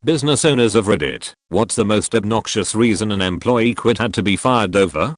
Business owners of Reddit, what's the most obnoxious reason an employee quit had to be fired over?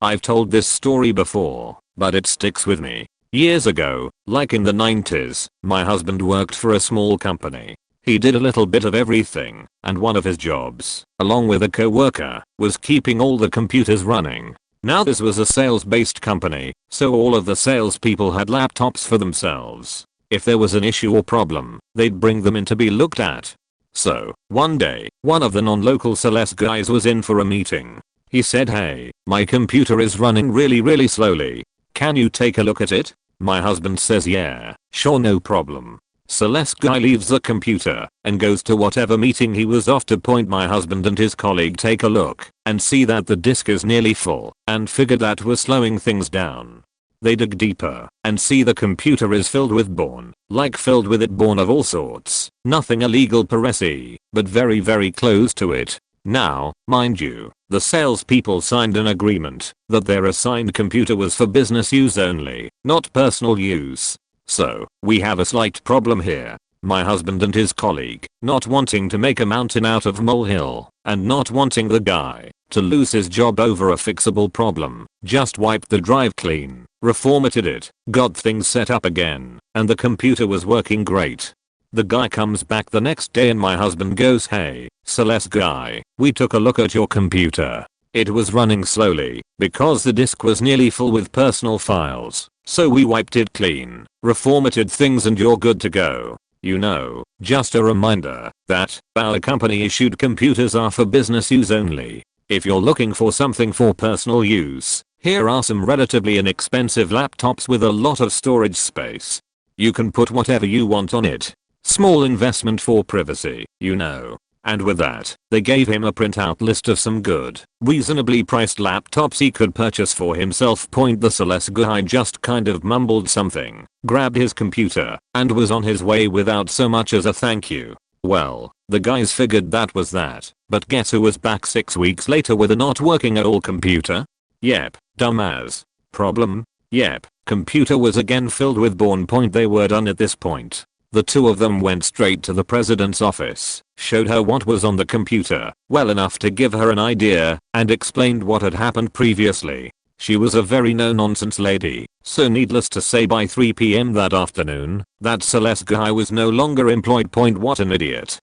I've told this story before, but it sticks with me. Years ago, like in the 90s, my husband worked for a small company. He did a little bit of everything, and one of his jobs, along with a co-worker, was keeping all the computers running. Now this was a sales-based company, so all of the salespeople had laptops for themselves. If there was an issue or problem, they'd bring them in to be looked at. So, one day, one of the non-local sales guys was in for a meeting. He said, "Hey, my computer is running really slowly. Can you take a look at it?" My husband says, "Yeah, sure, no problem." Sales guy leaves the computer and goes to whatever meeting he was off to. My husband and his colleague take a look and see that the disk is nearly full and figure that was slowing things down. They dig deeper and see the computer is filled with born of all sorts. Nothing illegal per se, but very close to it. Now, mind you, the salespeople signed an agreement that their assigned computer was for business use only, not personal use. So, we have a slight problem here. My husband and his colleague, not wanting to make a mountain out of molehill, and not wanting the guy to lose his job over a fixable problem, just wiped the drive clean, reformatted it, got things set up again, and the computer was working great. The guy comes back the next day and my husband goes, "Hey, sales guy, we took a look at your computer. It was running slowly because the disk was nearly full with personal files. So we wiped it clean, reformatted things, and you're good to go. You know, just a reminder that our company issued computers are for business use only. If you're looking for something for personal use, here are some relatively inexpensive laptops with a lot of storage space. You can put whatever you want on it. Small investment for privacy, you know." And with that, they gave him a printout list of some good, reasonably priced laptops he could purchase for himself. The sales guy just kind of mumbled something, grabbed his computer, and was on his way without so much as a thank you. Well, the guys figured that was that, but guess who was back 6 weeks later with a not working at all computer? Yep, dumbass. Problem? Yep, computer was again filled with born. They were done at this point. The two of them went straight to the president's office, showed her what was on the computer, well enough to give her an idea, and explained what had happened previously. She was a very no-nonsense lady, so needless to say by 3 p.m. that afternoon, that sales guy was no longer employed. What an idiot.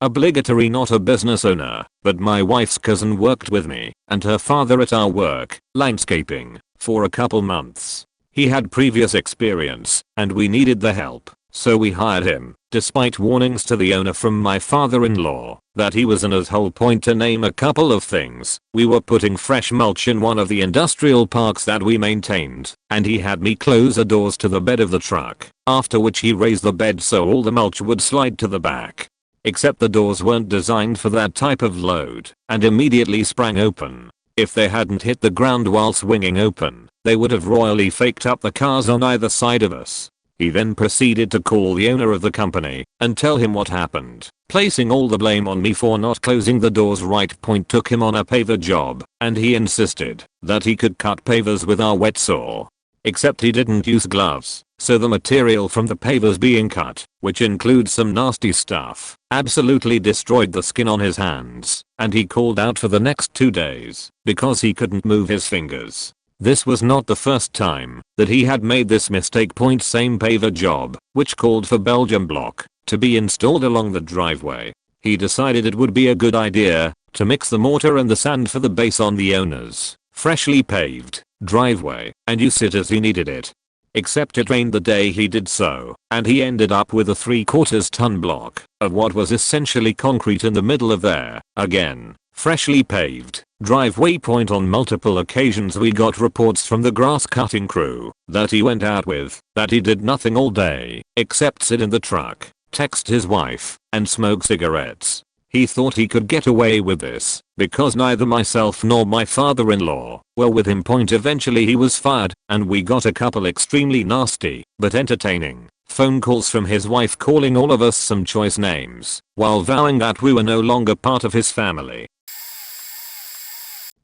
Obligatory, not a business owner, but my wife's cousin worked with me and her father at our work, landscaping, for a couple months. He had previous experience, and we needed the help, so we hired him, despite warnings to the owner from my father-in-law that he was an asshole. To name a couple of things, we were putting fresh mulch in one of the industrial parks that we maintained, and he had me close the doors to the bed of the truck, after which he raised the bed so all the mulch would slide to the back. Except the doors weren't designed for that type of load, and immediately sprang open. If they hadn't hit the ground while swinging open, they would have royally faked up the cars on either side of us. He then proceeded to call the owner of the company and tell him what happened, placing all the blame on me for not closing the doors right. Took him on a paver job, and he insisted that he could cut pavers with our wet saw. Except he didn't use gloves, so the material from the pavers being cut, which includes some nasty stuff, absolutely destroyed the skin on his hands, and he called out for the next 2 days because he couldn't move his fingers. This was not the first time that he had made this mistake. Same paver job, which called for Belgium block to be installed along the driveway. He decided it would be a good idea to mix the mortar and the sand for the base on the owner's freshly paved driveway and use it as he needed it. Except it rained the day he did so, and he ended up with a 3/4 ton block of what was essentially concrete in the middle of their, again, freshly paved driveway. On multiple occasions we got reports from the grass cutting crew that he went out with, that he did nothing all day except sit in the truck, text his wife, and smoke cigarettes. He thought he could get away with this because neither myself nor my father-in-law were with him. Eventually he was fired, and we got a couple extremely nasty but entertaining phone calls from his wife calling all of us some choice names while vowing that we were no longer part of his family.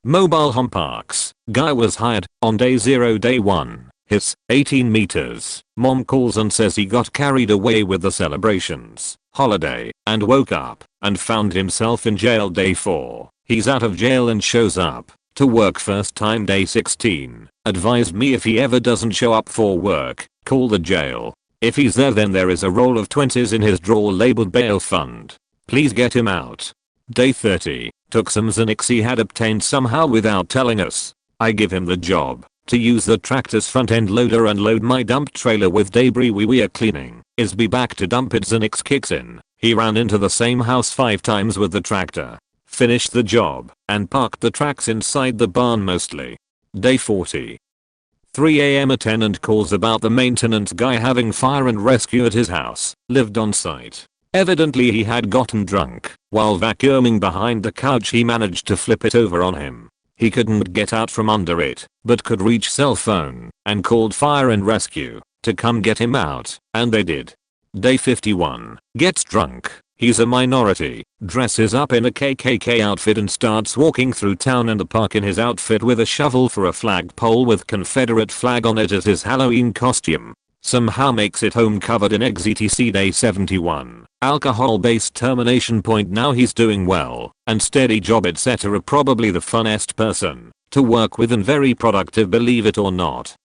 Mobile home parks. Guy was hired on day 0, day 1. Hiss, 18 meters. Mom calls and says he got carried away with the celebrations, holiday, and woke up and found himself in jail day 4. He's out of jail and shows up to work first time day 16. Advised me if he ever doesn't show up for work, call the jail. If he's there then there is a roll of 20s in his drawer labeled bail fund. Please get him out. Day 30. Took some Xanax he had obtained somehow without telling us. I give him the job to use the tractor's front end loader and load my dump trailer with debris we are cleaning. Is be back to dump it. Xanax kicks in. He ran into the same house 5 times with the tractor. Finished the job and parked the tracks inside the barn mostly. Day 40. 3 AM a tenant calls about the maintenance guy having fire and rescue at his house. Lived on site. Evidently he had gotten drunk. While vacuuming behind the couch he managed to flip it over on him. He couldn't get out from under it, but could reach cell phone and called fire and rescue to come get him out, and they did. Day 51. Gets drunk. He's a minority, dresses up in a KKK outfit and starts walking through town and the park in his outfit with a shovel for a flagpole with Confederate flag on it as his Halloween costume. Somehow makes it home covered in eggs etc. Day 71. Alcohol based termination point. Now he's doing well and steady job etc. Probably the funnest person to work with and very productive, believe it or not.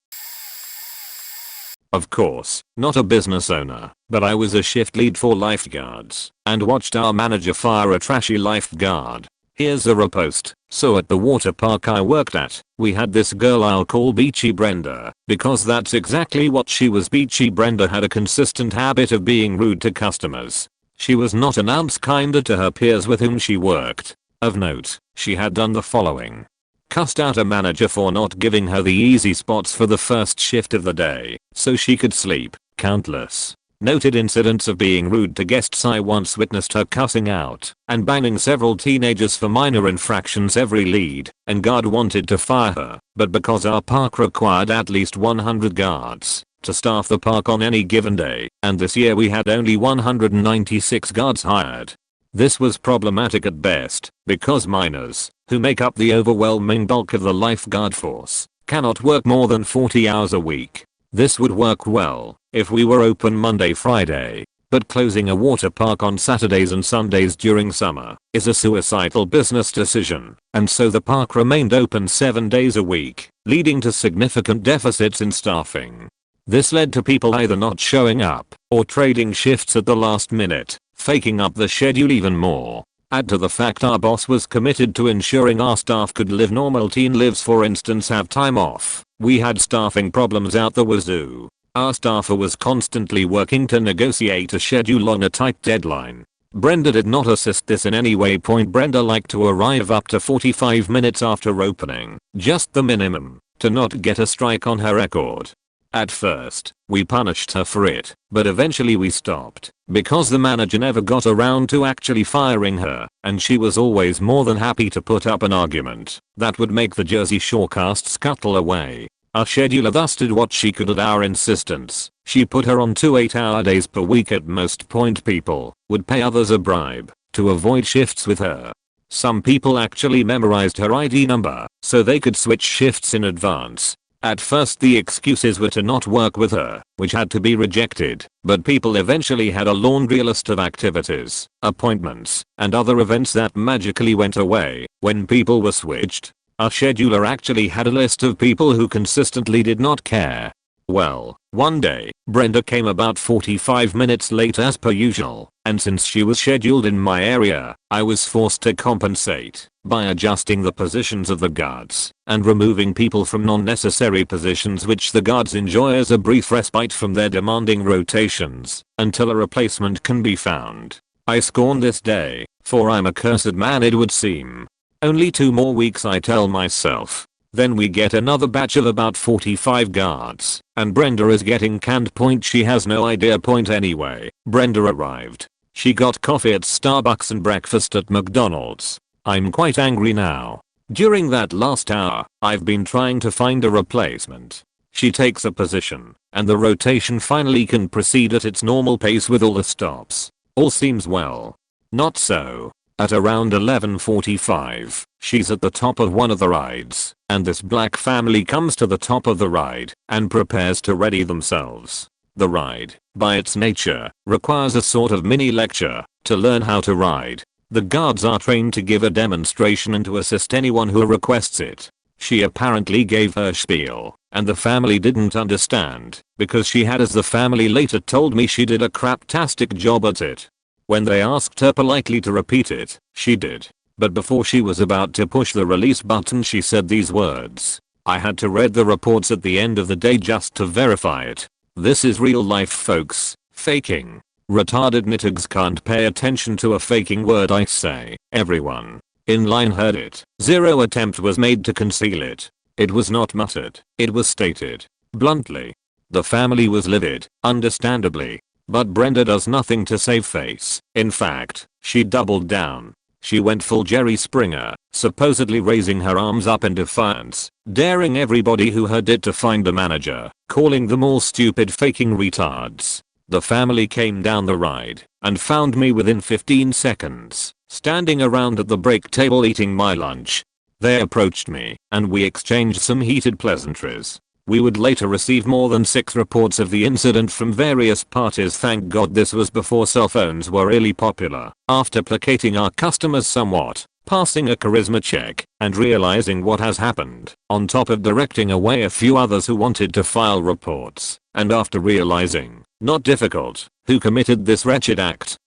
Of course, not a business owner, but I was a shift lead for lifeguards and watched our manager fire a trashy lifeguard. Here's a repost. So at the water park I worked at, we had this girl I'll call Beachy Brenda, because that's exactly what she was. Beachy Brenda had a consistent habit of being rude to customers. She was not an ounce kinder to her peers with whom she worked. Of note, she had done the following. Cussed out a manager for not giving her the easy spots for the first shift of the day, so she could sleep. Countless noted incidents of being rude to guests. I once witnessed her cussing out and banging several teenagers for minor infractions. Every lead and guard wanted to fire her, but because our park required at least 100 guards to staff the park on any given day, and this year we had only 196 guards hired. This was problematic at best, because minors, who make up the overwhelming bulk of the lifeguard force, cannot work more than 40 hours a week. This would work well if we were open Monday Friday, but closing a water park on Saturdays and Sundays during summer is a suicidal business decision, and so the park remained open 7 days a week, leading to significant deficits in staffing. This led to people either not showing up or trading shifts at the last minute, faking up the schedule even more. Add to the fact our boss was committed to ensuring our staff could live normal teen lives, for instance have time off. We had staffing problems out the wazoo. Our staffer was constantly working to negotiate a schedule on a tight deadline. Brenda did not assist this in any way. Brenda liked to arrive up to 45 minutes after opening, just the minimum, to not get a strike on her record. At first, we punished her for it, but eventually we stopped, because the manager never got around to actually firing her, and she was always more than happy to put up an argument that would make the Jersey Shore cast scuttle away. Our scheduler thus did what she could at our insistence. She put her on 2 8-hour days per week at most. People would pay others a bribe to avoid shifts with her. Some people actually memorized her ID number so they could switch shifts in advance. At first the excuses were to not work with her, which had to be rejected, but people eventually had a laundry list of activities, appointments, and other events that magically went away when people were switched. Our scheduler actually had a list of people who consistently did not care. Well, one day, Brenda came about 45 minutes late as per usual, and since she was scheduled in my area, I was forced to compensate by adjusting the positions of the guards and removing people from non-necessary positions which the guards enjoy as a brief respite from their demanding rotations until a replacement can be found. I scorn this day, for I'm a cursed man it would seem. Only 2 more weeks I tell myself. Then we get another batch of about 45 guards, and Brenda is getting canned. She has no idea. Anyway, Brenda arrived. She got coffee at Starbucks and breakfast at McDonald's. I'm quite angry now. During that last hour, I've been trying to find a replacement. She takes a position, and the rotation finally can proceed at its normal pace with all the stops. All seems well. Not so. At around 11:45, she's at the top of one of the rides and this black family comes to the top of the ride and prepares to ready themselves. The ride, by its nature, requires a sort of mini lecture to learn how to ride. The guards are trained to give a demonstration and to assist anyone who requests it. She apparently gave her spiel, and the family didn't understand, because she had, as the family later told me, she did a craptastic job at it. When they asked her politely to repeat it, she did. But before she was about to push the release button, she said these words. I had to read the reports at the end of the day just to verify it. This is real life, folks. Faking. Retarded nittigs can't pay attention to a faking word, I say. Everyone in line heard it. Zero attempt was made to conceal it. It was not muttered. It was stated. Bluntly. The family was livid, understandably. But Brenda does nothing to save face. In fact, she doubled down. She went full Jerry Springer, supposedly raising her arms up in defiance, daring everybody who heard it to find the manager, calling them all stupid faking retards. The family came down the ride and found me within 15 seconds, standing around at the break table eating my lunch. They approached me and we exchanged some heated pleasantries. We would later receive more than 6 reports of the incident from various parties. Thank God this was before cell phones were really popular. After placating our customers somewhat, passing a charisma check, and realizing what has happened, on top of directing away a few others who wanted to file reports, and after realizing, not difficult, who committed this wretched act,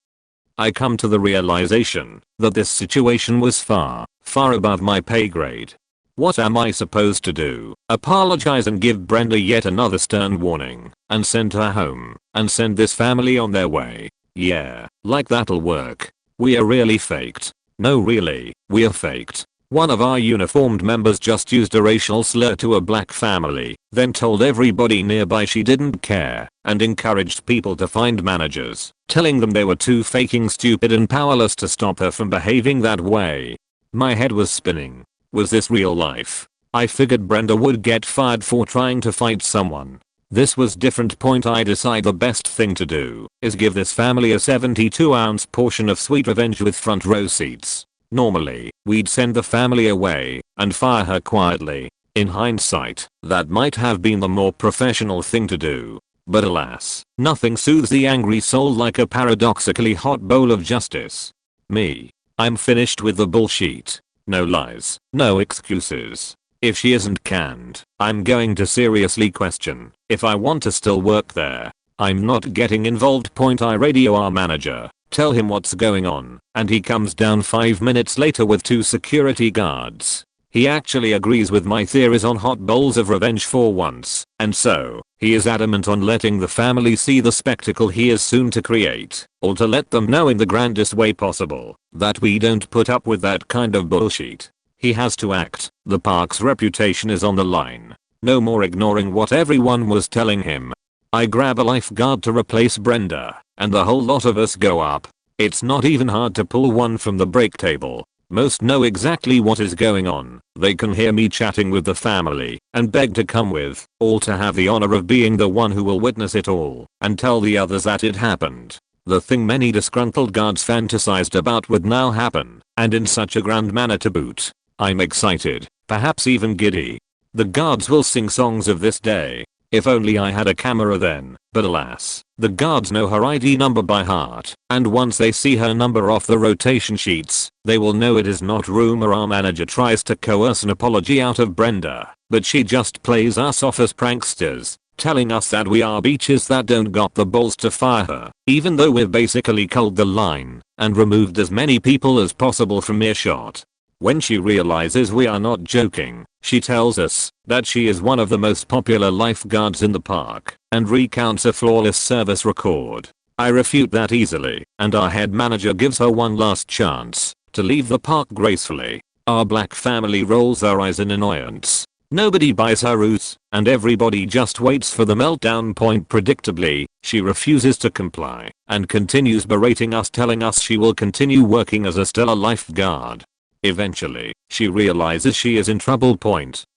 I come to the realization that this situation was far, far above my pay grade. What am I supposed to do? Apologize and give Brenda yet another stern warning, and send her home, and send this family on their way? Yeah, like that'll work. We are really faked. No, really, we are faked. One of our uniformed members just used a racial slur to a black family, then told everybody nearby she didn't care, and encouraged people to find managers, telling them they were too faking stupid and powerless to stop her from behaving that way. My head was spinning. Was this real life? I figured Brenda would get fired for trying to fight someone. This was different. I decide the best thing to do is give this family a 72-ounce portion of sweet revenge with front row seats. Normally, we'd send the family away and fire her quietly. In hindsight, that might have been the more professional thing to do. But alas, nothing soothes the angry soul like a paradoxically hot bowl of justice. Me. I'm finished with the bullshit. No lies, no excuses. If she isn't canned, I'm going to seriously question if I want to still work there. I'm not getting involved. I radio our manager, tell him what's going on, and he comes down 5 minutes later with 2 security guards. He actually agrees with my theories on hot bowls of revenge for once, and so, he is adamant on letting the family see the spectacle he is soon to create, or to let them know in the grandest way possible that we don't put up with that kind of bullshit. He has to act. The park's reputation is on the line. No more ignoring what everyone was telling him. I grab a lifeguard to replace Brenda, and the whole lot of us go up. It's not even hard to pull one from the break table. Most know exactly what is going on. They can hear me chatting with the family and beg to come with, all to have the honor of being the one who will witness it all and tell the others that it happened. The thing many disgruntled guards fantasized about would now happen, and in such a grand manner to boot. I'm excited, perhaps even giddy. The guards will sing songs of this day. If only I had a camera then, but alas, the guards know her ID number by heart, and once they see her number off the rotation sheets, they will know it is not rumor. Our manager tries to coerce an apology out of Brenda, but she just plays us off as pranksters, telling us that we are beaches that don't got the balls to fire her, even though we've basically culled the line and removed as many people as possible from earshot. When she realizes we are not joking, she tells us that she is one of the most popular lifeguards in the park and recounts a flawless service record. I refute that easily, and our head manager gives her one last chance to leave the park gracefully. Our black family rolls their eyes in annoyance. Nobody buys her ruse, and everybody just waits for the meltdown point. Predictably, she refuses to comply and continues berating us, telling us she will continue working as a stellar lifeguard. Eventually, she realizes she is in trouble.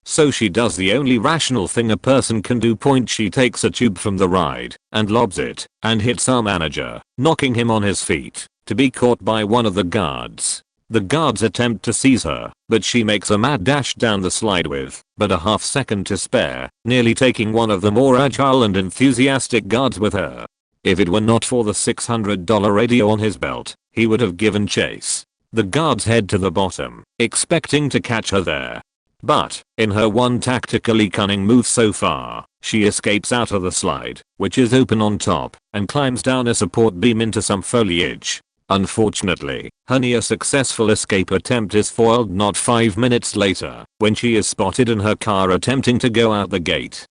So she does the only rational thing a person can do. She takes a tube from the ride and lobs it and hits our manager, knocking him on his feet, to be caught by one of the guards. The guards attempt to seize her, but she makes a mad dash down the slide with but a half second to spare, nearly taking one of the more agile and enthusiastic guards with her. If it were not for the $600 radio on his belt, he would have given chase. The guards head to the bottom, expecting to catch her there. But, in her one tactically cunning move so far, she escapes out of the slide, which is open on top, and climbs down a support beam into some foliage. Unfortunately, her near successful escape attempt is foiled not 5 minutes later, when she is spotted in her car attempting to go out the gate.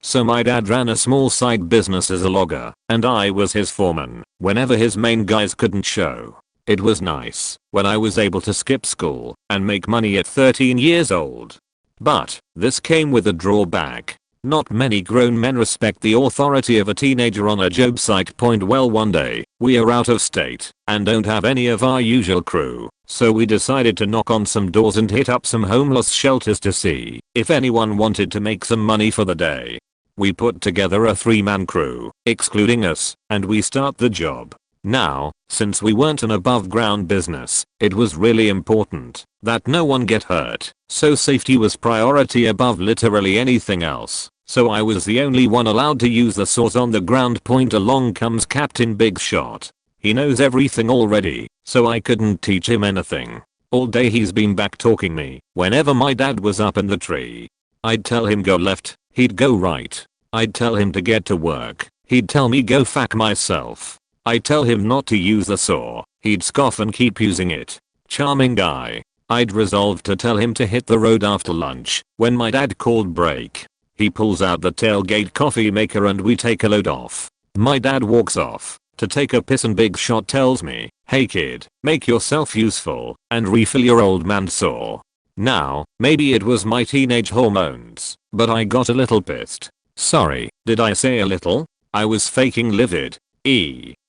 So my dad ran a small side business as a logger, and I was his foreman whenever his main guys couldn't show. It was nice when I was able to skip school and make money at 13 years old. But this came with a drawback. Not many grown men respect the authority of a teenager on a job site. Well, one day, we are out of state and don't have any of our usual crew, so we decided to knock on some doors and hit up some homeless shelters to see if anyone wanted to make some money for the day. We put together a 3-man crew, excluding us, and we start the job. Now, since we weren't an above ground business, it was really important that no one get hurt, so safety was priority above literally anything else. So I was the only one allowed to use the saws on the ground. Along comes Captain Big Shot. He knows everything already, so I couldn't teach him anything. All day he's been back talking me. Whenever my dad was up in the tree, I'd tell him go left, he'd go right. I'd tell him to get to work, he'd tell me go fuck myself. I'd tell him not to use the saw, he'd scoff and keep using it. Charming guy. I'd resolved to tell him to hit the road after lunch when my dad called break. He pulls out the tailgate coffee maker and we take a load off. My dad walks off to take a piss and Big Shot tells me, "Hey kid, make yourself useful and refill your old man saw." Now, maybe it was my teenage hormones, but I got a little pissed. Sorry, did I say a little? I was faking livid.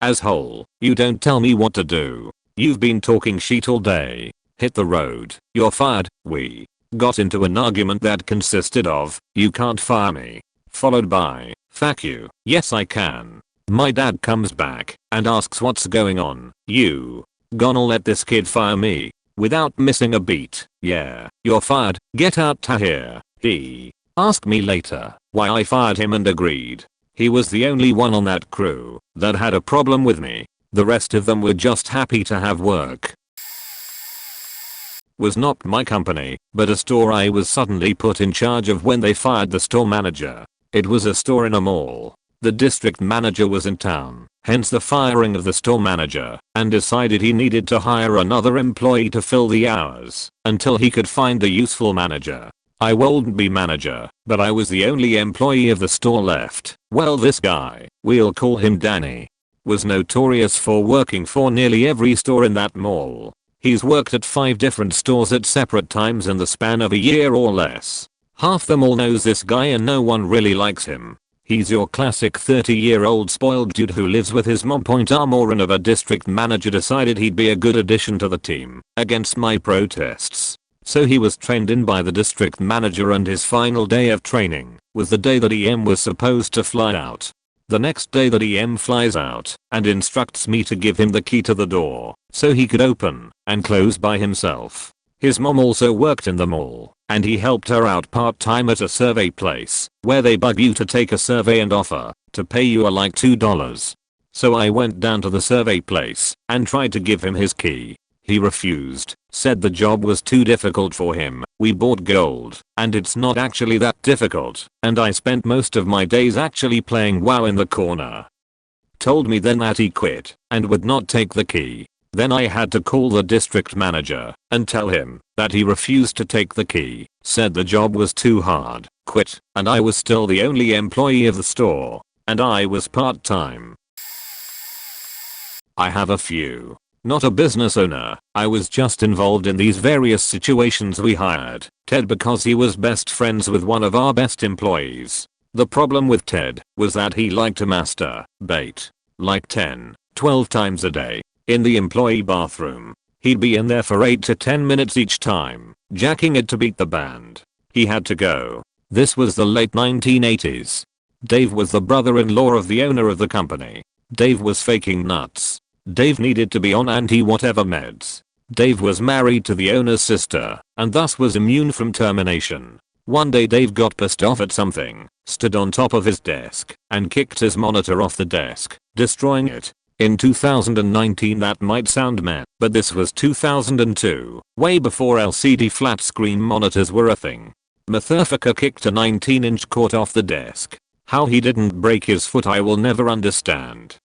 Asshole, you don't tell me what to do. You've been talking shit all day. Hit the road, you're fired. We got into an argument that consisted of, "You can't fire me," followed by, "Fuck you, yes I can." My dad comes back and asks what's going on. "You gonna let this kid fire me?" Without missing a beat. "Yeah, you're fired, get out to here." He asked me later why I fired him and agreed. He was the only one on that crew that had a problem with me. The rest of them were just happy to have work. Was not my company, but a store I was suddenly put in charge of when they fired the store manager. It was a store in a mall. The district manager was in town, hence the firing of the store manager, and decided he needed to hire another employee to fill the hours until he could find a useful manager. I wouldn't be manager, but I was the only employee of the store left. Well, this guy, we'll call him Danny, was notorious for working for nearly every store in that mall. He's worked at 5 different stores at separate times in the span of a year or less. Half the mall knows this guy and no one really likes him. He's your classic 30-year-old spoiled dude who lives with his mom. Armorin of a district manager decided he'd be a good addition to the team against my protests. So he was trained in by the district manager, and his final day of training was the day that EM was supposed to fly out. The next day that EM flies out and instructs me to give him the key to the door so he could open and close by himself. His mom also worked in the mall, and he helped her out part-time at a survey place where they bug you to take a survey and offer to pay you like $2. So I went down to the survey place and tried to give him his key. He refused, said the job was too difficult for him. We bought gold, and it's not actually that difficult, and I spent most of my days actually playing WoW in the corner. Told me then that he quit and would not take the key. Then I had to call the district manager and tell him that he refused to take the key, said the job was too hard, quit, and I was still the only employee of the store, and I was part-time. I have a few. Not a business owner, I was just involved in these various situations. We hired Ted because he was best friends with one of our best employees. The problem with Ted was that he liked to masturbate like 10, 12 times a day in the employee bathroom. He'd be in there for 8 to 10 minutes each time, jacking it to beat the band. He had to go. This was the late 1980s. Dave was the brother-in-law of the owner of the company. Dave was faking nuts. Dave needed to be on anti-whatever meds. Dave was married to the owner's sister and thus was immune from termination. One day Dave got pissed off at something, stood on top of his desk, and kicked his monitor off the desk, destroying it. In 2019 that might sound meh, but this was 2002, way before LCD flat screen monitors were a thing. Motherfucker kicked a 19-inch quart off the desk. How he didn't break his foot I will never understand.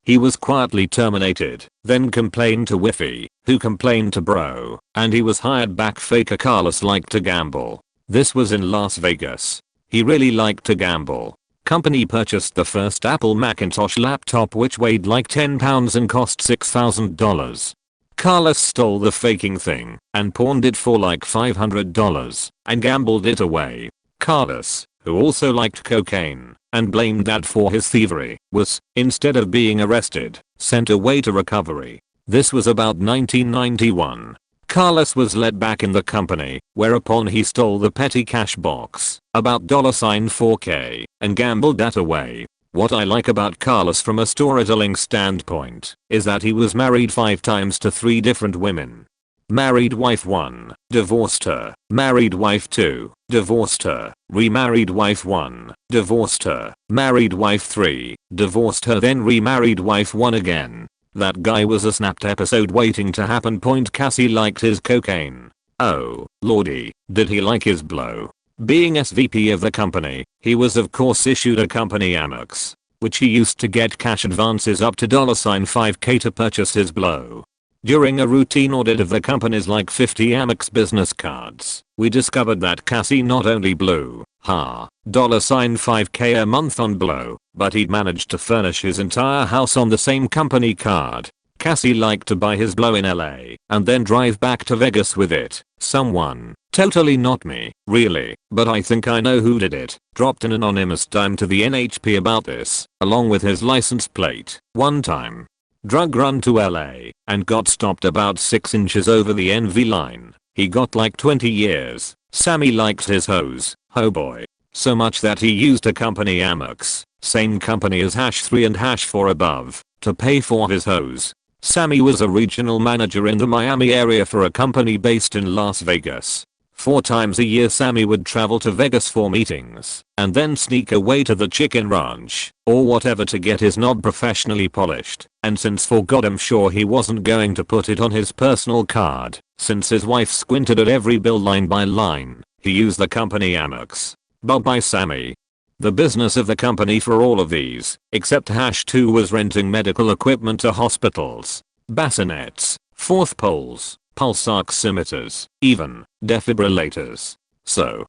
He was quietly terminated, then complained to Wiffy, who complained to Bro, and he was hired back. Faker Carlos liked to gamble. This was in Las Vegas. He really liked to gamble. Company purchased the first Apple Macintosh laptop which weighed like 10 pounds and cost $6,000. Carlos stole the faking thing and pawned it for like $500 and gambled it away. Carlos, who also liked cocaine and blamed Dad for his thievery, was, instead of being arrested, sent away to recovery. This was about 1991. Carlos was let back in the company, whereupon he stole the petty cash box, about $4K, and gambled that away. What I like about Carlos from a storytelling standpoint is that he was married 5 times to 3 different women. Married wife 1, divorced her. Married wife 2, divorced her. Remarried wife 1, divorced her. Married wife 3, divorced her, then remarried wife 1 again. That guy was a snapped episode waiting to happen. Cassie liked his cocaine. Oh, lordy, did he like his blow. Being SVP of the company, he was of course issued a company Amex, which he used to get cash advances up to $5K to purchase his blow. During a routine audit of the company's like 50 Amex business cards, we discovered that Cassie not only blew, $5K a month on blow, but he'd managed to furnish his entire house on the same company card. Cassie liked to buy his blow in LA and then drive back to Vegas with it. Someone, totally not me, really, but I think I know who did it, dropped an anonymous dime to the NHP about this, along with his license plate. One time, drug run to LA and got stopped about 6 inches over the NV line. He got like 20 years. Sammy likes his hose, oh boy, so much that he used a company Amex, same company as #3 and #4 above, to pay for his hose. Sammy was a regional manager in the Miami area for a company based in Las Vegas. 4 times a year Sammy would travel to Vegas for meetings and then sneak away to the chicken ranch or whatever to get his knob professionally polished, and since for God I'm sure he wasn't going to put it on his personal card, since his wife squinted at every bill line by line, he used the company Amex. Bye Sammy. The business of the company for all of these, except #2, was renting medical equipment to hospitals. Bassinets, fourth poles, pulse oximeters, even defibrillators. So,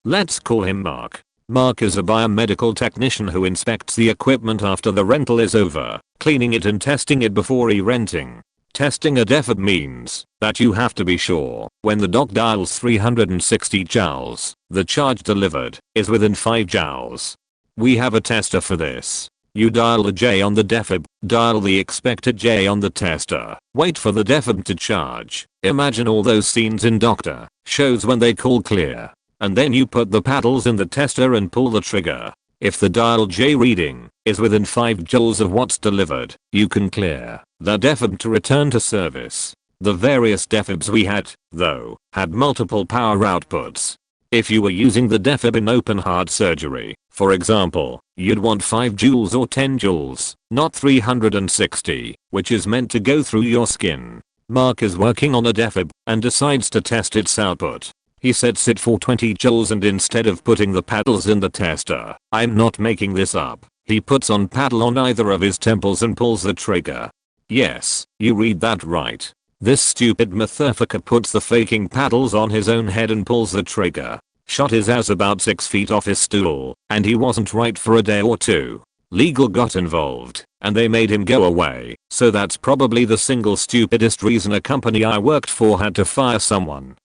let's call him Mark. Mark is a biomedical technician who inspects the equipment after the rental is over, cleaning it and testing it before re-renting. Testing a defib means that you have to be sure when the doc dials 360 joules, the charge delivered is within 5 joules. We have a tester for this. You dial the J on the defib, dial the expected J on the tester, wait for the defib to charge. Imagine all those scenes in doctor shows when they call clear, and then you put the paddles in the tester and pull the trigger. If the dial J reading is within 5 joules of what's delivered, you can clear the defib to return to service. The various defibs we had, though, had multiple power outputs. If you were using the defib in open heart surgery, for example, you'd want 5 joules or 10 joules, not 360, which is meant to go through your skin. Mark is working on a defib and decides to test its output. He sets it for 20 joules and instead of putting the paddles in the tester, I'm not making this up, he puts on paddle on either of his temples and pulls the trigger. Yes, you read that right. This stupid motherfucker puts the faking paddles on his own head and pulls the trigger. Shot his ass about 6 feet off his stool, and he wasn't right for a day or 2. Legal got involved, and they made him go away, so that's probably the single stupidest reason a company I worked for had to fire someone.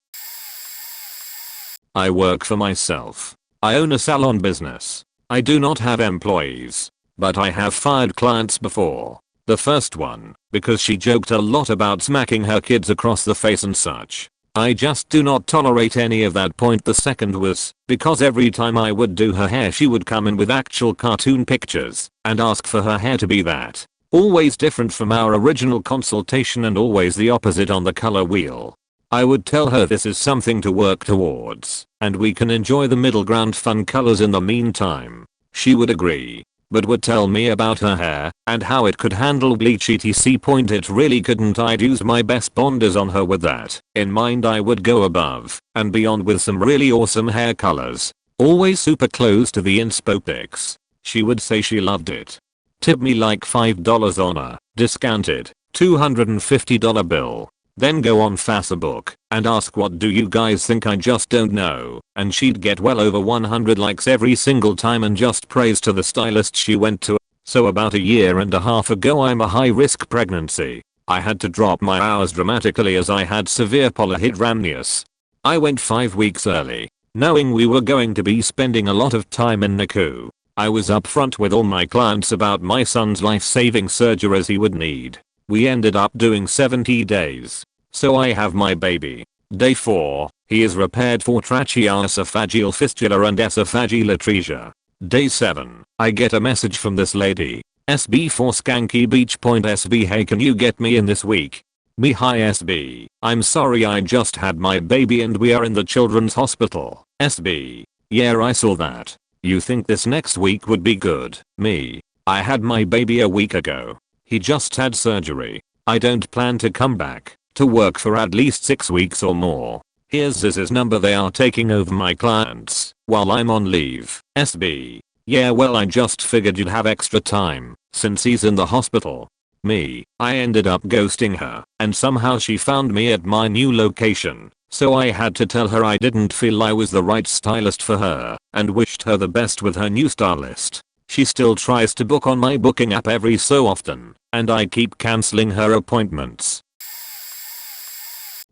I work for myself. I own a salon business. I do not have employees, but I have fired clients before. The first one, because she joked a lot about smacking her kids across the face and such. I just do not tolerate any of that. The second was, because every time I would do her hair she would come in with actual cartoon pictures and ask for her hair to be that. Always different from our original consultation and always the opposite on the color wheel. I would tell her this is something to work towards, and we can enjoy the middle ground fun colors in the meantime. She would agree, but would tell me about her hair and how it could handle bleach etc. Point it really couldn't. I'd use my best bonders on her. With that in mind, I would go above and beyond with some really awesome hair colors. Always super close to the inspo pics. She would say she loved it. Tip me like $5 on a discounted $250 bill. Then go on Facebook and ask what do you guys think, I just don't know, and she'd get well over 100 likes every single time and just praise to the stylist she went to. So about a year and a half ago, I'm a high risk pregnancy. I had to drop my hours dramatically as I had severe polyhydramnios. I went 5 weeks early, knowing we were going to be spending a lot of time in NICU. I was upfront with all my clients about my son's life-saving surgeries he would need. We ended up doing 70 days. So I have my baby. Day 4, he is repaired for tracheoesophageal fistula and esophageal atresia. Day 7, I get a message from this lady. SB for Skanky Beach. SB, hey, can you get me in this week? Me, hi SB, I'm sorry, I just had my baby and we are in the children's hospital. SB, yeah, I saw that. You think this next week would be good? Me, I had my baby a week ago. He just had surgery. I don't plan to come back to work for at least 6 weeks or more. Here's his number. They are taking over my clients while I'm on leave. SB, yeah, well, I just figured you'd have extra time since he's in the hospital. Me, I ended up ghosting her and somehow she found me at my new location. So I had to tell her I didn't feel I was the right stylist for her and wished her the best with her new stylist. She still tries to book on my booking app every so often, and I keep cancelling her appointments.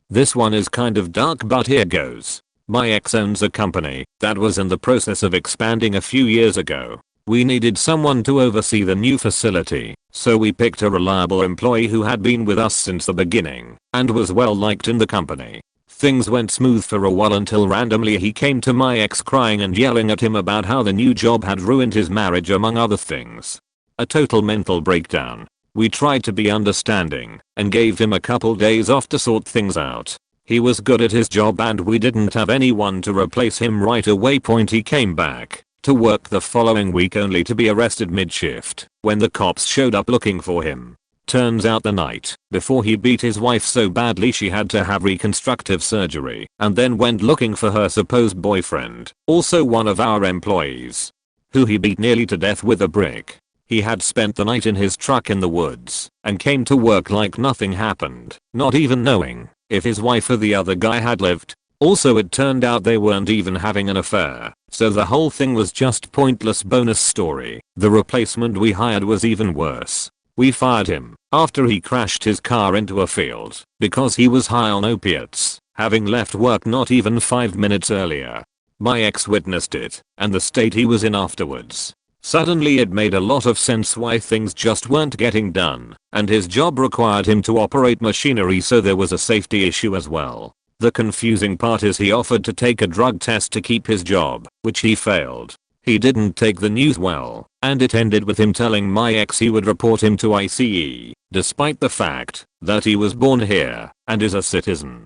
This one is kind of dark, but here goes. My ex owns a company that was in the process of expanding a few years ago. We needed someone to oversee the new facility, so we picked a reliable employee who had been with us since the beginning and was well liked in the company. Things went smooth for a while until randomly he came to my ex crying and yelling at him about how the new job had ruined his marriage among other things. A total mental breakdown. We tried to be understanding and gave him a couple days off to sort things out. He was good at his job and we didn't have anyone to replace him right away. He came back to work the following week only to be arrested mid-shift when the cops showed up looking for him. Turns out the night before he beat his wife so badly she had to have reconstructive surgery and then went looking for her supposed boyfriend, also one of our employees, who he beat nearly to death with a brick. He had spent the night in his truck in the woods and came to work like nothing happened, not even knowing if his wife or the other guy had lived. Also, it turned out they weren't even having an affair, so the whole thing was just pointless. Bonus story, the replacement we hired was even worse. We fired him after he crashed his car into a field because he was high on opiates, having left work not even 5 minutes earlier. My ex witnessed it and the state he was in afterwards. Suddenly it made a lot of sense why things just weren't getting done, and his job required him to operate machinery, so there was a safety issue as well. The confusing part is he offered to take a drug test to keep his job, which he failed. He didn't take the news well, and it ended with him telling my ex he would report him to ICE, despite the fact that he was born here and is a citizen.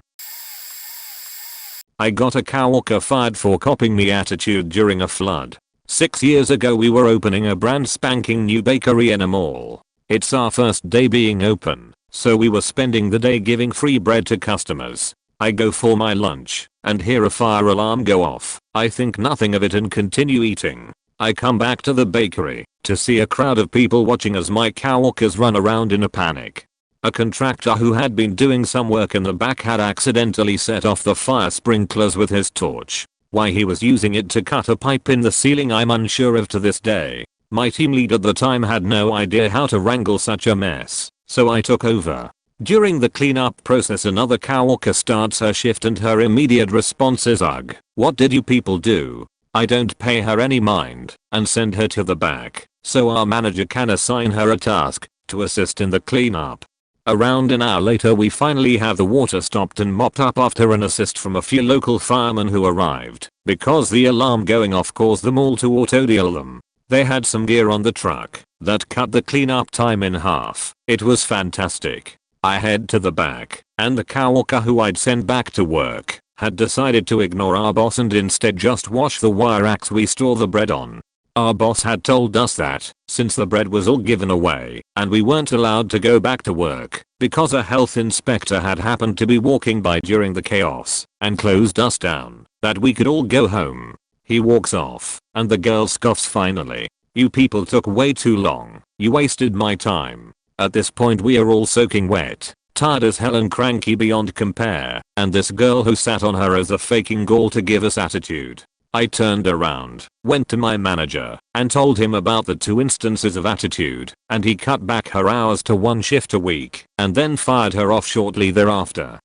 I got a coworker fired for copying me attitude during a flood. 6 years ago we were opening a brand spanking new bakery in a mall. It's our first day being open, so we were spending the day giving free bread to customers. I go for my lunch and hear a fire alarm go off. I think nothing of it and continue eating. I come back to the bakery to see a crowd of people watching as my coworkers run around in a panic. A contractor who had been doing some work in the back had accidentally set off the fire sprinklers with his torch. Why he was using it to cut a pipe in the ceiling I'm unsure of to this day. My team lead at the time had no idea how to wrangle such a mess, so I took over. During the cleanup process another coworker starts her shift and her immediate response is, "Ugh, what did you people do?" I don't pay her any mind and send her to the back so our manager can assign her a task to assist in the cleanup. Around an hour later we finally have the water stopped and mopped up after an assist from a few local firemen who arrived because the alarm going off caused them all to auto-deal them. They had some gear on the truck that cut the cleanup time in half. It was fantastic. I head to the back, and the coworker who I'd sent back to work had decided to ignore our boss and instead just wash the wire racks we store the bread on. Our boss had told us that, since the bread was all given away, and we weren't allowed to go back to work, because a health inspector had happened to be walking by during the chaos, and closed us down, that we could all go home. He walks off, and the girl scoffs finally. "You people took way too long, you wasted my time." At this point we are all soaking wet, tired as hell and cranky beyond compare, and this girl who sat on her as a faking gall to give us attitude. I turned around, went to my manager, and told him about the 2 instances of attitude, and he cut back her hours to 1 shift a week, and then fired her off shortly thereafter.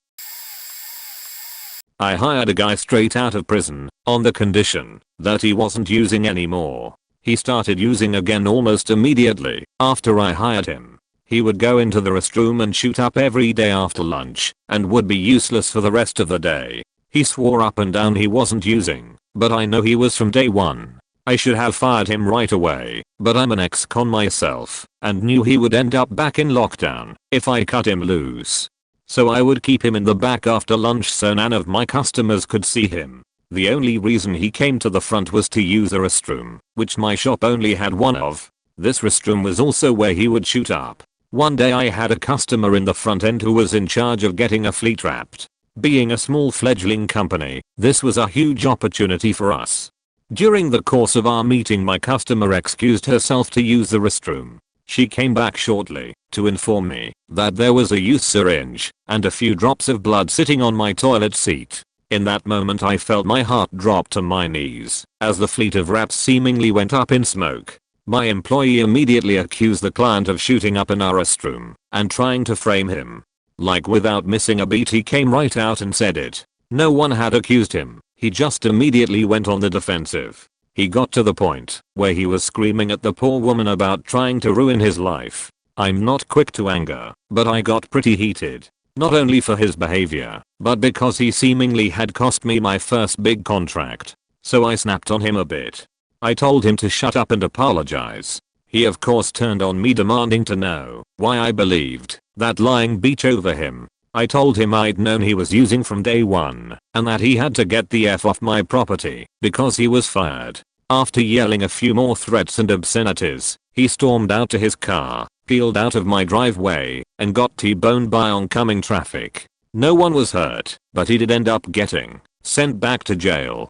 I hired a guy straight out of prison, on the condition that he wasn't using anymore. He started using again almost immediately after I hired him. He would go into the restroom and shoot up every day after lunch, and would be useless for the rest of the day. He swore up and down he wasn't using, but I know he was from day one. I should have fired him right away, but I'm an ex-con myself, and knew he would end up back in lockdown if I cut him loose. So I would keep him in the back after lunch so none of my customers could see him. The only reason he came to the front was to use a restroom, which my shop only had one of. This restroom was also where he would shoot up. One day I had a customer in the front end who was in charge of getting a fleet wrapped. Being a small fledgling company, this was a huge opportunity for us. During the course of our meeting my customer excused herself to use the restroom. She came back shortly to inform me that there was a used syringe and a few drops of blood sitting on my toilet seat. In that moment I felt my heart drop to my knees as the fleet of wraps seemingly went up in smoke. My employee immediately accused the client of shooting up in our restroom and trying to frame him. Like without missing a beat he came right out and said it. No one had accused him, he just immediately went on the defensive. He got to the point where he was screaming at the poor woman about trying to ruin his life. I'm not quick to anger, but I got pretty heated. Not only for his behavior, but because he seemingly had cost me my first big contract. So I snapped on him a bit. I told him to shut up and apologize. He of course turned on me demanding to know why I believed that lying beach over him. I told him I'd known he was using from day one and that he had to get the F off my property because he was fired. After yelling a few more threats and obscenities, he stormed out to his car, peeled out of my driveway, and got T-boned by oncoming traffic. No one was hurt, but he did end up getting sent back to jail.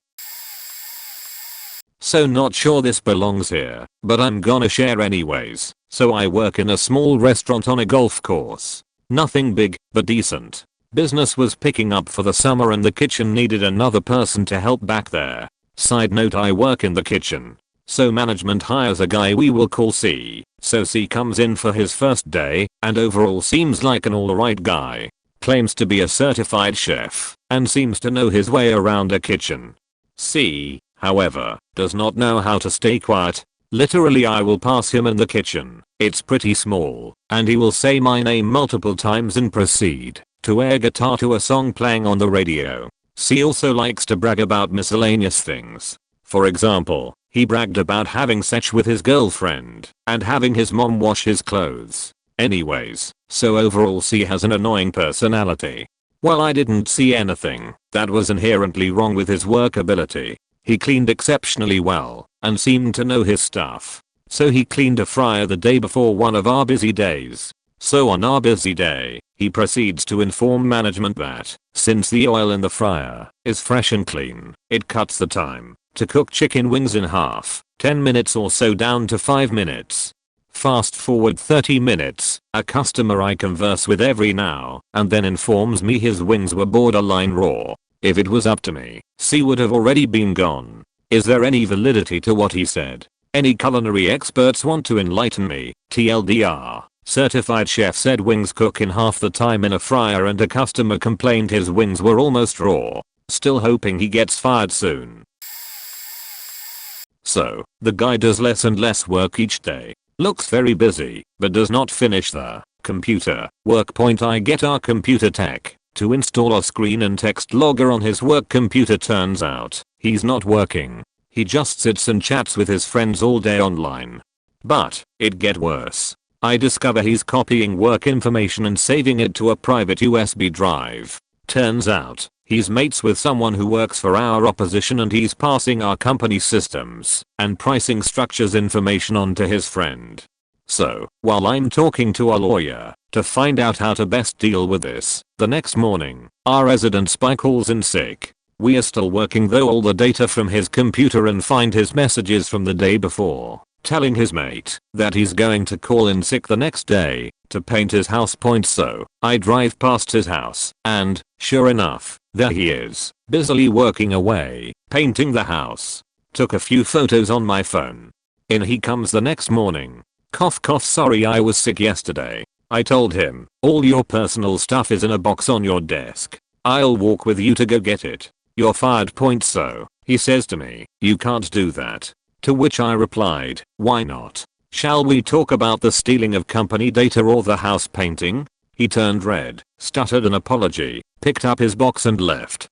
So not sure this belongs here, but I'm gonna share anyways. So I work in a small restaurant on a golf course. Nothing big, but decent. Business was picking up for the summer and the kitchen needed another person to help back there. Side note, I work in the kitchen. So management hires a guy we will call C. So C comes in for his first day, and overall seems like an alright guy. Claims to be a certified chef, and seems to know his way around a kitchen. C, however, does not know how to stay quiet. Literally I will pass him in the kitchen, it's pretty small, and he will say my name multiple times and proceed to air guitar to a song playing on the radio. C also likes to brag about miscellaneous things. For example, he bragged about having sex with his girlfriend and having his mom wash his clothes. Anyways, so overall C has an annoying personality. Well, I didn't see anything that was inherently wrong with his work ability. He cleaned exceptionally well and seemed to know his stuff. So he cleaned a fryer the day before one of our busy days. So on our busy day, he proceeds to inform management that, since the oil in the fryer is fresh and clean, it cuts the time to cook chicken wings in half, 10 minutes or so down to 5 minutes. Fast forward 30 minutes, a customer I converse with every now and then informs me his wings were borderline raw. If it was up to me, C would have already been gone. Is there any validity to what he said? Any culinary experts want to enlighten me? TLDR. Certified chef said wings cook in half the time in a fryer and a customer complained his wings were almost raw. Still hoping he gets fired soon. So, the guy does less and less work each day. Looks very busy, but does not finish the computer work point. I get our computer tech to install a screen and text logger on his work computer. Turns out, he's not working. He just sits and chats with his friends all day online. But it get worse. I discover he's copying work information and saving it to a private USB drive. Turns out, he's mates with someone who works for our opposition and he's passing our company systems and pricing structures information on to his friend. So, while I'm talking to a lawyer to find out how to best deal with this, the next morning, our resident spy calls in sick. We are still working though all the data from his computer and find his messages from the day before, telling his mate that he's going to call in sick the next day to paint his house. So, I drive past his house and, sure enough, there he is, busily working away, painting the house. Took a few photos on my phone. In he comes the next morning. Cough cough, sorry I was sick yesterday. I told him, all your personal stuff is in a box on your desk. I'll walk with you to go get it. You're fired. So, he says to me, you can't do that. To which I replied, why not? Shall we talk about the stealing of company data or the house painting? He turned red, stuttered an apology, picked up his box and left.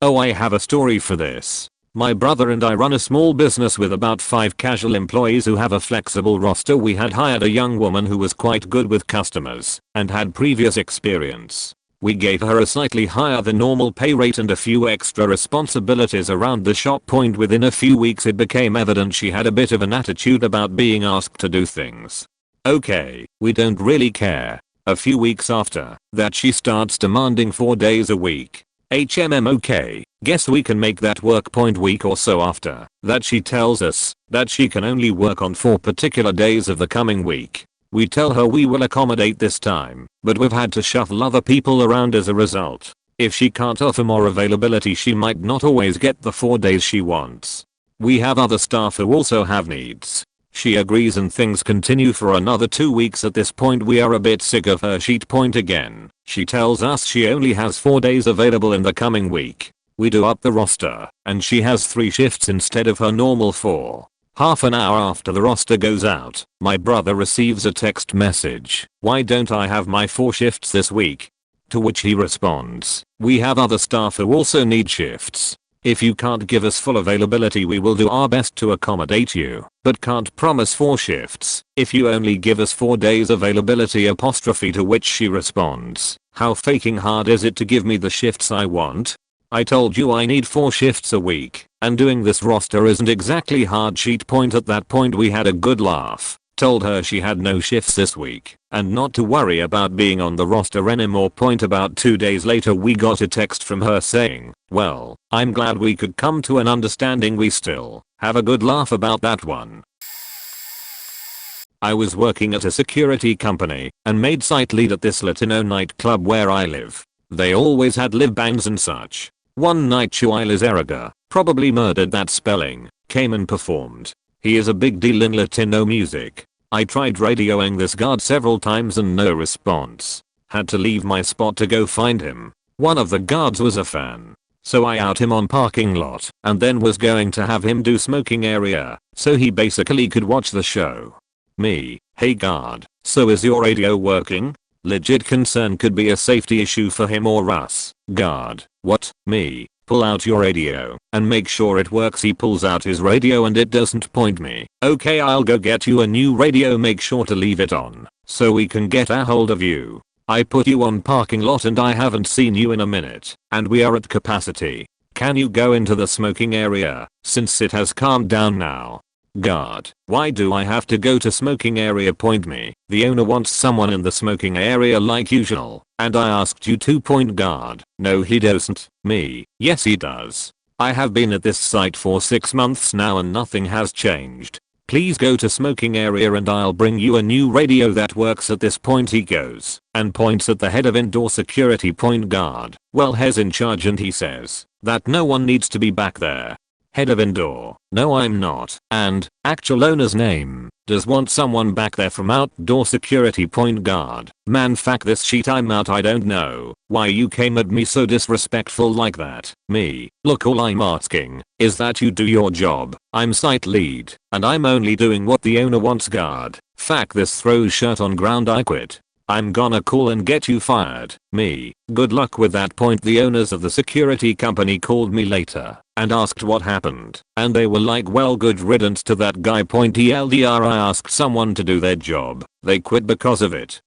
Oh, I have a story for this. My brother and I run a small business with about 5 casual employees who have a flexible roster. We had hired a young woman who was quite good with customers and had previous experience. We gave her a slightly higher than normal pay rate and a few extra responsibilities around the shop. Within a few weeks it became evident she had a bit of an attitude about being asked to do things. Okay, we don't really care. A few weeks after that she starts demanding 4 days a week. Okay, guess we can make that work. Week or so after that she tells us that she can only work on 4 particular days of the coming week. We tell her we will accommodate this time, but we've had to shuffle other people around as a result. If she can't offer more availability she might not always get the 4 days she wants. We have other staff who also have needs. She agrees and things continue for another 2 weeks. At this point we are a bit sick of her sheet. Again, she tells us she only has 4 days available in the coming week. We do up the roster, and she has 3 shifts instead of her normal 4. Half an hour after the roster goes out, my brother receives a text message. Why don't I have my 4 shifts this week? To which he responds, we have other staff who also need shifts. If you can't give us full availability we will do our best to accommodate you, but can't promise 4 shifts if you only give us 4 days availability. To which she responds, how fucking hard is it to give me the shifts I want? I told you I need 4 shifts a week, and doing this roster isn't exactly hard. At that point we had a good laugh. Told her she had no shifts this week and not to worry about being on the roster anymore. About 2 days later we got a text from her saying, well, I'm glad we could come to an understanding. We still have a good laugh about that one. I was working at a security company and made site lead at this Latino nightclub where I live. They always had live bands and such. One night Chuy Lizarraga, probably murdered that spelling, came and performed. He is a big deal in Latino music. I tried radioing this guard several times and no response. Had to leave my spot to go find him. One of the guards was a fan. So I out him on parking lot and then was going to have him do smoking area so he basically could watch the show. Me, hey guard, so is your radio working? Legit concern could be a safety issue for him or us. Guard, what? Me, pull out your radio and make sure it works. He pulls out his radio and it doesn't point me. Okay, I'll go get you a new radio, make sure to leave it on so we can get a hold of you. I put you on parking lot and I haven't seen you in a minute and we are at capacity. Can you go into the smoking area since it has calmed down now? Guard, why do I have to go to smoking area? Me, the owner wants someone in the smoking area like usual, and I asked you to. Guard, no he doesn't. Me, yes he does. I have been at this site for 6 months now and nothing has changed. Please go to smoking area and I'll bring you a new radio that works. At this point he goes and points at the head of indoor security. Guard, well he's in charge and he says that no one needs to be back there. Head of indoor, no I'm not, and, actual owner's name, does want someone back there from outdoor security. Guard, man fuck this shit, I'm out. I don't know why you came at me so disrespectful like that. Me, look all I'm asking is that you do your job. I'm site lead, and I'm only doing what the owner wants. Guard, fuck this, throws shirt on ground, I quit. I'm gonna call and get you fired. Me. Good luck with that. Point. The owners of the security company called me later and asked what happened, and they were like, well, good riddance to that guy. Point. TLDR, I asked someone to do their job. They quit because of it.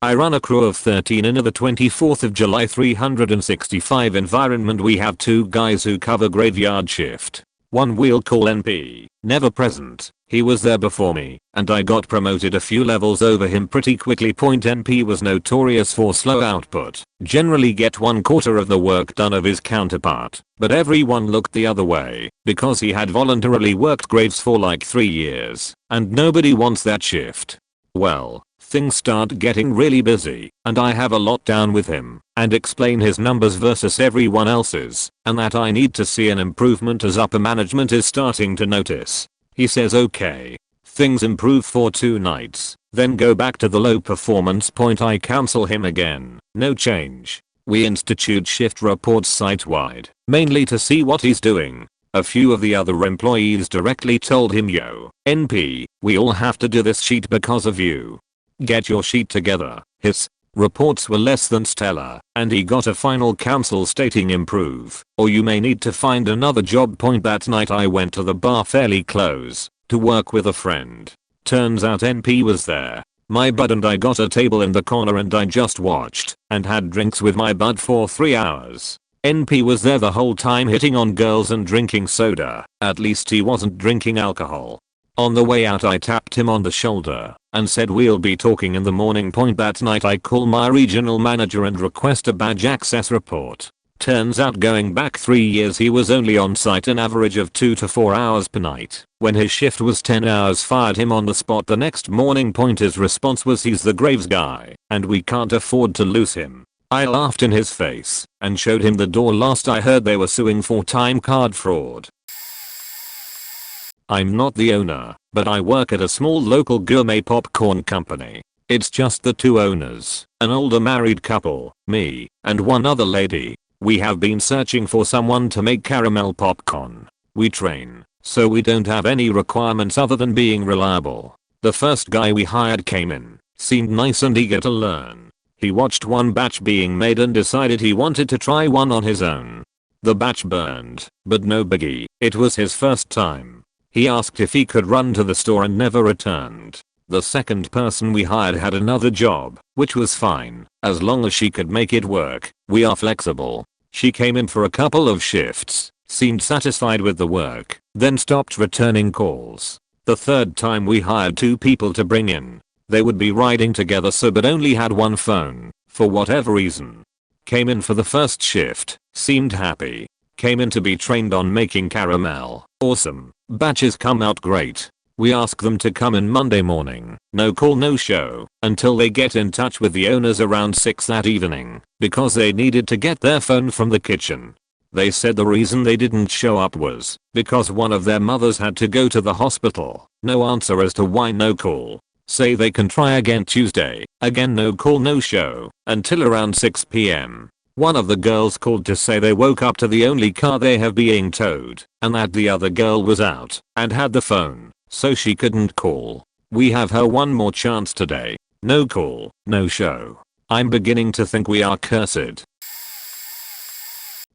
I run a crew of 13 in the 24th of July 365 environment. We have 2 guys who cover graveyard shift. One we'll call NP, never present. He was there before me, and I got promoted a few levels over him pretty quickly. NP was notorious for slow output, generally get 1/4 of the work done of his counterpart, but everyone looked the other way, because he had voluntarily worked graves for like 3 years, and nobody wants that shift. Well, things start getting really busy, and I have a lot down with him, and explain his numbers versus everyone else's, and that I need to see an improvement as upper management is starting to notice. He says okay. Things improve for 2 nights, then go back to the low performance point. I counsel him again, no change. We institute shift reports site-wide, mainly to see what he's doing. A few of the other employees directly told him, yo, NP, we all have to do this sheet because of you. Get your sheet together. His reports were less than stellar, and he got a final counsel stating improve, or you may need to find another job. That night I went to the bar fairly close, to work with a friend. Turns out NP was there. My bud and I got a table in the corner and I just watched, and had drinks with my bud for 3 hours. NP was there the whole time hitting on girls and drinking soda. At least he wasn't drinking alcohol. On the way out I tapped him on the shoulder and said we'll be talking in the morning. That night I call my regional manager and request a badge access report. Turns out going back 3 years he was only on site an average of 2 to 4 hours per night. When his shift was 10 hours, fired him on the spot the next morning. His response was he's the graves guy and we can't afford to lose him. I laughed in his face and showed him the door. Last I heard they were suing for time card fraud. I'm not the owner, but I work at a small local gourmet popcorn company. It's just the 2 owners, an older married couple, me, and one other lady. We have been searching for someone to make caramel popcorn. We train, so we don't have any requirements other than being reliable. The first guy we hired came in, seemed nice and eager to learn. He watched one batch being made and decided he wanted to try one on his own. The batch burned, but no biggie, it was his first time. He asked if he could run to the store and never returned. The second person we hired had another job, which was fine, as long as she could make it work. We are flexible. She came in for a couple of shifts, seemed satisfied with the work, then stopped returning calls. The third time we hired 2 people to bring in. They would be riding together but only had one phone, for whatever reason. Came in for the first shift, seemed happy. Came in to be trained on making caramel. Awesome. Batches come out great. We ask them to come in Monday morning. No call, no show, until they get in touch with the owners around 6 that evening, because they needed to get their phone from the kitchen. They said the reason they didn't show up was because one of their mothers had to go to the hospital. No answer as to why. No call. Say they can try again Tuesday. Again no call, no show, until around 6 p.m. One of the girls called to say they woke up to the only car they have being towed, and that the other girl was out and had the phone, so she couldn't call. We have her one more chance today. No call, no show. I'm beginning to think we are cursed.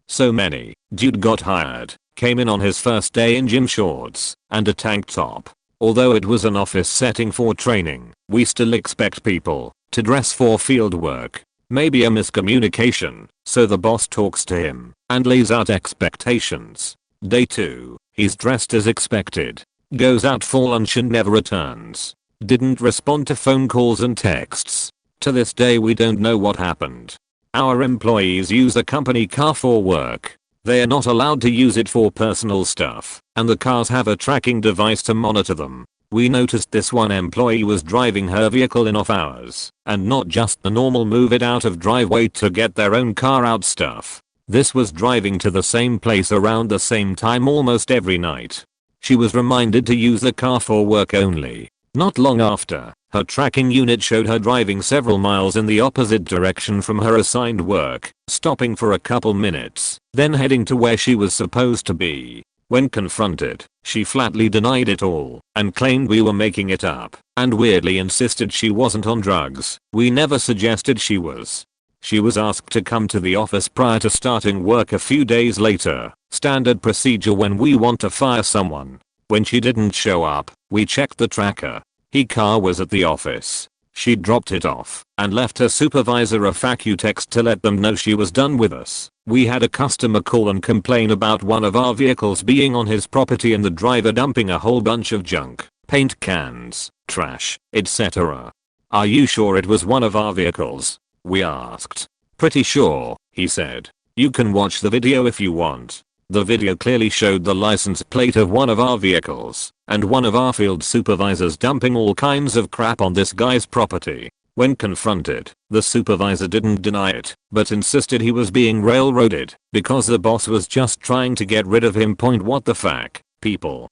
So many. Dude got hired, came in on his first day in gym shorts and a tank top. Although it was an office setting for training, we still expect people to dress for field work. Maybe a miscommunication, so the boss talks to him and lays out expectations. Day 2, he's dressed as expected. Goes out for lunch and never returns. Didn't respond to phone calls and texts. To this day we don't know what happened. Our employees use a company car for work. They are not allowed to use it for personal stuff, and the cars have a tracking device to monitor them. We noticed this one employee was driving her vehicle in off hours, and not just the normal move it out of driveway to get their own car out stuff. This was driving to the same place around the same time almost every night. She was reminded to use the car for work only. Not long after, her tracking unit showed her driving several miles in the opposite direction from her assigned work, stopping for a couple minutes, then heading to where she was supposed to be. When confronted, she flatly denied it all and claimed we were making it up and weirdly insisted she wasn't on drugs. We never suggested she was. She was asked to come to the office prior to starting work a few days later, standard procedure when we want to fire someone. When she didn't show up, we checked the tracker. Her car was at the office. She dropped it off and left her supervisor a FAQ text to let them know she was done with us. We had a customer call and complain about one of our vehicles being on his property and the driver dumping a whole bunch of junk, paint cans, trash, etc. "Are you sure it was one of our vehicles?" we asked. "Pretty sure," he said. "You can watch the video if you want." The video clearly showed the license plate of one of our vehicles and one of our field supervisors dumping all kinds of crap on this guy's property. When confronted, the supervisor didn't deny it, but insisted he was being railroaded because the boss was just trying to get rid of him. What the fuck, people?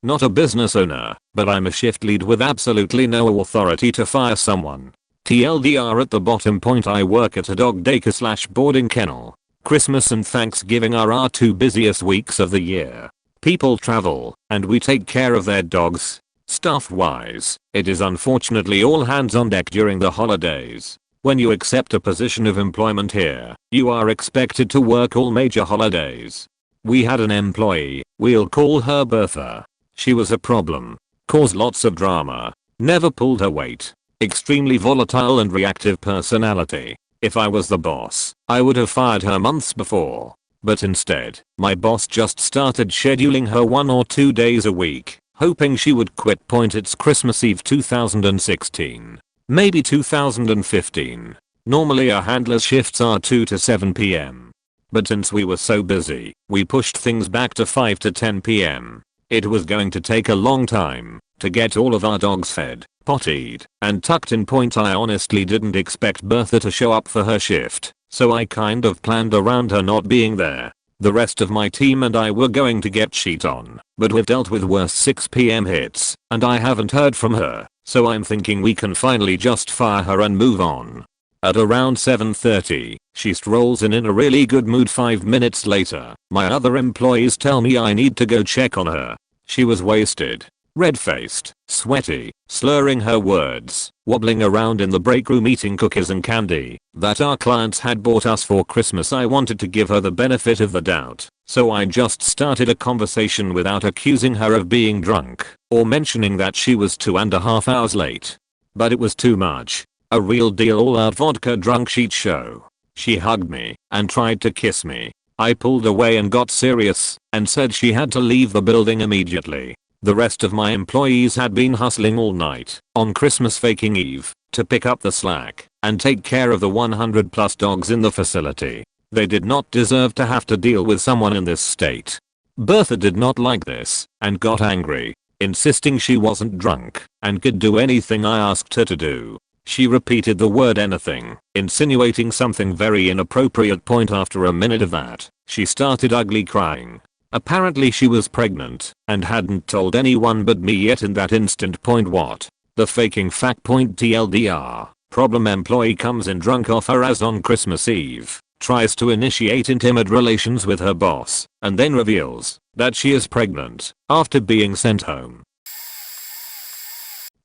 Not a business owner, but I'm a shift lead with absolutely no authority to fire someone. TLDR at the bottom. I work at a dog daycare / boarding kennel. Christmas and Thanksgiving are our 2 busiest weeks of the year. People travel, and we take care of their dogs. Staff wise, it is unfortunately all hands on deck during the holidays. When you accept a position of employment here, you are expected to work all major holidays. We had an employee, we'll call her Bertha. She was a problem. Caused lots of drama. Never pulled her weight. Extremely volatile and reactive personality. If I was the boss, I would have fired her months before. But instead, my boss just started scheduling her 1 or 2 days a week, hoping she would quit. It's Christmas Eve 2016. Maybe 2015. Normally our handler's shifts are 2 to 7 PM. But since we were so busy, we pushed things back to 5 to 10 PM. It was going to take a long time to get all of our dogs fed, pottied, and tucked in. I honestly didn't expect Bertha to show up for her shift, so I kind of planned around her not being there. The rest of my team and I were going to get cheat on, but we've dealt with worse 6 PM hits, and I haven't heard from her, so I'm thinking we can finally just fire her and move on. At around 7:30, she strolls in a really good mood. 5 minutes later, my other employees tell me I need to go check on her. She was wasted, red-faced, sweaty, slurring her words, wobbling around in the break room eating cookies and candy that our clients had bought us for Christmas. I wanted to give her the benefit of the doubt, so I just started a conversation without accusing her of being drunk or mentioning that she was 2.5 hours late. But it was too much. A real deal all-out vodka drunk shit show. She hugged me and tried to kiss me. I pulled away and got serious and said she had to leave the building immediately. The rest of my employees had been hustling all night on Christmas fucking Eve to pick up the slack and take care of the 100+ dogs in the facility. They did not deserve to have to deal with someone in this state. Bertha did not like this and got angry, insisting she wasn't drunk and could do anything I asked her to do. She repeated the word anything, insinuating something very inappropriate. After a minute of that, she started ugly crying. Apparently she was pregnant and hadn't told anyone but me yet in that instant. What? The faking fact. TLDR. Problem employee comes in drunk off her ass on Christmas Eve, tries to initiate intimate relations with her boss, and then reveals that she is pregnant after being sent home.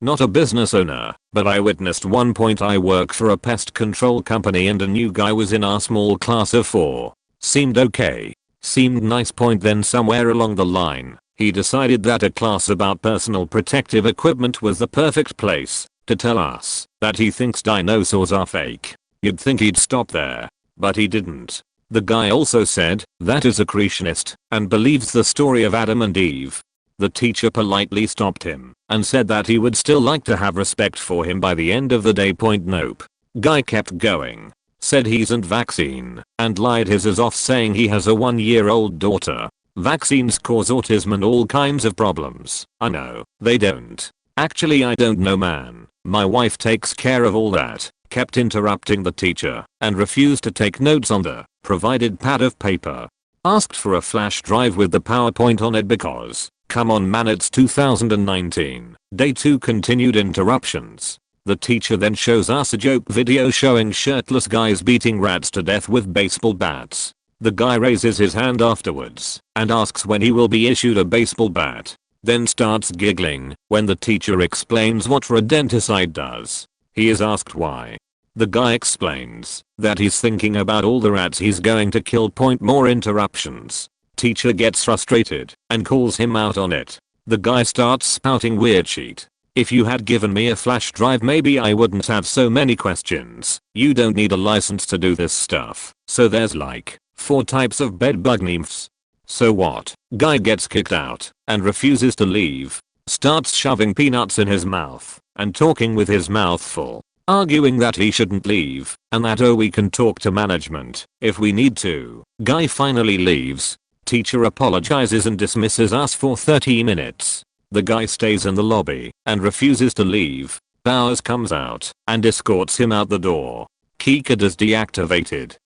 Not a business owner, but I witnessed one. I work for a pest control company and a new guy was in our small class of 4. Seemed okay. Seemed nice. Then somewhere along the line, he decided that a class about personal protective equipment was the perfect place to tell us that he thinks dinosaurs are fake. You'd think he'd stop there, but he didn't. The guy also said that is a creationist and believes the story of Adam and Eve. The teacher politely stopped him and said that he would still like to have respect for him by the end of the day. Nope. Guy kept going. Said he's anti-vaccine and lied his ass off saying he has a 1-year-old daughter. Vaccines cause autism and all kinds of problems. I know, they don't. Actually I don't know, man. My wife takes care of all that. Kept interrupting the teacher and refused to take notes on the provided pad of paper. Asked for a flash drive with the PowerPoint on it because, come on man, it's 2019. Day 2. Continued interruptions. The teacher then shows us a joke video showing shirtless guys beating rats to death with baseball bats. The guy raises his hand afterwards and asks when he will be issued a baseball bat. Then starts giggling when the teacher explains what rodenticide does. He is asked why. The guy explains that he's thinking about all the rats he's going to kill. More interruptions. Teacher gets frustrated and calls him out on it. The guy starts spouting weird shit. If you had given me a flash drive, maybe I wouldn't have so many questions. You don't need a license to do this stuff. So there's like 4 types of bedbug nymphs. So what? Guy gets kicked out and refuses to leave. Starts shoving peanuts in his mouth and talking with his mouth full. Arguing that he shouldn't leave and that we can talk to management if we need to. Guy finally leaves. Teacher apologizes and dismisses us for 30 minutes. The guy stays in the lobby and refuses to leave. Bowers comes out and escorts him out the door. Keycard is deactivated.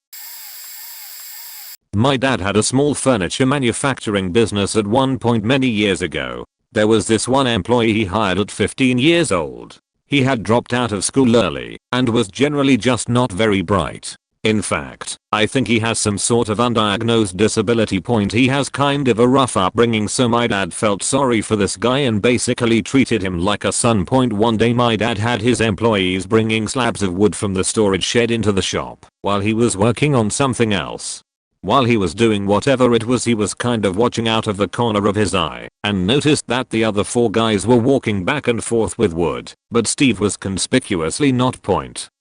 My dad had a small furniture manufacturing business at one point many years ago. There was this one employee he hired at 15 years old. He had dropped out of school early and was generally just not very bright. In fact, I think he has some sort of undiagnosed disability. He has kind of a rough upbringing, so my dad felt sorry for this guy and basically treated him like a son. One day my dad had his employees bringing slabs of wood from the storage shed into the shop while he was working on something else. While he was doing whatever it was, he was kind of watching out of the corner of his eye and noticed that the other 4 guys were walking back and forth with wood, but Steve was conspicuously not.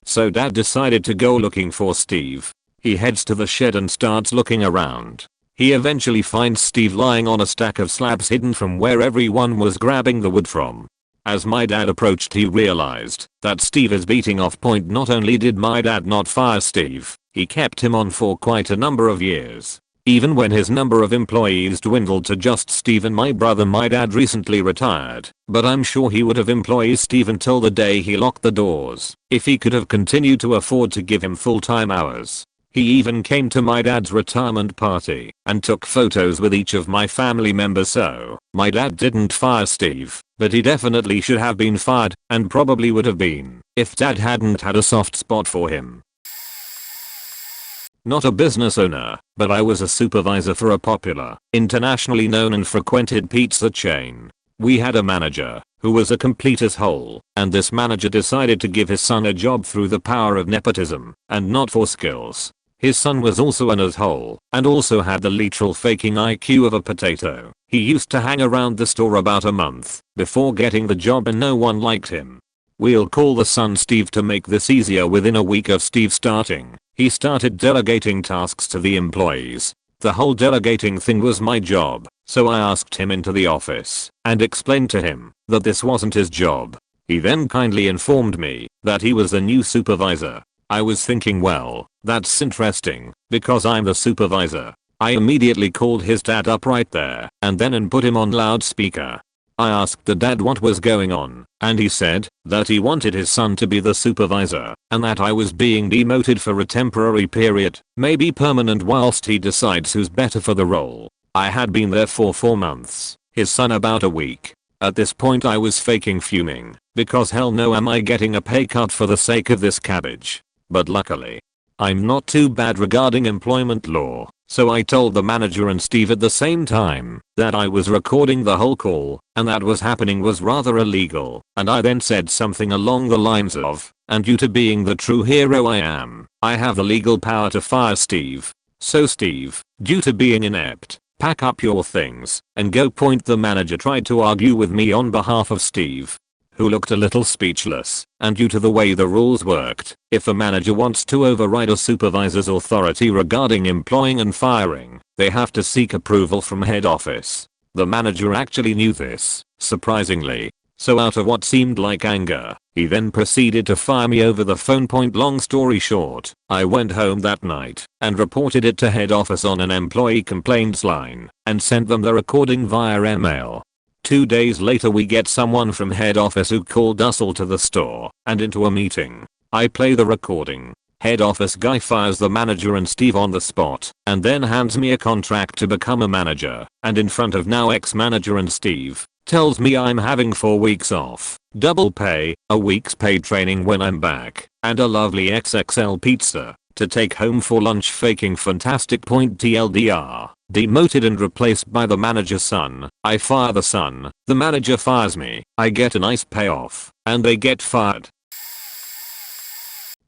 So dad decided to go looking for Steve. He heads to the shed and starts looking around. He eventually finds Steve lying on a stack of slabs hidden from where everyone was grabbing the wood from. As my dad approached, he realized that Steve is beating off. Not only did my dad not fire Steve, he kept him on for quite a number of years. Even when his number of employees dwindled to just Steve and my brother. My dad recently retired, but I'm sure he would have employed Steve until the day he locked the doors if he could have continued to afford to give him full-time hours. He even came to my dad's retirement party and took photos with each of my family members. So my dad didn't fire Steve, but he definitely should have been fired, and probably would have been if dad hadn't had a soft spot for him. Not a business owner, but I was a supervisor for a popular, internationally known and frequented pizza chain. We had a manager who was a complete asshole, and this manager decided to give his son a job through the power of nepotism and not for skills. His son was also an asshole and also had the literal faking IQ of a potato. He used to hang around the store about a month before getting the job, and no one liked him. We'll call the son Steve to make this easier. Within a week of Steve starting, he started delegating tasks to the employees. The whole delegating thing was my job, so I asked him into the office and explained to him that this wasn't his job. He then kindly informed me that he was the new supervisor. I was thinking, well, that's interesting, because I'm the supervisor. I immediately called his dad up right there and then and put him on loudspeaker. I asked the dad what was going on, and he said that he wanted his son to be the supervisor and that I was being demoted for a temporary period, maybe permanent, whilst he decides who's better for the role. I had been there for 4 months, his son about a week. At this point I was faking fuming, because hell no am I getting a pay cut for the sake of this cabbage. But luckily, I'm not too bad regarding employment law, so I told the manager and Steve at the same time that I was recording the whole call and that was happening was rather illegal, and I then said something along the lines of, and due to being the true hero I am, I have the legal power to fire Steve. So Steve, due to being inept, pack up your things and go. The manager tried to argue with me on behalf of Steve, who looked a little speechless, and due to the way the rules worked, if a manager wants to override a supervisor's authority regarding employing and firing, they have to seek approval from head office. The manager actually knew this, surprisingly, so out of what seemed like anger, he then proceeded to fire me over the phone. Long story short, I went home that night and reported it to head office on an employee complaints line and sent them the recording via email. 2 days later we get someone from head office who called us all to the store and into a meeting. I play the recording. Head office guy fires the manager and Steve on the spot and then hands me a contract to become a manager, and in front of now ex-manager and Steve, tells me I'm having 4 weeks off, double pay, a week's paid training when I'm back, and a lovely XXL pizza. to take home for lunch faking fantastic. TLDR. Demoted and replaced by the manager's son. I fire the son, the manager fires me, I get a nice payoff, and they get fired.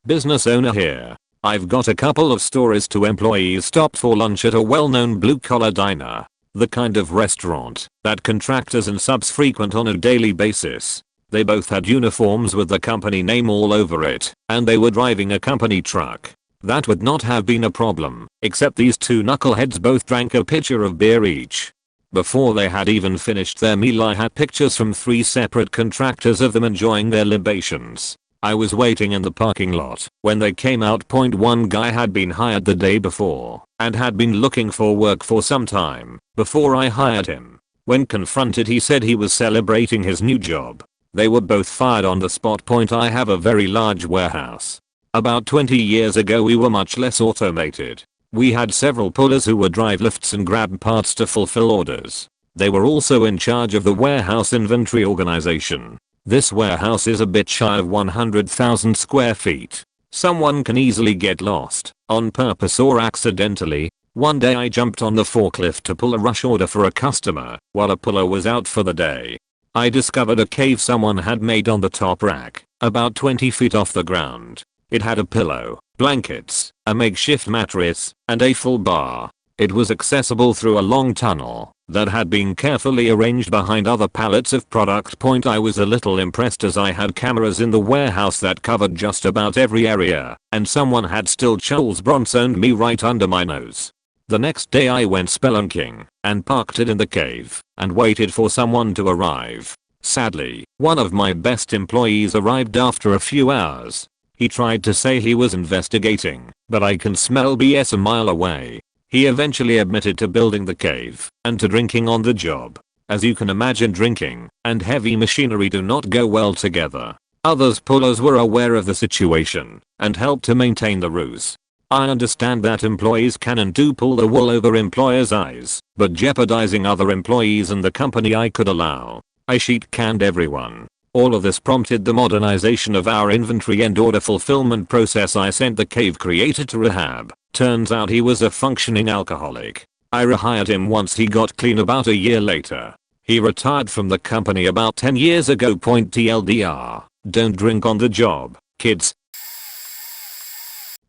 Business owner here. I've got a couple of stories. Two employees stopped for lunch at a well-known blue-collar diner. The kind of restaurant that contractors and subs frequent on a daily basis. They both had uniforms with the company name all over it, and they were driving a company truck. That would not have been a problem, except these two knuckleheads both drank a pitcher of beer each. Before they had even finished their meal, I had pictures from 3 separate contractors of them enjoying their libations. I was waiting in the parking lot when they came out. One guy had been hired the day before and had been looking for work for some time before I hired him. When confronted, he said he was celebrating his new job. They were both fired on the spot. I have a very large warehouse. About 20 years ago we were much less automated. We had several pullers who would drive lifts and grab parts to fulfill orders. They were also in charge of the warehouse inventory organization. This warehouse is a bit shy of 100,000 square feet. Someone can easily get lost, on purpose or accidentally. One day I jumped on the forklift to pull a rush order for a customer while a puller was out for the day. I discovered a cave someone had made on the top rack, about 20 feet off the ground. It had a pillow, blankets, a makeshift mattress, and a full bar. It was accessible through a long tunnel that had been carefully arranged behind other pallets of product. I was a little impressed as I had cameras in the warehouse that covered just about every area, and someone had still Charles Bronsoned me right under my nose. The next day I went spelunking and parked it in the cave and waited for someone to arrive. Sadly, one of my best employees arrived after a few hours. He tried to say he was investigating, but I can smell BS a mile away. He eventually admitted to building the cave and to drinking on the job. As you can imagine, drinking and heavy machinery do not go well together. Others pullers were aware of the situation and helped to maintain the ruse. I understand that employees can and do pull the wool over employers' eyes, but jeopardizing other employees and the company I could allow. I sheet canned everyone. All of this prompted the modernization of our inventory and order fulfillment process. I sent the cave creator to rehab. Turns out he was a functioning alcoholic. I rehired him once he got clean about a year later. He retired from the company about 10 years ago. TLDR. Don't drink on the job, kids.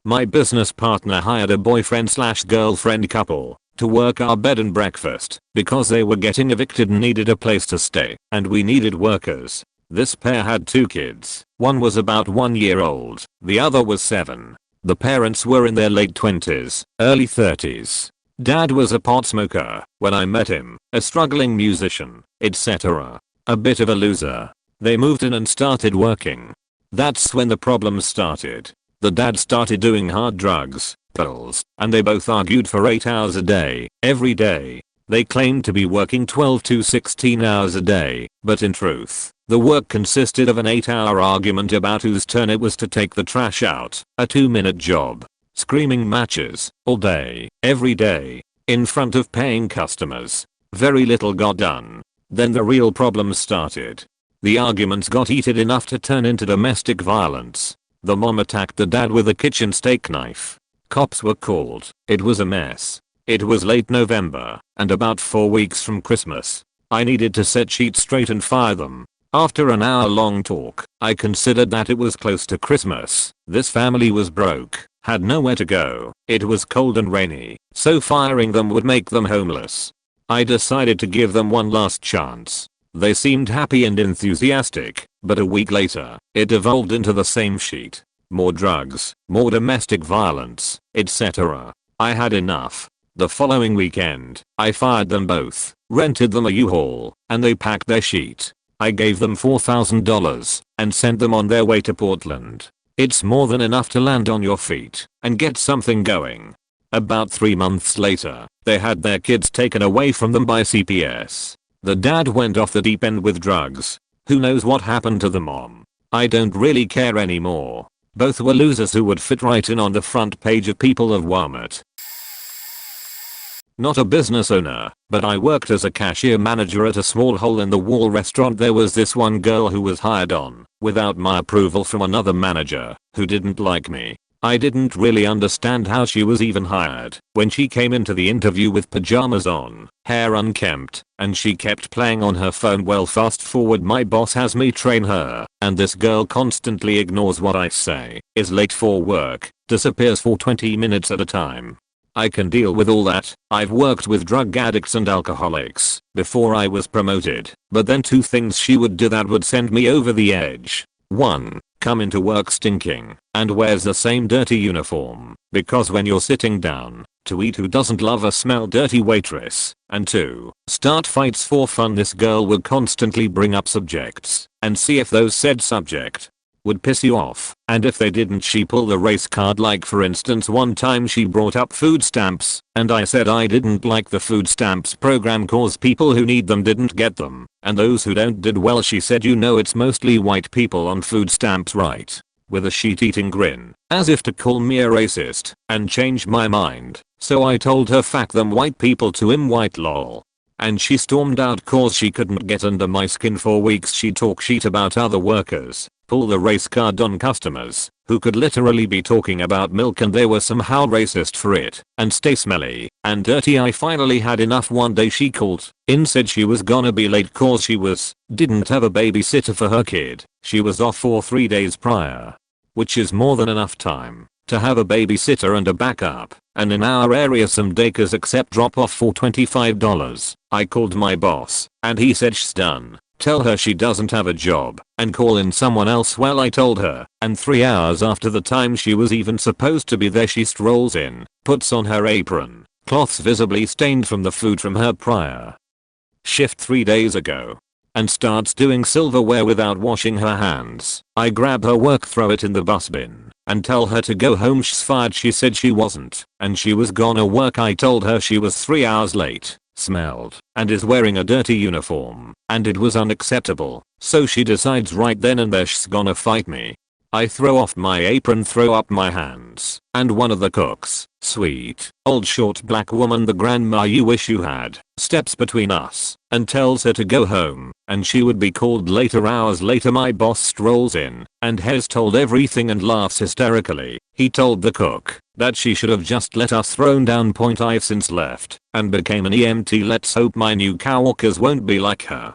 My business partner hired a boyfriend/girlfriend couple to work our bed and breakfast because they were getting evicted and needed a place to stay, and we needed workers. This pair had 2 kids. One was about 1 year old, the other was 7. The parents were in their late 20s, early 30s. Dad was a pot smoker when I met him, a struggling musician, etc. A bit of a loser. They moved in and started working. That's when the problems started. The dad started doing hard drugs, pills, and they both argued for 8 hours a day, every day. They claimed to be working 12 to 16 hours a day, but in truth, the work consisted of an 8-hour argument about whose turn it was to take the trash out, a 2-minute job. Screaming matches, all day, every day, in front of paying customers. Very little got done. Then the real problems started. The arguments got heated enough to turn into domestic violence. The mom attacked the dad with a kitchen steak knife. Cops were called. It was a mess. It was late November, and about 4 weeks from Christmas. I needed to set sheets straight and fire them. After an hour-long talk, I considered that it was close to Christmas. This family was broke, had nowhere to go. It was cold and rainy, so firing them would make them homeless. I decided to give them one last chance. They seemed happy and enthusiastic, but a week later, it evolved into the same sheet. More drugs, more domestic violence, etc. I had enough. The following weekend, I fired them both, rented them a U-Haul, and they packed their sheet. I gave them $4,000 and sent them on their way to Portland. It's more than enough to land on your feet and get something going. About 3 months later, they had their kids taken away from them by CPS. The dad went off the deep end with drugs. Who knows what happened to the mom? I don't really care anymore. Both were losers who would fit right in on the front page of People of Walmart. Not a business owner, but I worked as a cashier manager at a small hole-in-the-wall restaurant. There was this one girl who was hired on, without my approval, from another manager, who didn't like me. I didn't really understand how she was even hired when she came into the interview with pajamas on, hair unkempt, and she kept playing on her phone. Well, fast forward, my boss has me train her, and this girl constantly ignores what I say, is late for work, disappears for 20 minutes at a time. I can deal with all that. I've worked with drug addicts and alcoholics before I was promoted, but then two things she would do that would send me over the edge. 1. Come into work stinking and wears the same dirty uniform, because when you're sitting down to eat, who doesn't love a smell dirty waitress? And 2. Start fights for fun. This girl would constantly bring up subjects and see if those said subject would piss you off, and if they didn't, she pull the race card. Like for instance, one time she brought up food stamps and I said I didn't like the food stamps program cause people who need them didn't get them, and those who don't did well. She said, you know, it's mostly white people on food stamps, right? With a sheet-eating grin, as if to call me a racist, and changed my mind. So I told her, fuck them white people, to him white lol. And she stormed out cause she couldn't get under my skin for weeks. She talk shit about other workers, pull the race card on customers who could literally be talking about milk and they were somehow racist for it, and stay smelly and dirty. I finally had enough. One day she called in, said she was gonna be late cause she didn't have a babysitter for her kid. She was off for 3 days prior, which is more than enough time to have a babysitter and a backup, and in our area some daycares accept drop off for $25. I called my boss and he said, sh's done. Tell her she doesn't have a job and call in someone else. Well, I told her, and 3 hours after the time she was even supposed to be there, she strolls in, puts on her apron, cloths visibly stained from the food from her prior shift 3 days ago, and starts doing silverware without washing her hands. I grab her work, throw it in the bus bin, and tell her to go home. She's fired. She said she wasn't, and she was gonna work. I told her she was 3 hours late, smelled, and is wearing a dirty uniform, and it was unacceptable. So she decides right then and there she's gonna fight me. I throw off my apron, throw up my hands, and one of the cooks, sweet, old short black woman, the grandma you wish you had, steps between us and tells her to go home and she would be called later. Hours later my boss strolls in and has told everything and laughs hysterically. He told the cook that she should have just let us thrown down. Point, I've since left and became an EMT. Let's hope my new coworkers won't be like her.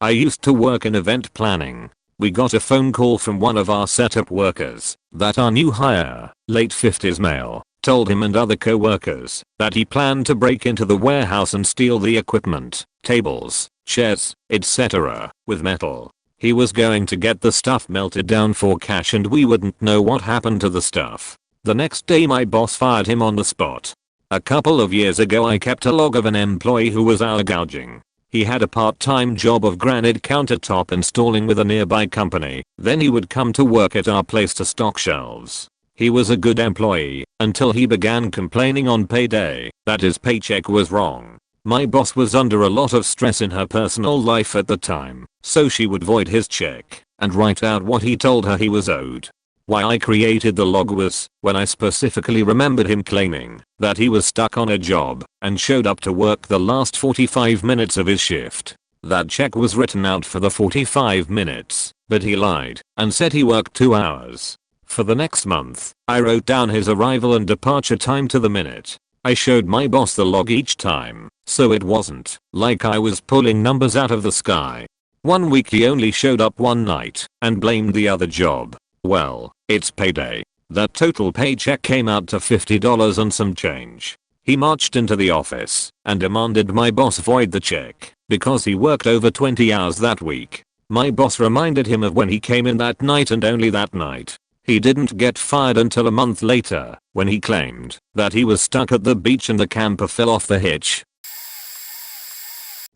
I used to work in event planning. We got a phone call from one of our setup workers that our new hire, late 50s male, told him and other co-workers that he planned to break into the warehouse and steal the equipment, tables, chairs, etc., with metal. He was going to get the stuff melted down for cash and we wouldn't know what happened to the stuff. The next day my boss fired him on the spot. A couple of years ago I kept a log of an employee who was hour gouging. He had a part-time job of granite countertop installing with a nearby company. Then he would come to work at our place to stock shelves. He was a good employee until he began complaining on payday that his paycheck was wrong. My boss was under a lot of stress in her personal life at the time, so she would void his check and write out what he told her he was owed. Why I created the log was when I specifically remembered him claiming that he was stuck on a job and showed up to work the last 45 minutes of his shift. That check was written out for the 45 minutes, but he lied and said he worked 2 hours. For the next month, I wrote down his arrival and departure time to the minute. I showed my boss the log each time, so it wasn't like I was pulling numbers out of the sky. 1 week he only showed up one night and blamed the other job. Well, it's payday. That total paycheck came out to $50 and some change. He marched into the office and demanded my boss void the check because he worked over 20 hours that week. My boss reminded him of when he came in that night and only that night. He didn't get fired until a month later when he claimed that he was stuck at the beach and the camper fell off the hitch.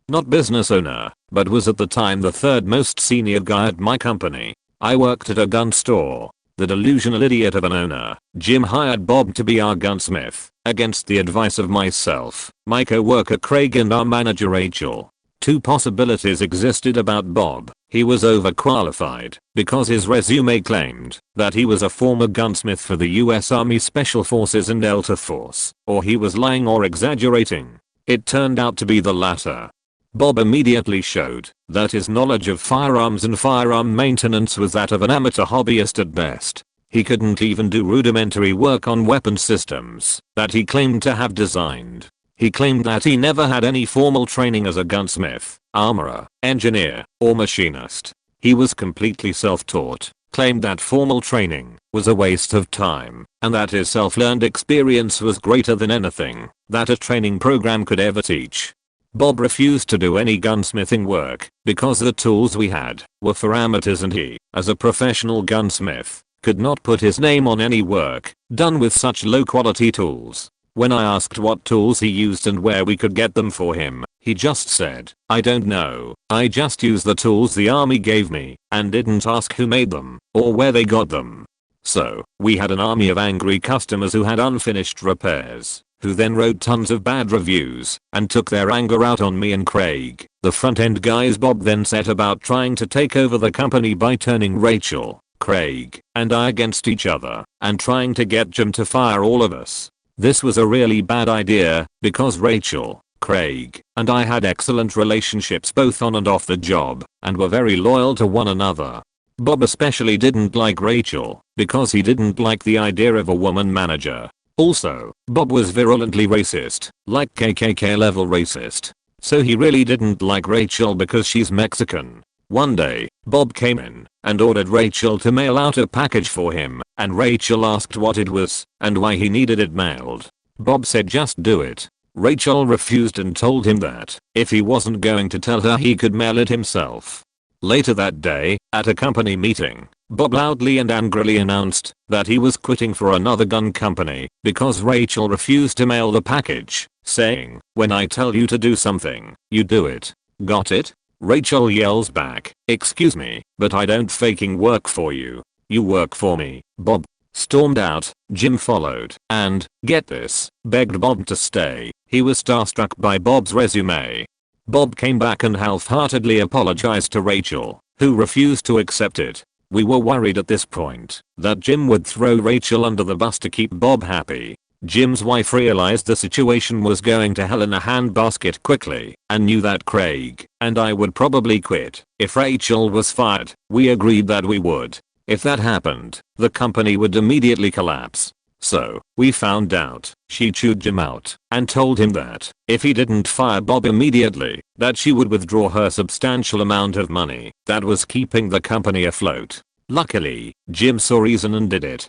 Not business owner, but was at the time the third most senior guy at my company. I worked at a gun store. The delusional idiot of an owner, Jim, hired Bob to be our gunsmith, against the advice of myself, my co-worker Craig and our manager Rachel. 2 possibilities existed about Bob. He was overqualified because his resume claimed that he was a former gunsmith for the US Army Special Forces and Delta Force, or he was lying or exaggerating. It turned out to be the latter. Bob immediately showed that his knowledge of firearms and firearm maintenance was that of an amateur hobbyist at best. He couldn't even do rudimentary work on weapon systems that he claimed to have designed. He claimed that he never had any formal training as a gunsmith, armorer, engineer, or machinist. He was completely self-taught, claimed that formal training was a waste of time, and that his self-learned experience was greater than anything that a training program could ever teach. Bob refused to do any gunsmithing work because the tools we had were for amateurs, and he, as a professional gunsmith, could not put his name on any work done with such low quality tools. When I asked what tools he used and where we could get them for him, he just said, "I don't know, I just used the tools the army gave me and didn't ask who made them or where they got them." So, we had an army of angry customers who had unfinished repairs, who then wrote tons of bad reviews and took their anger out on me and Craig, the front-end guys. Bob then set about trying to take over the company by turning Rachel, Craig, and I against each other and trying to get Jim to fire all of us. This was a really bad idea because Rachel, Craig, and I had excellent relationships both on and off the job and were very loyal to one another. Bob especially didn't like Rachel because he didn't like the idea of a woman manager. Also, Bob was virulently racist, like KKK level racist. So he really didn't like Rachel because she's Mexican. One day, Bob came in and ordered Rachel to mail out a package for him, and Rachel asked what it was and why he needed it mailed. Bob said just do it. Rachel refused and told him that if he wasn't going to tell her, he could mail it himself. Later that day, at a company meeting, Bob loudly and angrily announced that he was quitting for another gun company because Rachel refused to mail the package, saying, "When I tell you to do something, you do it. Got it?" Rachel yells back, "Excuse me, but I don't faking work for you. You work for me." Bob stormed out. Jim followed and, get this, begged Bob to stay. He was starstruck by Bob's resume. Bob came back and half-heartedly apologized to Rachel, who refused to accept it. We were worried at this point that Jim would throw Rachel under the bus to keep Bob happy. Jim's wife realized the situation was going to hell in a handbasket quickly and knew that Craig and I would probably quit if Rachel was fired. We agreed that we would. If that happened, the company would immediately collapse. So, we found out she chewed Jim out and told him that if he didn't fire Bob immediately, that she would withdraw her substantial amount of money that was keeping the company afloat. Luckily, Jim saw reason and did it.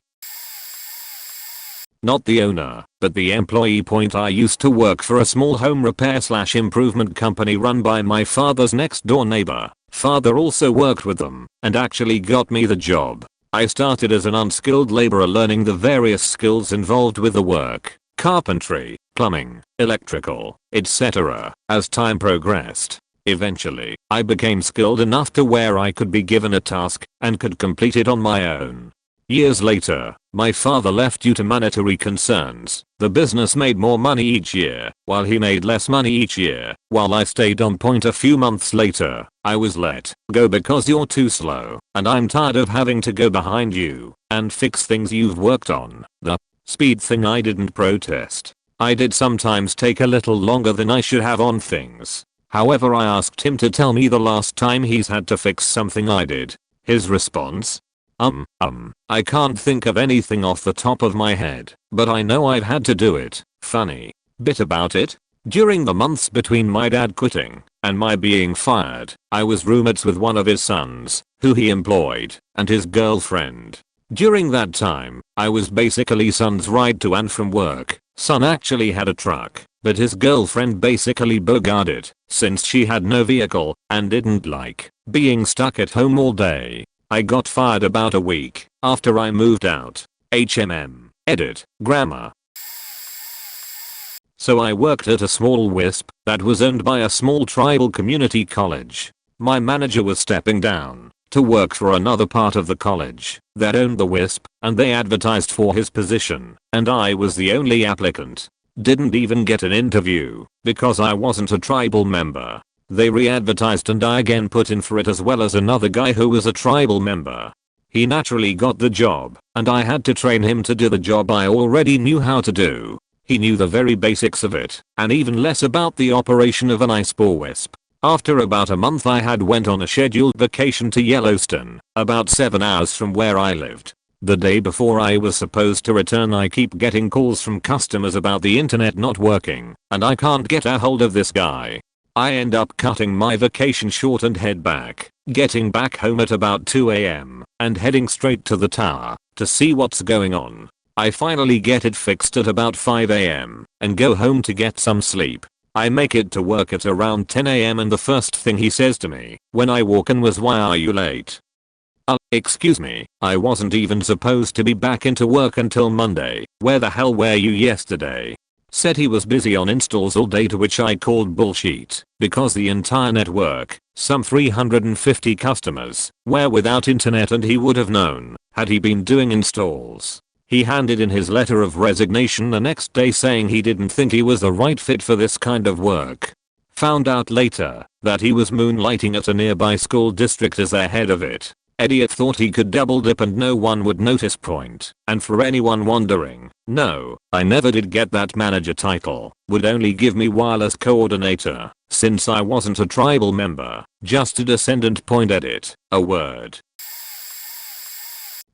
Not the owner, but the employee. Point: I used to work for a small home repair / improvement company run by my father's next door neighbor. Father also worked with them and actually got me the job. I started as an unskilled laborer, learning the various skills involved with the work: carpentry, plumbing, electrical, etc. As time progressed, eventually, I became skilled enough to where I could be given a task and could complete it on my own. Years later, my father left due to monetary concerns. The business made more money each year, while he made less money each year. While I stayed on point, a few months later, I was let go because you're too slow, and I'm tired of having to go behind you and fix things you've worked on. The speed thing I didn't protest. I did sometimes take a little longer than I should have on things. However, I asked him to tell me the last time he's had to fix something I did. His response? I can't think of anything off the top of my head, but I know I've had to do it. Funny bit about it? During the months between my dad quitting and my being fired, I was roommates with one of his sons, who he employed, and his girlfriend. During that time, I was basically son's ride to and from work. Son actually had a truck, but his girlfriend basically bogarted it, since she had no vehicle and didn't like being stuck at home all day. I got fired about a week after I moved out. Edit, grammar. So I worked at a small WISP that was owned by a small tribal community college. My manager was stepping down to work for another part of the college that owned the WISP, and they advertised for his position, and I was the only applicant. Didn't even get an interview because I wasn't a tribal member. They re-advertised and I again put in for it, as well as another guy who was a tribal member. He naturally got the job, and I had to train him to do the job I already knew how to do. He knew the very basics of it, and even less about the operation of an ice ball WISP. After about a month, I had went on a scheduled vacation to Yellowstone, about 7 hours from where I lived. The day before I was supposed to return, I keep getting calls from customers about the internet not working, and I can't get a hold of this guy. I end up cutting my vacation short and head back, getting back home at about 2 AM and heading straight to the tower to see what's going on. I finally get it fixed at about 5 AM and go home to get some sleep. I make it to work at around 10 AM and the first thing he says to me when I walk in was, "Why are you late?" Excuse me, I wasn't even supposed to be back into work until Monday. Where the hell were you yesterday? Said he was busy on installs all day, to which I called bullshit, because the entire network, some 350 customers, were without internet and he would have known had he been doing installs. He handed in his letter of resignation the next day saying he didn't think he was the right fit for this kind of work. Found out later that he was moonlighting at a nearby school district as their head of it. Idiot thought he could double dip and no one would notice. And for anyone wondering, no, I never did get that manager title. Would only give me wireless coordinator, since I wasn't a tribal member, just a descendant. Edit, a word.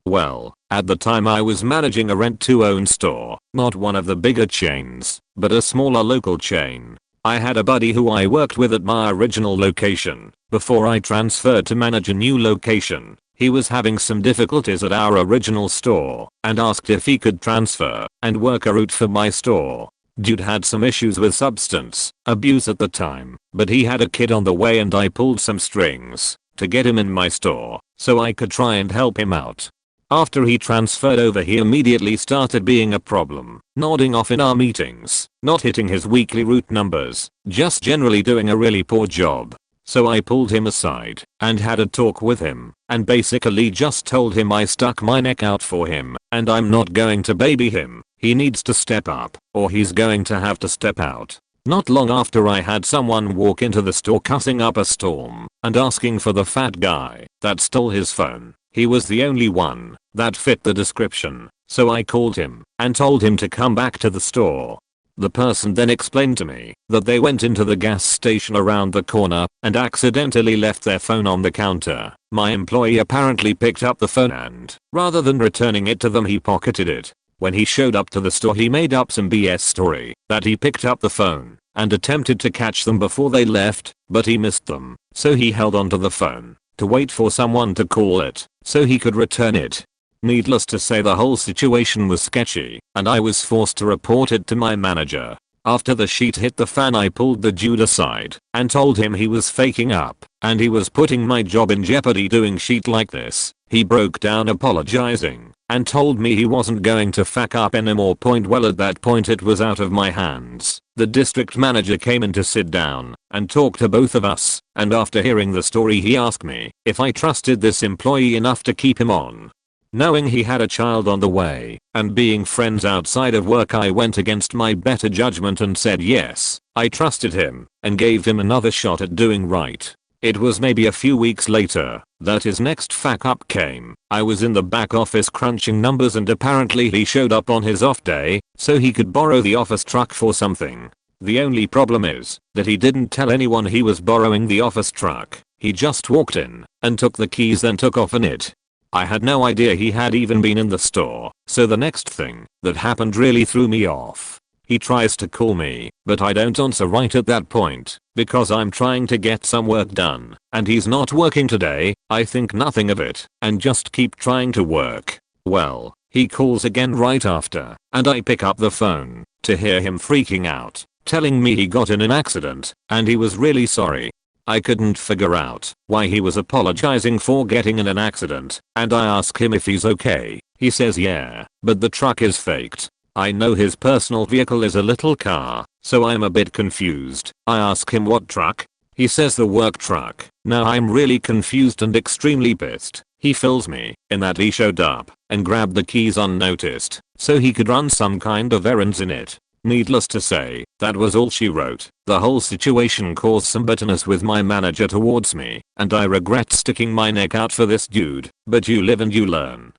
Well, at the time I was managing a rent-to-own store, not one of the bigger chains, but a smaller local chain. I had a buddy who I worked with at my original location. Before I transferred to manage a new location, he was having some difficulties at our original store and asked if he could transfer and work a route for my store. Dude had some issues with substance abuse at the time, but he had a kid on the way and I pulled some strings to get him in my store so I could try and help him out. After he transferred over, he immediately started being a problem, nodding off in our meetings, not hitting his weekly route numbers, just generally doing a really poor job. So I pulled him aside and had a talk with him and basically just told him I stuck my neck out for him and I'm not going to baby him. He needs to step up or he's going to have to step out. Not long after, I had someone walk into the store cussing up a storm and asking for the fat guy that stole his phone. He was the only one that fit the description, so I called him and told him to come back to the store. The person then explained to me that they went into the gas station around the corner and accidentally left their phone on the counter. My employee apparently picked up the phone and, rather than returning it to them, he pocketed it. When he showed up to the store, he made up some BS story that he picked up the phone and attempted to catch them before they left, but he missed them, so he held onto the phone to wait for someone to call it so he could return it. Needless to say, the whole situation was sketchy and I was forced to report it to my manager. After the shit hit the fan, I pulled the dude aside and told him he was faking up and he was putting my job in jeopardy doing shit like this. He broke down apologizing and told me he wasn't going to fuck up anymore. Well, at that point it was out of my hands. The district manager came in to sit down and talk to both of us, and after hearing the story he asked me if I trusted this employee enough to keep him on. Knowing he had a child on the way and being friends outside of work, I went against my better judgment and said yes, I trusted him and gave him another shot at doing right. It was maybe a few weeks later that his next fuck up came. I was in the back office crunching numbers and apparently he showed up on his off day so he could borrow the office truck for something. The only problem is that he didn't tell anyone he was borrowing the office truck. He just walked in and took the keys, then took off in it. I had no idea he had even been in the store, so the next thing that happened really threw me off. He tries to call me, but I don't answer right at that point because I'm trying to get some work done and he's not working today. I think nothing of it and just keep trying to work. Well, he calls again right after and I pick up the phone to hear him freaking out, telling me he got in an accident and he was really sorry. I couldn't figure out why he was apologizing for getting in an accident, and I ask him if he's okay. He says yeah, but the truck is faked. I know his personal vehicle is a little car, so I'm a bit confused. I ask him what truck. He says the work truck. Now I'm really confused and extremely pissed. He fills me in that he showed up and grabbed the keys unnoticed so he could run some kind of errands in it. Needless to say, that was all she wrote. The whole situation caused some bitterness with my manager towards me, and I regret sticking my neck out for this dude, but you live and you learn.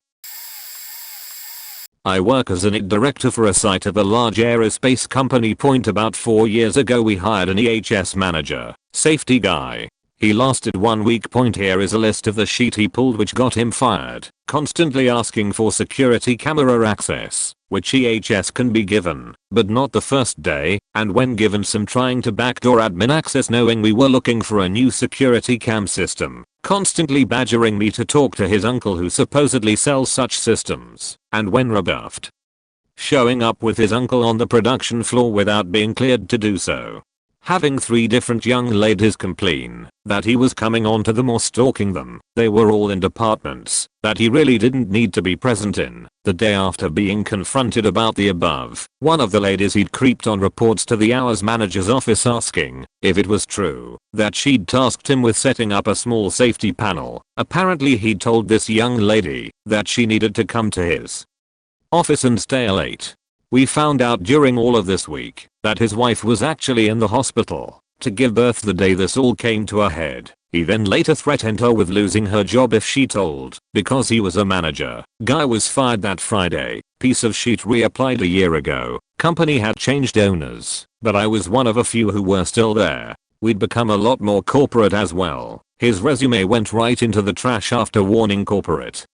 I work as an IT director for a site of a large aerospace company. About 4 years ago we hired an EHS manager, safety guy. He lasted 1 week. Here is a list of the shit he pulled which got him fired. Constantly asking for security camera access, which EHS can be given, but not the first day, and when given some trying to backdoor admin access knowing we were looking for a new security cam system. Constantly badgering me to talk to his uncle who supposedly sells such systems, and when rebuffed, showing up with his uncle on the production floor without being cleared to do so. Having 3 different young ladies complain that he was coming on to them or stalking them. They were all in departments that he really didn't need to be present in. The day after being confronted about the above, one of the ladies he'd creeped on reports to the hours manager's office asking if it was true that she'd tasked him with setting up a small safety panel. Apparently he'd told this young lady that she needed to come to his office and stay late. We found out during all of this week that his wife was actually in the hospital to give birth the day this all came to a head. He then later threatened her with losing her job if she told, because he was a manager. Guy was fired that Friday. Piece of shit reapplied a year ago. Company had changed owners, but I was one of a few who were still there. We'd become a lot more corporate as well. His resume went right into the trash after warning corporate.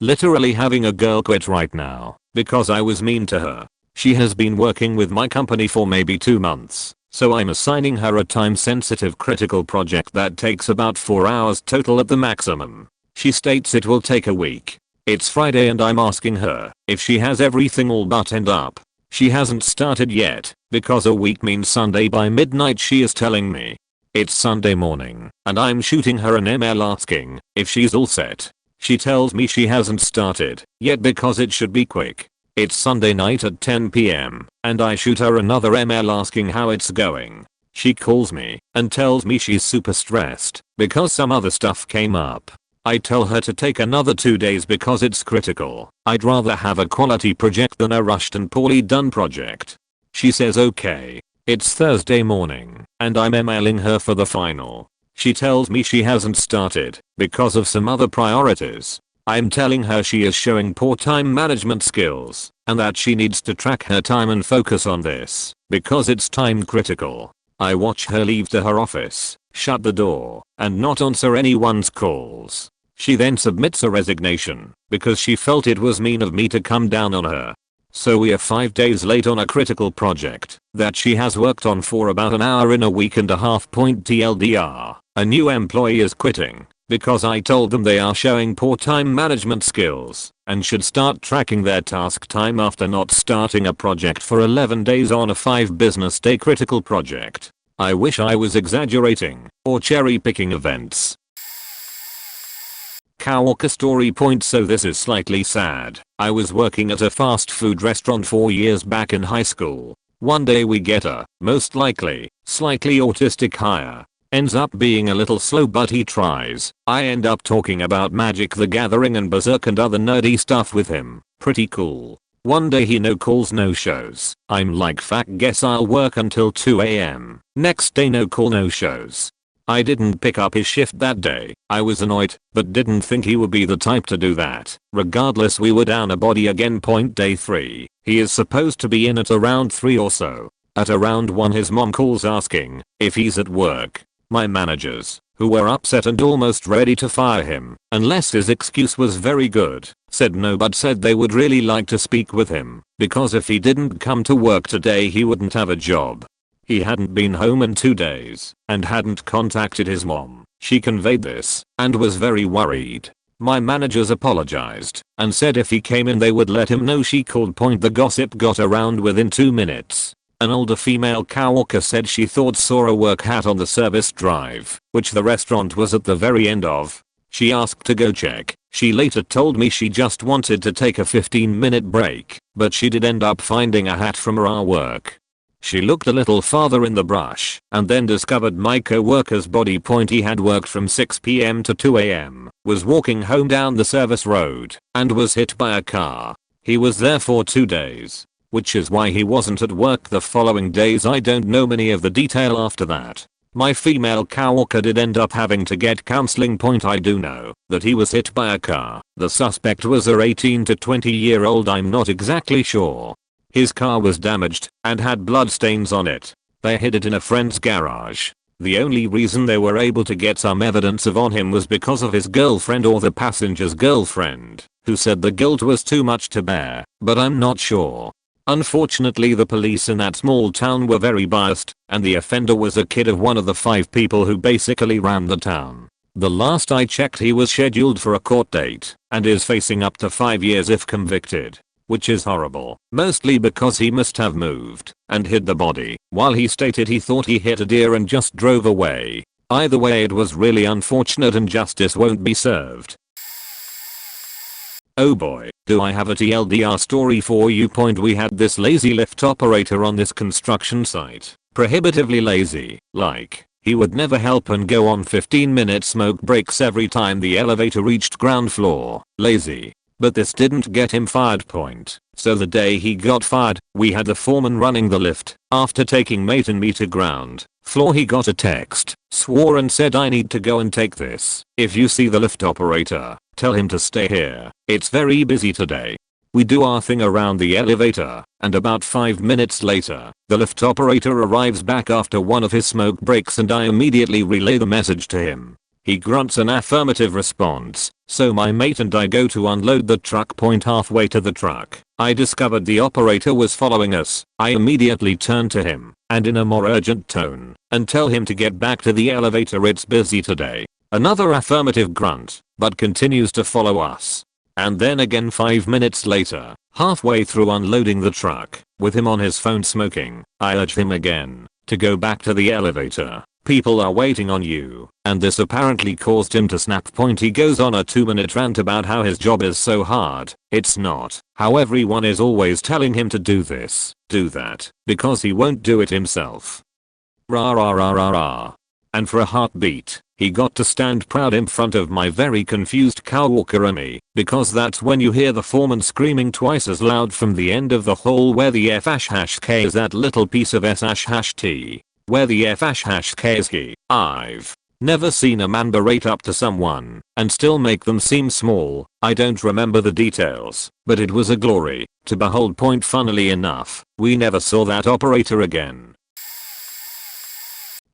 Literally having a girl quit right now because I was mean to her. She has been working with my company for maybe 2 months, so I'm assigning her a time-sensitive critical project that takes about 4 hours total at the maximum. She states it will take a week. It's Friday and I'm asking her if she has everything all buttoned up. She hasn't started yet because a week means Sunday by midnight she is telling me. It's Sunday morning and I'm shooting her an email asking if she's all set. She tells me she hasn't started yet because it should be quick. It's Sunday night at 10 PM and I shoot her another email asking how it's going. She calls me and tells me she's super stressed because some other stuff came up. I tell her to take another 2 days because it's critical. I'd rather have a quality project than a rushed and poorly done project. She says okay. It's Thursday morning and I'm emailing her for the final. She tells me she hasn't started because of some other priorities. I'm telling her she is showing poor time management skills and that she needs to track her time and focus on this because it's time critical. I watch her leave to her office, shut the door, and not answer anyone's calls. She then submits a resignation because she felt it was mean of me to come down on her. So we are 5 days late on a critical project that she has worked on for about an hour in a week and a half. TLDR, a new employee is quitting because I told them they are showing poor time management skills and should start tracking their task time after not starting a project for 11 days on a 5 business day critical project. I wish I was exaggerating or cherry picking events. Coworker story. So this is slightly sad. I was working at a fast food restaurant 4 years back in high school. One day we get a, most likely, slightly autistic hire. Ends up being a little slow but he tries. I end up talking about Magic the Gathering and Berserk and other nerdy stuff with him. Pretty cool. One day he no calls no shows. I'm like fuck, guess I'll work until 2 AM. Next day no call no shows. I didn't pick up his shift that day. I was annoyed, but didn't think he would be the type to do that. Regardless, we were down a body again. Day 3. He is supposed to be in at around 3 or so. At around 1 his mom calls asking if he's at work. My managers, who were upset and almost ready to fire him, unless his excuse was very good, said no but said they would really like to speak with him, because if he didn't come to work today he wouldn't have a job. He hadn't been home in 2 days, and hadn't contacted his mom. She conveyed this, and was very worried. My managers apologized, and said if he came in they would let him know. She called. The gossip got around within 2 minutes. An older female coworker said she thought saw a work hat on the service drive, which the restaurant was at the very end of. She asked to go check. She later told me she just wanted to take a 15-minute break, but she did end up finding a hat from her work. She looked a little farther in the brush and then discovered my co-worker's body. He had worked from 6 PM to 2 AM, was walking home down the service road, and was hit by a car. He was there for 2 days, which is why he wasn't at work the following days. I don't know many of the detail after that. My female coworker did end up having to get counseling. I do know that he was hit by a car. The suspect was a 18 to 20-year-old. I'm not exactly sure. His car was damaged and had blood stains on it. They hid it in a friend's garage. The only reason they were able to get some evidence on him was because of his girlfriend or the passenger's girlfriend, who said the guilt was too much to bear, but I'm not sure. Unfortunately, the police in that small town were very biased, and the offender was a kid of one of the 5 people who basically ran the town. The last I checked, he was scheduled for a court date and is facing up to 5 years if convicted. Which is horrible, mostly because he must have moved and hid the body while he stated he thought he hit a deer and just drove away. Either way, it was really unfortunate and justice won't be served. Oh boy, do I have a TLDR story for you. We had this lazy lift operator on this construction site. Prohibitively lazy, like, he would never help and go on 15-minute smoke breaks every time the elevator reached ground floor. Lazy. But this didn't get him fired. So the day he got fired, we had the foreman running the lift. After taking mate and me to ground floor, he got a text, swore and said, "I need to go and take this. If you see the lift operator, tell him to stay here. It's very busy today." We do our thing around the elevator, and about 5 minutes later, the lift operator arrives back after one of his smoke breaks, and I immediately relay the message to him. He grunts an affirmative response, so my mate and I go to unload the truck. Halfway to the truck, I discovered the operator was following us. I immediately turn to him, and in a more urgent tone, and tell him to get back to the elevator, it's busy today. Another affirmative grunt, but continues to follow us. And then again 5 minutes later, halfway through unloading the truck, with him on his phone smoking, I urge him again to go back to the elevator. People are waiting on you, and this apparently caused him to snap. He goes on a 2-minute rant about how his job is so hard. It's not, how everyone is always telling him to do this, do that, because he won't do it himself. Rah rah rah rah rah. And for a heartbeat, he got to stand proud in front of my very confused coworker and me, because that's when you hear the foreman screaming twice as loud from the end of the hall, where the F-K is that little piece of S-T. Where the F-K is he. I've never seen a man berate up to someone and still make them seem small. I don't remember the details, but it was a glory to behold. Funnily enough, we never saw that operator again.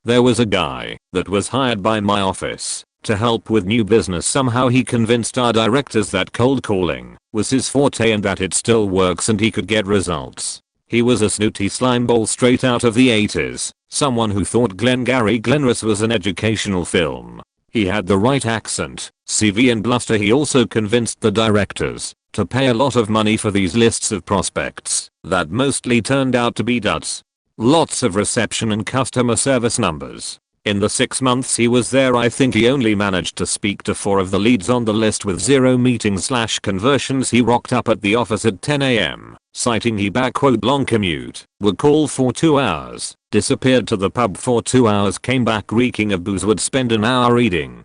There was a guy that was hired by my office to help with new business. Somehow he convinced our directors that cold calling was his forte and that it still works and he could get results. He was a snooty slimeball straight out of the 80s, someone who thought Glengarry Glen Ross was an educational film. He had the right accent, CV and bluster. He also convinced the directors to pay a lot of money for these lists of prospects that mostly turned out to be duds. Lots of reception and customer service numbers. In the 6 months he was there, I think he only managed to speak to 4 of the leads on the list with 0 meetings/conversions. He rocked up at the office at 10 AM, citing he "long commute," would call for 2 hours, disappeared to the pub for 2 hours, came back reeking of booze, would spend an hour reading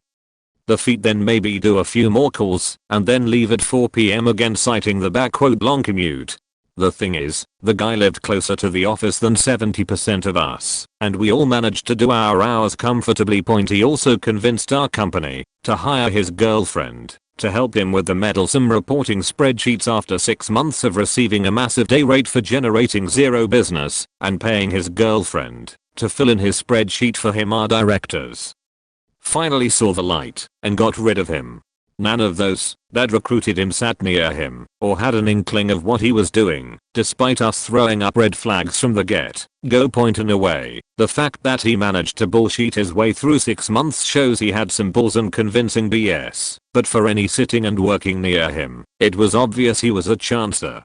the feet, then maybe do a few more calls, and then leave at 4 PM again, citing the "long commute." The thing is, the guy lived closer to the office than 70% of us, and we all managed to do our hours comfortably. He also convinced our company to hire his girlfriend to help him with the meddlesome reporting spreadsheets after 6 months of receiving a massive day rate for generating 0 business and paying his girlfriend to fill in his spreadsheet for him. Our directors finally saw the light and got rid of him. None of those that recruited him sat near him or had an inkling of what he was doing, despite us throwing up red flags from the get-go. In a way, the fact that he managed to bullshit his way through 6 months shows he had some balls and convincing BS, but for any sitting and working near him, it was obvious he was a chancer.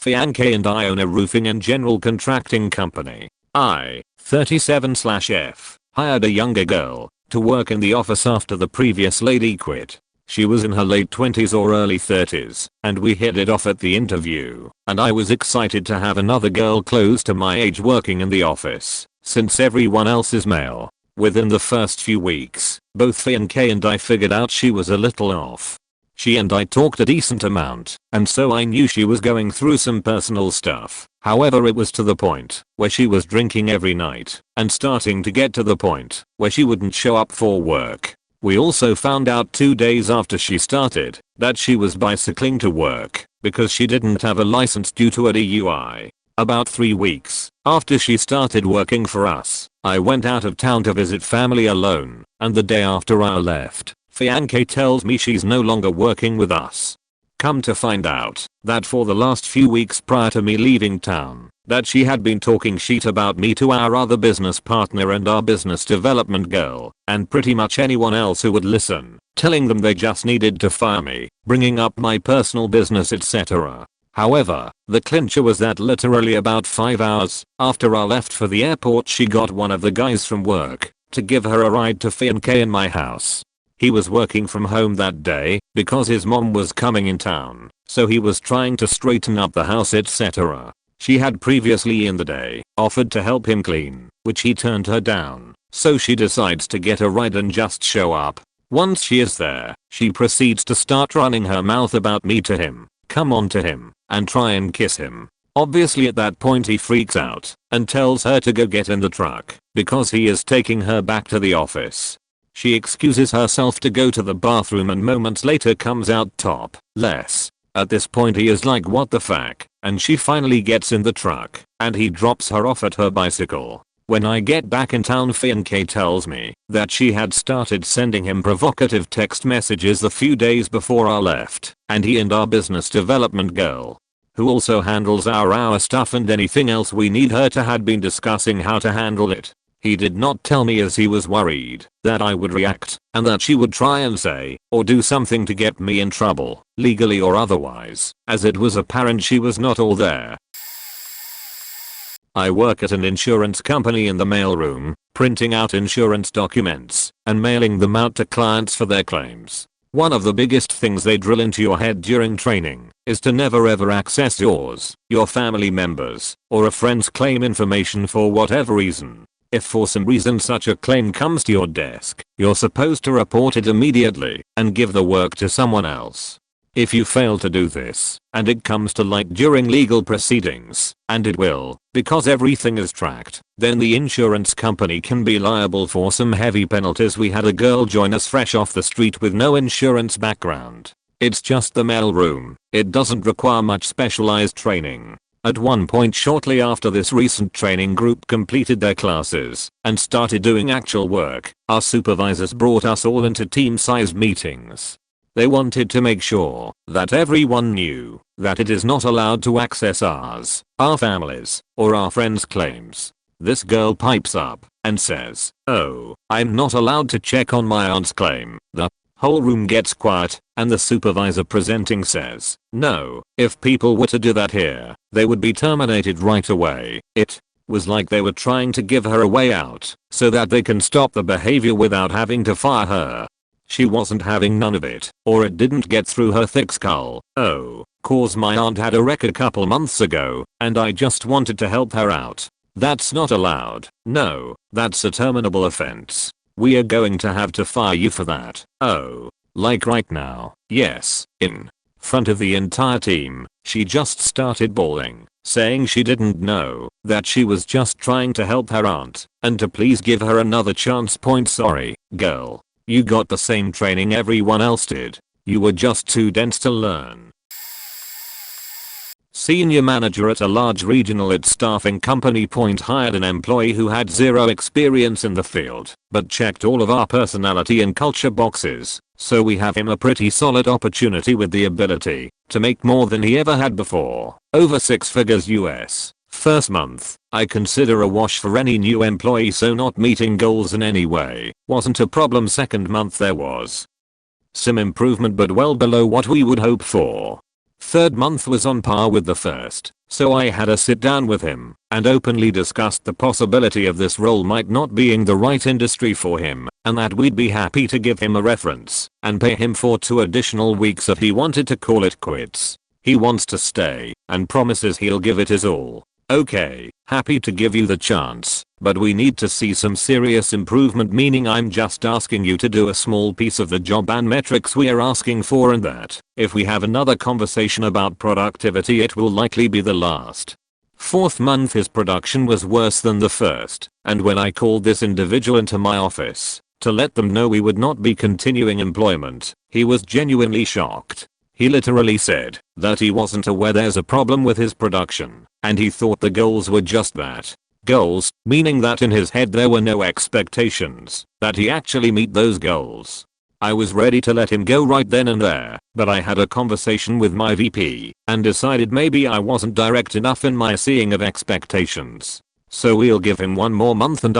Fiancé and I own a roofing and general contracting company. I, 37/F, hired a younger girl to work in the office after the previous lady quit. She was in her late 20s or early 30s, and we hit it off at the interview, and I was excited to have another girl close to my age working in the office, since everyone else is male. Within the first few weeks, both Fiancé and I figured out she was a little off. She and I talked a decent amount, and so I knew she was going through some personal stuff. However, it was to the point where she was drinking every night, and starting to get to the point where she wouldn't show up for work. We also found out 2 days after she started that she was bicycling to work because she didn't have a license due to a DUI. About 3 weeks after she started working for us, I went out of town to visit family alone, and the day after I left, Fiancee tells me she's no longer working with us. Come to find out that for the last few weeks prior to me leaving town, that she had been talking shit about me to our other business partner and our business development girl, and pretty much anyone else who would listen, telling them they just needed to fire me, bringing up my personal business etc. However, the clincher was that literally about 5 hours after I left for the airport she got one of the guys from work to give her a ride to Fiancee in my house. He was working from home that day because his mom was coming in town, so he was trying to straighten up the house etc. She had previously in the day offered to help him clean, which he turned her down, so she decides to get a ride and just show up. Once she is there, she proceeds to start running her mouth about me to him, come on to him, and try and kiss him. Obviously at that point he freaks out and tells her to go get in the truck because he is taking her back to the office. She excuses herself to go to the bathroom and moments later comes out topless. At this point he is like what the fuck, and she finally gets in the truck and he drops her off at her bicycle. When I get back in town Fiancee tells me that she had started sending him provocative text messages a few days before I left, and he and our business development girl, who also handles our stuff and anything else we need her to, had been discussing how to handle it. He did not tell me as he was worried that I would react and that she would try and say or do something to get me in trouble, legally or otherwise, as it was apparent she was not all there. I work at an insurance company in the mailroom, printing out insurance documents and mailing them out to clients for their claims. One of the biggest things they drill into your head during training is to never ever access yours, your family members, or a friend's claim information for whatever reason. If for some reason such a claim comes to your desk, you're supposed to report it immediately and give the work to someone else. If you fail to do this, and it comes to light during legal proceedings, and it will, because everything is tracked, then the insurance company can be liable for some heavy penalties. We had a girl join us fresh off the street with no insurance background. It's just the mailroom. It doesn't require much specialized training. At one point shortly after this recent training group completed their classes and started doing actual work, our supervisors brought us all into team-sized meetings. They wanted to make sure that everyone knew that it is not allowed to access ours, our families, or our friends' claims. This girl pipes up and says, "Oh, I'm not allowed to check on my aunt's claim." The whole room gets quiet and the supervisor presenting says, "No, if people were to do that here, they would be terminated right away." It was like they were trying to give her a way out so that they can stop the behavior without having to fire her. She wasn't having none of it, or it didn't get through her thick skull. Oh, cause my aunt had a wreck a couple months ago and I just wanted to help her out. That's not allowed. No, that's a terminable offense. We are going to have to fire you for that. Oh, like right now. Yes, in front of the entire team, she just started bawling, saying she didn't know that she was just trying to help her aunt and to please give her another chance. Sorry, girl. You got the same training everyone else did. You were just too dense to learn. Senior manager at a large regional staffing company hired an employee who had zero experience in the field, but checked all of our personality and culture boxes, so we have him a pretty solid opportunity with the ability to make more than he ever had before, over 6 figures US. First month, I consider a wash for any new employee, so not meeting goals in any way wasn't a problem. Second month there was some improvement but well below what we would hope for. Third month was on par with the first, so I had a sit down with him and openly discussed the possibility of this role might not being the right industry for him and that we'd be happy to give him a reference and pay him for 2 additional weeks if he wanted to call it quits. He wants to stay and promises he'll give it his all. Okay, happy to give you the chance, but we need to see some serious improvement, meaning I'm just asking you to do a small piece of the job and metrics we are asking for, and that if we have another conversation about productivity it will likely be the last. Fourth month his production was worse than the first, and when I called this individual into my office to let them know we would not be continuing employment, he was genuinely shocked. He literally said that he wasn't aware there's a problem with his production, and he thought the goals were just that. Goals, meaning that in his head there were no expectations that he actually meet those goals. I was ready to let him go right then and there, but I had a conversation with my VP and decided maybe I wasn't direct enough in my seeing of expectations. So we'll give him one more month and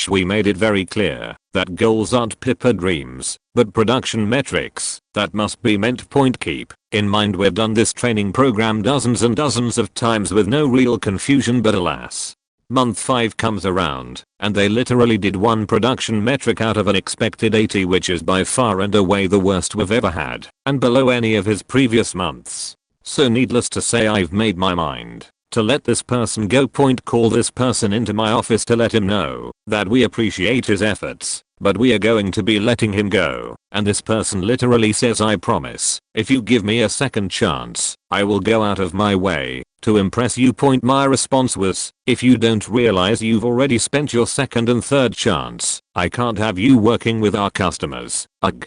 we made it very clear that goals aren't pipe dreams, but production metrics that must be meant. Keep in mind we've done this training program dozens and dozens of times with no real confusion, but alas. Month 5 comes around, and they literally did one production metric out of an expected 80, which is by far and away the worst we've ever had, and below any of his previous months. So needless to say, I've made my mind to let this person go. Call this person into my office to let him know that we appreciate his efforts, but we are going to be letting him go. And this person literally says, I promise, if you give me a second chance, I will go out of my way to impress you. My response was, if you don't realize you've already spent your second and third chance, I can't have you working with our customers. Ugh.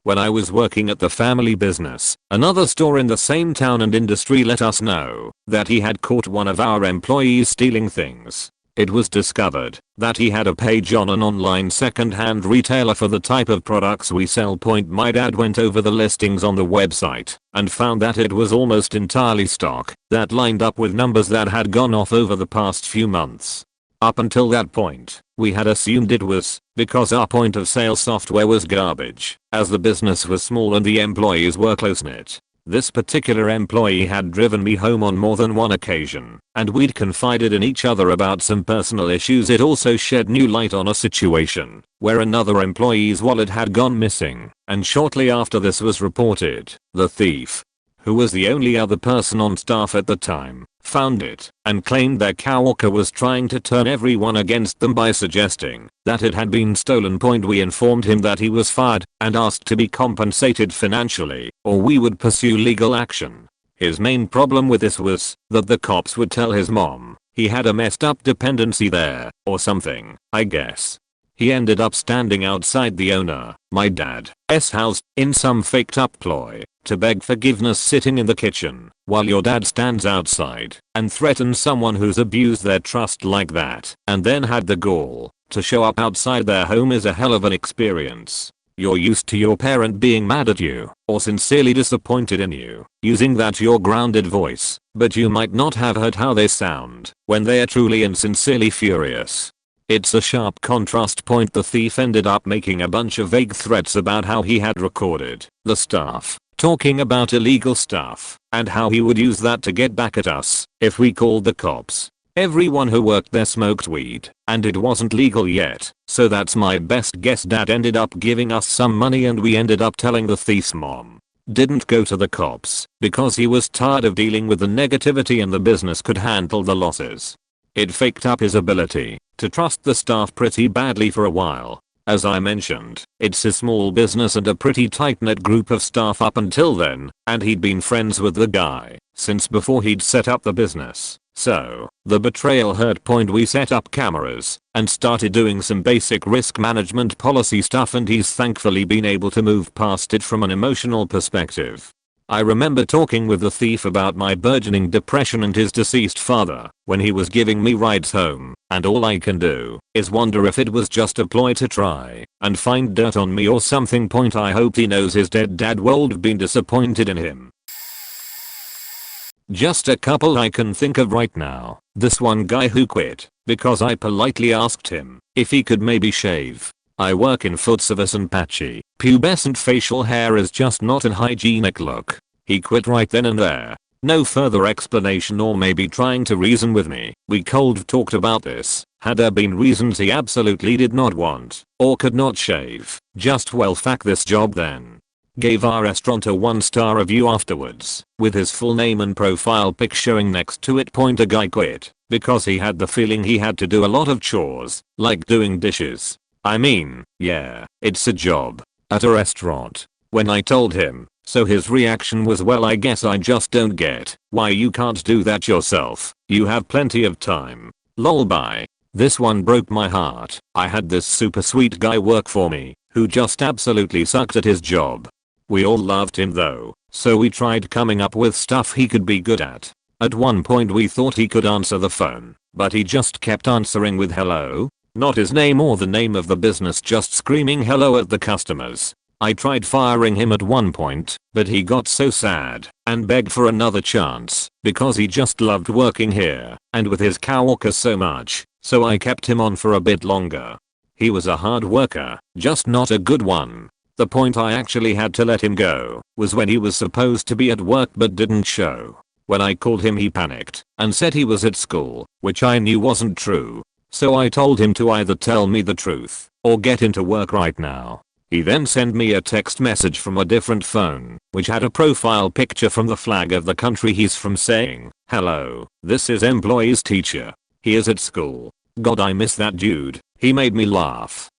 When I was working at the family business, another store in the same town and industry let us know that he had caught one of our employees stealing things. It was discovered that he had a page on an online second-hand retailer for the type of products we sell. My dad went over the listings on the website and found that it was almost entirely stock that lined up with numbers that had gone off over the past few months. Up until that point, we had assumed it was because our point of sale software was garbage, as the business was small and the employees were close-knit. This particular employee had driven me home on more than one occasion, and we'd confided in each other about some personal issues. It also shed new light on a situation where another employee's wallet had gone missing, and shortly after this was reported, the thief, who was the only other person on staff at the time, found it and claimed their coworker was trying to turn everyone against them by suggesting that it had been stolen. We informed him that he was fired and asked to be compensated financially or we would pursue legal action. His main problem with this was that the cops would tell his mom he had a messed up dependency there or something, I guess. He ended up standing outside the owner, my dad's house, in some faked up ploy to beg forgiveness, sitting in the kitchen while your dad stands outside and threatens someone who's abused their trust like that and then had the gall to show up outside their home is a hell of an experience. You're used to your parent being mad at you or sincerely disappointed in you, using that your grounded voice, but you might not have heard how they sound when they are truly and sincerely furious. It's a sharp contrast. The thief ended up making a bunch of vague threats about how he had recorded the staff talking about illegal stuff and how he would use that to get back at us if we called the cops. Everyone who worked there smoked weed and it wasn't legal yet, so that's my best guess. Dad ended up giving us some money and we ended up telling the thief's mom didn't go to the cops because he was tired of dealing with the negativity and the business could handle the losses. It faked up his ability to trust the staff pretty badly for a while. As I mentioned, it's a small business and a pretty tight-knit group of staff up until then, and he'd been friends with the guy since before he'd set up the business. So, the betrayal hurt. We set up cameras and started doing some basic risk management policy stuff, and he's thankfully been able to move past it from an emotional perspective. I remember talking with the thief about my burgeoning depression and his deceased father when he was giving me rides home, and all I can do is wonder if it was just a ploy to try and find dirt on me or something. I hope he knows his dead dad would have been disappointed in him. Just a couple I can think of right now. This one guy who quit because I politely asked him if he could maybe shave. I work in food service and patchy, pubescent facial hair is just not an hygienic look. He quit right then and there. No further explanation or maybe trying to reason with me. We cold talked about this. Had there been reasons he absolutely did not want or could not shave, just well fuck this job then. Gave our restaurant a 1-star review afterwards with his full name and profile pic showing next to it. A guy quit because he had the feeling he had to do a lot of chores, like doing dishes. I mean, yeah, it's a job at a restaurant. When I told him, so his reaction was, well, I guess I just don't get why you can't do that yourself. You have plenty of time. Lol. Bye. This one broke my heart. I had this super sweet guy work for me who just absolutely sucked at his job. We all loved him though, so we tried coming up with stuff he could be good at. At one point we thought he could answer the phone, but he just kept answering with hello. Not his name or the name of the business, just screaming hello at the customers. I tried firing him at one point, but he got so sad and begged for another chance because he just loved working here and with his coworkers so much, so I kept him on for a bit longer. He was a hard worker, just not a good one. The point I actually had to let him go was when he was supposed to be at work but didn't show. When I called him he panicked and said he was at school, which I knew wasn't true. So I told him to either tell me the truth or get into work right now. He then sent me a text message from a different phone, which had a profile picture from the flag of the country he's from saying, "Hello, this is employee's teacher. He is at school." God, I miss that dude. He made me laugh.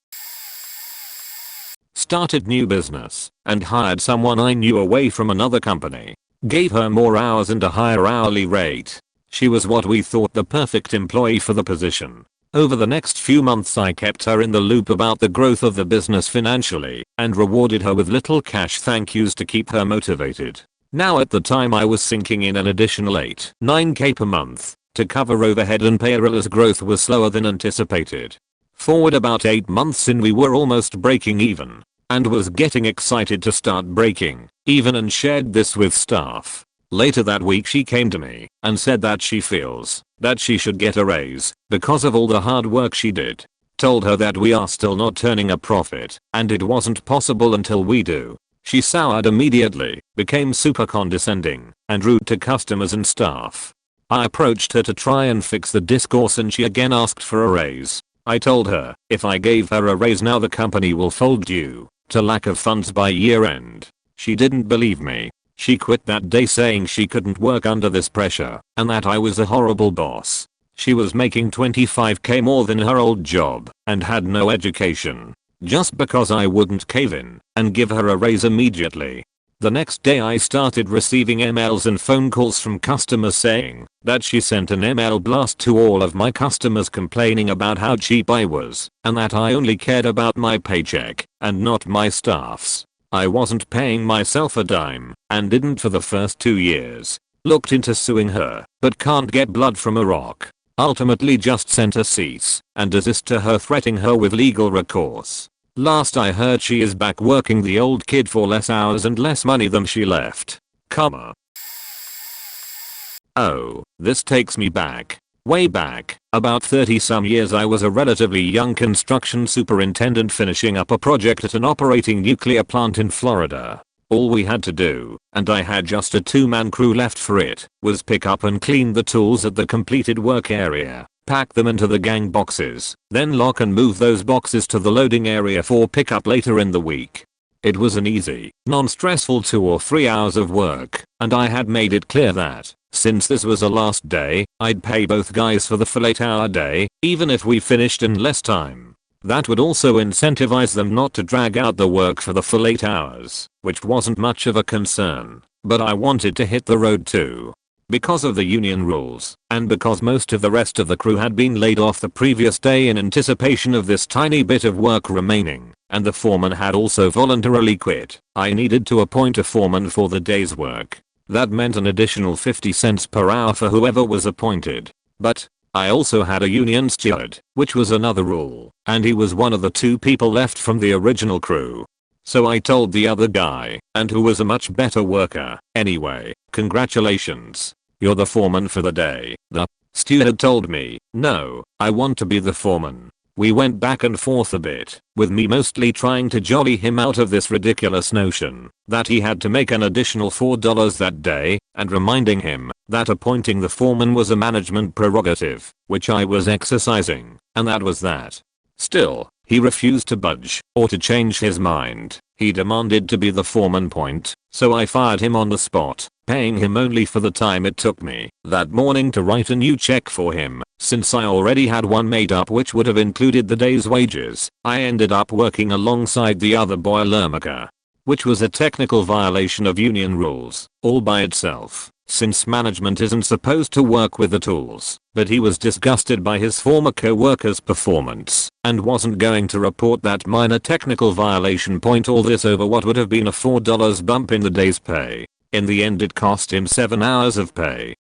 Started new business and hired someone I knew away from another company. Gave her more hours and a higher hourly rate. She was what we thought the perfect employee for the position. Over the next few months I kept her in the loop about the growth of the business financially and rewarded her with little cash thank yous to keep her motivated. Now at the time I was sinking in an additional 9k per month to cover overhead and payroll as growth was slower than anticipated. Forward about 8 months in we were almost breaking even and was getting excited to start breaking even and shared this with staff. Later that week she came to me and said that she feels that she should get a raise because of all the hard work she did. Told her that we are still not turning a profit and it wasn't possible until we do. She soured immediately, became super condescending and rude to customers and staff. I approached her to try and fix the discourse and she again asked for a raise. I told her if I gave her a raise now the company will fold due to lack of funds by year end. She didn't believe me. She quit that day saying she couldn't work under this pressure and that I was a horrible boss. She was making 25k more than her old job and had no education. Just because I wouldn't cave in and give her a raise immediately. The next day I started receiving emails and phone calls from customers saying that she sent an email blast to all of my customers complaining about how cheap I was and that I only cared about my paycheck and not my staff's. I wasn't paying myself a dime and didn't for the first 2 years. Looked into suing her, but can't get blood from a rock. Ultimately just sent a cease and desist to her, threatening her with legal recourse. Last I heard she is back working the old kid for less hours and less money than she left. Comma. Oh, this takes me back. Way back, about 30 some years I was a relatively young construction superintendent finishing up a project at an operating nuclear plant in Florida. All we had to do, and I had just a 2-man crew left for it, was pick up and clean the tools at the completed work area, pack them into the gang boxes, then lock and move those boxes to the loading area for pickup later in the week. It was an easy, non-stressful 2 or 3 hours of work, and I had made it clear that, since this was a last day, I'd pay both guys for the full 8-hour day, even if we finished in less time. That would also incentivize them not to drag out the work for the full 8 hours, which wasn't much of a concern, but I wanted to hit the road too. Because of the union rules, and because most of the rest of the crew had been laid off the previous day in anticipation of this tiny bit of work remaining, and the foreman had also voluntarily quit, I needed to appoint a foreman for the day's work. That meant an additional 50 cents per hour for whoever was appointed. But I also had a union steward, which was another rule, and he was one of the 2 people left from the original crew. So I told the other guy, and who was a much better worker, anyway, congratulations. You're the foreman for the day. The steward told me, no, I want to be the foreman. We went back and forth a bit, with me mostly trying to jolly him out of this ridiculous notion that he had to make an additional $4 that day, and reminding him that appointing the foreman was a management prerogative, which I was exercising, and that was that. Still, he refused to budge or to change his mind. He demanded to be the foreman point, so I fired him on the spot, paying him only for the time it took me that morning to write a new check for him, since I already had one made up which would have included the day's wages. I ended up working alongside the other boilermaker, which was a technical violation of union rules, all by itself, since management isn't supposed to work with the tools, but he was disgusted by his former co-worker's performance and wasn't going to report that minor technical violation. All this over what would have been a $4 bump in the day's pay. In the end it cost him 7 hours of pay.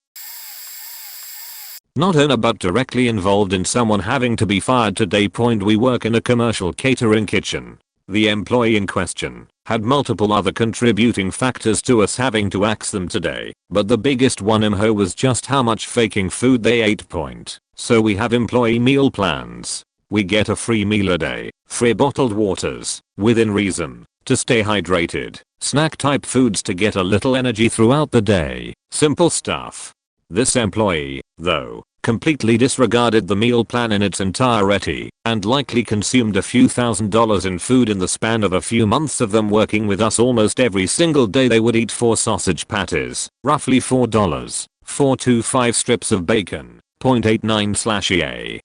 Not owner but directly involved in someone having to be fired today. We work in a commercial catering kitchen. The employee in question had multiple other contributing factors to us having to axe them today, but the biggest one was just how much faking food they ate. So we have employee meal plans. We get a free meal a day, free bottled waters, within reason, to stay hydrated, snack type foods to get a little energy throughout the day, simple stuff. This employee, though, completely disregarded the meal plan in its entirety and likely consumed a few $1,000s in food in the span of a few months of them working with us. Almost every single day they would eat 4 sausage patties, roughly $4, 425 strips of bacon, 0.89/EA.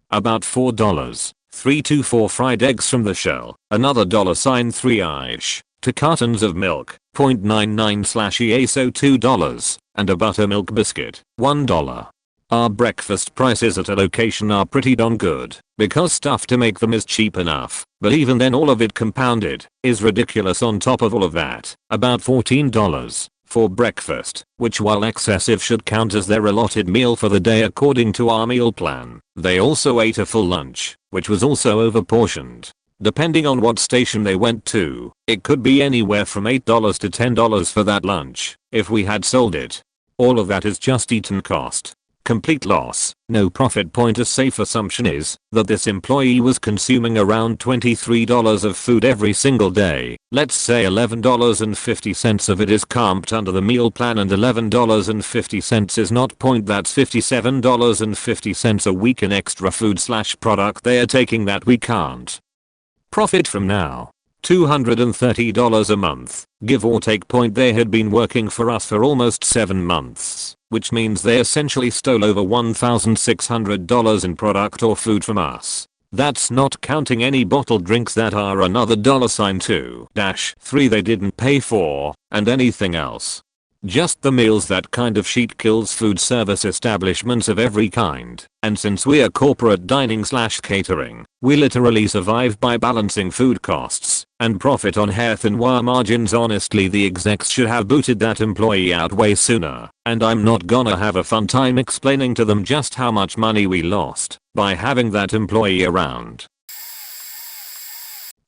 About $4, 324 fried eggs from the shell, another $3-ish, to cartons of milk, 0.99/EA, so $2, and a buttermilk biscuit, $1. Our breakfast prices at a location are pretty darn good, because stuff to make them is cheap enough, but even then all of it compounded is ridiculous. On top of all of that, about $14 for breakfast, which while excessive should count as their allotted meal for the day according to our meal plan. They also ate a full lunch, which was also overportioned. Depending on what station they went to, it could be anywhere from $8 to $10 for that lunch, if we had sold it. All of that is just eaten cost. Complete loss, no profit. A safe assumption is that this employee was consuming around $23 of food every single day. Let's say $11.50 of it is comped under the meal plan and $11.50 is not. That's $57.50 a week in extra food/product they are taking that we can't profit from now. $230 a month, give or take. They had been working for us for almost 7 months, which means they essentially stole over $1,600 in product or food from us. That's not counting any bottled drinks that are another $2-3 they didn't pay for, and anything else. Just the meals. That kind of sheet kills food service establishments of every kind, and since we are corporate dining/catering, we literally survive by balancing food costs and profit on hair-thin wire margins. Honestly, the execs should have booted that employee out way sooner, and I'm not gonna have a fun time explaining to them just how much money we lost by having that employee around.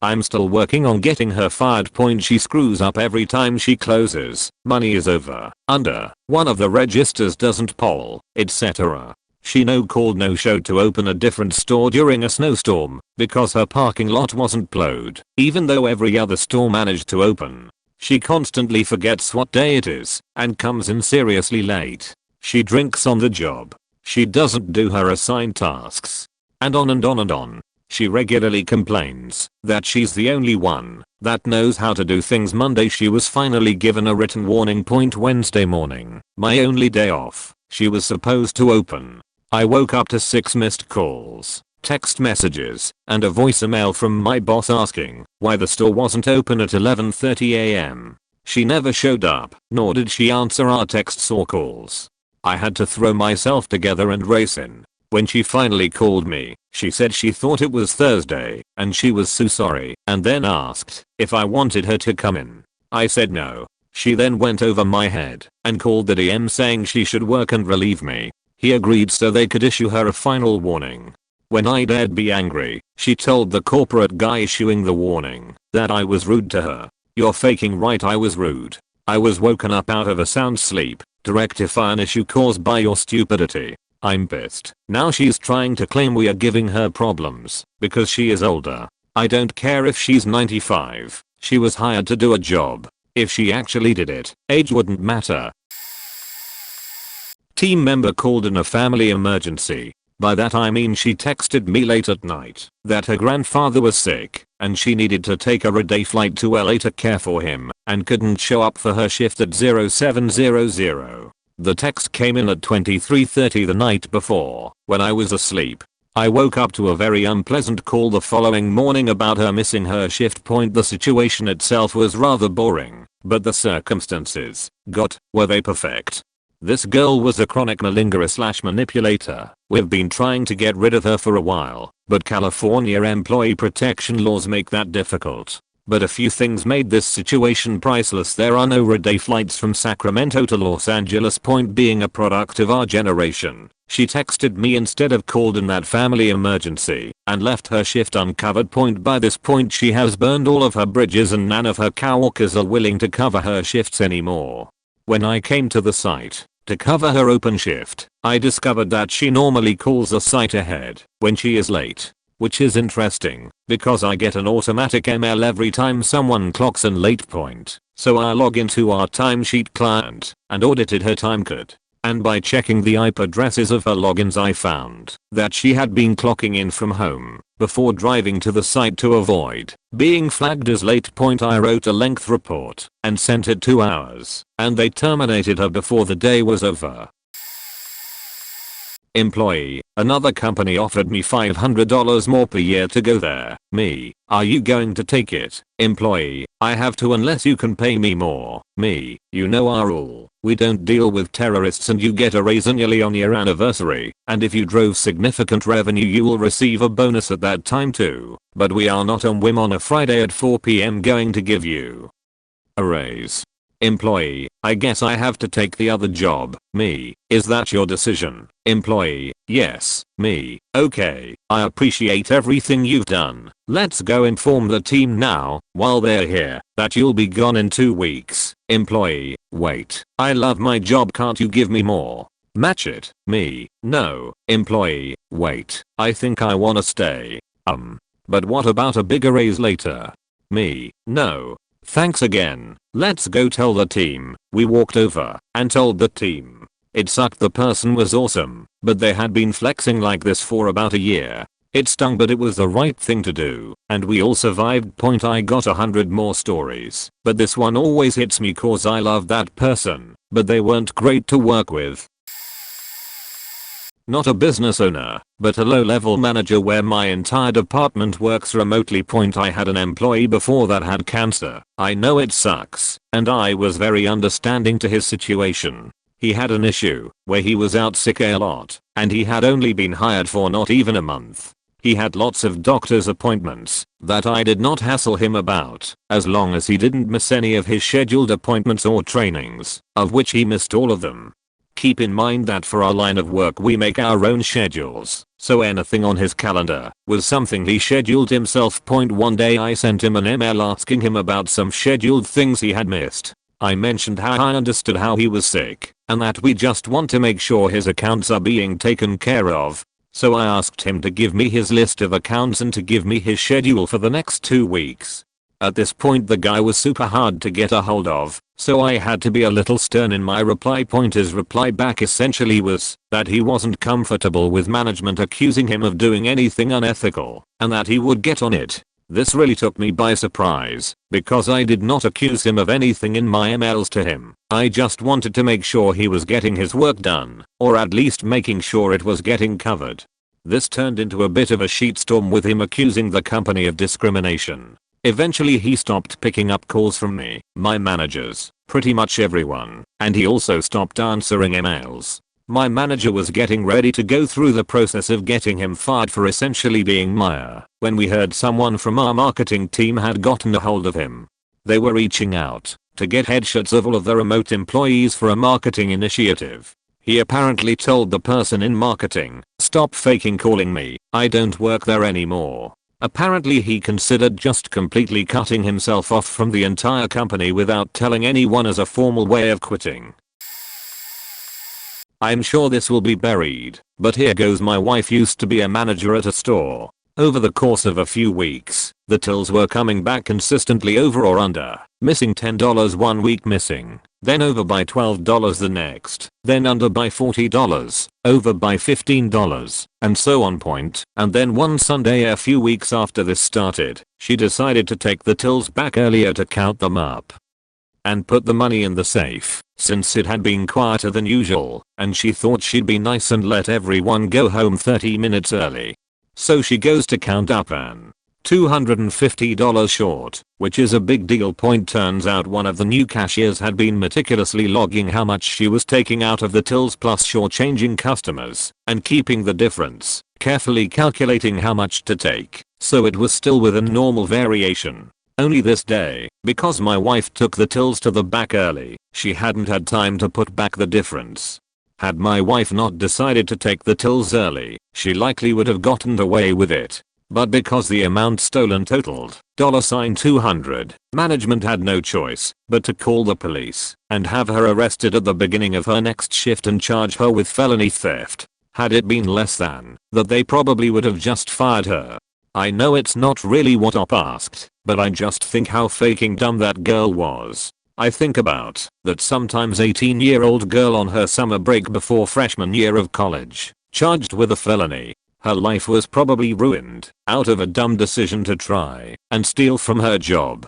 I'm still working on getting her fired. She screws up every time she closes, money is over, under, one of the registers doesn't poll, etc. She no-called no-showed to open a different store during a snowstorm because her parking lot wasn't plowed, even though every other store managed to open. She constantly forgets what day it is and comes in seriously late. She drinks on the job. She doesn't do her assigned tasks. And on and on and on. She regularly complains that she's the only one that knows how to do things. Monday she was finally given a written warning. Wednesday morning, my only day off, she was supposed to open. I woke up to 6 missed calls, text messages, and a voicemail from my boss asking why the store wasn't open at 11:30 a.m. She never showed up, nor did she answer our texts or calls. I had to throw myself together and race in. When she finally called me, she said she thought it was Thursday and she was so sorry, and then asked if I wanted her to come in. I said no. She then went over my head and called the DM saying she should work and relieve me. He agreed so they could issue her a final warning. When I dared be angry, she told the corporate guy issuing the warning that I was rude to her. You're faking right, I was rude. I was woken up out of a sound sleep to rectify an issue caused by your stupidity. I'm pissed. Now she's trying to claim we are giving her problems because she is older. I don't care if she's 95. She was hired to do a job. If she actually did it, age wouldn't matter. Team member called in a family emergency. By that I mean she texted me late at night that her grandfather was sick and she needed to take a day flight to LA to care for him and couldn't show up for her shift at 0700. The text came in at 23:30 the night before, when I was asleep. I woke up to a very unpleasant call the following morning about her missing her shift. The situation itself was rather boring, but the circumstances, were they perfect? This girl was a chronic malingerer/manipulator. We've been trying to get rid of her for a while, but California employee protection laws make that difficult. but a few things made this situation priceless. There are no red-day flights from Sacramento to Los Angeles, point being a product of our generation. She texted me instead of called in that family emergency and left her shift uncovered. Point by this point she has burned all of her bridges and none of her coworkers are willing to cover her shifts anymore. When I came to the site to cover her open shift, I discovered that she normally calls the site ahead when she is late. Which is interesting because I get an automatic email every time someone clocks in late. Point. So I log into our timesheet client and audited her time code. And by checking the IP addresses of her logins I found that she had been clocking in from home before driving to the site to avoid being flagged as late. Point. I wrote a length report and sent it 2 hours and they terminated her before the day was over. Employee, another company offered me $500 more per year to go there. Me, are you going to take it? Employee, I have to unless you can pay me more. Me, you know our rule. We don't deal with terrorists and you get a raise annually on your anniversary. And if you drove significant revenue you will receive a bonus at that time too. But we are not on whim on a Friday at 4 PM going to give you a raise. Employee, I guess I have to take the other job. Me, is that your decision? Employee, yes. Me, okay. I appreciate everything you've done. Let's go inform the team now, while they're here, that you'll be gone in 2 weeks. Employee, wait. I love my job, can't you give me more? Match it. Me, no. Employee, wait. I think I wanna stay. But what about a bigger raise later? Me, no. Thanks again. Let's go tell the team. We walked over and told the team. It sucked, the person was awesome, but they had been flexing like this for about a year. It stung but it was the right thing to do, and we all survived. Point. I got 100 more stories, but this one always hits me cause I love that person, but they weren't great to work with. Not a business owner, but a low-level manager where my entire department works remotely. Point. I had an employee before that had cancer. I know it sucks, and I was very understanding to his situation. He had an issue where he was out sick a lot, and he had only been hired for not even a month. He had lots of doctor's appointments that I did not hassle him about, as long as he didn't miss any of his scheduled appointments or trainings, of which he missed all of them. Keep in mind that for our line of work we make our own schedules, so anything on his calendar was something he scheduled himself. One day I sent him an email asking him about some scheduled things he had missed. I mentioned how I understood how he was sick, and that we just want to make sure his accounts are being taken care of. So I asked him to give me his list of accounts and to give me his schedule for the next 2 weeks. At this point the guy was super hard to get a hold of, so I had to be a little stern in my reply. His reply back essentially was that he wasn't comfortable with management accusing him of doing anything unethical, and that he would get on it. This really took me by surprise, because I did not accuse him of anything in my emails to him. I just wanted to make sure he was getting his work done, or at least making sure it was getting covered. This turned into a bit of a shitstorm with him accusing the company of discrimination. Eventually he stopped picking up calls from me, my managers, pretty much everyone, and he also stopped answering emails. My manager was getting ready to go through the process of getting him fired for essentially being Maya, when we heard someone from our marketing team had gotten a hold of him. They were reaching out to get headshots of all of the remote employees for a marketing initiative. He apparently told the person in marketing, "Stop faking calling me, I don't work there anymore." Apparently he considered just completely cutting himself off from the entire company without telling anyone as a formal way of quitting. I'm sure this will be buried, but here goes. My wife used to be a manager at a store. Over the course of a few weeks, the tills were coming back consistently over or under, missing $10 one week, missing, then over by $12 the next, then under by $40, over by $15, and so on. And then one Sunday a few weeks after this started, she decided to take the tills back earlier to count them up and put the money in the safe, since it had been quieter than usual, and she thought she'd be nice and let everyone go home 30 minutes early. So she goes to count up and $250 short, which is a big deal. Turns out one of the new cashiers had been meticulously logging how much she was taking out of the tills plus shortchanging customers, and keeping the difference, carefully calculating how much to take, so it was still within normal variation. Only this day, because my wife took the tills to the back early, she hadn't had time to put back the difference. Had my wife not decided to take the tills early, she likely would have gotten away with it. But because the amount stolen totaled $200, management had no choice but to call the police and have her arrested at the beginning of her next shift and charge her with felony theft. Had it been less than that, they probably would have just fired her. I know it's not really what Op asked, but I just think how fucking dumb that girl was. I think about that sometimes 18-year-old girl on her summer break before freshman year of college, charged with a felony. Her life was probably ruined out of a dumb decision to try and steal from her job.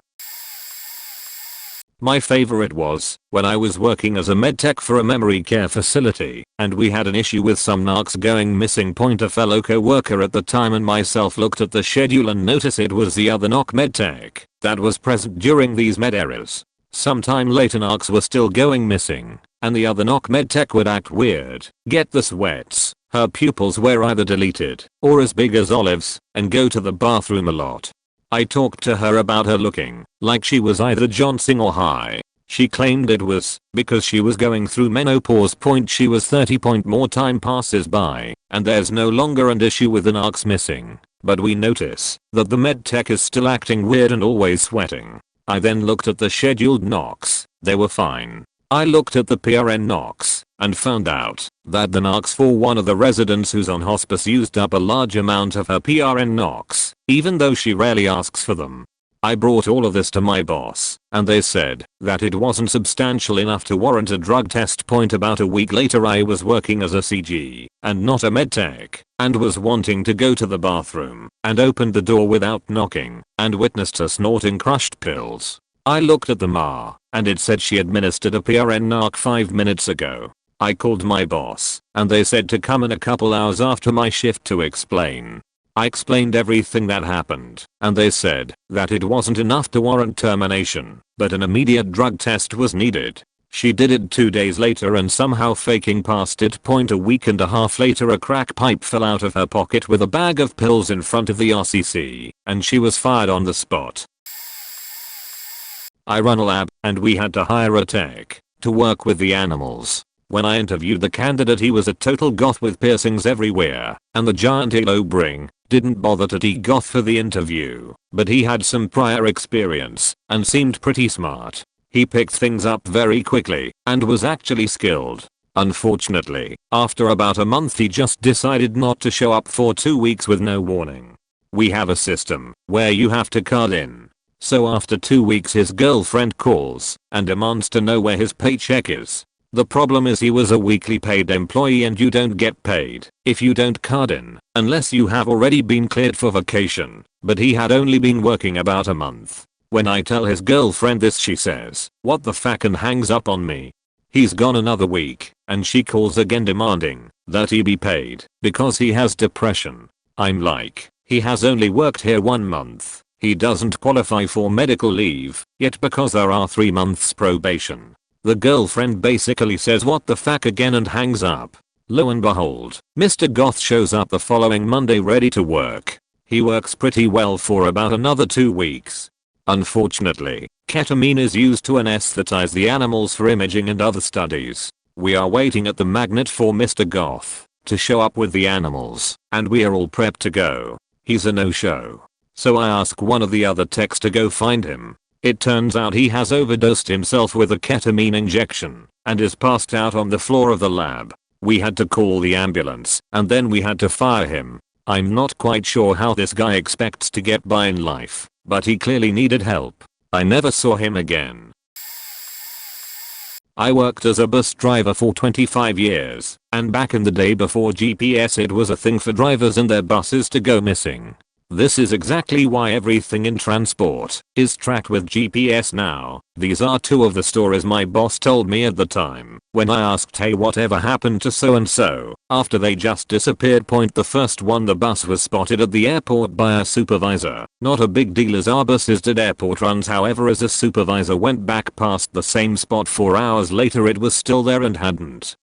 My favorite was when I was working as a medtech for a memory care facility and we had an issue with some narcs going missing. A fellow co-worker at the time and myself looked at the schedule and noticed it was the other narc medtech that was present during these med errors. Sometime later narcs were still going missing and the other narc medtech would act weird, get the sweats, her pupils were either deleted or as big as olives, and go to the bathroom a lot. I talked to her about her looking like she was either Johnson or high. She claimed it was because she was going through menopause. She was 30. More time passes by and there's no longer an issue with the narcs missing, but we notice that the medtech is still acting weird and always sweating. I then looked at the scheduled knocks, they were fine. I looked at the PRN knocks and found out that the knocks for one of the residents who's on hospice used up a large amount of her PRN knocks, even though she rarely asks for them. I brought all of this to my boss and they said that it wasn't substantial enough to warrant a drug test. About a week later I was working as a CG and not a medtech and was wanting to go to the bathroom and opened the door without knocking and witnessed her snorting crushed pills. I looked at the MA and it said she administered a PRN narc 5 minutes ago. I called my boss and they said to come in a couple hours after my shift to explain. I explained everything that happened and they said that it wasn't enough to warrant termination, but an immediate drug test was needed. She did it 2 days later and somehow faking passed it. A week and a half later a crack pipe fell out of her pocket with a bag of pills in front of the RCC and she was fired on the spot. I run a lab and we had to hire a tech to work with the animals. When I interviewed the candidate he was a total goth with piercings everywhere and the giant elobe ring. Didn't bother to tee goth for the interview, but he had some prior experience and seemed pretty smart. He picked things up very quickly and was actually skilled. Unfortunately, after about a month he just decided not to show up for 2 weeks with no warning. We have a system where you have to card in. So after 2 weeks his girlfriend calls and demands to know where his paycheck is. The problem is he was a weekly paid employee and you don't get paid if you don't card in unless you have already been cleared for vacation, but he had only been working about a month. When I tell his girlfriend this she says, "What the fuck," and hangs up on me. He's gone another week and she calls again demanding that he be paid because he has depression. I'm like, he has only worked here 1 month. He doesn't qualify for medical leave yet because there are 3 months probation. The girlfriend basically says what the fuck again and hangs up. Lo and behold, Mr. Goth shows up the following Monday ready to work. He works pretty well for about another 2 weeks. Unfortunately, ketamine is used to anesthetize the animals for imaging and other studies. We are waiting at the magnet for Mr. Goth to show up with the animals and we are all prepped to go. He's a no-show. So I ask one of the other techs to go find him. It turns out he has overdosed himself with a ketamine injection and is passed out on the floor of the lab. We had to call the ambulance and then we had to fire him. I'm not quite sure how this guy expects to get by in life, but he clearly needed help. I never saw him again. I worked as a bus driver for 25 years, and back in the day before GPS it was a thing for drivers and their buses to go missing. This is exactly why everything in transport is tracked with GPS now. These are 2 of the stories my boss told me at the time when I asked, "Hey, whatever happened to so and so?" after they just disappeared. The first one, the bus was spotted at the airport by a supervisor. Not a big deal as our buses did airport runs, however as a supervisor went back past the same spot 4 hours later it was still there and hadn't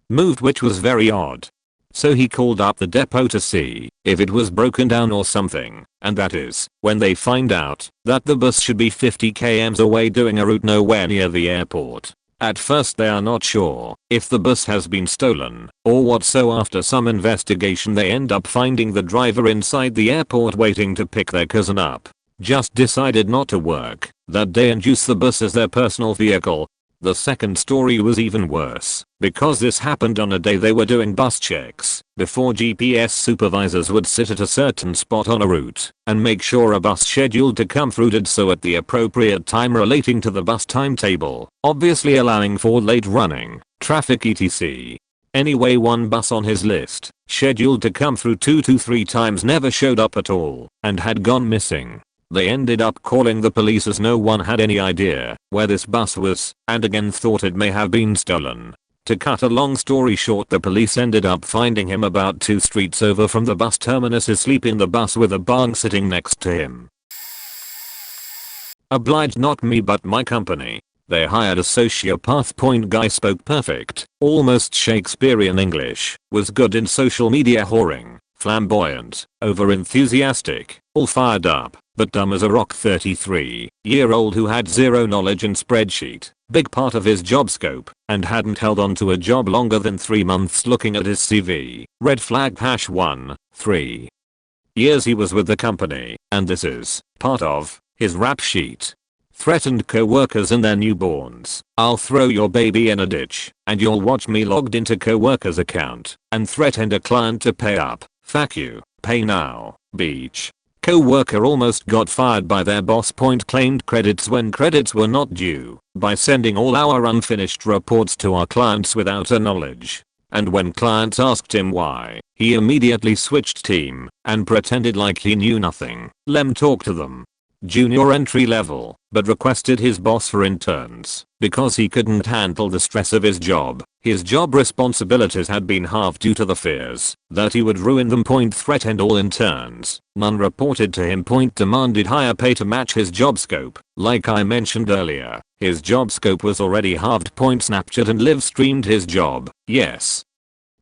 moved, which was very odd. So he called up the depot to see if it was broken down or something, and that is when they find out that the bus should be 50 km away doing a route nowhere near the airport. At first they are not sure if the bus has been stolen or what, so after some investigation they end up finding the driver inside the airport waiting to pick their cousin up. Just decided not to work that day and use the bus as their personal vehicle. The second story was even worse, because this happened on a day they were doing bus checks before GPS supervisors would sit at a certain spot on a route and make sure a bus scheduled to come through did so at the appropriate time relating to the bus timetable, obviously allowing for late running, traffic etc. Anyway, one bus on his list, scheduled to come through 2 to 3 times, never showed up at all and had gone missing. They ended up calling the police as no one had any idea where this bus was and again thought it may have been stolen. To cut a long story short, the police ended up finding him about 2 streets over from the bus terminus, asleep in the bus with a bong sitting next to him. Obliged, not me but my company. They hired a sociopath. Point guy spoke perfect, almost Shakespearean English, was good in social media whoring, flamboyant, over-enthusiastic, all fired up, but dumb as a rock. 33-year-old who had zero knowledge in spreadsheet, big part of his job scope, and hadn't held on to a job longer than 3 months. Looking at his CV, red flag #1, 3 years he was with the company, and this is part of his rap sheet. Threatened co-workers and their newborns. I'll throw your baby in a ditch, and you'll watch me. Logged into co-worker's account, and threatened a client to pay up. Fuck you, pay now, beach. Co-worker almost got fired by their boss. Point claimed credits when credits were not due by sending all our unfinished reports to our clients without our knowledge. And when clients asked him why, he immediately switched team and pretended like he knew nothing. Lem talked to them. Junior entry level, but requested his boss for interns because he couldn't handle the stress of his job. His job responsibilities had been halved due to the fears that he would ruin them. Point threatened all interns. None reported to him. Point demanded higher pay to match his job scope. Like I mentioned earlier, his job scope was already halved. Point Snapchat and live streamed his job. Yes,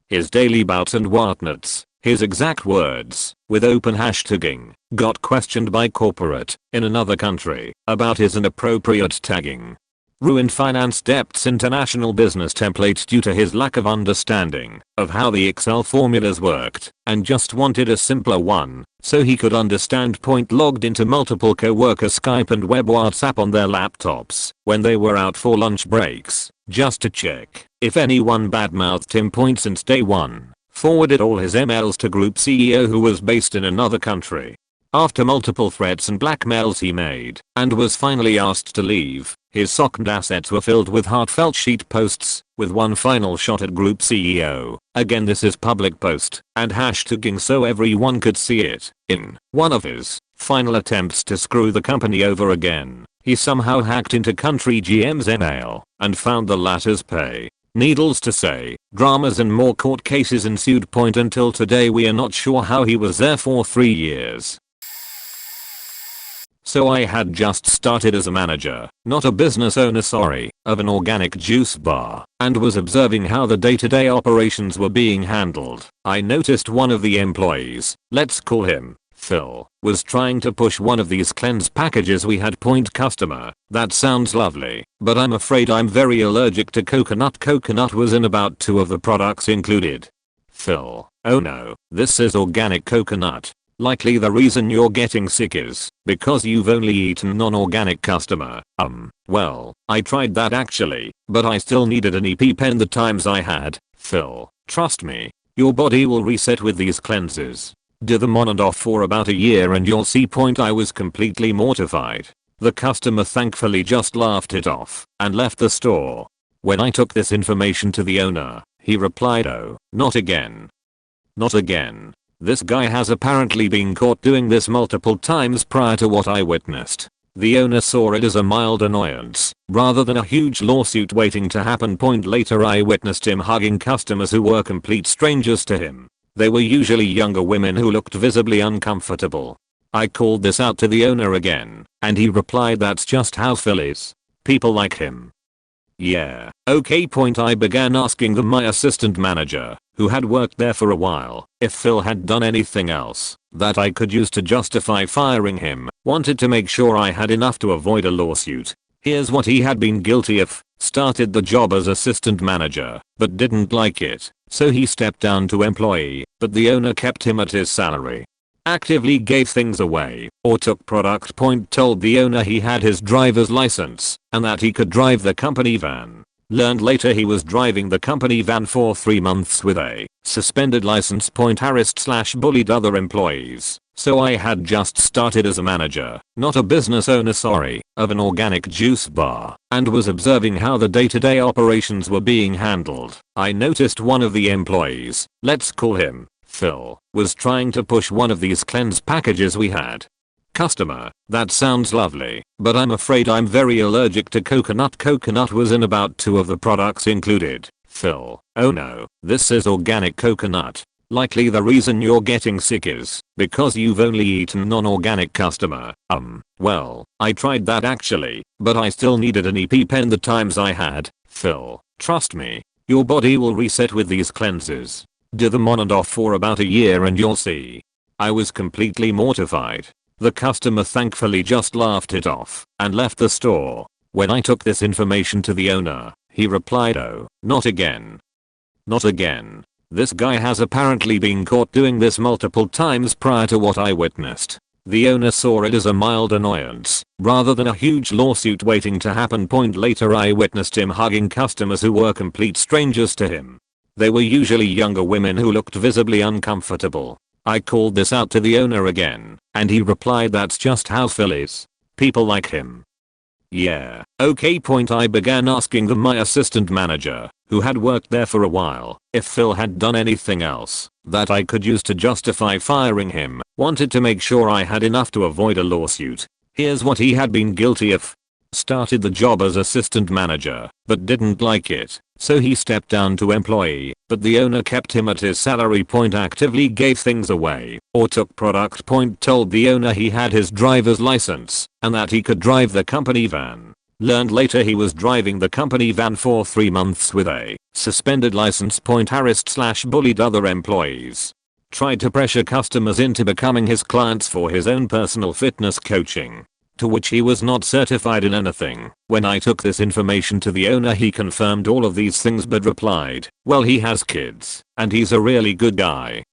his daily bouts and whatnots. His exact words, with open hashtagging, got questioned by corporate in another country about his inappropriate tagging. Ruined finance debts international business template due to his lack of understanding of how the Excel formulas worked and just wanted a simpler one so he could understand. Point logged into multiple co-worker Skype and web WhatsApp on their laptops when they were out for lunch breaks just to check if anyone badmouthed him. Point since day one. Forwarded all his emails to group CEO who was based in another country. After multiple threats and blackmails he made and was finally asked to leave, his SOC assets were filled with heartfelt sheet posts with one final shot at group CEO. Again, this is public post and hashtagging so everyone could see it. In one of his final attempts to screw the company over again, he somehow hacked into country GM's email and found the latter's pay. Needless to say, dramas and more court cases ensued. Point until today we are not sure how he was there for 3 years. So I had just started as a manager, not a business owner, of an organic juice bar, and was observing how the day-to-day operations were being handled. I noticed one of the employees, let's call him Phil, was trying to push one of these cleanse packages we had. Point customer, that sounds lovely, but I'm afraid I'm very allergic to coconut. Coconut was in about 2 of the products included. Phil, oh no, this is organic coconut. Likely the reason you're getting sick is because you've only eaten non-organic. Customer, well, I tried that actually, but I still needed an EpiPen the times I had. Phil, trust me, your body will reset with these cleanses. Do them on and off for about a year and you'll see. Point I was completely mortified. The customer thankfully just laughed it off and left the store. When I took this information to the owner, he replied, oh, not again. Not again. This guy has apparently been caught doing this multiple times prior to what I witnessed. The owner saw it as a mild annoyance rather than a huge lawsuit waiting to happen. Point later I witnessed him hugging customers who were complete strangers to him. They were usually younger women who looked visibly uncomfortable. I called this out to the owner again, and he replied, that's just how Phil is. People like him. Yeah. Okay. I began asking my assistant manager, who had worked there for a while, if Phil had done anything else that I could use to justify firing him. Wanted to make sure I had enough to avoid a lawsuit. Here's what he had been guilty of. Started the job as assistant manager, but didn't like it, so he stepped down to employee, but the owner kept him at his salary. Actively gave things away, or took product. Told the owner he had his driver's license, and that he could drive the company van. Learned later he was driving the company van for 3 months with a suspended license. Harassed/bullied other employees. So I had just started as a manager, not a business owner, of an organic juice bar, and was observing how the day-to-day operations were being handled. I noticed one of the employees, let's call him Phil, was trying to push one of these cleanse packages we had. Customer, that sounds lovely, but I'm afraid I'm very allergic to coconut. Coconut was in about 2 of the products included. Phil, oh no, this is organic coconut. Likely the reason you're getting sick is because you've only eaten non-organic. Customer, well, I tried that actually, but I still needed an EpiPen the times I had. Phil, trust me, your body will reset with these cleanses. Do them on and off for about a year and you'll see. I was completely mortified. The customer thankfully just laughed it off and left the store. When I took this information to the owner, he replied, oh, not again. Not again. This guy has apparently been caught doing this multiple times prior to what I witnessed. The owner saw it as a mild annoyance, rather than a huge lawsuit waiting to happen. Later I witnessed him hugging customers who were complete strangers to him. They were usually younger women who looked visibly uncomfortable. I called this out to the owner again, and he replied that's just how Phil is. People like him. Yeah. Okay. I began asking my assistant manager, who had worked there for a while, if Phil had done anything else that I could use to justify firing him. Wanted to make sure I had enough to avoid a lawsuit. Here's what he had been guilty of. Started the job as assistant manager, but didn't like it, so he stepped down to employee, but the owner kept him at his salary. Actively gave things away, or took product. Told the owner he had his driver's license, and that he could drive the company van. Learned later he was driving the company van for 3 months with a suspended license. Harassed/bullied other employees. Tried to pressure customers into becoming his clients for his own personal fitness coaching, to which he was not certified in anything. When I took this information to the owner, he confirmed all of these things but replied, well, he has kids, and he's a really good guy.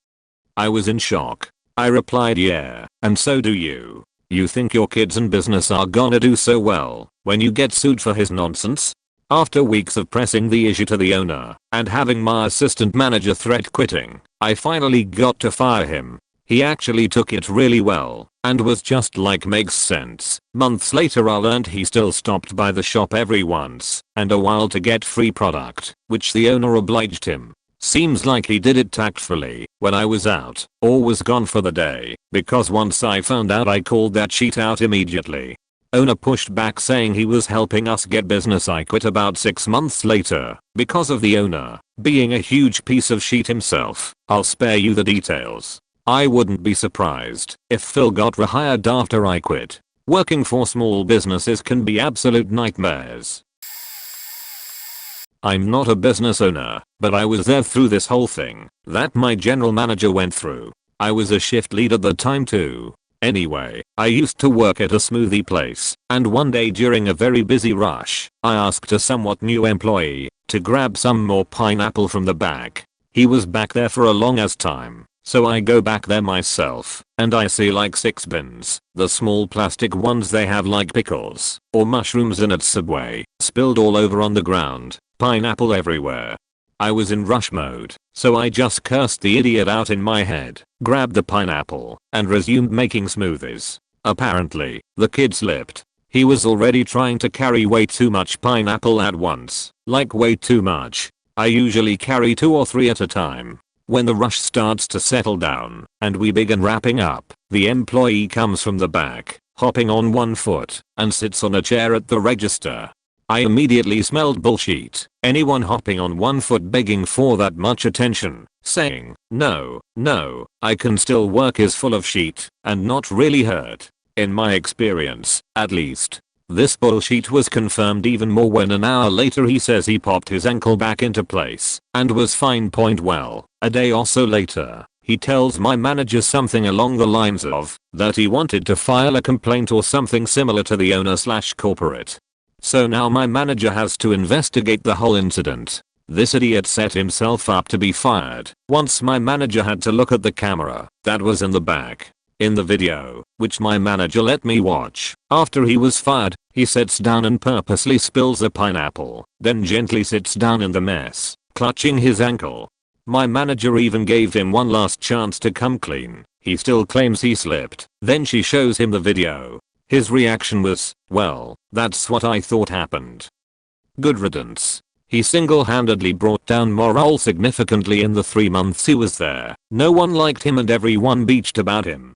I was in shock. I replied, yeah, and so do you. You think your kids and business are gonna do so well when you get sued for his nonsense? After weeks of pressing the issue to the owner and having my assistant manager threat quitting, I finally got to fire him. He actually took it really well and was just like, makes sense. Months later I learned he still stopped by the shop every once and a while to get free product, which the owner obliged him. Seems like he did it tactfully when I was out or was gone for the day, because once I found out I called that cheat out immediately. Owner pushed back saying he was helping us get business. I quit about 6 months later because of the owner being a huge piece of shit himself. I'll spare you the details. I wouldn't be surprised if Phil got rehired after I quit. Working for small businesses can be absolute nightmares. I'm not a business owner, but I was there through this whole thing that my general manager went through. I was a shift lead at the time too. Anyway, I used to work at a smoothie place, and one day during a very busy rush, I asked a somewhat new employee to grab some more pineapple from the back. He was back there for a long ass time, so I go back there myself, and I see like 6 bins, the small plastic ones they have like pickles or mushrooms in at Subway, spilled all over on the ground. Pineapple everywhere. I was in rush mode, so I just cursed the idiot out in my head, grabbed the pineapple, and resumed making smoothies. Apparently, the kid slipped. He was already trying to carry way too much pineapple at once, like way too much. I usually carry 2 or 3 at a time. When the rush starts to settle down, and we begin wrapping up, the employee comes from the back, hopping on one foot, and sits on a chair at the register. I immediately smelled bullshit. Anyone hopping on one foot begging for that much attention, saying, no, I can still work is full of shit and not really hurt. In my experience, at least. This bullshit was confirmed even more when an hour later he says he popped his ankle back into place and was fine. Well, a day or so later, he tells my manager something along the lines of that he wanted to file a complaint or something similar to the owner/corporate. So now my manager has to investigate the whole incident. This idiot set himself up to be fired. Once my manager had to look at the camera that was in the back. In the video, which my manager let me watch, after he was fired, he sits down and purposely spills a pineapple, then gently sits down in the mess, clutching his ankle. My manager even gave him one last chance to come clean. He still claims he slipped. Then she shows him the video. His reaction was, well, that's what I thought happened. Good riddance. He single-handedly brought down morale significantly in the 3 months he was there. No one liked him and everyone beached about him.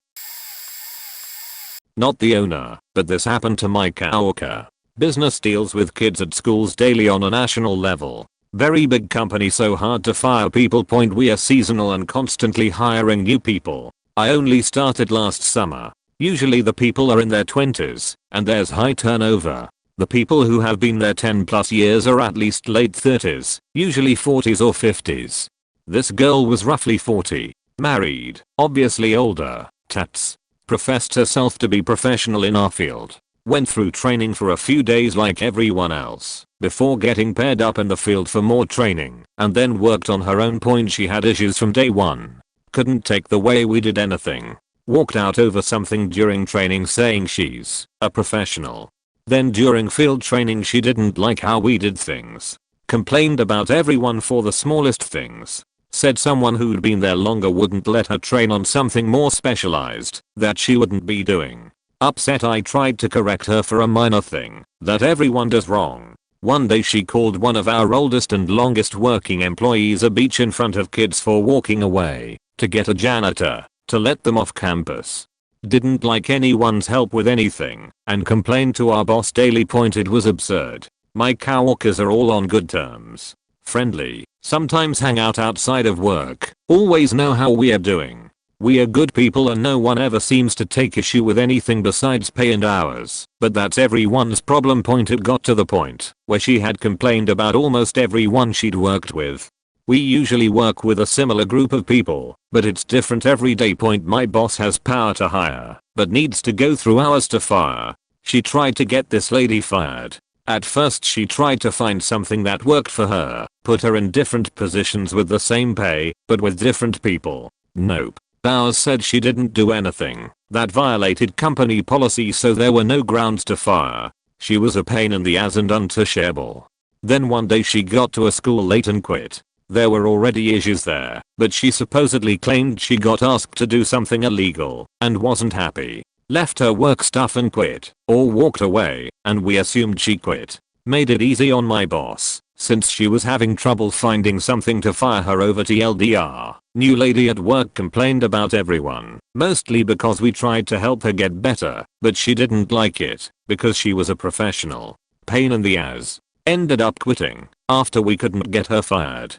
Not the owner, but this happened to my coworker. Business deals with kids at schools daily on a national level. Very big company, so hard to fire people. We are seasonal and constantly hiring new people. I only started last summer. Usually the people are in their 20s, and there's high turnover. The people who have been there 10 plus years are at least late 30s, usually 40s or 50s. This girl was roughly 40, married, obviously older, tats. Professed herself to be professional in our field. Went through training for a few days like everyone else, before getting paired up in the field for more training, and then worked on her own. She had issues from day one. Couldn't take the way we did anything. Walked out over something during training saying she's a professional. Then during field training she didn't like how we did things. Complained about everyone for the smallest things. Said someone who'd been there longer wouldn't let her train on something more specialized that she wouldn't be doing. Upset, I tried to correct her for a minor thing that everyone does wrong. One day she called one of our oldest and longest working employees a bitch in front of kids for walking away to get a janitor to let them off campus. Didn't like anyone's help with anything and complained to our boss daily. It was absurd. My coworkers are all on good terms. Friendly, sometimes hang out outside of work, always know how we are doing. We are good people and no one ever seems to take issue with anything besides pay and hours. But that's everyone's problem. It got to the point where she had complained about almost everyone she'd worked with. We usually work with a similar group of people, but it's different every day. My boss has power to hire, but needs to go through ours to fire. She tried to get this lady fired. At first she tried to find something that worked for her, put her in different positions with the same pay, but with different people. Nope. Ours said she didn't do anything that violated company policy, so there were no grounds to fire. She was a pain in the ass and untouchable. Then one day she got to a school late and quit. There were already issues there, but she supposedly claimed she got asked to do something illegal and wasn't happy. Left her work stuff and quit, or walked away, and we assumed she quit. Made it easy on my boss, since she was having trouble finding something to fire her over. TLDR, new lady at work complained about everyone, mostly because we tried to help her get better, but she didn't like it, because she was a professional. Pain in the ass. Ended up quitting, after we couldn't get her fired.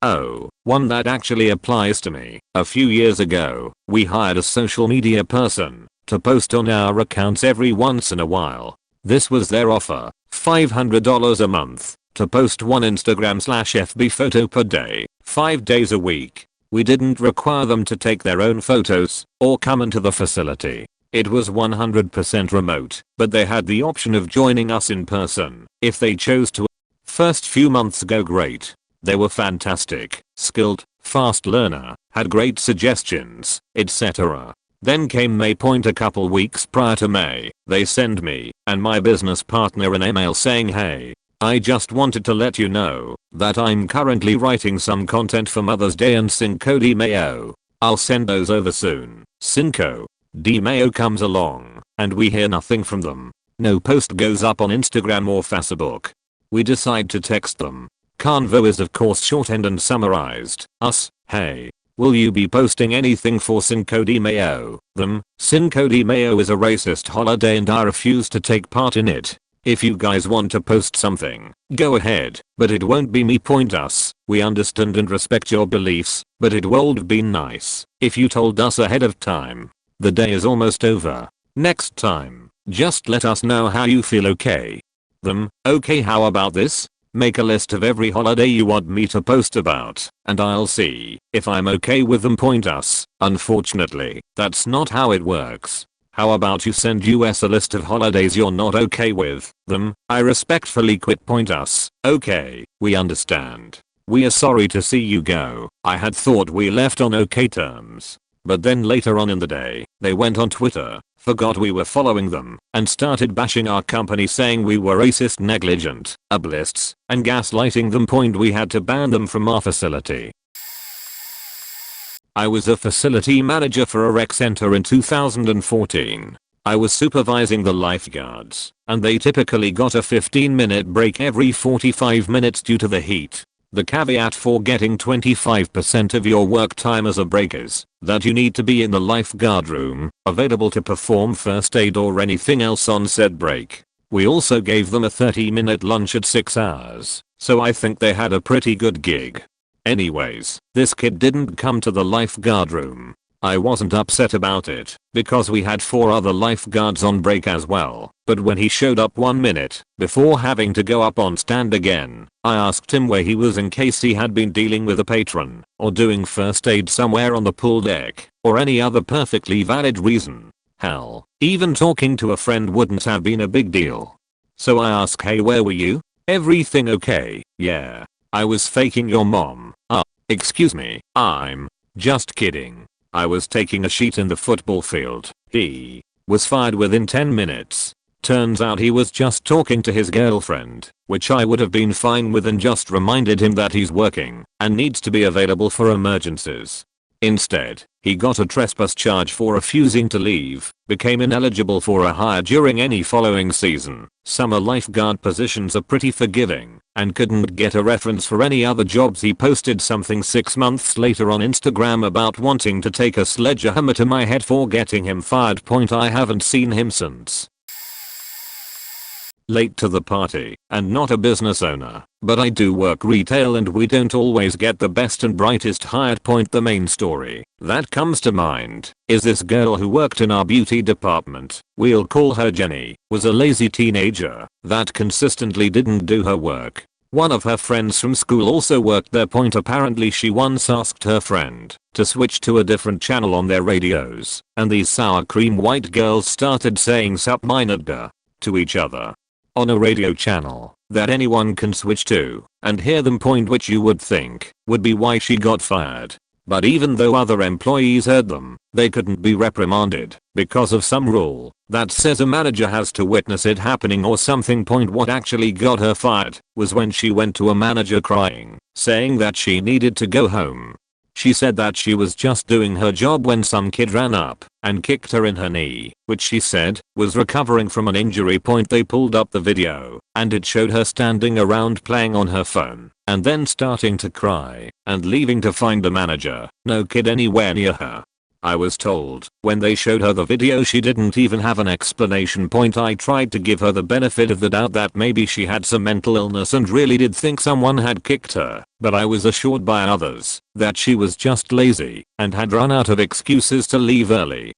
Oh, one that actually applies to me. A few years ago, we hired a social media person to post on our accounts every once in a while. This was their offer, $500 a month, to post one Instagram/FB photo per day, 5 days a week. We didn't require them to take their own photos or come into the facility. It was 100% remote, but they had the option of joining us in person if they chose to. First few months go great. They were fantastic, skilled, fast learner, had great suggestions, etc. Then came May. A couple weeks prior to May, they send me and my business partner an email saying, hey, I just wanted to let you know that I'm currently writing some content for Mother's Day and Cinco de Mayo. I'll send those over soon. Cinco de Mayo comes along and we hear nothing from them. No post goes up on Instagram or Facebook. We decide to text them. Convo is of course shortened and summarized. Us, hey, will you be posting anything for Cinco de Mayo? Them, Cinco de Mayo is a racist holiday and I refuse to take part in it. If you guys want to post something, go ahead, but it won't be me. Us, we understand and respect your beliefs, but it would be nice if you told us ahead of time. The day is almost over. Next time, Just let us know how you feel, okay? Them, okay, how about this? Make a list of every holiday you want me to post about, and I'll see if I'm okay with them. Point us. Unfortunately, that's not how it works. How about you send us a list of holidays you're not okay with them? I respectfully quit. Point us. Okay, we understand. We are sorry to see you go. I had thought we left on okay terms. But then later on in the day, they went on Twitter, forgot we were following them, and started bashing our company, saying we were racist, negligent, ableists, and gaslighting them. Point we had to ban them from our facility. I was a facility manager for a rec center in 2014. I was supervising the lifeguards, and they typically got a 15-minute break every 45 minutes due to the heat. The caveat for getting 25% of your work time as a break is that you need to be in the lifeguard room, available to perform first aid or anything else on said break. We also gave them a 30-minute lunch at 6 hours, so I think they had a pretty good gig. Anyways, this kid didn't come to the lifeguard room. I wasn't upset about it, because we had 4 other lifeguards on break as well, but when he showed up 1 minute before having to go up on stand again, I asked him where he was in case he had been dealing with a patron, or doing first aid somewhere on the pool deck, or any other perfectly valid reason. Hell, even talking to a friend wouldn't have been a big deal. So I asked, hey, where were you? Everything okay? Yeah. I was faking your mom. Excuse me, I'm just kidding. I was taking a sheet in the football field. He was fired within 10 minutes. Turns out he was just talking to his girlfriend, which I would have been fine with and just reminded him that he's working and needs to be available for emergencies. Instead, he got a trespass charge for refusing to leave, became ineligible for a hire during any following season. Summer lifeguard positions are pretty forgiving, and couldn't get a reference for any other jobs. He posted something 6 months later on Instagram about wanting to take a sledgehammer to my head for getting him fired. I haven't seen him since. Late to the party, and not a business owner, but I do work retail and we don't always get the best and brightest hired. The main story that comes to mind is this girl who worked in our beauty department. We'll call her Jenny. Was a lazy teenager that consistently didn't do her work. One of her friends from school also worked there. Apparently she once asked her friend to switch to a different channel on their radios, and these sour cream white girls started saying "sup my nigga" to each other on a radio channel that anyone can switch to and hear them, which you would think would be why she got fired. But even though other employees heard them, they couldn't be reprimanded because of some rule that says a manager has to witness it happening or something. What actually got her fired was when she went to a manager crying, saying that she needed to go home. She said that she was just doing her job when some kid ran up and kicked her in her knee, which she said was recovering from an injury. They pulled up the video, and it showed her standing around playing on her phone, and then starting to cry and leaving to find the manager. No kid anywhere near her. I was told when they showed her the video she didn't even have an explanation. I tried to give her the benefit of the doubt that maybe she had some mental illness and really did think someone had kicked her, but I was assured by others that she was just lazy and had run out of excuses to leave early.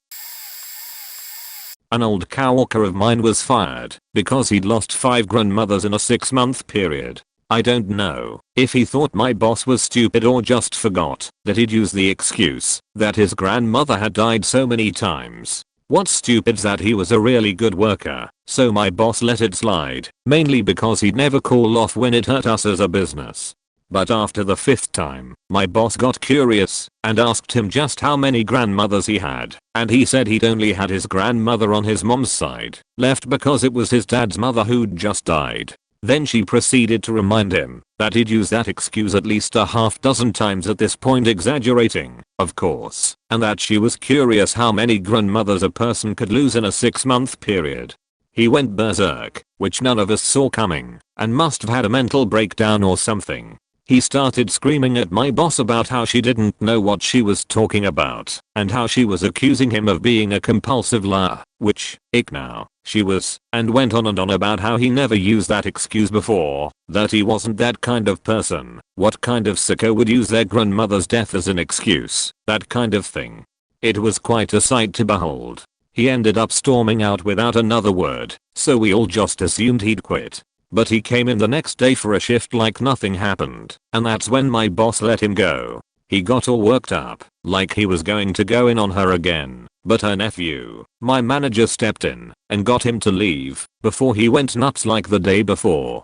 An old coworker of mine was fired because he'd lost 5 grandmothers in a 6-month period. I don't know if he thought my boss was stupid or just forgot that he'd use the excuse that his grandmother had died so many times. What's stupid's that he was a really good worker, so my boss let it slide, mainly because he'd never call off when it hurt us as a business. But after the 5th time, my boss got curious and asked him just how many grandmothers he had, and he said he'd only had his grandmother on his mom's side left because it was his dad's mother who'd just died. Then she proceeded to remind him that he'd used that excuse at least a half dozen times at this point, exaggerating, of course, and that she was curious how many grandmothers a person could lose in a 6-month period. He went berserk, which none of us saw coming, and must have had a mental breakdown or something. He started screaming at my boss about how she didn't know what she was talking about, and how she was accusing him of being a compulsive liar, which, ick now, she was, and went on and on about how he never used that excuse before, that he wasn't that kind of person. What kind of sicko would use their grandmother's death as an excuse, that kind of thing. It was quite a sight to behold. He ended up storming out without another word, so we all just assumed he'd quit. But he came in the next day for a shift like nothing happened, and that's when my boss let him go. He got all worked up, like he was going to go in on her again, but her nephew, my manager, stepped in and got him to leave before he went nuts like the day before.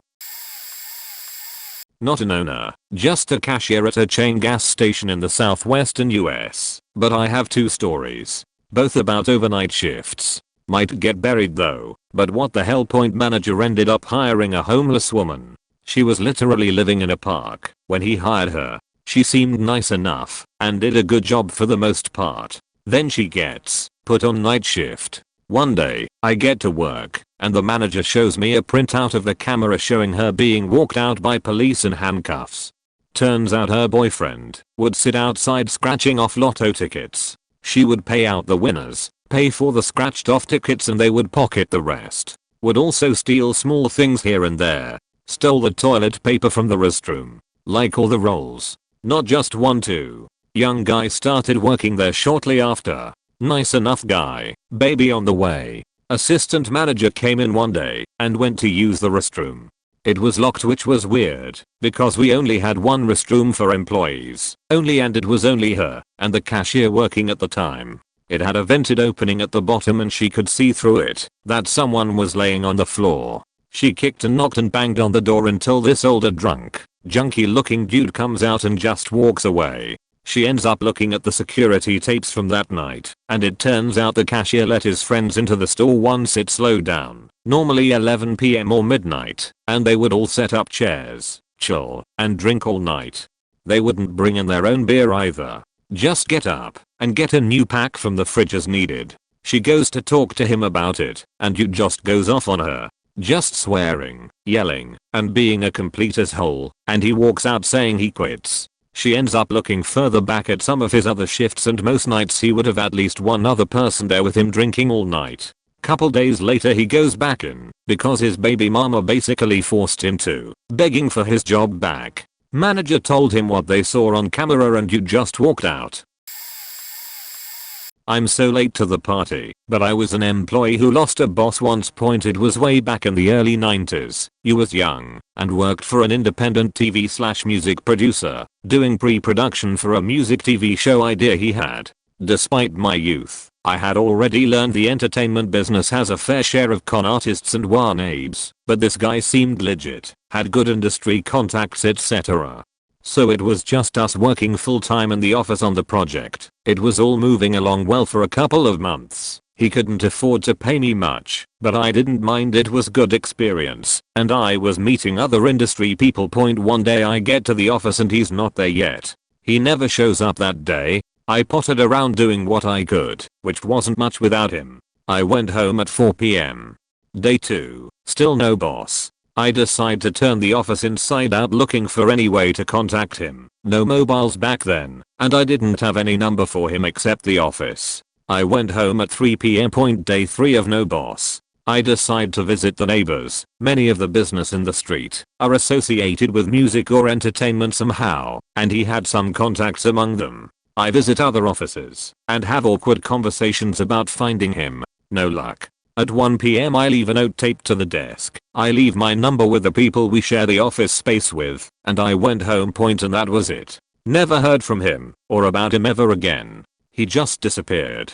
Not an owner, just a cashier at a chain gas station in the southwestern US. But I have two stories, both about overnight shifts. Might get buried though, but what the hell, point manager ended up hiring a homeless woman. She was literally living in a park when he hired her. She seemed nice enough and did a good job for the most part. Then she gets put on night shift. One day, I get to work and the manager shows me a printout of the camera showing her being walked out by police in handcuffs. Turns out her boyfriend would sit outside scratching off lotto tickets. She would pay out the winners, pay for the scratched off tickets, and they would pocket the rest. Would also steal small things here and there. Stole the toilet paper from the restroom. Like all the rolls. Not just one too. Young guy started working there shortly after. Nice enough guy, baby on the way. Assistant manager came in one day and went to use the restroom. It was locked, which was weird because we only had one restroom for employees only, and it was only her and the cashier working at the time. It had a vented opening at the bottom and she could see through it that someone was laying on the floor. She kicked and knocked and banged on the door until this older drunk, junky looking dude comes out and just walks away. She ends up looking at the security tapes from that night, and it turns out the cashier let his friends into the store once it slowed down, normally 11 PM or midnight, and they would all set up chairs, chill, and drink all night. They wouldn't bring in their own beer either. Just get up and get a new pack from the fridge as needed. She goes to talk to him about it, and you just goes off on her. Just swearing, yelling, and being a complete asshole, and he walks out saying he quits. She ends up looking further back at some of his other shifts, and most nights he would have at least one other person there with him drinking all night. Couple days later he goes back in because his baby mama basically forced him to, begging for his job back. Manager told him what they saw on camera and you just walked out. I'm so late to the party, but I was an employee who lost a boss once. Point, it was way back in the early 90s. You was young and worked for an independent TV/music producer, doing pre-production for a music TV show idea he had. Despite my youth, I had already learned the entertainment business has a fair share of con artists and wannabes, but this guy seemed legit, had good industry contacts, etc. So it was just us working full time in the office on the project. It was all moving along well for a couple of months. He couldn't afford to pay me much, but I didn't mind. It was good experience, and I was meeting other industry people. Point, one day I get to the office and he's not there yet. He never shows up that day. I potted around doing what I could, which wasn't much without him. I went home at 4 PM. Day 2, still no boss. I decide to turn the office inside out looking for any way to contact him. No mobiles back then, and I didn't have any number for him except the office. I went home at 3 PM. Day 3 of no boss. I decide to visit the neighbors. Many of the business in the street are associated with music or entertainment somehow, and he had some contacts among them. I visit other offices and have awkward conversations about finding him. No luck. At 1 PM I leave a note taped to the desk. I leave my number with the people we share the office space with, and I went home. And that was it. Never heard from him or about him ever again. He just disappeared.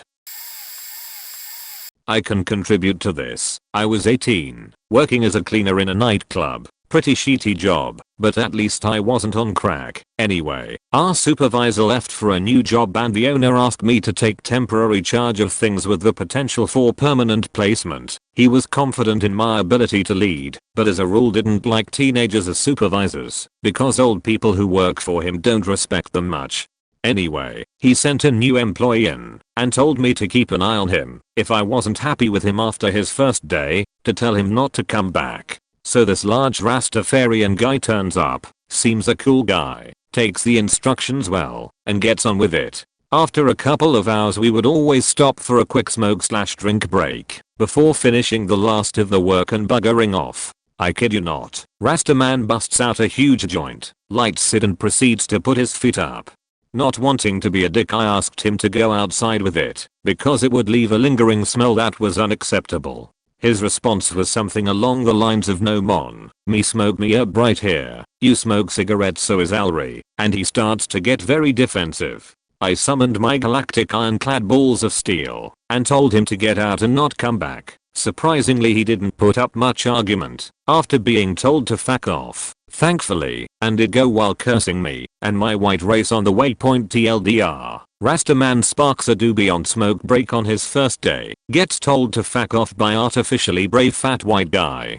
I can contribute to this. I was 18, working as a cleaner in a nightclub. Pretty shitty job, but at least I wasn't on crack. Anyway, our supervisor left for a new job and the owner asked me to take temporary charge of things with the potential for permanent placement. He was confident in my ability to lead, but as a rule didn't like teenagers as supervisors because old people who work for him don't respect them much. Anyway, he sent a new employee in and told me to keep an eye on him if I wasn't happy with him after his first day, to tell him not to come back. So this large Rastafarian guy turns up, seems a cool guy, takes the instructions well, and gets on with it. After a couple of hours we would always stop for a quick smoke/drink break before finishing the last of the work and buggering off. I kid you not, Rastaman busts out a huge joint, lights it and proceeds to put his feet up. Not wanting to be a dick, I asked him to go outside with it because it would leave a lingering smell that was unacceptable. His response was something along the lines of, "No mon, me smoke me up right here, you smoke cigarettes so is Alri," and he starts to get very defensive. I summoned my galactic ironclad balls of steel and told him to get out and not come back. Surprisingly, he didn't put up much argument after being told to fuck off, thankfully, and did go while cursing me and my white race on the waypoint. TLDR, Rastaman sparks a doobie on smoke break on his first day, gets told to fuck off by artificially brave fat white guy.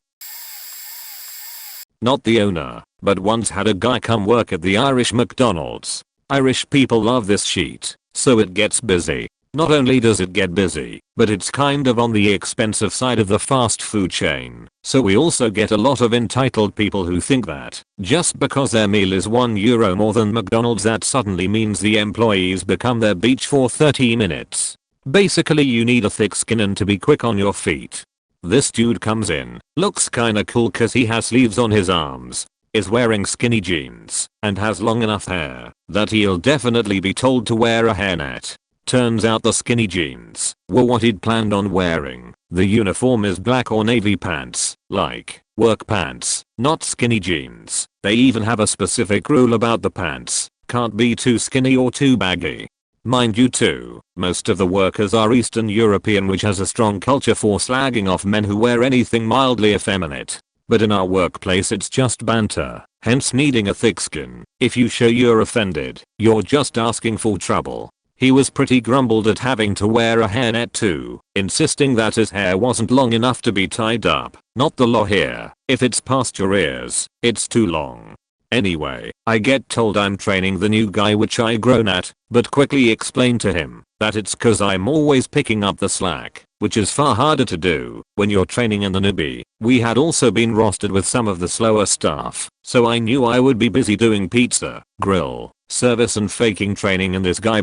Not the owner, but once had a guy come work at the Irish McDonald's. Irish people love this sheet, so it gets busy. Not only does it get busy, but it's kind of on the expensive side of the fast food chain. So we also get a lot of entitled people who think that just because their meal is €1 more than McDonald's, that suddenly means the employees become their beach for 30 minutes. Basically, you need a thick skin and to be quick on your feet. This dude comes in, looks kinda cool cause he has sleeves on his arms, is wearing skinny jeans, and has long enough hair that he'll definitely be told to wear a hairnet. Turns out the skinny jeans were what he'd planned on wearing. The uniform is black or navy pants, like work pants, not skinny jeans. They even have a specific rule about the pants, can't be too skinny or too baggy. Mind you too, most of the workers are Eastern European, which has a strong culture for slagging off men who wear anything mildly effeminate. But in our workplace it's just banter, hence needing a thick skin. If you show you're offended, you're just asking for trouble. He was pretty grumbled at having to wear a hairnet too, insisting that his hair wasn't long enough to be tied up. Not the law here, if it's past your ears, it's too long. Anyway, I get told I'm training the new guy, which I groan at, but quickly explain to him that it's cause I'm always picking up the slack, which is far harder to do when you're training in the newbie. We had also been rostered with some of the slower staff, so I knew I would be busy doing pizza, grill, service and faking training, and this guy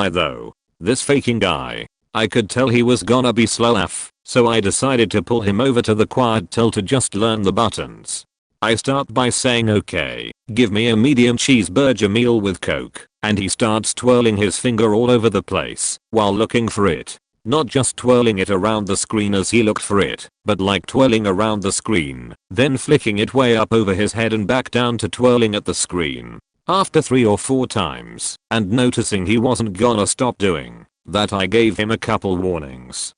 though. This faking guy, I could tell he was gonna be slow AF, so I decided to pull him over to the quad till to just learn the buttons. I start by saying, "Okay, give me a medium cheeseburger meal with Coke," and he starts twirling his finger all over the place while looking for it. Not just twirling it around the screen as he looked for it, but like twirling around the screen, then flicking it way up over his head and back down to twirling at the screen. After 3 or 4 times, and noticing he wasn't gonna stop doing that, I gave him a couple warnings.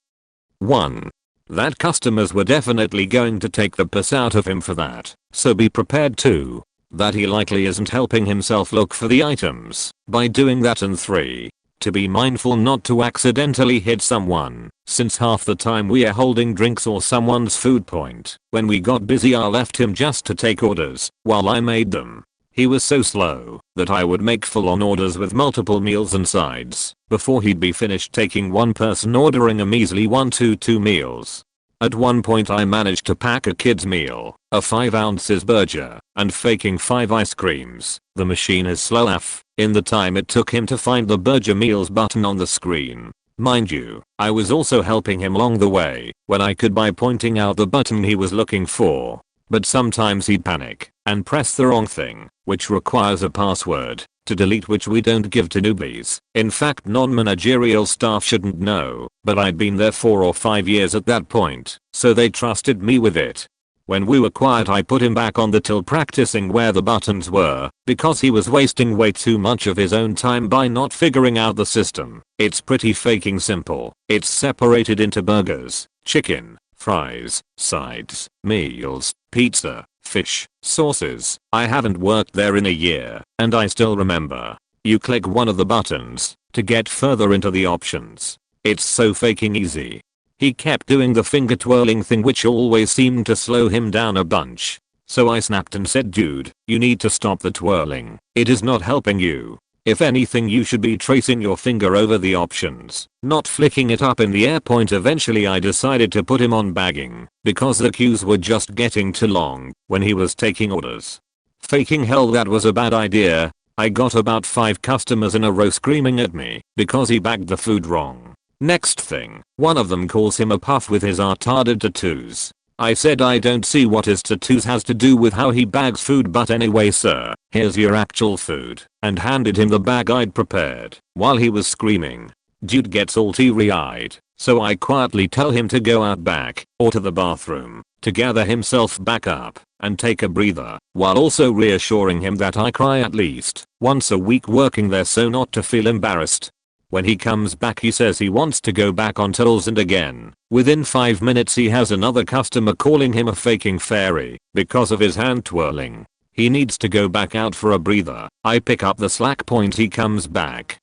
1. That customers were definitely going to take the piss out of him for that, so be prepared. 2. That he likely isn't helping himself look for the items by doing that. And 3. To be mindful not to accidentally hit someone, since half the time we are holding drinks or someone's food point. When we got busy, I left him just to take orders while I made them. He was so slow that I would make full-on orders with multiple meals and sides before he'd be finished taking one person ordering a measly 1 to 2 meals. At one point I managed to pack a kid's meal, a 5 ounces burger, and faking 5 ice creams. The machine is slow AF in the time it took him to find the burger meals button on the screen. Mind you, I was also helping him along the way when I could by pointing out the button he was looking for. But sometimes he'd panic and press the wrong thing, which requires a password to delete, which we don't give to newbies. In fact, non-managerial staff shouldn't know, but I'd been there 4 or 5 years at that point, so they trusted me with it. When we were quiet, I put him back on the till practicing where the buttons were, because he was wasting way too much of his own time by not figuring out the system. It's pretty faking simple. It's separated into burgers, chicken, fries, sides, meals, pizza, fish, sauces. I haven't worked there in a year, and I still remember. You click one of the buttons to get further into the options. It's so faking easy. He kept doing the finger twirling thing, which always seemed to slow him down a bunch. So I snapped and said, "Dude, you need to stop the twirling. It is not helping you. If anything, you should be tracing your finger over the options, not flicking it up in the air." Eventually I decided to put him on bagging, because the queues were just getting too long when he was taking orders. Faking hell, that was a bad idea. I got about 5 customers in a row screaming at me because he bagged the food wrong. Next thing, one of them calls him a puff with his retarded tattoos. I said I don't see what his tattoos has to do with how he bags food, but anyway sir, here's your actual food, and handed him the bag I'd prepared. While he was screaming, dude gets all teary-eyed, so I quietly tell him to go out back, or to the bathroom, to gather himself back up, and take a breather, while also reassuring him that I cry at least once a week working there so not to feel embarrassed. When he comes back he says he wants to go back on tools, and again, within 5 minutes he has another customer calling him a faking fairy because of his hand twirling. He needs to go back out for a breather. I pick up the slack point. He comes back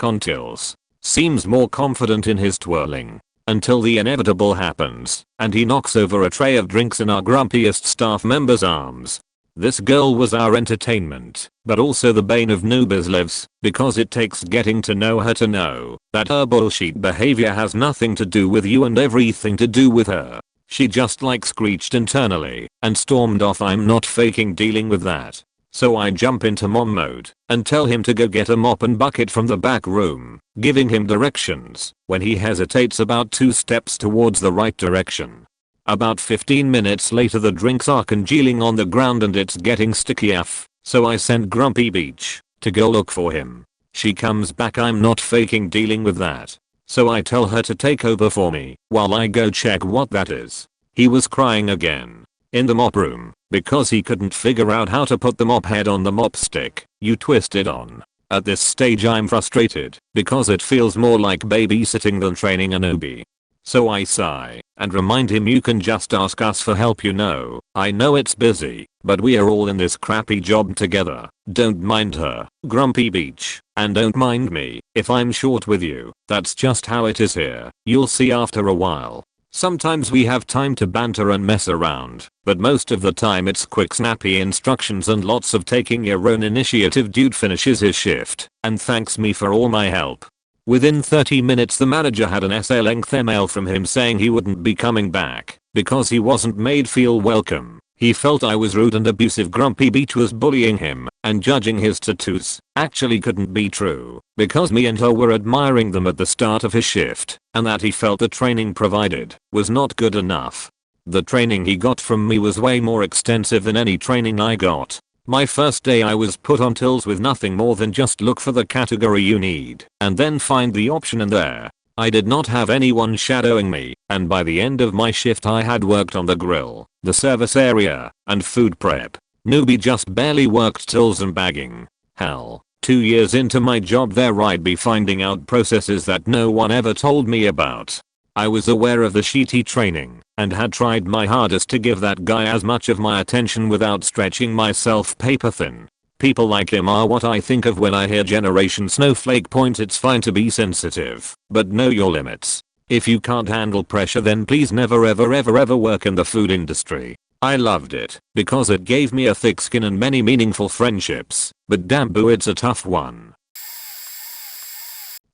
on tills. Seems more confident in his twirling. Until the inevitable happens, and he knocks over a tray of drinks in our grumpiest staff member's arms. This girl was our entertainment, but also the bane of newbies' lives, because it takes getting to know her to know that her bullshit behavior has nothing to do with you and everything to do with her. She just like screeched internally and stormed off. I'm not faking dealing with that. So I jump into mom mode and tell him to go get a mop and bucket from the back room, giving him directions when he hesitates about 2 steps towards the right direction. About 15 minutes later the drinks are congealing on the ground and it's getting sticky AF, so I send Grumpy Beach to go look for him. She comes back. I'm not faking dealing with that. So I tell her to take over for me while I go check what that is. He was crying again in the mop room because he couldn't figure out how to put the mop head on the mop stick you twist it on. At this stage I'm frustrated because it feels more like babysitting than training a newbie. So I sigh and remind him, you can just ask us for help, you know. I know it's busy, but we are all in this crappy job together. Don't mind her, Grumpy Beach, and don't mind me if I'm short with you. That's just how it is here. You'll see after a while. Sometimes we have time to banter and mess around, but most of the time it's quick snappy instructions and lots of taking your own initiative. Dude finishes his shift and thanks me for all my help. Within 30 minutes the manager had an essay-length email from him saying he wouldn't be coming back because he wasn't made feel welcome. He felt I was rude and abusive. Grumpy Beach was bullying him and judging his tattoos. Actually couldn't be true because me and her were admiring them at the start of his shift, and that he felt the training provided was not good enough. The training he got from me was way more extensive than any training I got. My first day I was put on tills with nothing more than just look for the category you need and then find the option in there. I did not have anyone shadowing me, and by the end of my shift I had worked on the grill, the service area, and food prep. Newbie just barely worked tills and bagging. Hell, 2 years into my job there I'd be finding out processes that no one ever told me about. I was aware of the shitty training and had tried my hardest to give that guy as much of my attention without stretching myself paper thin. People like him are what I think of when I hear Generation Snowflake point. It's fine to be sensitive, but know your limits. If you can't handle pressure then please never ever work in the food industry. I loved it because it gave me a thick skin and many meaningful friendships, but damn boo, it's a tough one.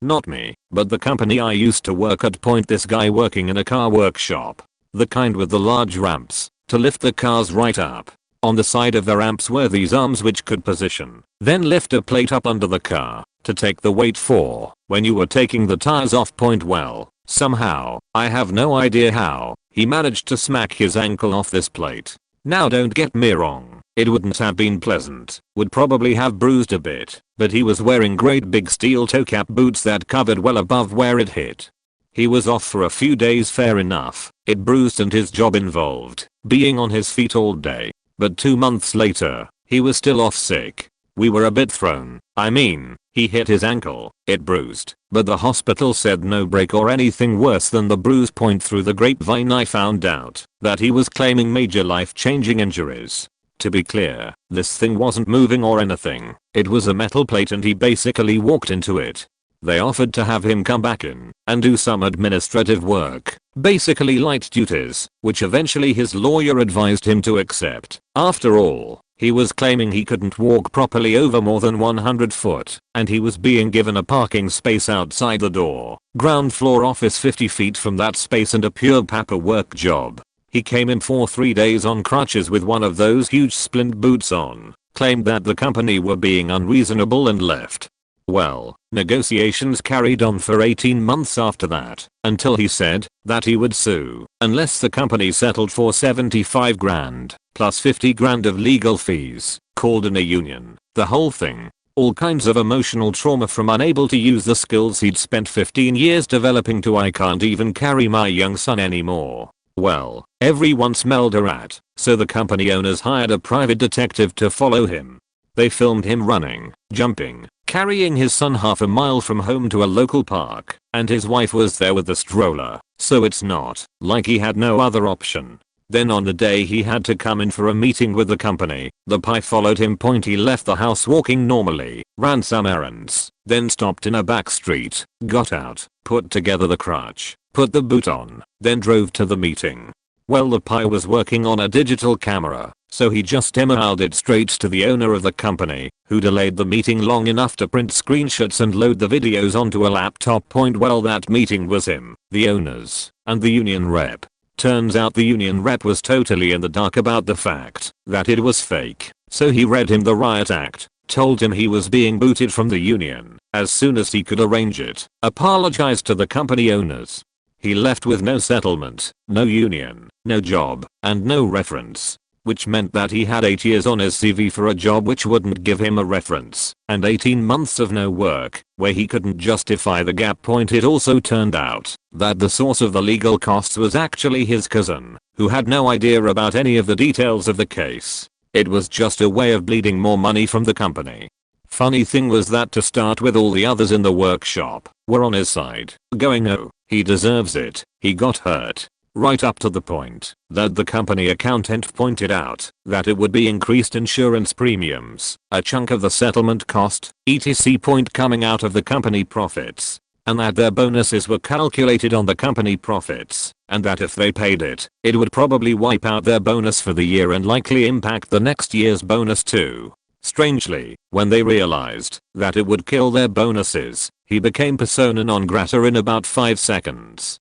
Not me, but the company I used to work at. Point this guy working in a car workshop. The kind with the large ramps to lift the cars right up. On the side of the ramps were these arms which could position, then lift a plate up under the car to take the weight for when you were taking the tires off. Point well, somehow, I have no idea how, he managed to smack his ankle off this plate. Now don't get me wrong, it wouldn't have been pleasant, would probably have bruised a bit, but he was wearing great big steel toe cap boots that covered well above where it hit. He was off for a few days, fair enough, it bruised and his job involved being on his feet all day. But 2 months later, he was still off sick. We were a bit thrown. I mean, he hit his ankle, it bruised, but the hospital said no break or anything worse than the bruise. Point through the grapevine I found out that he was claiming major life-changing injuries. To be clear, this thing wasn't moving or anything. It was a metal plate and he basically walked into it. They offered to have him come back in and do some administrative work, basically light duties, which eventually his lawyer advised him to accept. After all, he was claiming he couldn't walk properly over more than 100 foot, and he was being given a parking space outside the door. Ground floor office 50 feet from that space and a pure paperwork job. He came in for 3 days on crutches with one of those huge splint boots on, claimed that the company were being unreasonable and left. Well, negotiations carried on for 18 months after that, until he said that he would sue unless the company settled for 75 grand, plus 50 grand of legal fees, called in a union. The whole thing. All kinds of emotional trauma from unable to use the skills he'd spent 15 years developing to I can't even carry my young son anymore. Well, everyone smelled a rat, so the company owners hired a private detective to follow him. They filmed him running, jumping, carrying his son half a mile from home to a local park, and his wife was there with the stroller, so it's not like he had no other option. Then on the day he had to come in for a meeting with the company, the pie followed him. He left the house walking normally, ran some errands, then stopped in a back street, got out, put together the crutch, put the boot on, then drove to the meeting. Well, the pie was working on a digital camera, so he just emailed it straight to the owner of the company, who delayed the meeting long enough to print screenshots and load the videos onto a laptop. Well, that meeting was him, the owners, and the union rep. Turns out the union rep was totally in the dark about the fact that it was fake, so he read him the riot act, told him he was being booted from the union as soon as he could arrange it, apologized to the company owners. He left with no settlement, no union, no job, and no reference. Which meant that he had 8 years on his CV for a job which wouldn't give him a reference, and 18 months of no work, where he couldn't justify the gap. It also turned out that the source of the legal costs was actually his cousin, who had no idea about any of the details of the case. It was just a way of bleeding more money from the company. Funny thing was that to start with, all the others in the workshop were on his side, going, "Oh, he deserves it, he got hurt." Right up to the point that the company accountant pointed out that it would be increased insurance premiums, a chunk of the settlement cost, etc. coming out of the company profits, and that their bonuses were calculated on the company profits, and that if they paid it, it would probably wipe out their bonus for the year and likely impact the next year's bonus too. Strangely, when they realized that it would kill their bonuses, he became persona non grata in about 5 seconds.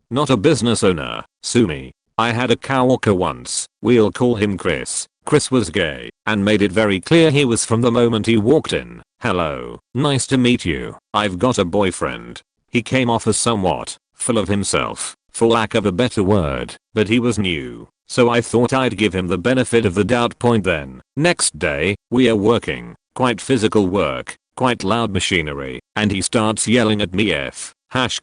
Not a business owner, sue me. I had a coworker once, we'll call him Chris. Chris was gay, and made it very clear he was from the moment he walked in. "Hello, nice to meet you, I've got a boyfriend." He came off as somewhat full of himself, for lack of a better word, but he was new, so I thought I'd give him the benefit of the doubt. Then, next day, we are working, quite physical work, quite loud machinery, and he starts yelling at me,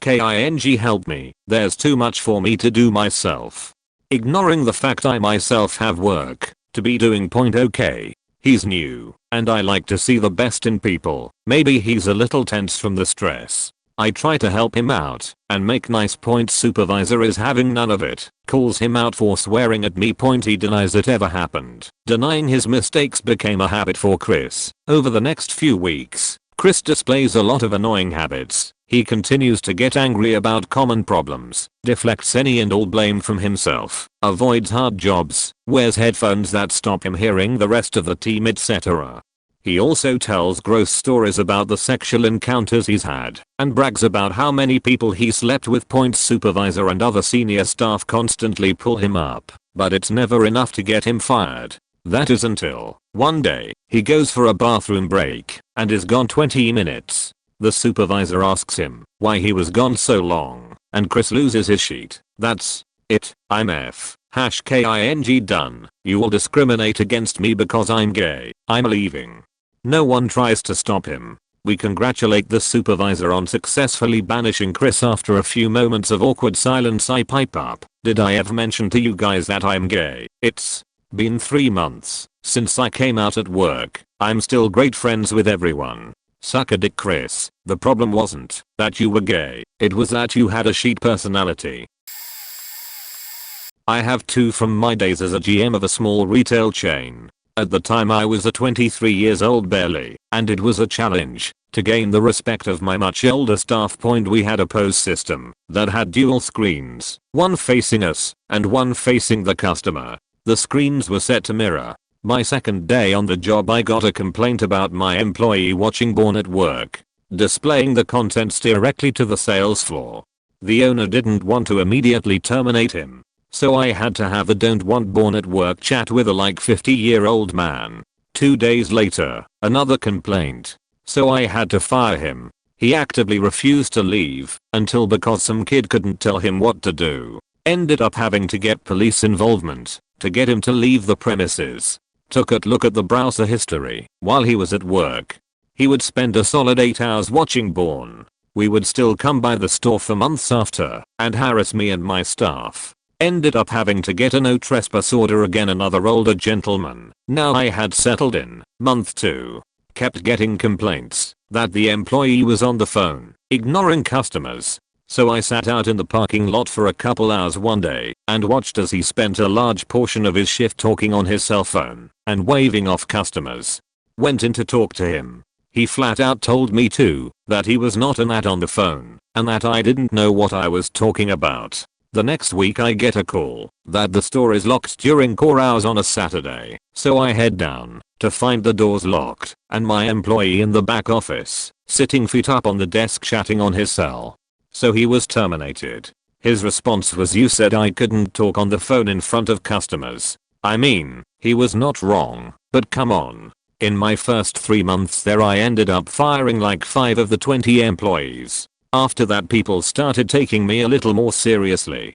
king help me, there's too much for me to do myself. Ignoring the fact I myself have work to be doing. Okay, he's new, and I like to see the best in people. Maybe he's a little tense from the stress. I try to help him out and make nice points. Supervisor is having none of it, calls him out for swearing at me. He denies it ever happened. Denying his mistakes became a habit for Chris. Over the next few weeks, Chris displays a lot of annoying habits. He continues to get angry about common problems, deflects any and all blame from himself, avoids hard jobs, wears headphones that stop him hearing the rest of the team, etc. He also tells gross stories about the sexual encounters he's had, and brags about how many people he slept with. Supervisor and other senior staff constantly pull him up, but it's never enough to get him fired. That is until one day he goes for a bathroom break and is gone 20 minutes. The supervisor asks him why he was gone so long, and Chris loses his sheet. "That's it, I'm king done. You will discriminate against me because I'm gay. I'm leaving." No one tries to stop him. We congratulate the supervisor on successfully banishing Chris. After a few moments of awkward silence, I pipe up, "Did I ever mention to you guys that I'm gay? It's been 3 months since I came out at work. I'm still great friends with everyone. Suck a dick, Chris. The problem wasn't that you were gay, it was that you had a shit personality." I have 2 from my days as a GM of a small retail chain. At the time I was a 23 years old barely, and it was a challenge to gain the respect of my much older staff. We had a POS system that had dual screens, one facing us and one facing the customer. The screens were set to mirror. My second day on the job, I got a complaint about my employee watching porn at work, displaying the contents directly to the sales floor. The owner didn't want to immediately terminate him, so I had to have a "don't want porn at work" chat with a 50-year-old man. 2 days later, another complaint. So I had to fire him. He actively refused to leave until because some kid couldn't tell him what to do. Ended up having to get police involvement to get him to leave the premises. Took a look at the browser history while he was at work. He would spend a solid 8 hours watching porn. We would still come by the store for months after and harass me and my staff. Ended up having to get a no trespass order again. Another older gentleman. Now I had settled in. Month 2. Kept getting complaints that the employee was on the phone, ignoring customers. So I sat out in the parking lot for a couple hours one day and watched as he spent a large portion of his shift talking on his cell phone and waving off customers. Went in to talk to him. He flat out told me that he was not an ad on the phone and that I didn't know what I was talking about. The next week I get a call that the store is locked during core hours on a Saturday. So I head down to find the doors locked and my employee in the back office sitting feet up on the desk chatting on his cell. So he was terminated. His response was, "You said I couldn't talk on the phone in front of customers." I mean, he was not wrong, but come on. In my first 3 months there I ended up firing like 5 of the 20 employees. After that people started taking me a little more seriously.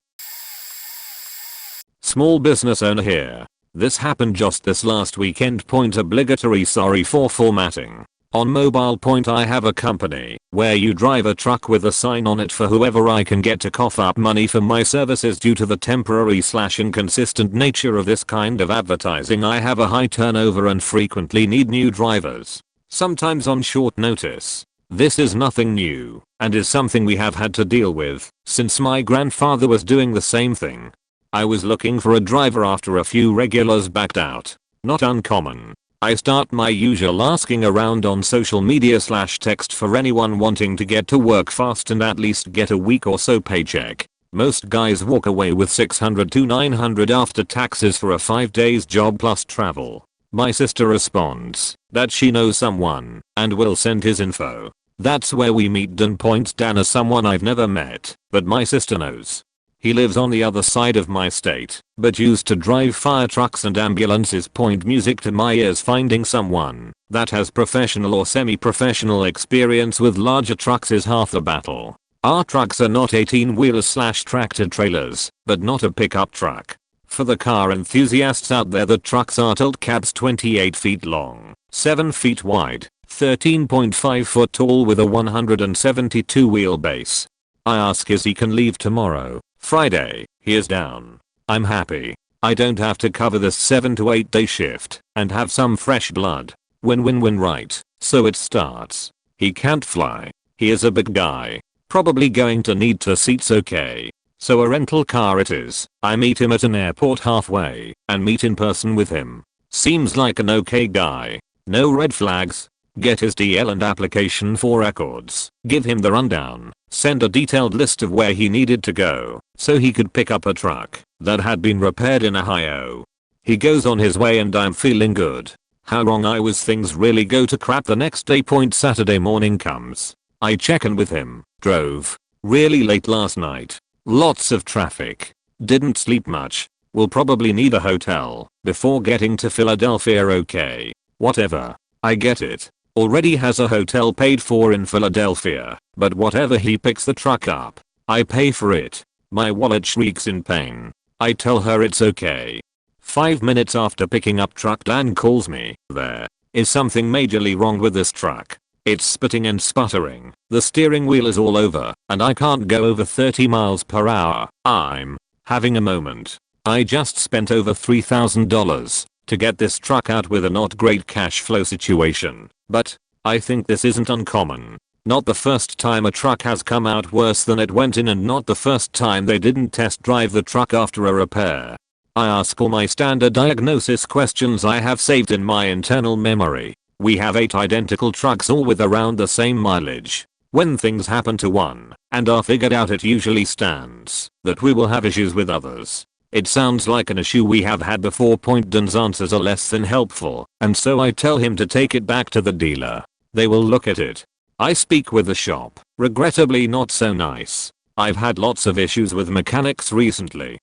Small business owner here. This happened just this last weekend. Obligatory sorry for formatting. On mobile. I have a company where you drive a truck with a sign on it for whoever I can get to cough up money for my services. Due to the temporary / inconsistent nature of this kind of advertising, I have a high turnover and frequently need new drivers, sometimes on short notice. This is nothing new and is something we have had to deal with since my grandfather was doing the same thing. I was looking for a driver after a few regulars backed out. Not uncommon. I start my usual asking around on social media / text for anyone wanting to get to work fast and at least get a week or so paycheck. Most guys walk away with $600 to $900 after taxes for a 5 days job plus travel. My sister responds that she knows someone and will send his info. That's where we meet. Dan is someone I've never met, but my sister knows. He lives on the other side of my state, but used to drive fire trucks and ambulances. Music to my ears. Finding someone that has professional or semi-professional experience with larger trucks is half the battle. Our trucks are not 18-wheelers / tractor trailers, but not a pickup truck. For the car enthusiasts out there, the trucks are tilt cabs 28 feet long, 7 feet wide, 13.5 foot tall with a 172 wheelbase. I ask if he can leave tomorrow, Friday. He is down. I'm happy. I don't have to cover this 7 to 8 day shift and have some fresh blood. Win-win-win, right? So it starts. He can't fly. He is a big guy. Probably going to need 2 seats. Okay. So a rental car it is. I meet him at an airport halfway and meet in person with him. Seems like an okay guy. No red flags. Get his DL and application for records. Give him the rundown. Send a detailed list of where he needed to go so he could pick up a truck that had been repaired in Ohio. He goes on his way and I'm feeling good. How wrong I was. Things really go to crap the next day. Saturday morning comes. I check in with him. Drove really late last night. Lots of traffic. Didn't sleep much. Will probably need a hotel before getting to Philadelphia. Okay. Whatever. I get it. Already has a hotel paid for in Philadelphia, but whatever, he picks the truck up. I pay for it. My wallet shrieks in pain. I tell her it's okay. 5 minutes after picking up truck, Dan calls me. There is something majorly wrong with this truck. It's spitting and sputtering. The steering wheel is all over and I can't go over 30 miles per hour. I'm having a moment. I just spent over $3,000 to get this truck out with a not great cash flow situation. But I think this isn't uncommon. Not the first time a truck has come out worse than it went in, and not the first time they didn't test drive the truck after a repair. I ask all my standard diagnosis questions I have saved in my internal memory. We have 8 identical trucks, all with around the same mileage. When things happen to one and are figured out, it usually stands that we will have issues with others. It sounds like an issue we have had before. Dan's answers are less than helpful, and so I tell him to take it back to the dealer. They will look at it. I speak with the shop. Regrettably not so nice. I've had lots of issues with mechanics recently.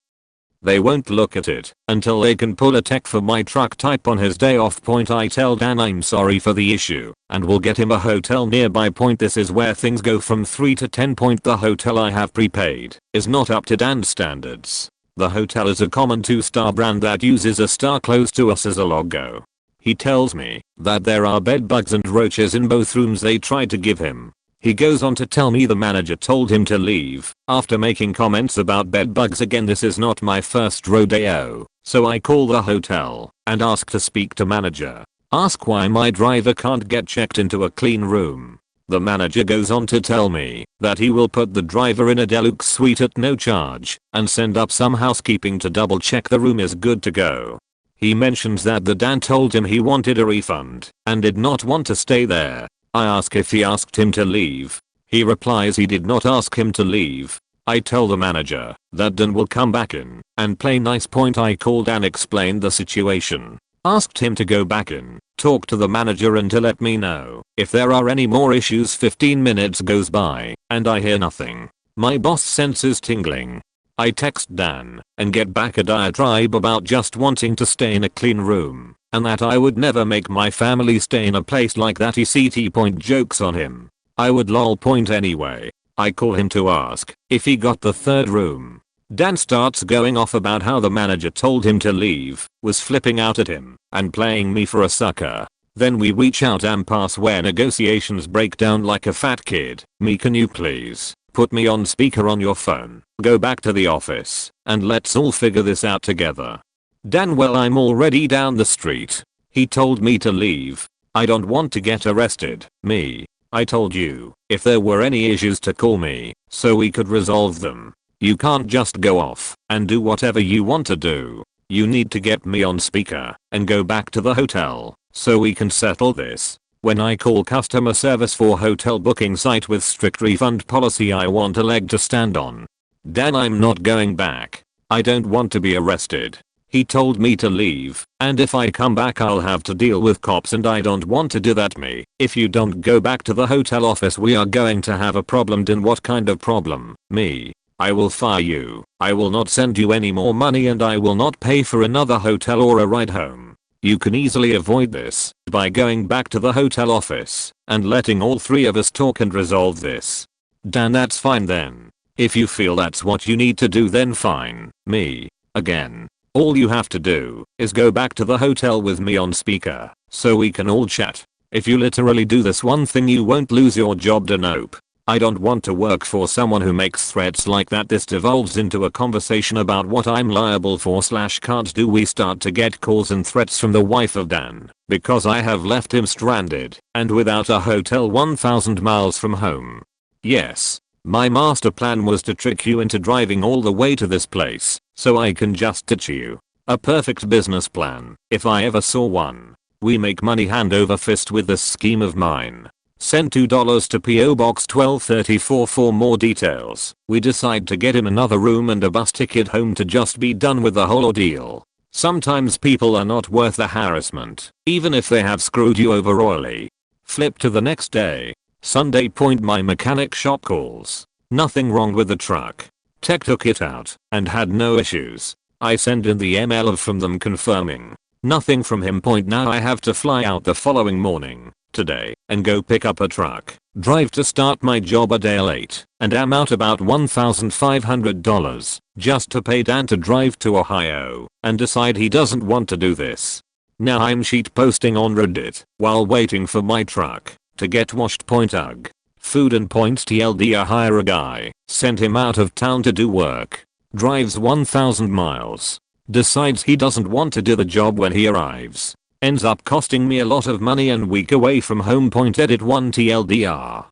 They won't look at it until they can pull a tech for my truck type on his day off. I tell Dan I'm sorry for the issue and will get him a hotel nearby. This is where things go from 3 to 10. The hotel I have prepaid is not up to Dan's standards. The hotel is a common 2-star brand that uses a star close to us as a logo. He tells me that there are bed bugs and roaches in both rooms they tried to give him. He goes on to tell me the manager told him to leave after making comments about bed bugs again. This is not my first rodeo, so I call the hotel and ask to speak to manager. Ask why my driver can't get checked into a clean room. The manager goes on to tell me that he will put the driver in a deluxe suite at no charge and send up some housekeeping to double check the room is good to go. He mentions that the Dan told him he wanted a refund and did not want to stay there. I ask if he asked him to leave. He replies he did not ask him to leave. I tell the manager that Dan will come back in and play nice. I called Dan, explained the situation, asked him to go back in, talk to the manager and to let me know if there are any more issues. 15 minutes goes by and I hear nothing. My boss senses tingling. I text Dan and get back a diatribe about just wanting to stay in a clean room and that I would never make my family stay in a place like that. ECT. Jokes on him. I would lol. Anyway, I call him to ask if he got the third room. Dan starts going off about how the manager told him to leave, was flipping out at him and playing me for a sucker. Then we reach out and pass where negotiations break down like a fat kid. Me, can you please put me on speaker on your phone, go back to the office and let's all figure this out together. Dan, well, I'm already down the street. He told me to leave. I don't want to get arrested. Me, I told you if there were any issues to call me so we could resolve them. You can't just go off and do whatever you want to do. You need to get me on speaker and go back to the hotel so we can settle this. When I call customer service for hotel booking site with strict refund policy, I want a leg to stand on. Dan, I'm not going back. I don't want to be arrested. He told me to leave, and if I come back I'll have to deal with cops and I don't want to do that. Me, if you don't go back to the hotel office we are going to have a problem. Dan, what kind of problem? Me, I will fire you. I will not send you any more money and I will not pay for another hotel or a ride home. You can easily avoid this by going back to the hotel office and letting all three of us talk and resolve this. Dan, that's fine then. If you feel that's what you need to do then fine. Me, again, all you have to do is go back to the hotel with me on speaker so we can all chat. If you literally do this one thing you won't lose your job. Nope. I don't want to work for someone who makes threats like that. This devolves into a conversation about what I'm liable for / can't do. We start to get calls and threats from the wife of Dan because I have left him stranded and without a hotel 1,000 miles from home. Yes, my master plan was to trick you into driving all the way to this place so I can just ditch you. A perfect business plan if I ever saw one. We make money hand over fist with this scheme of mine. Send $2 to PO Box 1234 for more details. We decide to get him another room and a bus ticket home to just be done with the whole ordeal. Sometimes people are not worth the harassment, even if they have screwed you over royally. Flip to the next day. Sunday. My mechanic shop calls. Nothing wrong with the truck. Tech took it out and had no issues. I send in the email from them confirming. Nothing from him. Now I have to fly out the following morning, today, and go pick up a truck, drive to start my job a day late, and am out about $1,500 just to pay Dan to drive to Ohio and decide he doesn't want to do this. Now I'm sheet posting on Reddit while waiting for my truck to get washed. Ugh. Food and points. TLDR, hire a guy, send him out of town to do work, drives 1,000 miles, decides he doesn't want to do the job when he arrives, ends up costing me a lot of money and week away from home. Edit 1 TLDR.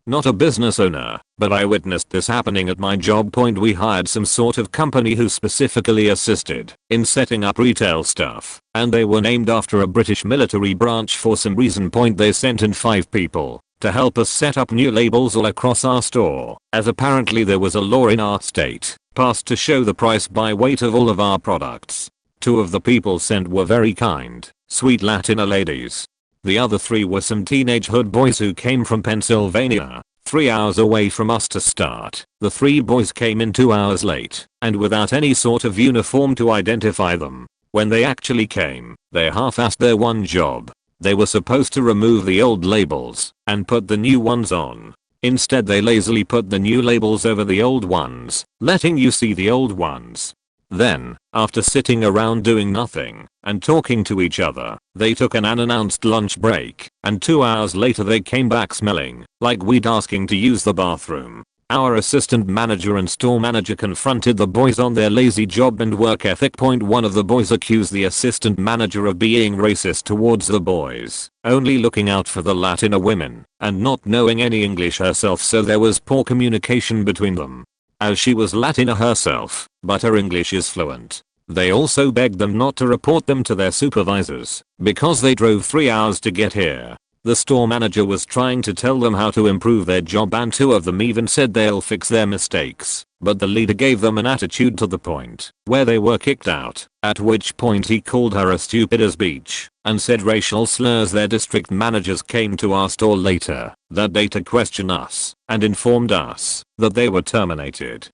Not a business owner, but I witnessed this happening at my job. We hired some sort of company who specifically assisted in setting up retail stuff, and they were named after a British military branch for some reason. They sent in 5 people to help us set up new labels all across our store, as apparently there was a law in our state passed to show the price by weight of all of our products. 2 of the people sent were very kind, sweet Latina ladies. The other 3 were some teenage hood boys who came from Pennsylvania. 3 hours away from us to start. The 3 boys came in 2 hours late and without any sort of uniform to identify them. When they actually came, they half-assed their one job. They were supposed to remove the old labels and put the new ones on. Instead they lazily put the new labels over the old ones, letting you see the old ones. Then, after sitting around doing nothing and talking to each other, they took an unannounced lunch break, and 2 hours later they came back smelling like weed asking to use the bathroom. Our assistant manager and store manager confronted the boys on their lazy job and work ethic. One of the boys accused the assistant manager of being racist towards the boys, only looking out for the Latina women and not knowing any English herself, so there was poor communication between them. As she was Latina herself, but her English is fluent. They also begged them not to report them to their supervisors because they drove 3 hours to get here. The store manager was trying to tell them how to improve their job, and 2 of them even said they'll fix their mistakes, but the leader gave them an attitude to the point where they were kicked out, at which point he called her as stupid as beach and said racial slurs. Their district managers came to our store later that day to question us and informed us that they were terminated.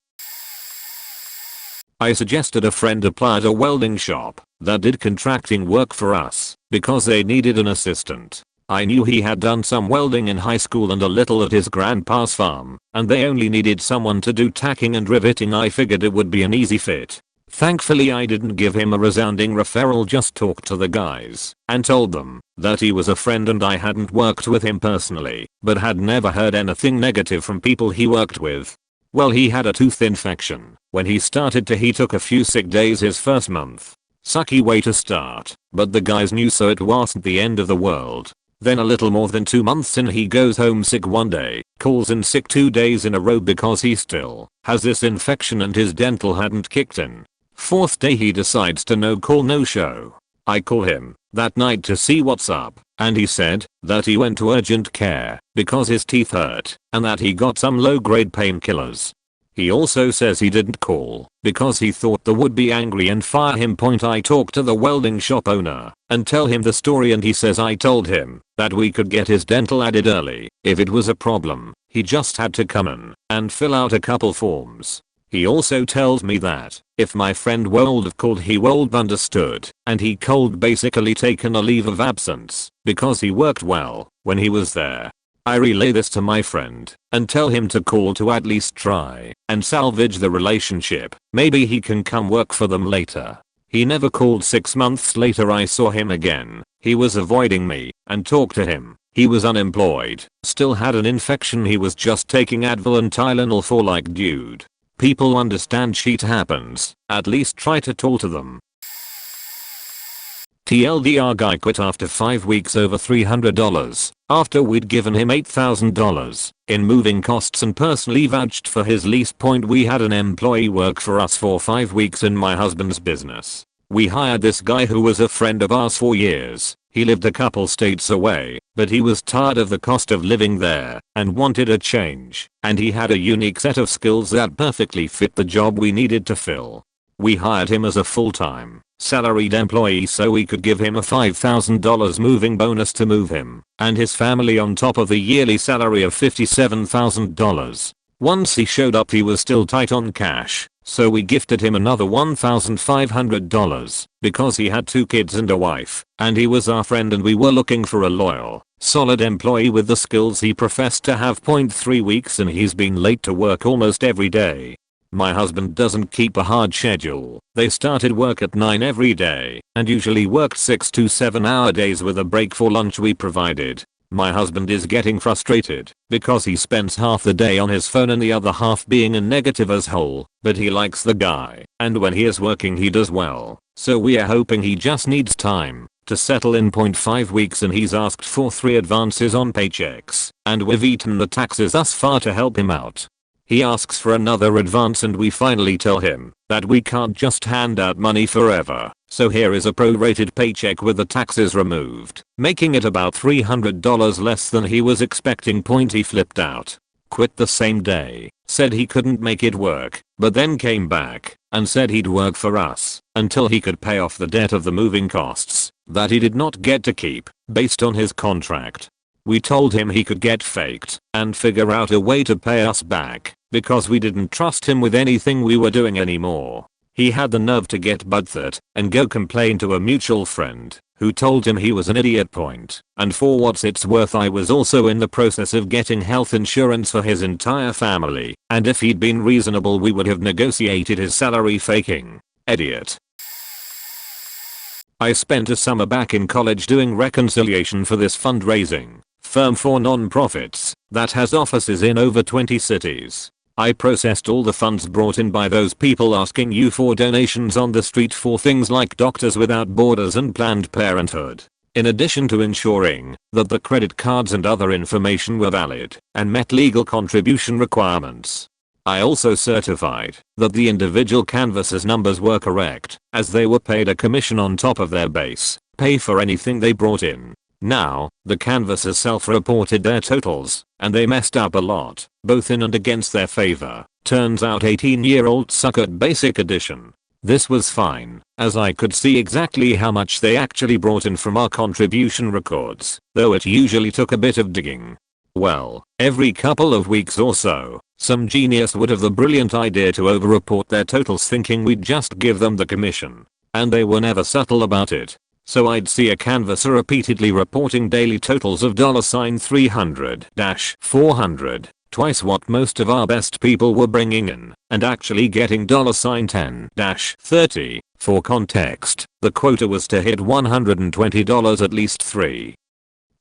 I suggested a friend apply at a welding shop that did contracting work for us because they needed an assistant. I knew he had done some welding in high school and a little at his grandpa's farm, and they only needed someone to do tacking and riveting. I figured it would be an easy fit. Thankfully I didn't give him a resounding referral, just talked to the guys and told them that he was a friend and I hadn't worked with him personally, but had never heard anything negative from people he worked with. Well, he had a tooth infection. When he took a few sick days his first month. Sucky way to start, but the guys knew, so it wasn't the end of the world. Then a little more than 2 months in, he goes home sick one day, calls in sick 2 days in a row because he still has this infection and his dental hadn't kicked in. 4th day he decides to no call no show. I call him that night to see what's up, and he said that he went to urgent care because his teeth hurt and that he got some low grade painkillers. He also says he didn't call because he thought they would be angry and fire him. I talked to the welding shop owner and tell him the story, and he says I told him that we could get his dental added early if it was a problem. He just had to come in and fill out a couple forms. He also tells me that if my friend would have called, he would have understood, and he could basically taken a leave of absence because he worked well when he was there. I relay this to my friend and tell him to call to at least try and salvage the relationship. Maybe he can come work for them later. He never called. 6 months later I saw him again. He was avoiding me and talked to him. He was unemployed, still had an infection. He was just taking Advil and Tylenol for. Like, dude, people understand shit happens. At least try to talk to them. TLDR guy quit after 5 weeks over $300 after we'd given him $8,000 in moving costs and personally vouched for his lease. We had an employee work for us for 5 weeks in my husband's business. We hired this guy who was a friend of ours for years. He lived a couple states away, but he was tired of the cost of living there and wanted a change, and he had a unique set of skills that perfectly fit the job we needed to fill. We hired him as a full-time, salaried employee so we could give him a $5,000 moving bonus to move him and his family on top of the yearly salary of $57,000. Once he showed up he was still tight on cash, so we gifted him another $1,500 because he had 2 kids and a wife, and he was our friend and we were looking for a loyal, solid employee with the skills he professed to have. 3 weeks and he's been late to work almost every day. My husband doesn't keep a hard schedule. They started work at 9 every day and usually worked 6 to 7 hour days with a break for lunch we provided. My husband is getting frustrated because he spends half the day on his phone and the other half being a negative asshole, but he likes the guy and when he is working he does well, so we are hoping he just needs time to settle in. 5 weeks and he's asked for 3 advances on paychecks and we've eaten the taxes thus far to help him out. He asks for another advance and we finally tell him that we can't just hand out money forever, so here is a prorated paycheck with the taxes removed, making it about $300 less than he was expecting. He flipped out, quit the same day, said he couldn't make it work, but then came back and said he'd work for us until he could pay off the debt of the moving costs that he did not get to keep based on his contract. We told him he could get faked and figure out a way to pay us back because we didn't trust him with anything we were doing anymore. He had the nerve to get butthurt and go complain to a mutual friend who told him he was an idiot point. And for what it's worth, I was also in the process of getting health insurance for his entire family, and if he'd been reasonable we would have negotiated his salary faking. Idiot. I spent a summer back in college doing reconciliation for this fundraising firm for non-profits that has offices in over 20 cities. I processed all the funds brought in by those people asking you for donations on the street for things like Doctors Without Borders and Planned Parenthood. In addition to ensuring that the credit cards and other information were valid and met legal contribution requirements. I also certified that the individual canvassers' numbers were correct, as they were paid a commission on top of their base pay for anything they brought in. Now, the canvassers self-reported their totals, and they messed up a lot, both in and against their favor. Turns out 18-year-olds suck at basic addition. This was fine, as I could see exactly how much they actually brought in from our contribution records, though it usually took a bit of digging. Well, every couple of weeks or so, some genius would have the brilliant idea to over-report their totals thinking we'd just give them the commission. And they were never subtle about it. So I'd see a canvasser repeatedly reporting daily totals of $300-400, twice what most of our best people were bringing in, and actually getting $10-30. For context, the quota was to hit $120 at least 3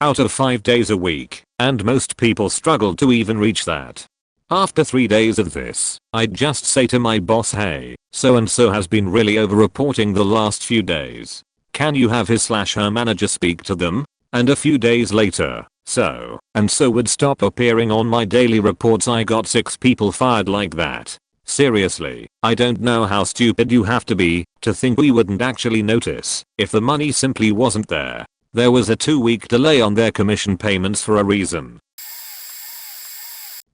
out of 5 days a week, and most people struggled to even reach that. After 3 days of this, I'd just say to my boss, hey, so and so has been really over-reporting the last few days. Can you have his/her manager speak to them? And a few days later, so and so would stop appearing on my daily reports. I got 6 people fired like that. Seriously, I don't know how stupid you have to be to think we wouldn't actually notice if the money simply wasn't there. There was a 2-week delay on their commission payments for a reason.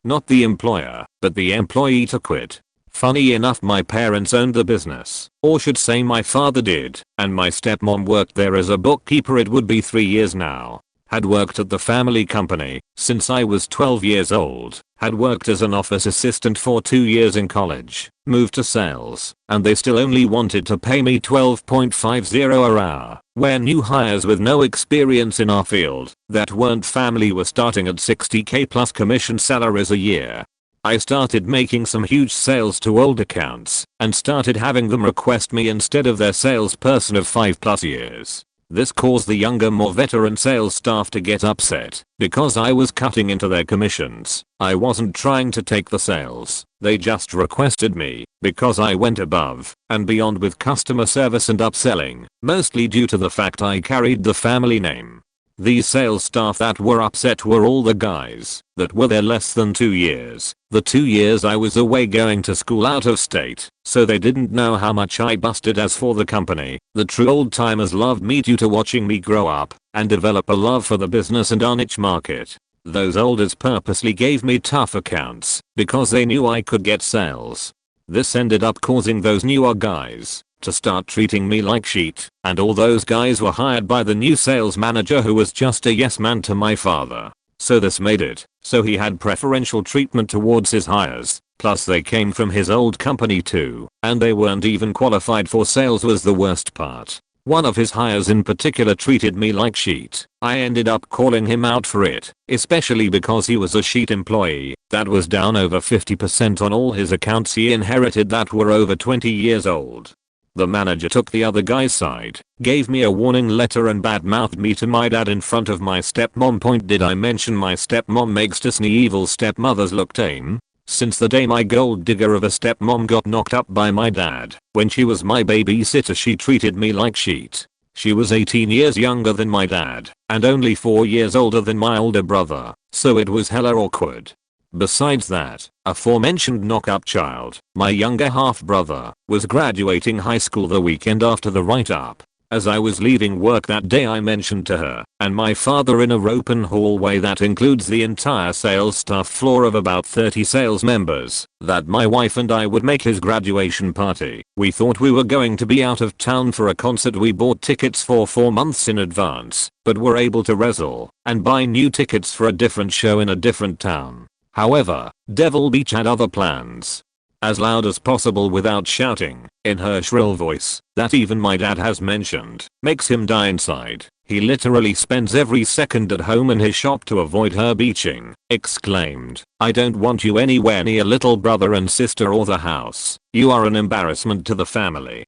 Not the employer, but the employee to quit. Funny enough, my parents owned the business, or should say my father did, and my stepmom worked there as a bookkeeper. It would be 3 years now. Had worked at the family company since I was 12 years old, had worked as an office assistant for 2 years in college, moved to sales, and they still only wanted to pay me $12.50 an hour, where new hires with no experience in our field that weren't family were starting at $60K plus commission salaries a year. I started making some huge sales to old accounts and started having them request me instead of their salesperson of 5+ years. This caused the younger, more veteran sales staff to get upset because I was cutting into their commissions. I wasn't trying to take the sales, they just requested me because I went above and beyond with customer service and upselling, mostly due to the fact I carried the family name. These sales staff that were upset were all the guys that were there less than 2 years. The 2 years I was away going to school out of state, so they didn't know how much I busted. As for the company, the true old timers loved me due to watching me grow up and develop a love for the business and our niche market. Those olders purposely gave me tough accounts because they knew I could get sales. This ended up causing those newer guys to start treating me like shit, and all those guys were hired by the new sales manager who was just a yes man to my father. So this made it so he had preferential treatment towards his hires, plus they came from his old company too, and they weren't even qualified for sales was the worst part. One of his hires in particular treated me like shit. I ended up calling him out for it, especially because he was a shit employee that was down over 50% on all his accounts he inherited that were over 20 years old. The manager took the other guy's side, gave me a warning letter and badmouthed me to my dad in front of my stepmom. Point, did I mention my stepmom makes Disney evil stepmothers look tame? Since the day my gold digger of a stepmom got knocked up by my dad when she was my babysitter, she treated me like shit. She was 18 years younger than my dad and only 4 years older than my older brother, so it was hella awkward. Besides that, aforementioned knock-up child, my younger half-brother, was graduating high school the weekend after the write-up. As I was leaving work that day I mentioned to her and my father in an open hallway that includes the entire sales staff floor of about 30 sales members that my wife and I would make his graduation party. We thought we were going to be out of town for a concert we bought tickets for 4 months in advance, but were able to wrestle and buy new tickets for a different show in a different town. However, Devil Beach had other plans. As loud as possible without shouting, in her shrill voice, that even my dad has mentioned, makes him die inside. He literally spends every second at home in his shop to avoid her beaching, exclaimed, "I don't want you anywhere near little brother and sister or the house. You are an embarrassment to the family."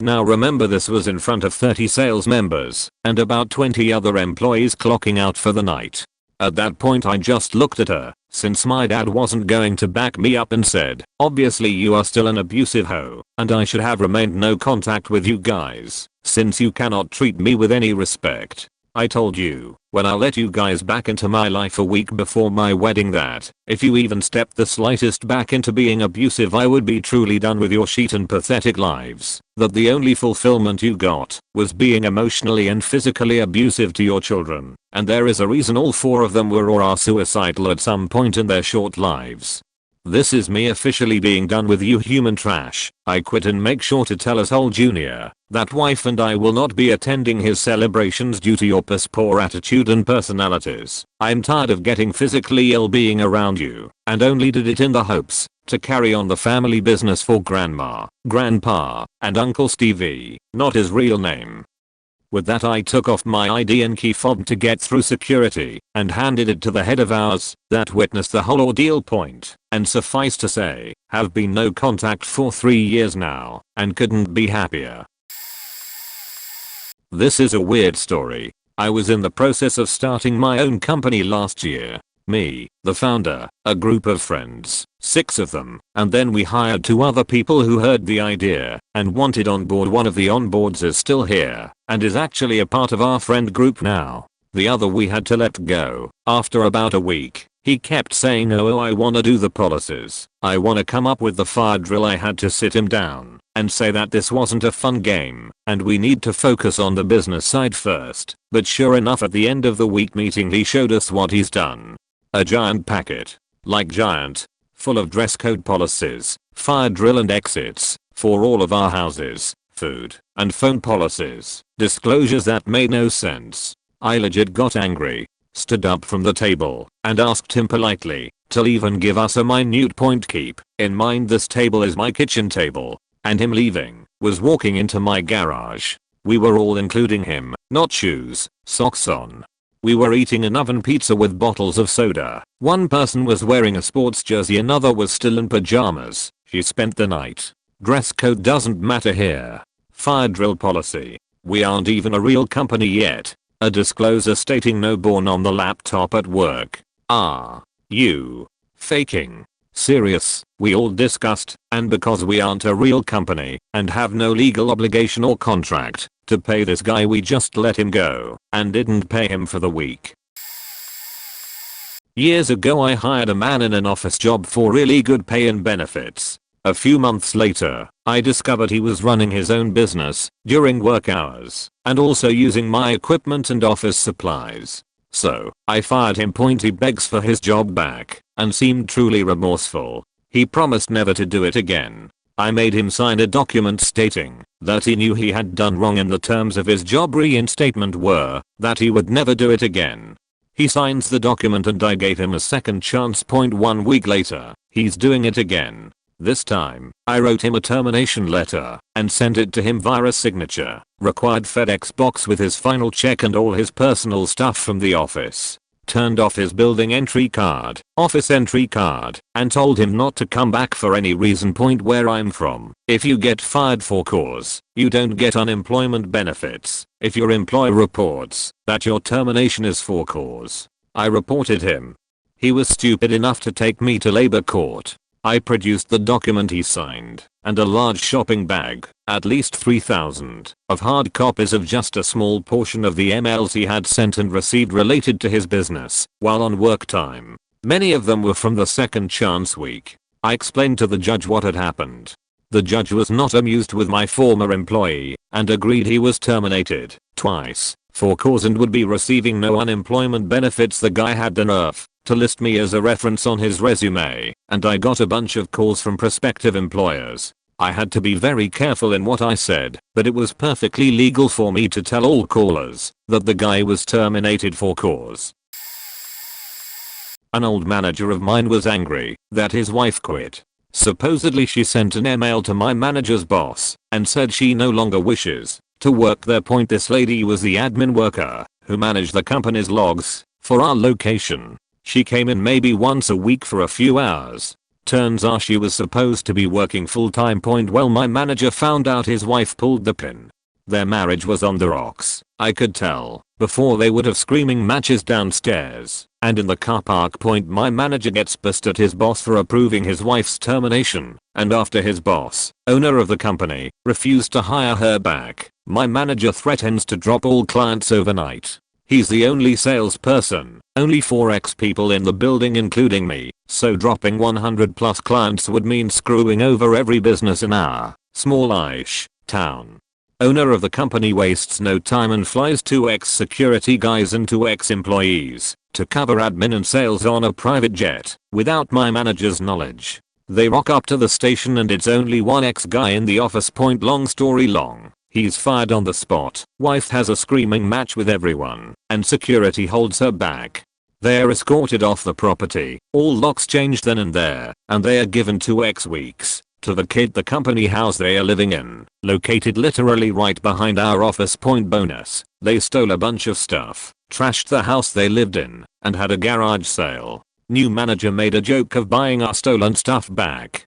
Now remember, this was in front of 30 sales members and about 20 other employees clocking out for the night. At that point I just looked at her, since my dad wasn't going to back me up, and said, "Obviously you are still an abusive hoe, and I should have remained no contact with you guys, since you cannot treat me with any respect. I told you, when I let you guys back into my life a week before my wedding, that, if you even stepped the slightest back into being abusive, I would be truly done with your shit and pathetic lives. That the only fulfillment you got was being emotionally and physically abusive to your children, and there is a reason all 4 of them were or are suicidal at some point in their short lives. This is me officially being done with you human trash. I quit, and make sure to tell Asshole Jr. that wife and I will not be attending his celebrations due to your piss poor attitude and personalities. I'm tired of getting physically ill being around you, and only did it in the hopes to carry on the family business for grandma, grandpa, and Uncle Stevie, not his real name." With that I took off my ID and key fob to get through security and handed it to the head of ours that witnessed the whole ordeal point, and suffice to say, have been no contact for 3 years now and couldn't be happier. This is a weird story. I was in the process of starting my own company last year. Me, the founder, a group of friends, 6 of them, and then we hired 2 other people who heard the idea and wanted on board. One of the onboards is still here and is actually a part of our friend group now. The other we had to let go after about a week. He kept saying, "Oh, I wanna do the policies. I wanna come up with the fire drill." I had to sit him down and say that this wasn't a fun game and we need to focus on the business side first. But sure enough, at the end of the week meeting he showed us what he's done. A giant packet, like giant, full of dress code policies, fire drill and exits for all of our houses, food and phone policies, disclosures that made no sense. I legit got angry, stood up from the table and asked him politely to leave and give us a minute point. Keep in mind this table is my kitchen table, and him leaving was walking into my garage. We were all, including him, not shoes, socks on. We were eating an oven pizza with bottles of soda. One person was wearing a sports jersey, another was still in pajamas. She spent the night. Dress code doesn't matter here. Fire drill policy. We aren't even a real company yet. A disclosure stating no born on the laptop at work. Are you faking? Serious? We all discussed, and because we aren't a real company and have no legal obligation or contract to pay this guy, we just let him go and didn't pay him for the week. Years ago I hired a man in an office job for really good pay and benefits. A few months later, I discovered he was running his own business during work hours and also using my equipment and office supplies. So, I fired him. He begs for his job back and seemed truly remorseful. He promised never to do it again. I made him sign a document stating that he knew he had done wrong and the terms of his job reinstatement were that he would never do it again. He signs the document and I gave him a second chance. 1 week later, he's doing it again. This time, I wrote him a termination letter and sent it to him via a signature required FedEx box with his final check and all his personal stuff from the office. Turned off his building entry card, office entry card, and told him not to come back for any reason. Where I'm from, if you get fired for cause, you don't get unemployment benefits if your employer reports that your termination is for cause. I reported him. He was stupid enough to take me to labor court. I produced the document he signed and a large shopping bag, at least 3,000, of hard copies of just a small portion of the emails he had sent and received related to his business while on work time. Many of them were from the second chance week. I explained to the judge what had happened. The judge was not amused with my former employee and agreed he was terminated twice for cause and would be receiving no unemployment benefits. The guy had the nerve to list me as a reference on his resume, and I got a bunch of calls from prospective employers. I had to be very careful in what I said, but it was perfectly legal for me to tell all callers that the guy was terminated for cause. An old manager of mine was angry that his wife quit. Supposedly she sent an email to my manager's boss and said she no longer wishes to work there. This lady was the admin worker who managed the company's logs for our location. She came in maybe once a week for a few hours. Turns out she was supposed to be working full-time. Well, my manager found out his wife pulled the pin. Their marriage was on the rocks. I could tell before they would have screaming matches downstairs and in the car park. My manager gets pissed at his boss for approving his wife's termination, and after his boss, owner of the company, refused to hire her back, my manager threatens to drop all clients overnight. He's the only salesperson, only 4x people in the building including me, so dropping 100 plus clients would mean screwing over every business in our small-ish town. Owner of the company wastes no time and flies 2x security guys and 2x employees to cover admin and sales on a private jet without my manager's knowledge. They rock up to the station and it's only 1x guy in the office. Long story long, he's fired on the spot. Wife has a screaming match with everyone and security holds her back. They are escorted off the property, all locks changed then and there, and they are given 2x weeks to vacate the company house they are living in, located literally right behind our office. Bonus, they stole a bunch of stuff, trashed the house they lived in, and had a garage sale. New manager made a joke of buying our stolen stuff back.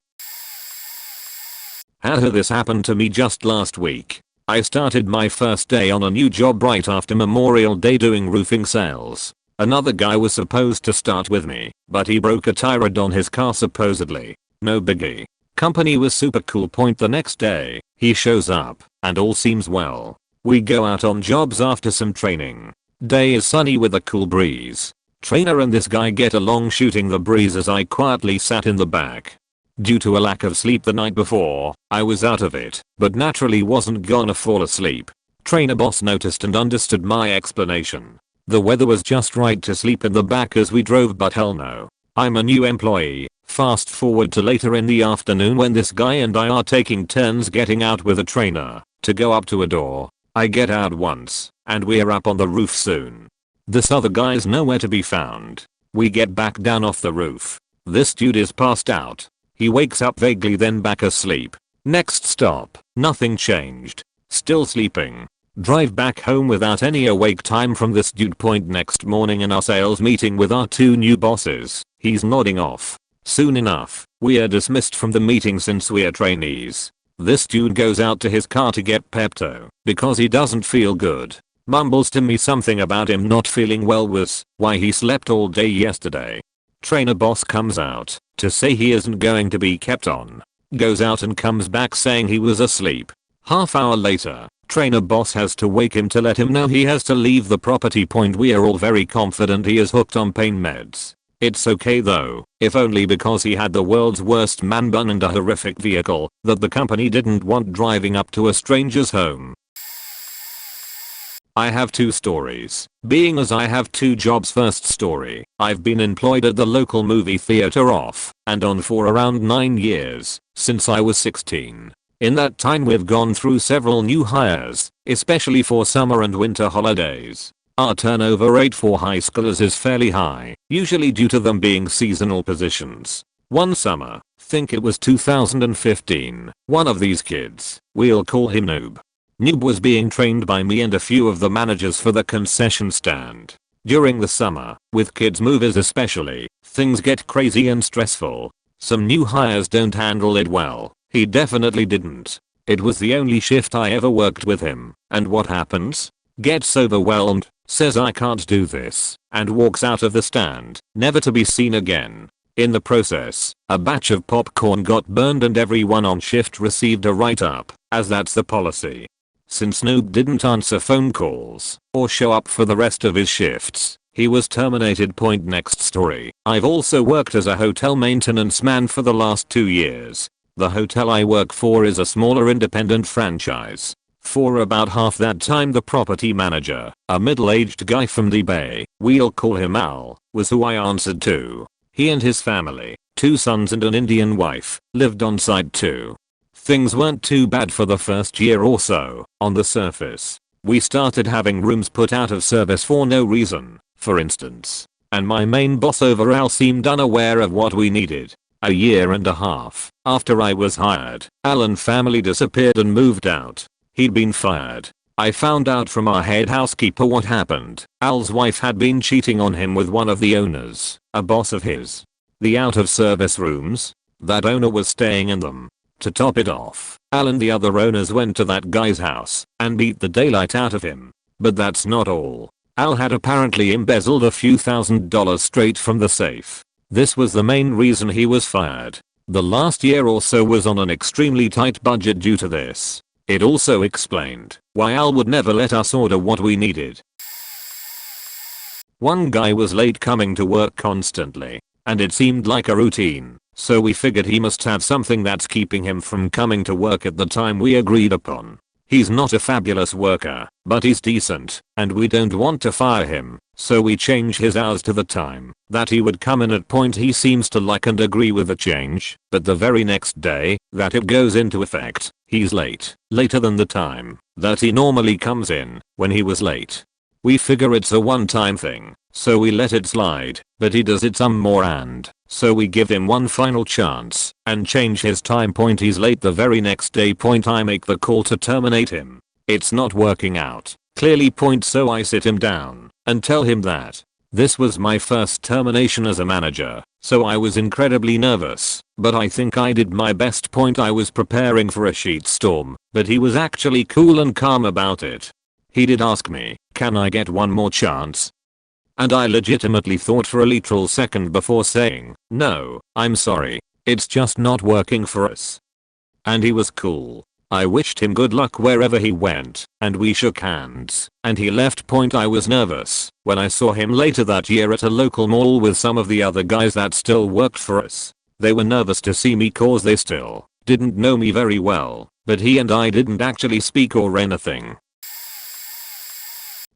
This happened to me just last week. I started my first day on a new job right after Memorial Day doing roofing sales. Another guy was supposed to start with me, but he broke a tie rod on his car supposedly. No biggie. Company was super cool. The next day, he shows up, and all seems well. We go out on jobs after some training. Day is sunny with a cool breeze. Trainer and this guy get along shooting the breeze as I quietly sat in the back. Due to a lack of sleep the night before, I was out of it, but naturally wasn't gonna fall asleep. Trainer boss noticed and understood my explanation. The weather was just right to sleep in the back as we drove, but hell no. I'm a new employee. Fast forward to later in the afternoon when this guy and I are taking turns getting out with a trainer to go up to a door. I get out once, and we're up on the roof soon. This other guy's nowhere to be found. We get back down off the roof. This dude is passed out. He wakes up vaguely then back asleep. Next stop, nothing changed. Still sleeping. Drive back home without any awake time from this dude. Next morning in our sales meeting with our two new bosses, he's nodding off. Soon enough, we are dismissed from the meeting since we are trainees. This dude goes out to his car to get Pepto because he doesn't feel good. Mumbles to me something about him not feeling well was why he slept all day yesterday. Trainer boss comes out to say he isn't going to be kept on. Goes out and comes back saying he was asleep. Half hour later, trainer boss has to wake him to let him know he has to leave the property. We are all very confident he is hooked on pain meds. It's okay though, if only because he had the world's worst man bun and a horrific vehicle that the company didn't want driving up to a stranger's home. I have two stories, being as I have two jobs. First story, I've been employed at the local movie theater off and on for around 9 years, since I was 16. In that time we've gone through several new hires, especially for summer and winter holidays. Our turnover rate for high schoolers is fairly high, usually due to them being seasonal positions. One summer, think it was 2015, one of these kids, we'll call him Noob. Noob was being trained by me and a few of the managers for the concession stand. During the summer, with kids movers especially, things get crazy and stressful. Some new hires don't handle it well. He definitely didn't. It was the only shift I ever worked with him, and what happens? Gets overwhelmed, says I can't do this, and walks out of the stand, never to be seen again. In the process, a batch of popcorn got burned and everyone on shift received a write-up, as that's the policy. Since Noob didn't answer phone calls or show up for the rest of his shifts, he was terminated. Next story, I've also worked as a hotel maintenance man for the last 2 years. The hotel I work for is a smaller independent franchise. For about half that time the property manager, a middle-aged guy from the Bay, we'll call him Al, was who I answered to. He and his family, 2 sons and an Indian wife, lived on site too. Things weren't too bad for the first year or so, on the surface. We started having rooms put out of service for no reason, for instance. And my main boss over Al seemed unaware of what we needed. A year and a half after I was hired, Al and family disappeared and moved out. He'd been fired. I found out from our head housekeeper what happened. Al's wife had been cheating on him with one of the owners, a boss of his. The out of service rooms? That owner was staying in them. To top it off, Al and the other owners went to that guy's house and beat the daylight out of him. But that's not all. Al had apparently embezzled a few $1,000s straight from the safe. This was the main reason he was fired. The last year or so was on an extremely tight budget due to this. It also explained why Al would never let us order what we needed. One guy was late coming to work constantly, and it seemed like a routine, so we figured he must have something that's keeping him from coming to work at the time we agreed upon. He's not a fabulous worker, but he's decent, and we don't want to fire him, so we change his hours to the time that he would come in at. Point he seems to like and agree with the change, but the very next day that it goes into effect, he's late, later than the time that he normally comes in when he was late. We figure it's a one-time thing, so we let it slide, but he does it some more, and so we give him one final chance and change his time. Point he's late the very next day. Point I make the call to terminate him. It's not working out, clearly. Point so I sit him down and tell him that this was my first termination as a manager, so I was incredibly nervous, but I think I did my best. Point I was preparing for a shitstorm, but he was actually cool and calm about it. He did ask me, can I get one more chance? And I legitimately thought for a literal second before saying, no, I'm sorry, it's just not working for us. And he was cool. I wished him good luck wherever he went, and we shook hands, and he left. Point I was nervous when I saw him later that year at a local mall with some of the other guys that still worked for us. They were nervous to see me cause they still didn't know me very well, but he and I didn't actually speak or anything.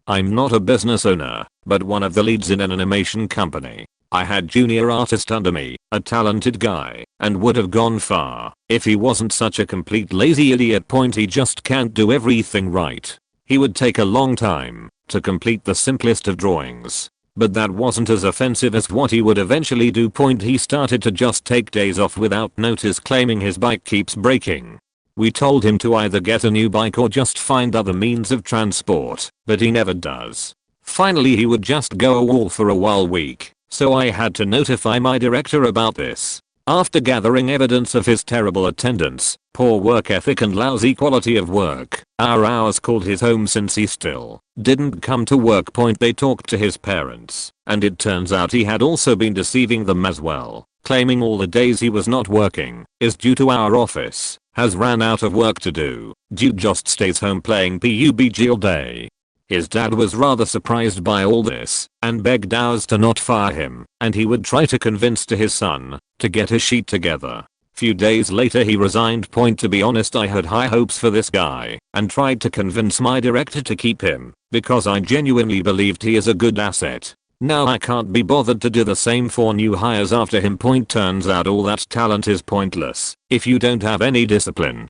I'm not a business owner, but one of the leads in an animation company. I had junior artist under me, a talented guy, and would have gone far if he wasn't such a complete lazy idiot. Point he just can't do everything right. He would take a long time to complete the simplest of drawings, but that wasn't as offensive as what he would eventually do. Point he started to just take days off without notice, claiming his bike keeps breaking. We told him to either get a new bike or just find other means of transport, but he never does. Finally he would just go AWOL for a whole week, so I had to notify my director about this. After gathering evidence of his terrible attendance, poor work ethic and lousy quality of work, our hours called his home since he still didn't come to work. Point they talked to his parents, and it turns out he had also been deceiving them as well, claiming all the days he was not working is due to our office has ran out of work to do. Dude just stays home playing PUBG all day. His dad was rather surprised by all this and begged ours to not fire him, and he would try to convince to his son to get his sheet together. Few days later he resigned. Point to be honest, I had high hopes for this guy and tried to convince my director to keep him because I genuinely believed he is a good asset. Now I can't be bothered to do the same for new hires after him. Point turns out all that talent is pointless if you don't have any discipline.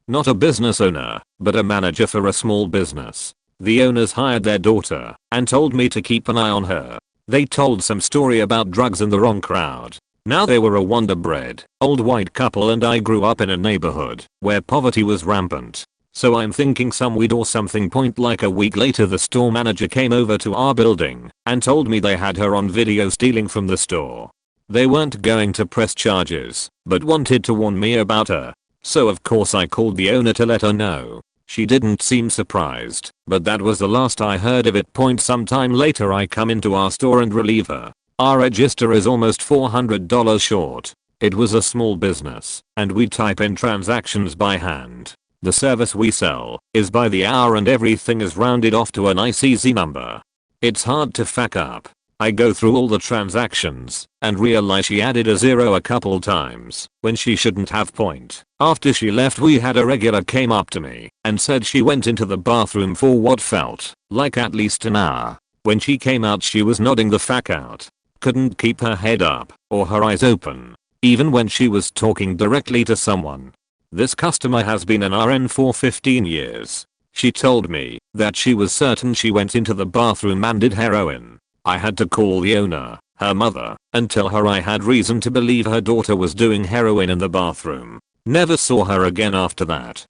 Not a business owner, but a manager for a small business. The owners hired their daughter and told me to keep an eye on her. They told some story about drugs and the wrong crowd. Now they were a wonder-bred old white couple, and I grew up in a neighborhood where poverty was rampant. So I'm thinking some weed or something. Point like a week later the store manager came over to our building and told me they had her on video stealing from the store. They weren't going to press charges, but wanted to warn me about her. So of course I called the owner to let her know. She didn't seem surprised, but that was the last I heard of it. Point sometime later I come into our store and relieve her. Our register is almost $400 short. It was a small business, and we type in transactions by hand. The service we sell is by the hour and everything is rounded off to a nice easy number. It's hard to fuck up. I go through all the transactions and realize she added a zero a couple times when she shouldn't have. After she left, we had a regular came up to me and said she went into the bathroom for what felt like at least an hour. When she came out, she was nodding the fuck out. Couldn't keep her head up or her eyes open, even when she was talking directly to someone. This customer has been an RN for 15 years. She told me that she was certain she went into the bathroom and did heroin. I had to call the owner, her mother, and tell her I had reason to believe her daughter was doing heroin in the bathroom. Never saw her again after that.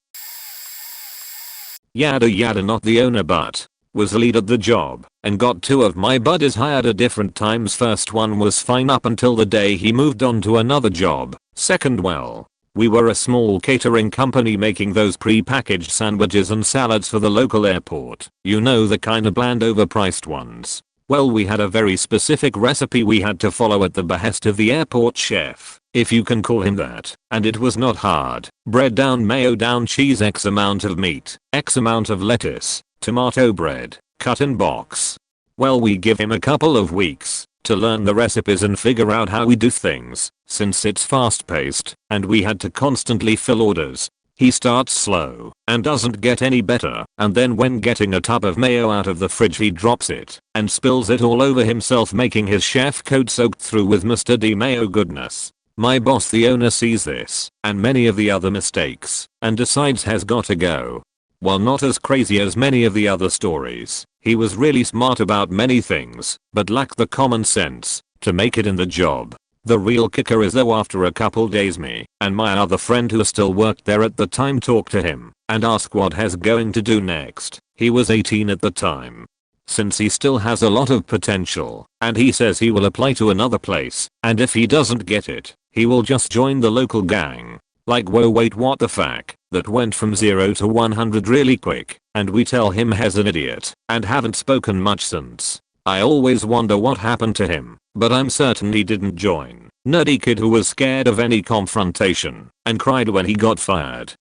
Yada yada, not the owner but was the lead at the job and got two of my buddies hired at different times. First one was fine up until the day he moved on to another job. Second, well, we were a small catering company making those pre-packaged sandwiches and salads for the local airport. You know, the kinda bland overpriced ones. Well, we had a very specific recipe we had to follow at the behest of the airport chef, if you can call him that, and it was not hard. Bread down, mayo down, cheese, X amount of meat, X amount of lettuce, tomato bread, cut in box. Well, we give him a couple of weeks to learn the recipes and figure out how we do things, since it's fast paced and we had to constantly fill orders. He starts slow and doesn't get any better, and then when getting a tub of mayo out of the fridge he drops it and spills it all over himself, making his chef coat soaked through with Mr. D mayo goodness. My boss, the owner, sees this and many of the other mistakes and decides has got to go. While not as crazy as many of the other stories, he was really smart about many things but lacked the common sense to make it in the job. The real kicker is though, after a couple days, me and my other friend who still worked there at the time talked to him and asked what he's going to do next. He was 18 at the time. Since he still has a lot of potential and he says he will apply to another place, and if he doesn't get it, he will just join the local gang. Like, whoa, wait, what the fuck? That went from 0 to 100 really quick, and we tell him he's an idiot and haven't spoken much since. I always wonder what happened to him, but I'm certain he didn't join. Nerdy kid who was scared of any confrontation and cried when he got fired.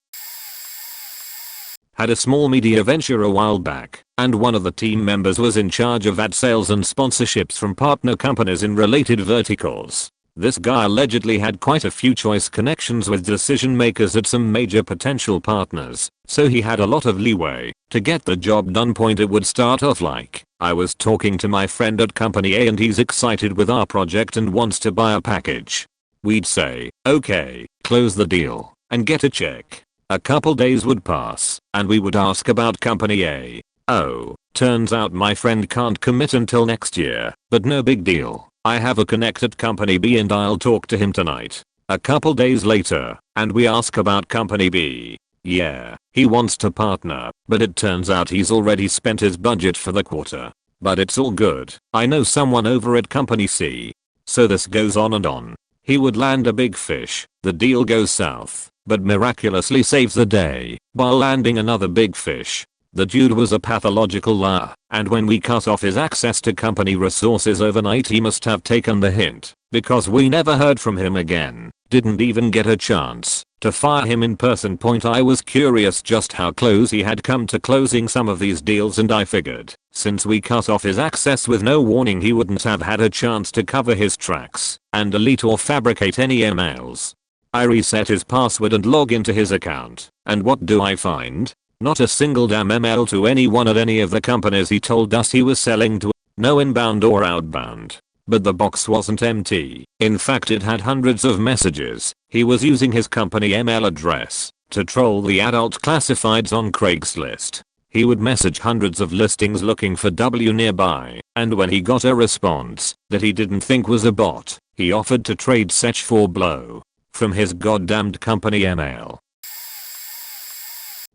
Had a small media venture a while back, and one of the team members was in charge of ad sales and sponsorships from partner companies in related verticals. This guy allegedly had quite a few choice connections with decision makers at some major potential partners, so he had a lot of leeway to get the job done. It would start off like, I was talking to my friend at company A and he's excited with our project and wants to buy a package. We'd say, okay, close the deal and get a check. A couple days would pass and we would ask about company A. Oh, turns out my friend can't commit until next year, but no big deal. I have a connect at company B and I'll talk to him tonight. A couple days later, and we ask about company B. Yeah, he wants to partner, but it turns out he's already spent his budget for the quarter. But it's all good. I know someone over at company C. So this goes on and on. He would land a big fish, the deal goes south, but miraculously saves the day while landing another big fish. The dude was a pathological liar, and when we cut off his access to company resources overnight, he must have taken the hint, because we never heard from him again. Didn't even get a chance to fire him in person. I was curious just how close he had come to closing some of these deals, and I figured since we cut off his access with no warning, he wouldn't have had a chance to cover his tracks and delete or fabricate any emails. I reset his password and log into his account, and what do I find? Not a single damn email to anyone at any of the companies he told us he was selling to. No inbound or outbound. But the box wasn't empty. In fact, it had hundreds of messages. He was using his company email address to troll the adult classifieds on Craigslist. He would message hundreds of listings looking for W nearby, and when he got a response that he didn't think was a bot, he offered to trade such for blow from his goddamned company email.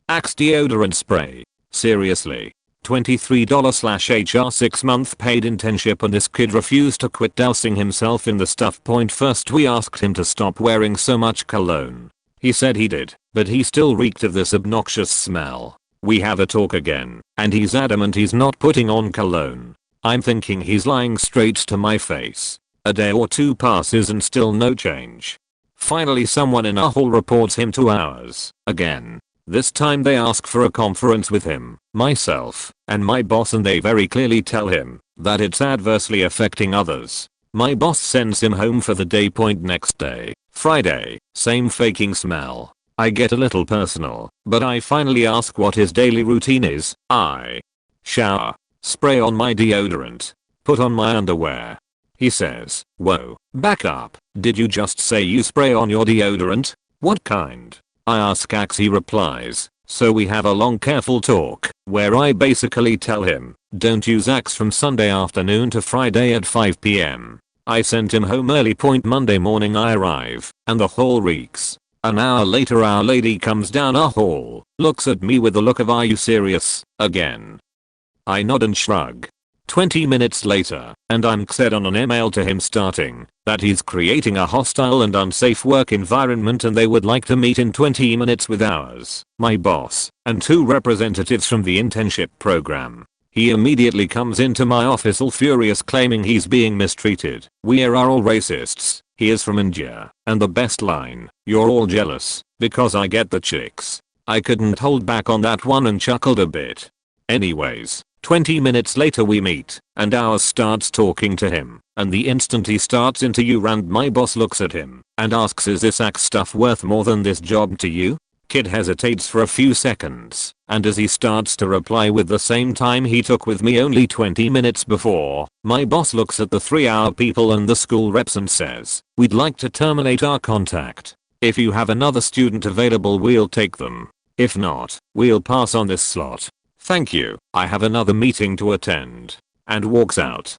Axe deodorant spray. Seriously. $23/HR 6-month paid internship, and this kid refused to quit dousing himself in the stuff. First we asked him to stop wearing so much cologne. He said he did, but he still reeked of this obnoxious smell. We have a talk again, and he's adamant he's not putting on cologne. I'm thinking he's lying straight to my face. A day or two passes and still no change. Finally someone in our hall reports him to ours. Again. This time they ask for a conference with him, myself, and my boss, and they very clearly tell him that it's adversely affecting others. My boss sends him home for the day. Next day, Friday, same faking smell. I get a little personal, but I finally ask what his daily routine is. I shower, spray on my deodorant, put on my underwear. He says, "Whoa, back up, did you just say you spray on your deodorant? What kind?" I ask Axe. He replies, so we have a long careful talk where I basically tell him, don't use Axe from Sunday afternoon to Friday at 5 p.m. I sent him home early. Monday morning I arrive, and the hall reeks. An hour later our lady comes down our hall, looks at me with a look of "Are you serious, again?" I nod and shrug. 20 minutes later, and I'm said on an email to him starting that he's creating a hostile and unsafe work environment and they would like to meet in 20 minutes with ours, my boss, and 2 representatives from the internship program. He immediately comes into my office all furious, claiming he's being mistreated. "We are all racists. He is from India." And the best line, "You're all jealous because I get the chicks." I couldn't hold back on that one and chuckled a bit. Anyways, 20 minutes later we meet, and ours starts talking to him, and the instant he starts into you rant my boss looks at him and asks, "Is this Axe stuff worth more than this job to you?" Kid hesitates for a few seconds, and as he starts to reply with the same time he took with me only 20 minutes before, my boss looks at the 3-hour people and the school reps and says, "We'd like to terminate our contact. If you have another student available we'll take them. If not, we'll pass on this slot. Thank you, I have another meeting to attend," and walks out.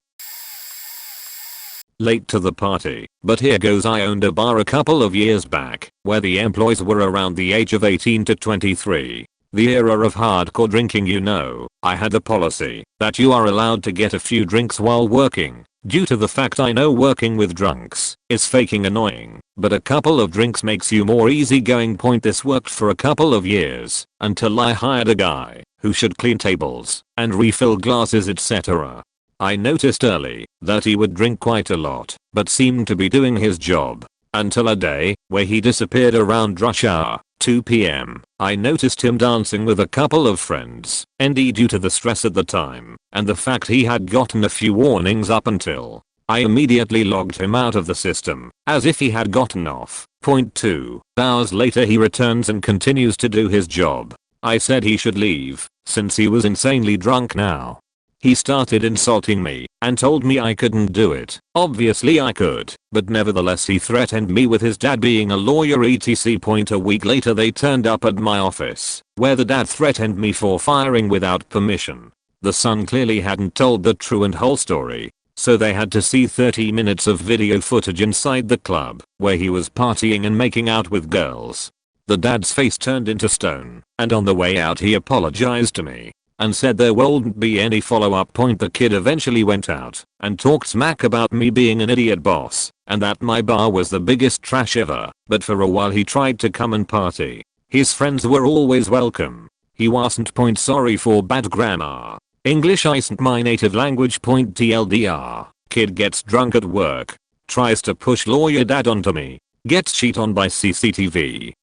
Late to the party, but here goes. I owned a bar a couple of years back, where the employees were around the age of 18 to 23. The era of hardcore drinking, you know. I had a policy that you are allowed to get a few drinks while working, due to the fact I know working with drunks is faking annoying, but a couple of drinks makes you more easygoing. This worked for a couple of years, until I hired a guy who should clean tables and refill glasses, etc. I noticed early that he would drink quite a lot, but seemed to be doing his job. Until a day where he disappeared around rush hour, 2 p.m. I noticed him dancing with a couple of friends, due to the stress at the time, and the fact he had gotten a few warnings up until. I immediately logged him out of the system, as if he had gotten off. 2 hours later he returns and continues to do his job. I said he should leave, since he was insanely drunk now. He started insulting me and told me I couldn't do it. Obviously I could, but nevertheless he threatened me with his dad being a lawyer etc. A week later they turned up at my office, where the dad threatened me for firing without permission. The son clearly hadn't told the true and whole story, so they had to see 30 minutes of video footage inside the club, where he was partying and making out with girls. The dad's face turned into stone, and on the way out he apologized to me and said there wouldn't be any follow-up. The kid eventually went out and talked smack about me being an idiot boss and that my bar was the biggest trash ever, but for a while he tried to come and party. His friends were always welcome. He wasn't. Sorry for bad grammar. English isn't my native language. TLDR. Kid gets drunk at work, tries to push lawyer dad onto me, gets cheated on by CCTV.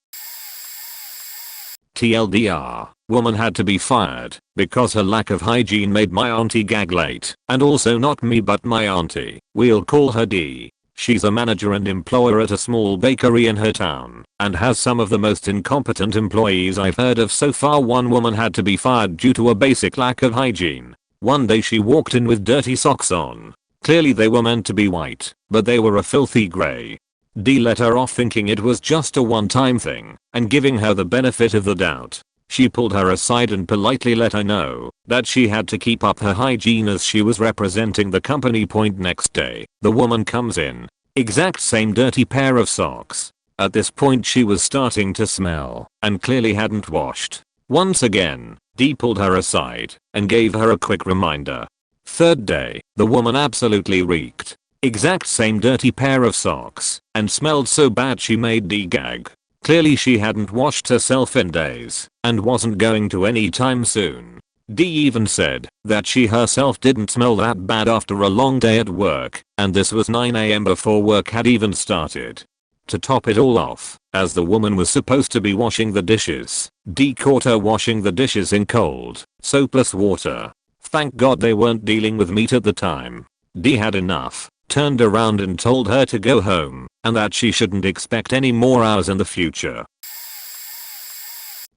TLDR. Woman had to be fired because her lack of hygiene made my auntie gag late, and also not me but my auntie. We'll call her D. She's a manager and employer at a small bakery in her town and has some of the most incompetent employees I've heard of so far. One woman had to be fired due to a basic lack of hygiene. One day she walked in with dirty socks on. Clearly they were meant to be white, but they were a filthy grey. D let her off thinking it was just a one-time thing and giving her the benefit of the doubt. She pulled her aside and politely let her know that she had to keep up her hygiene as she was representing the company. Next day, the woman comes in. Exact same dirty pair of socks. At this point she was starting to smell and clearly hadn't washed. Once again, D pulled her aside and gave her a quick reminder. Third day, the woman absolutely reeked. Exact same dirty pair of socks and smelled so bad she made D gag. Clearly she hadn't washed herself in days and wasn't going to anytime soon. D even said that she herself didn't smell that bad after a long day at work, and this was 9 AM before work had even started. To top it all off, as the woman was supposed to be washing the dishes, D caught her washing the dishes in cold, soapless water. Thank God they weren't dealing with meat at the time. D had enough, turned around and told her to go home, and that she shouldn't expect any more hours in the future.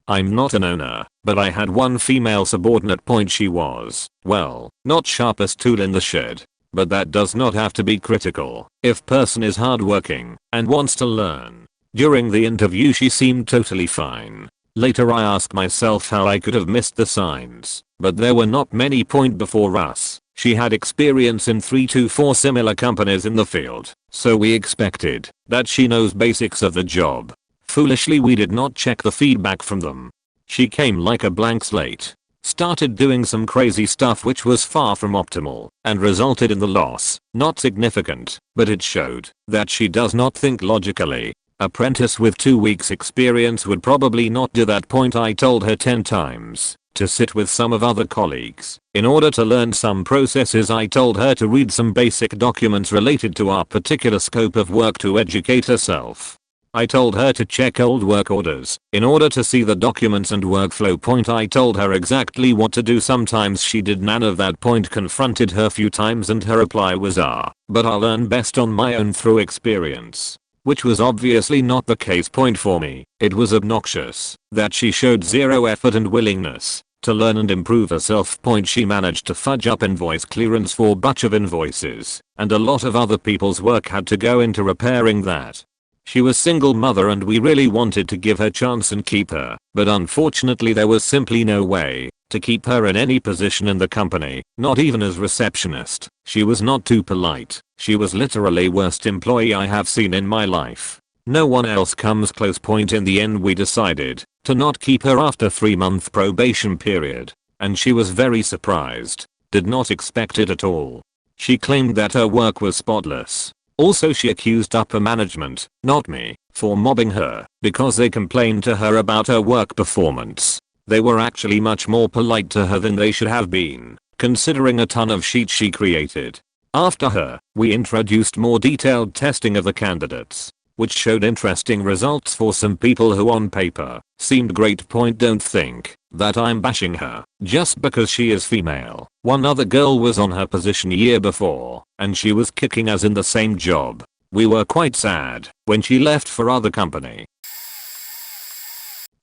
I'm not an owner, but I had one female subordinate. She was, well, not sharpest tool in the shed. But that does not have to be critical if person is hardworking and wants to learn. During the interview she seemed totally fine. Later I asked myself how I could have missed the signs, but there were not many before us. She had experience in 3 to 4 similar companies in the field, so we expected that she knows basics of the job. Foolishly we did not check the feedback from them. She came like a blank slate. Started doing some crazy stuff which was far from optimal and resulted in the loss. Not significant, but it showed that she does not think logically. Apprentice with 2 weeks experience would probably not do that. I told her 10 times to sit with some of other colleagues in order to learn some processes. I told her to read some basic documents related to our particular scope of work to educate herself. I told her to check old work orders in order to see the documents and workflow. I told her exactly what to do. Sometimes she did none of that. Confronted her few times and her reply was but I'll learn best on my own through experience. Which was obviously not the case. For me, it was obnoxious that she showed zero effort and willingness to learn and improve herself. She managed to fudge up invoice clearance for a bunch of invoices, and a lot of other people's work had to go into repairing that. She was single mother and we really wanted to give her chance and keep her, but unfortunately there was simply no way to keep her in any position in the company, not even as receptionist. She was not too polite. She was literally worst employee I have seen in my life. No one else comes close. In the end we decided to not keep her after 3-month probation period, and she was very surprised. Did not expect it at all. She claimed that her work was spotless. Also she accused upper management, not me, for mobbing her because they complained to her about her work performance. They were actually much more polite to her than they should have been, considering a ton of sheets she created. After her, we introduced more detailed testing of the candidates, which showed interesting results for some people who on paper seemed great. Don't think that I'm bashing her just because she is female. One other girl was on her position a year before and she was kicking us in the same job. We were quite sad when she left for other company.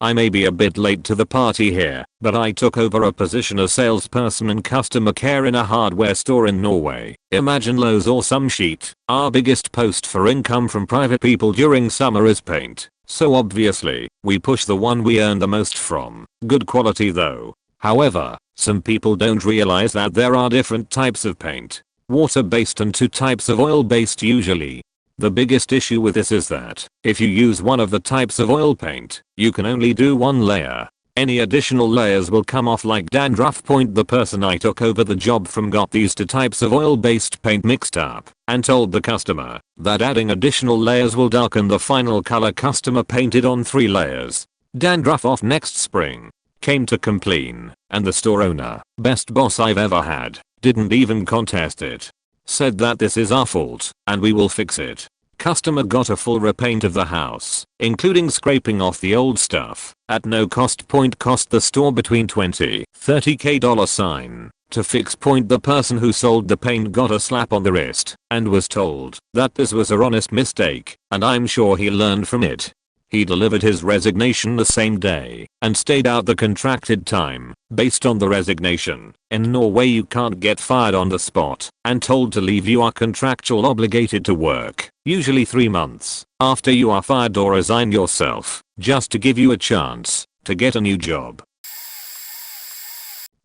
I may be a bit late to the party here, but I took over a position as salesperson in customer care in a hardware store in Norway. Imagine Lowe's or some shit. Our biggest post for income from private people during summer is paint. So obviously, we push the one we earn the most from. Good quality though. However, some people don't realize that there are different types of paint. Water-based and 2 types of oil-based usually. The biggest issue with this is that if you use one of the types of oil paint, you can only do 1 layer. Any additional layers will come off like dandruff. The person I took over the job from got these 2 types of oil-based paint mixed up and told the customer that adding additional layers will darken the final color. Customer painted on 3 layers. Dandruff off next spring. Came to complain, and the store owner, best boss I've ever had, didn't even contest it. Said that this is our fault and we will fix it. Customer got a full repaint of the house, including scraping off the old stuff, at no cost. Cost the store between $20-30k to fix. The person who sold the paint got a slap on the wrist and was told that this was a honest mistake and I'm sure he learned from it. He delivered his resignation the same day and stayed out the contracted time. Based on the resignation, in Norway you can't get fired on the spot and told to leave. You are contractual obligated to work, usually 3 months, after you are fired or resign yourself, just to give you a chance to get a new job.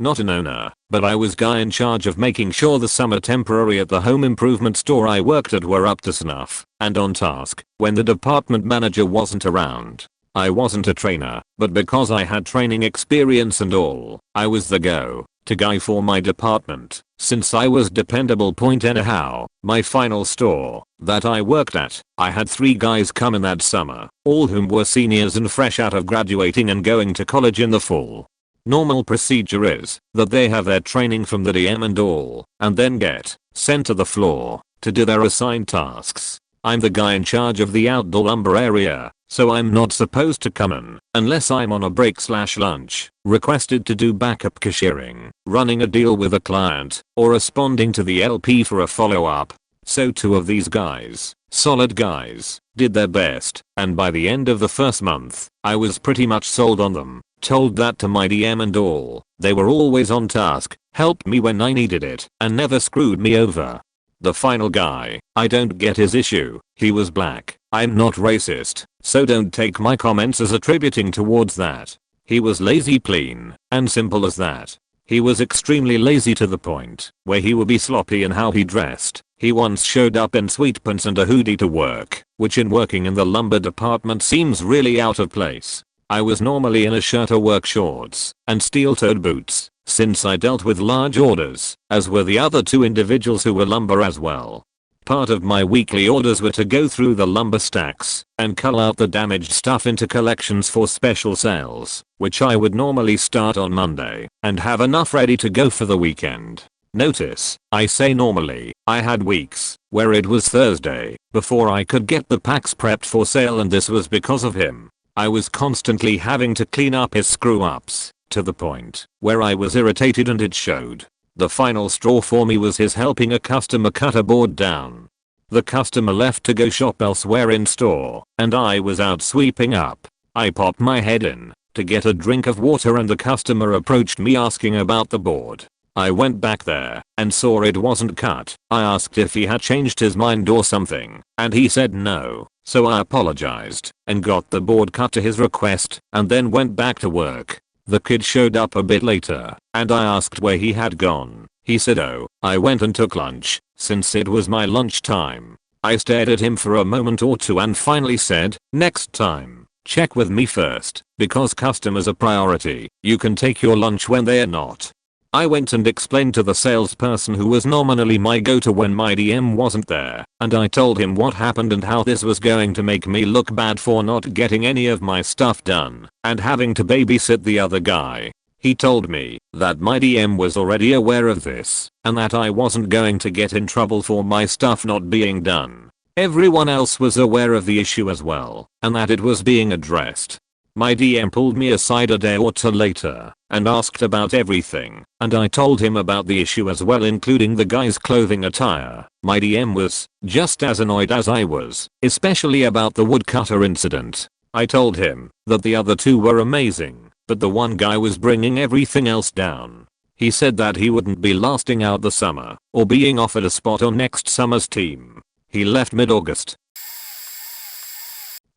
Not an owner, but I was guy in charge of making sure the summer temporary at the home improvement store I worked at were up to snuff and on task when the department manager wasn't around. I wasn't a trainer, but because I had training experience and all, I was the go-to guy for my department, since I was dependable. Anyhow, my final store that I worked at, I had 3 guys come in that summer, all whom were seniors and fresh out of graduating and going to college in the fall. Normal procedure is that they have their training from the DM and all, and then get sent to the floor to do their assigned tasks. I'm the guy in charge of the outdoor lumber area, so I'm not supposed to come in unless I'm on a break/lunch, requested to do backup cashiering, running a deal with a client, or responding to the LP for a follow-up. So two of these guys, solid guys, did their best, and by the end of the first month, I was pretty much sold on them, told that to my DM and all. They were always on task, helped me when I needed it, and never screwed me over. The final guy, I don't get his issue. He was black. I'm not racist, so don't take my comments as attributing towards that. He was lazy, plain and simple as that. He was extremely lazy to the point where he would be sloppy in how he dressed. He once showed up in sweatpants and a hoodie to work, which in working in the lumber department seems really out of place. I was normally in a shirt or work shorts and steel-toed boots, since I dealt with large orders, as were the other two individuals who were lumber as well. Part of my weekly orders were to go through the lumber stacks and cull out the damaged stuff into collections for special sales, which I would normally start on Monday and have enough ready to go for the weekend. Notice, I say normally. I had weeks where it was Thursday before I could get the packs prepped for sale, and this was because of him. I was constantly having to clean up his screw-ups, to the point where I was irritated and it showed. The final straw for me was his helping a customer cut a board down. The customer left to go shop elsewhere in store, and I was out sweeping up. I popped my head in to get a drink of water and the customer approached me asking about the board. I went back there and saw it wasn't cut. I asked if he had changed his mind or something, and he said no, so I apologized and got the board cut to his request and then went back to work. The kid showed up a bit later, and I asked where he had gone. He said, "Oh, I went and took lunch, since it was my lunch time." I stared at him for a moment or two and finally said, "Next time, check with me first, because customers are priority. You can take your lunch when they're not." I went and explained to the salesperson, who was nominally my go-to when my DM wasn't there, and I told him what happened and how this was going to make me look bad for not getting any of my stuff done and having to babysit the other guy. He told me that my DM was already aware of this and that I wasn't going to get in trouble for my stuff not being done. Everyone else was aware of the issue as well and that it was being addressed. My DM pulled me aside a day or two later and asked about everything, and I told him about the issue as well, including the guy's clothing attire. My DM was just as annoyed as I was, especially about the woodcutter incident. I told him that the other two were amazing, but the one guy was bringing everything else down. He said that he wouldn't be lasting out the summer or being offered a spot on next summer's team. He left mid-August.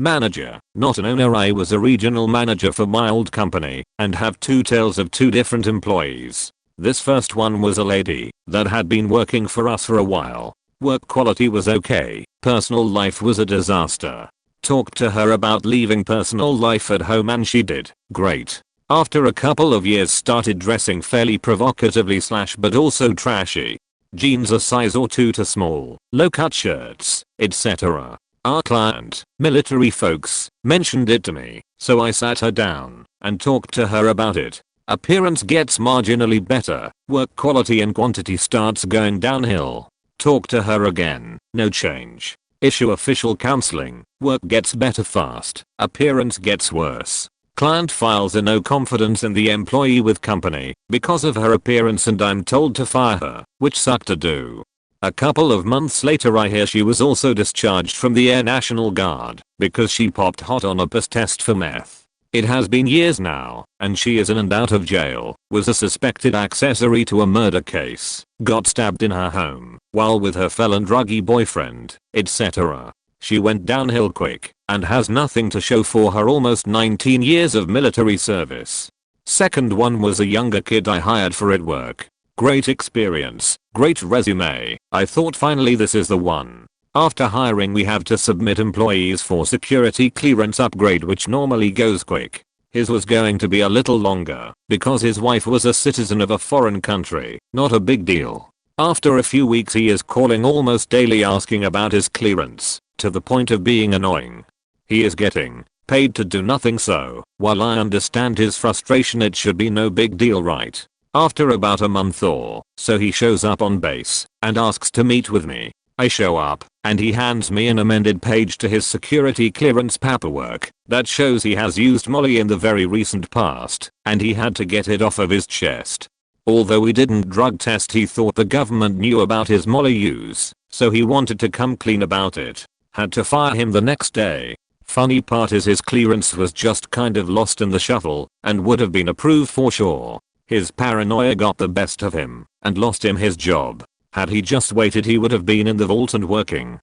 Manager, not an owner. I was a regional manager for my old company and have two tales of two different employees. This first one was a lady that had been working for us for a while. Work quality was okay, personal life was a disaster. Talked to her about leaving personal life at home and she did great. After a couple of years started dressing fairly provocatively but also trashy. Jeans a size or two too small, low cut shirts, etc. Our client, military folks, mentioned it to me, so I sat her down and talked to her about it. Appearance gets marginally better, work quality and quantity starts going downhill. Talk to her again, no change. Issue official counseling, work gets better fast, appearance gets worse. Client files a no confidence in the employee with company because of her appearance and I'm told to fire her, which sucked to do. A couple of months later I hear she was also discharged from the Air National Guard because she popped hot on a piss test for meth. It has been years now, and she is in and out of jail, was a suspected accessory to a murder case, got stabbed in her home, while with her felon druggy boyfriend, etc. She went downhill quick, and has nothing to show for her almost 19 years of military service. Second one was a younger kid I hired for at work. Great experience, great resume. I thought finally this is the one. After hiring we have to submit employees for security clearance upgrade, which normally goes quick. His was going to be a little longer because his wife was a citizen of a foreign country, not a big deal. After a few weeks he is calling almost daily asking about his clearance, to the point of being annoying. He is getting paid to do nothing, so while I understand his frustration, it should be no big deal, right? After about a month or so he shows up on base and asks to meet with me. I show up, and he hands me an amended page to his security clearance paperwork that shows he has used Molly in the very recent past, and he had to get it off of his chest. Although he didn't drug test, he thought the government knew about his Molly use, so he wanted to come clean about it. Had to fire him the next day. Funny part is his clearance was just kind of lost in the shuffle, and would have been approved for sure. His paranoia got the best of him, and lost him his job. Had he just waited, he would have been in the vault and working.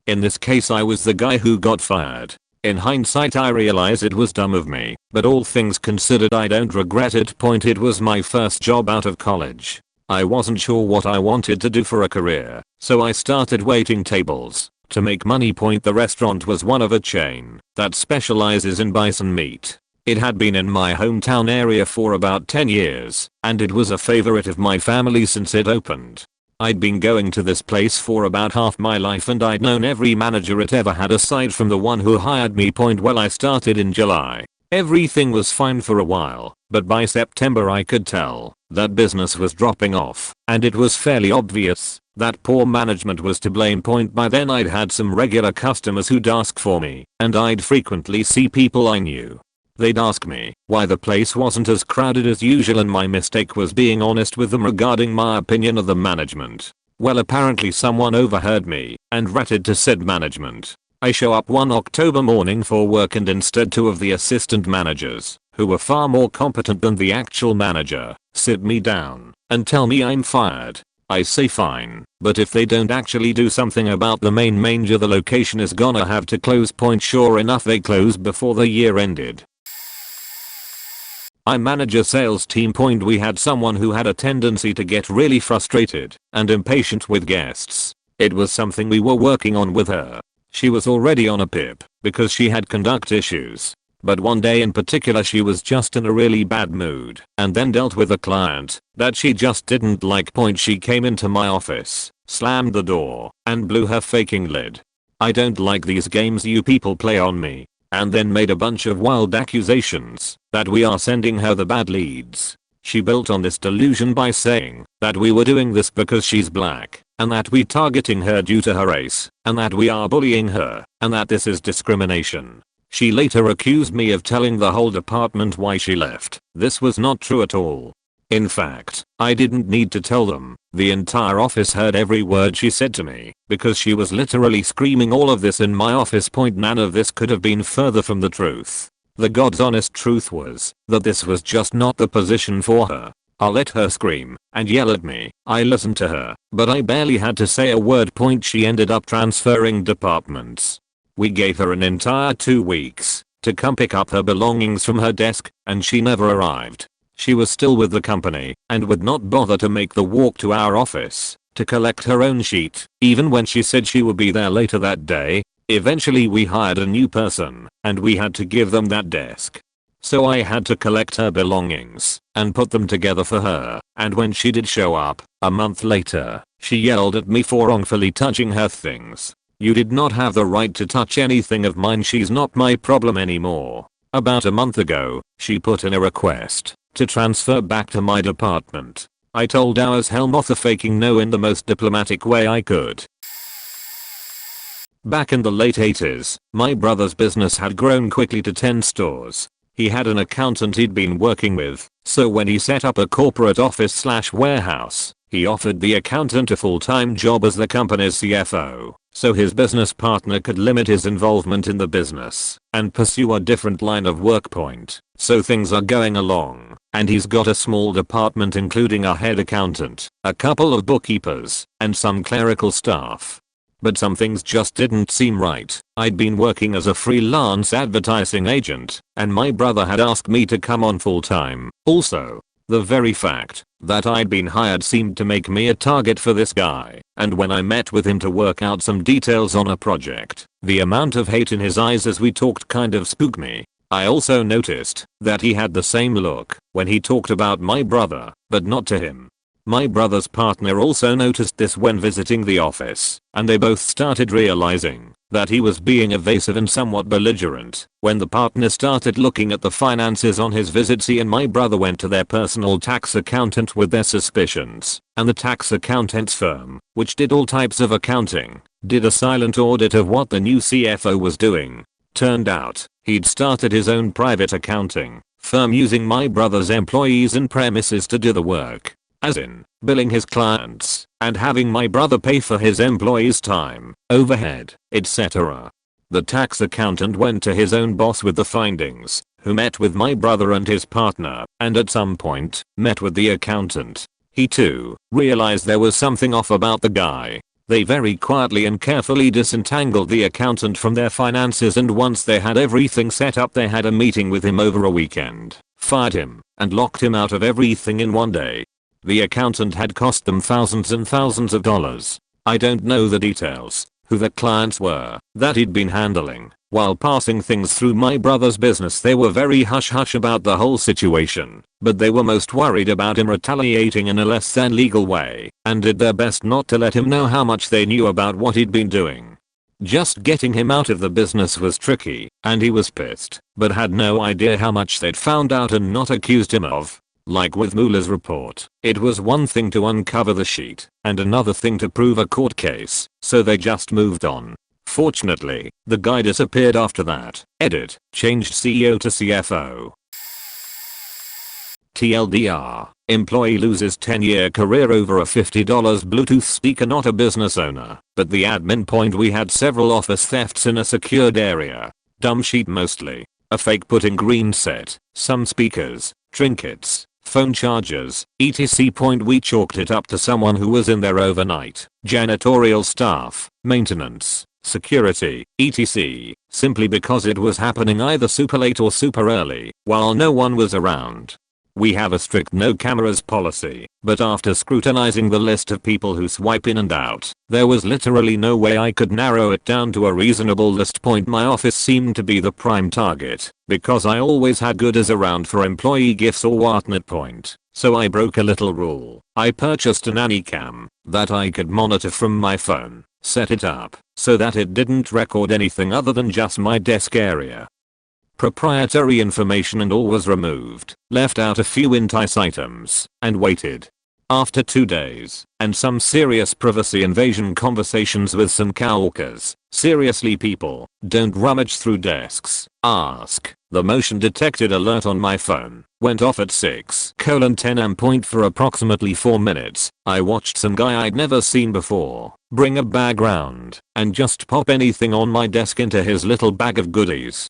In this case, I was the guy who got fired. In hindsight, I realize it was dumb of me, but all things considered, I don't regret it. It was my first job out of college. I wasn't sure what I wanted to do for a career, so I started waiting tables to make money. The restaurant was one of a chain that specializes in bison meat. It had been in my hometown area for about 10 years, and it was a favorite of my family since it opened. I'd been going to this place for about half my life, and I'd known every manager it ever had aside from the one who hired me. Well, I started in July. Everything was fine for a while, but by September I could tell that business was dropping off, and it was fairly obvious that poor management was to blame. By then I'd had some regular customers who'd ask for me, and I'd frequently see people I knew. They'd ask me why the place wasn't as crowded as usual, and my mistake was being honest with them regarding my opinion of the management. Well, apparently someone overheard me and ratted to said management. I show up one October morning for work, and instead two of the assistant managers, who were far more competent than the actual manager, sit me down and tell me I'm fired. I say fine, but if they don't actually do something about the main manger, the location is gonna have to close. Sure enough, they closed before the year ended. I manage a sales team. We had someone who had a tendency to get really frustrated and impatient with guests. It was something we were working on with her. She was already on a pip because she had conduct issues. But one day in particular, she was just in a really bad mood, and then dealt with a client that she just didn't like. She came into my office, slammed the door, and blew her faking lid. I don't like these games you people play on me. And then made a bunch of wild accusations that we are sending her the bad leads. She built on this delusion by saying that we were doing this because she's black, and that we targeting her due to her race, and that we are bullying her, and that this is discrimination. She later accused me of telling the whole department why she left. This was not true at all. In fact, I didn't need to tell them. The entire office heard every word she said to me, because she was literally screaming all of this in my office. None of this could have been further from the truth. The God's honest truth was that this was just not the position for her. I let her scream and yell at me. I listened to her, but I barely had to say a word. She ended up transferring departments. We gave her an entire 2 weeks to come pick up her belongings from her desk, and she never arrived. She was still with the company and would not bother to make the walk to our office to collect her own sheet, even when she said she would be there later that day. Eventually we hired a new person, and we had to give them that desk. So I had to collect her belongings and put them together for her, and when she did show up, a month later, she yelled at me for wrongfully touching her things. You did not have the right to touch anything of mine. She's not my problem anymore. About a month ago, she put in a request to transfer back to my department. I told her as hell not, faking no in the most diplomatic way I could. Back in the late 80s, my brother's business had grown quickly to 10 stores. He had an accountant he'd been working with, so when he set up a corporate office/warehouse, he offered the accountant a full-time job as the company's CFO, so his business partner could limit his involvement in the business and pursue a different line of work. So things are going along, and he's got a small department including a head accountant, a couple of bookkeepers, and some clerical staff. But some things just didn't seem right. I'd been working as a freelance advertising agent, and my brother had asked me to come on full time. Also, the very fact that I'd been hired seemed to make me a target for this guy, and when I met with him to work out some details on a project, the amount of hate in his eyes as we talked kind of spooked me. I also noticed that he had the same look when he talked about my brother, but not to him. My brother's partner also noticed this when visiting the office, and they both started realizing that he was being evasive and somewhat belligerent. When the partner started looking at the finances on his visits, he and my brother went to their personal tax accountant with their suspicions, and the tax accountant's firm, which did all types of accounting, did a silent audit of what the new CFO was doing. Turned out, he'd started his own private accounting firm using my brother's employees and premises to do the work. As in, billing his clients, and having my brother pay for his employees' time, overhead, etc. The tax accountant went to his own boss with the findings, who met with my brother and his partner, and at some point, met with the accountant. He too realized there was something off about the guy. They very quietly and carefully disentangled the accountant from their finances, and once they had everything set up, they had a meeting with him over a weekend, fired him, and locked him out of everything in one day. The accountant had cost them thousands and thousands of dollars. I don't know the details, who the clients were, that he'd been handling. While passing things through my brother's business, they were very hush-hush about the whole situation, but they were most worried about him retaliating in a less than legal way, and did their best not to let him know how much they knew about what he'd been doing. Just getting him out of the business was tricky, and he was pissed, but had no idea how much they'd found out and not accused him of. Like with Mueller's report, it was one thing to uncover the sheet, and another thing to prove a court case, so they just moved on. Fortunately, the guy disappeared after that. Edit, changed CEO to CFO. TLDR, employee loses 10-year career over a $50 Bluetooth speaker. Not a business owner, but the admin point. We had several office thefts in a secured area. Dumb sheet mostly. A fake putting green set, some speakers, trinkets, phone chargers, etc. Point. We chalked it up to someone who was in there overnight. Janitorial staff, maintenance, security, etc. Simply because it was happening either super late or super early, while no one was around. We have a strict no cameras policy, but after scrutinizing the list of people who swipe in and out, there was literally no way I could narrow it down to a reasonable list. Point. My office seemed to be the prime target, because I always had goodies around for employee gifts or whatnot. Point. So I broke a little rule. I purchased a nanny cam that I could monitor from my phone, set it up so that it didn't record anything other than just my desk area. Proprietary information and all was removed, left out a few entice items, and waited. After 2 days, and some serious privacy invasion conversations with some coworkers, seriously people, don't rummage through desks, ask. The motion detected alert on my phone went off at 6:10 am. For approximately 4 minutes, I watched some guy I'd never seen before bring a bag round and just pop anything on my desk into his little bag of goodies.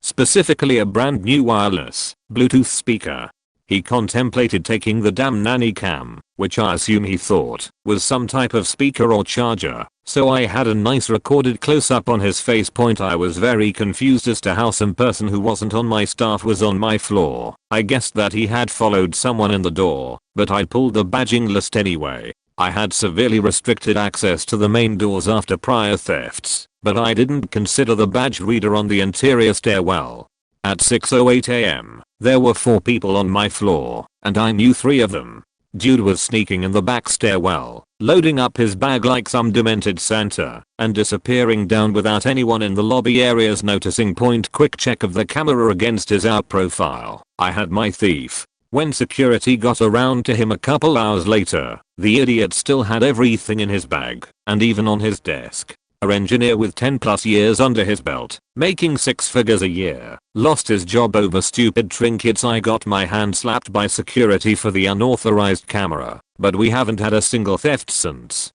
Specifically a brand new wireless Bluetooth speaker. He contemplated taking the damn nanny cam, which I assume he thought was some type of speaker or charger, so I had a nice recorded close-up on his face. Point. I was very confused as to how some person who wasn't on my staff was on my floor. I guessed that he had followed someone in the door, but I pulled the badging list anyway. I had severely restricted access to the main doors after prior thefts, but I didn't consider the badge reader on the interior stairwell. At 6:08 am, there were 4 people on my floor, and I knew 3 of them. Dude was sneaking in the back stairwell, loading up his bag like some demented Santa, and disappearing down without anyone in the lobby areas noticing. Point. Quick check of the camera against his out profile. I had my thief. When security got around to him a couple hours later, the idiot still had everything in his bag, and even on his desk. Our engineer with 10+ years under his belt, making 6 figures a year, lost his job over stupid trinkets. I got my hand slapped by security for the unauthorized camera, but we haven't had a single theft since.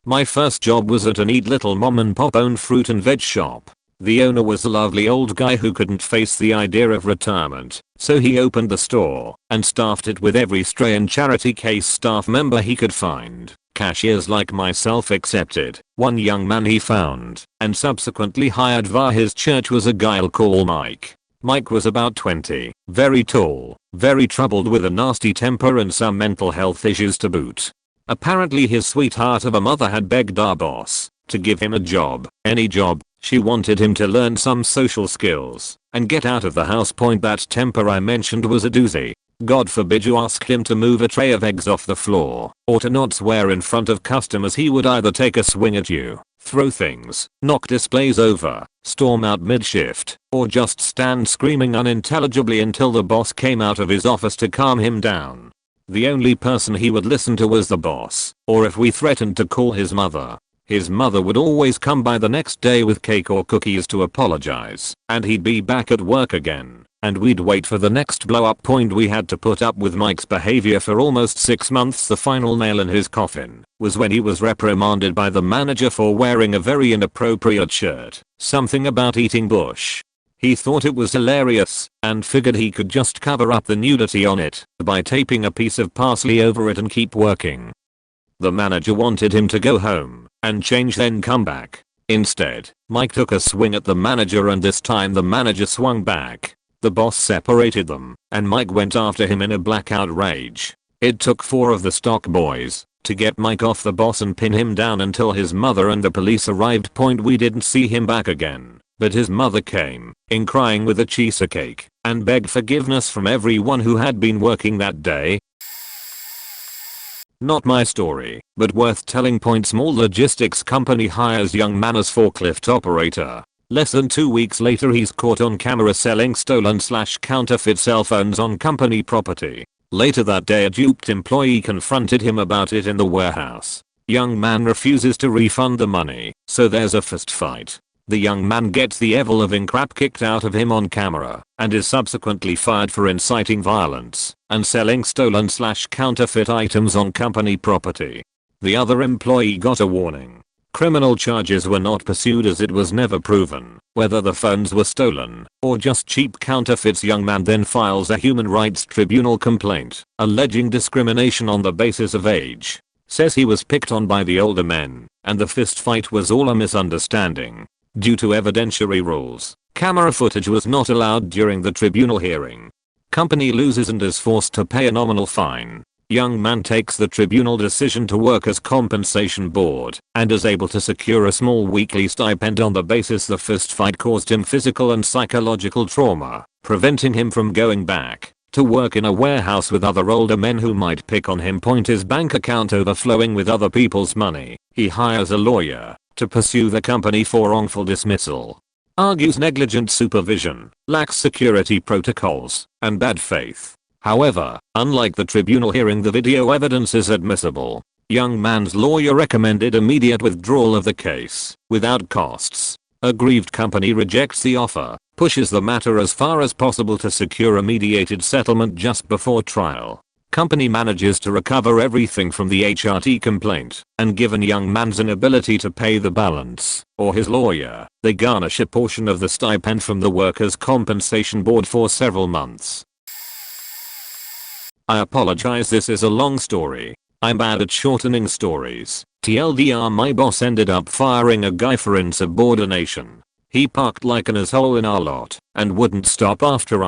My first job was at a neat little mom and pop owned fruit and veg shop. The owner was a lovely old guy who couldn't face the idea of retirement, so he opened the store and staffed it with every stray and charity case staff member he could find. Cashiers like myself accepted. One young man he found and subsequently hired via his church was a guy I'll call Mike. Mike was about 20, very tall, very troubled with a nasty temper and some mental health issues to boot. Apparently his sweetheart of a mother had begged our boss to give him a job, any job. She wanted him to learn some social skills and get out of the house. Point. That temper I mentioned was a doozy. God forbid you asked him to move a tray of eggs off the floor, or to not swear in front of customers. He would either take a swing at you, throw things, knock displays over, storm out mid-shift, or just stand screaming unintelligibly until the boss came out of his office to calm him down. The only person he would listen to was the boss, or if we threatened to call his mother. His mother would always come by the next day with cake or cookies to apologize, and he'd be back at work again, and we'd wait for the next blow up point. We had to put up with Mike's behavior for almost 6 months. The final nail in his coffin was when he was reprimanded by the manager for wearing a very inappropriate shirt, something about eating bush. He thought it was hilarious and figured he could just cover up the nudity on it by taping a piece of parsley over it and keep working. The manager wanted him to go home and change then come back. Instead, Mike took a swing at the manager, and this time the manager swung back. The boss separated them, and Mike went after him in a blackout rage. It took 4 of the stock boys to get Mike off the boss and pin him down until his mother and the police arrived. We didn't see him back again, but his mother came in crying with a cheesecake and begged forgiveness from everyone who had been working that day. Not my story, but worth telling. Small logistics company hires young man as forklift operator. Less than 2 weeks later he's caught on camera selling stolen/counterfeit cell phones on company property. Later that day a duped employee confronted him about it in the warehouse. Young man refuses to refund the money, so there's a fist fight. The young man gets the ever-living crap kicked out of him on camera and is subsequently fired for inciting violence and selling stolen/counterfeit items on company property. The other employee got a warning. Criminal charges were not pursued as it was never proven whether the phones were stolen or just cheap counterfeits. Young man then files a human rights tribunal complaint alleging discrimination on the basis of age. Says he was picked on by the older men and the fist fight was all a misunderstanding. Due to evidentiary rules, camera footage was not allowed during the tribunal hearing. Company loses and is forced to pay a nominal fine. Young man takes the tribunal decision to workers' compensation board and is able to secure a small weekly stipend on the basis the fist fight caused him physical and psychological trauma, preventing him from going back to work in a warehouse with other older men who might pick on him. His bank account overflowing with other people's money. He hires a lawyer to pursue the company for wrongful dismissal. Argues negligent supervision, lacks security protocols, and bad faith. However, unlike the tribunal hearing, the video evidence is admissible. Young man's lawyer recommended immediate withdrawal of the case without costs. Aggrieved company rejects the offer, pushes the matter as far as possible to secure a mediated settlement just before trial. Company manages to recover everything from the HRT complaint, and given young man's inability to pay the balance, or his lawyer, they garnish a portion of the stipend from the workers' compensation board for several months. I apologize, this is a long story. I'm bad at shortening stories. TLDR, my boss ended up firing a guy for insubordination. He parked like an asshole in our lot and wouldn't stop after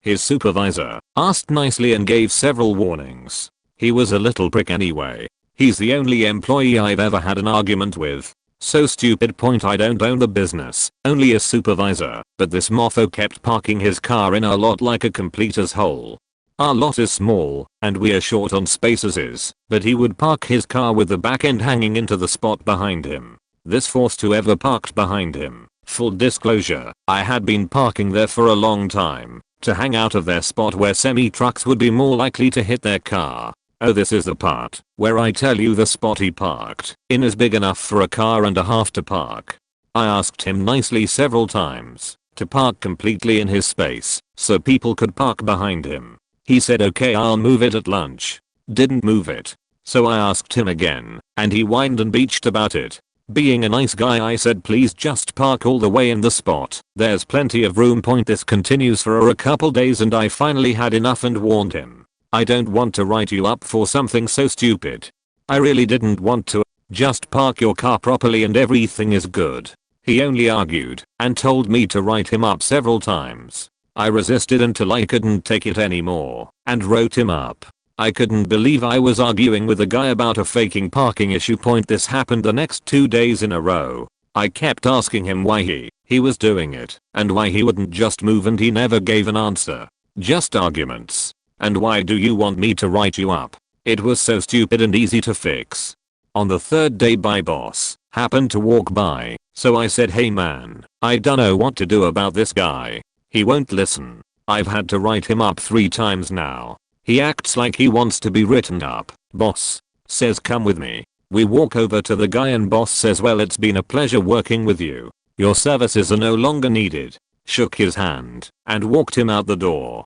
his supervisor, asked nicely and gave several warnings. He was a little prick anyway. He's the only employee I've ever had an argument with. So stupid. I don't own the business, only a supervisor, but this mofo kept parking his car in our lot like a complete asshole. Our lot is small, and we are short on spaces, but he would park his car with the back end hanging into the spot behind him. This forced whoever parked behind him. Full disclosure, I had been parking there for a long time, to hang out of their spot where semi-trucks would be more likely to hit their car. Oh, this is the part where I tell you the spot he parked in is big enough for a car and a half to park. I asked him nicely several times to park completely in his space so people could park behind him. He said okay, I'll move it at lunch. Didn't move it. So I asked him again, and he whined and beached about it. Being a nice guy, I said please just park all the way in the spot. There's plenty of room. This continues for a couple days and I finally had enough and warned him. I don't want to write you up for something so stupid. I really didn't want to. Just park your car properly and everything is good. He only argued and told me to write him up several times. I resisted until I couldn't take it anymore and wrote him up. I couldn't believe I was arguing with a guy about a faking parking issue. This happened the next 2 days in a row. I kept asking him why he was doing it and why he wouldn't just move, and he never gave an answer. Just arguments. And why do you want me to write you up? It was so stupid and easy to fix. On the third day my boss happened to walk by, so I said, hey man, I dunno what to do about this guy. He won't listen. I've had to write him up 3 times now. He acts like he wants to be written up. Boss says come with me. We walk over to the guy and boss says, well, it's been a pleasure working with you. Your services are no longer needed. Shook his hand and walked him out the door.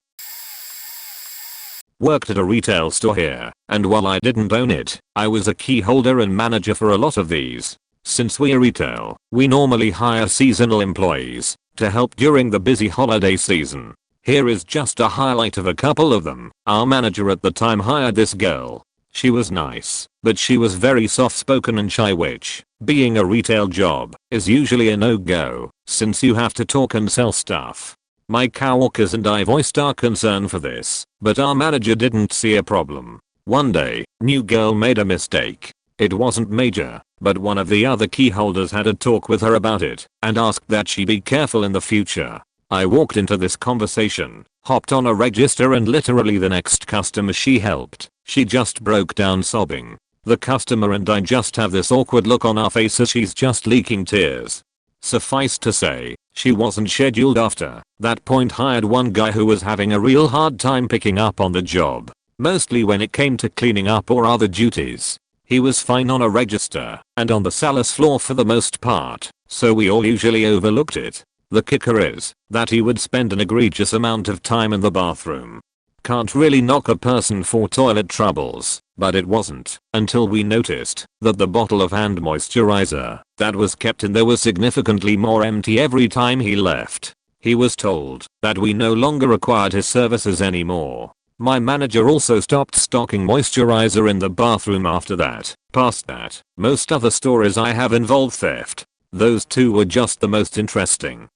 Worked at a retail store here, and while I didn't own it, I was a key holder and manager for a lot of these. Since we're retail, we normally hire seasonal employees to help during the busy holiday season. Here is just a highlight of a couple of them. Our manager at the time hired this girl. She was nice, but she was very soft-spoken and shy, which, being a retail job, is usually a no-go, since you have to talk and sell stuff. My coworkers and I voiced our concern for this, but our manager didn't see a problem. One day, new girl made a mistake. It wasn't major, but one of the other key holders had a talk with her about it and asked that she be careful in the future. I walked into this conversation, hopped on a register, and literally the next customer she helped, she just broke down sobbing. The customer and I just have this awkward look on our face as she's just leaking tears. Suffice to say, she wasn't scheduled after that point. Hired one guy who was having a real hard time picking up on the job, mostly when it came to cleaning up or other duties. He was fine on a register and on the sales floor for the most part, so we all usually overlooked it. The kicker is that he would spend an egregious amount of time in the bathroom. Can't really knock a person for toilet troubles, but it wasn't until we noticed that the bottle of hand moisturizer that was kept in there was significantly more empty every time he left. He was told that we no longer required his services anymore. My manager also stopped stocking moisturizer in the bathroom after that. Past that, most other stories I have involved theft. Those two were just the most interesting.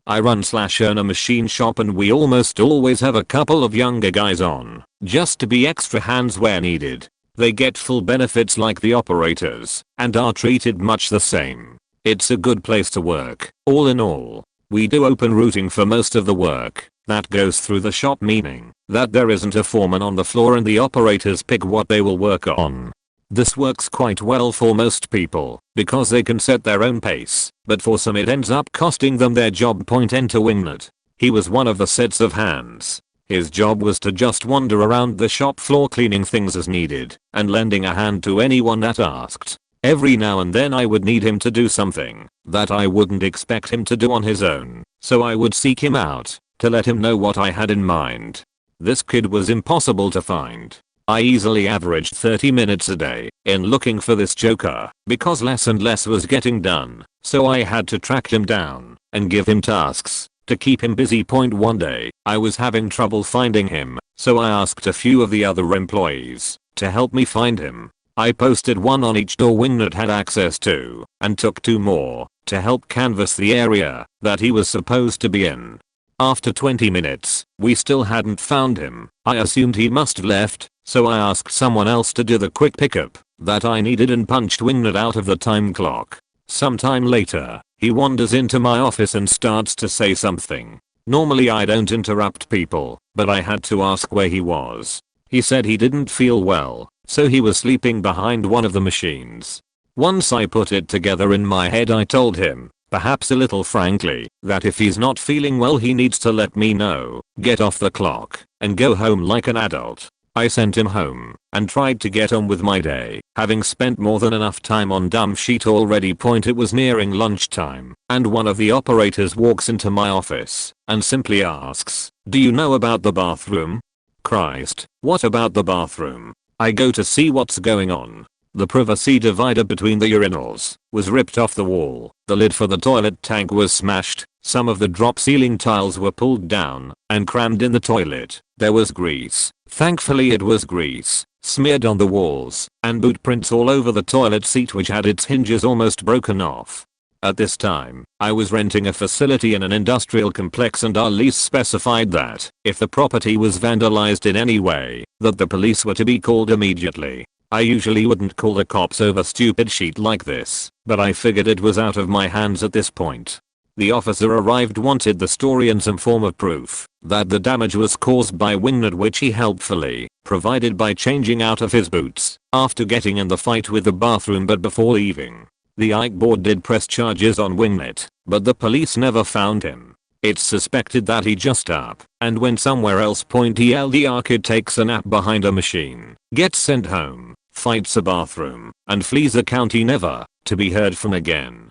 I run/own a machine shop, and we almost always have a couple of younger guys on, just to be extra hands where needed. They get full benefits like the operators, and are treated much the same. It's a good place to work, all in all. We do open routing for most of the work that goes through the shop, meaning that there isn't a foreman on the floor and the operators pick what they will work on. This works quite well for most people because they can set their own pace, but for some it ends up costing them their job. Enter Wingnut. He was one of the sets of hands. His job was to just wander around the shop floor cleaning things as needed and lending a hand to anyone that asked. Every now and then I would need him to do something that I wouldn't expect him to do on his own, so I would seek him out to let him know what I had in mind. This kid was impossible to find. I easily averaged 30 minutes a day in looking for this joker because less and less was getting done, so I had to track him down and give him tasks to keep him busy. One day, I was having trouble finding him, so I asked a few of the other employees to help me find him. I posted one on each door Wingnut had access to and took 2 more to help canvass the area that he was supposed to be in. After 20 minutes, we still hadn't found him. I assumed he must have left, so I asked someone else to do the quick pickup that I needed and punched Wingnut out of the time clock. Sometime later, he wanders into my office and starts to say something. Normally I don't interrupt people, but I had to ask where he was. He said he didn't feel well, so he was sleeping behind one of the machines. Once I put it together in my head, I told him, perhaps a little frankly, that if he's not feeling well he needs to let me know, get off the clock, and go home like an adult. I sent him home and tried to get on with my day, having spent more than enough time on dump sheet already. It was nearing lunchtime, and one of the operators walks into my office and simply asks, "Do you know about the bathroom?" Christ, what about the bathroom? I go to see what's going on. The privacy divider between the urinals was ripped off the wall, the lid for the toilet tank was smashed, some of the drop ceiling tiles were pulled down and crammed in the toilet. There was grease, thankfully it was grease, smeared on the walls, and boot prints all over the toilet seat which had its hinges almost broken off. At this time, I was renting a facility in an industrial complex, and our lease specified that if the property was vandalized in any way, that the police were to be called immediately. I usually wouldn't call the cops over stupid shit like this, but I figured it was out of my hands at this point. The officer arrived, wanted the story and some form of proof that the damage was caused by wingnut, which he helpfully provided by changing out of his boots after getting in the fight with the bathroom, but before leaving. The Ike board did press charges on wingnut, but the police never found him. It's suspected that he just up and went somewhere else. TLDR kid takes a nap behind a machine, gets sent home, fights a bathroom, and flees a county never to be heard from again.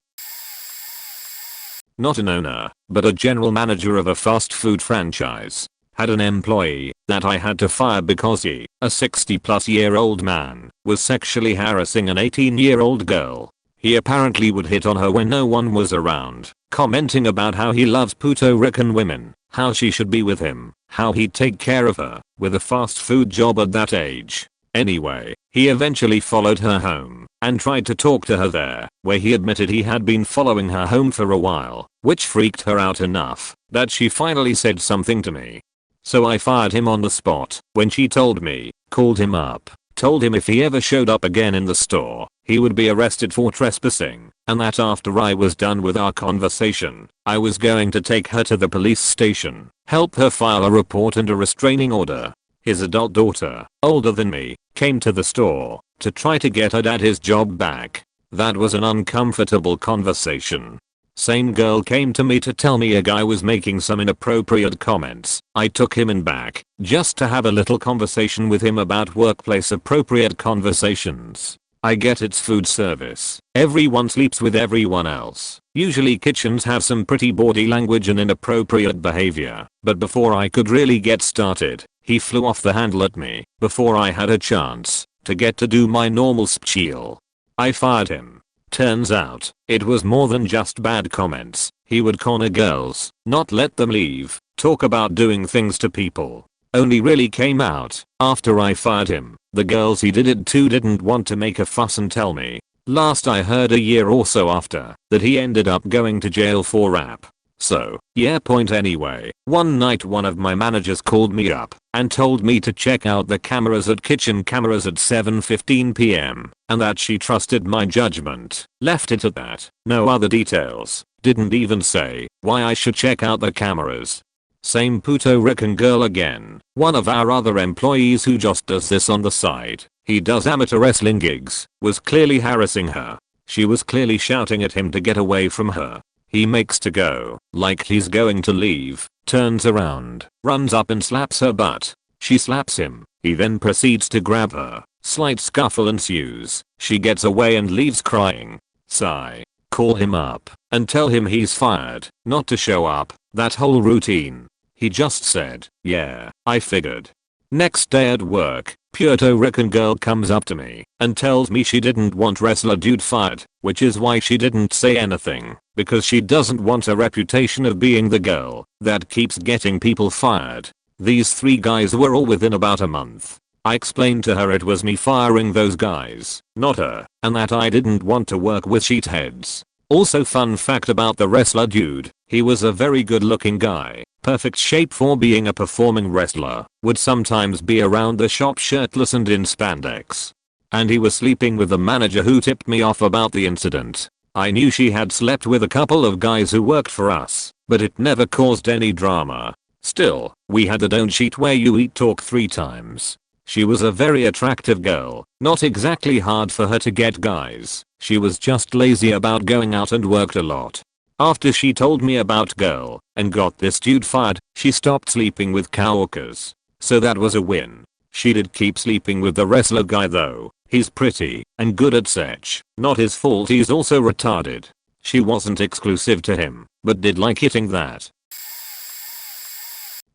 Not an owner, but a general manager of a fast food franchise, had an employee that I had to fire because he, a 60-plus-year-old man, was sexually harassing an 18-year-old girl. He apparently would hit on her when no one was around, commenting about how he loves Puerto Rican women, how she should be with him, how he'd take care of her, with a fast food job at that age. Anyway, he eventually followed her home and tried to talk to her there, where he admitted he had been following her home for a while, which freaked her out enough that she finally said something to me. So I fired him on the spot when she told me, called him up, told him if he ever showed up again in the store, he would be arrested for trespassing, and that after I was done with our conversation, I was going to take her to the police station, help her file a report and a restraining order. His adult daughter, older than me, came to the store to try to get her dad his job back. That was an uncomfortable conversation. Same girl came to me to tell me a guy was making some inappropriate comments. I took him in back just to have a little conversation with him about workplace appropriate conversations. I get it's food service. Everyone sleeps with everyone else. Usually kitchens have some pretty bawdy language and inappropriate behavior. But before I could really get started, he flew off the handle at me before I had a chance to get to do my normal spiel. I fired him. Turns out, it was more than just bad comments. He would corner girls, not let them leave, talk about doing things to people. Only really came out after I fired him. The girls he did it to didn't want to make a fuss and tell me. Last I heard, a year or so after, that he ended up going to jail for rap. So, yeah, point anyway. One night one of my managers called me up and told me to check out the cameras at kitchen cameras at 7:15 p.m. and that she trusted my judgment. Left it at that. No other details. Didn't even say why I should check out the cameras. Same Puerto Rican girl again. One of our other employees who just does this on the side. He does amateur wrestling gigs. Was clearly harassing her. She was clearly shouting at him to get away from her. He makes to go, like he's going to leave, turns around, runs up and slaps her butt. She slaps him. He then proceeds to grab her. Slight scuffle ensues. She gets away and leaves crying. Sigh. Call him up and tell him he's fired, not to show up, that whole routine. He just said, yeah, I figured. Next day at work, Puerto Rican girl comes up to me and tells me she didn't want wrestler dude fired, which is why she didn't say anything, because she doesn't want a reputation of being the girl that keeps getting people fired. These 3 guys were all within about a month. I explained to her it was me firing those guys, not her, and that I didn't want to work with sheetheads. Also, fun fact about the wrestler dude, he was a very good looking guy, perfect shape for being a performing wrestler, would sometimes be around the shop shirtless and in spandex. And he was sleeping with the manager who tipped me off about the incident. I knew she had slept with a couple of guys who worked for us, but it never caused any drama. Still, we had the don't cheat where you eat talk 3 times. She was a very attractive girl, not exactly hard for her to get guys. She was just lazy about going out and worked a lot. After she told me about girl and got this dude fired, she stopped sleeping with coworkers. So that was a win. She did keep sleeping with the wrestler guy though. He's pretty and good at sex. Not his fault he's also retarded. She wasn't exclusive to him, but did like hitting that.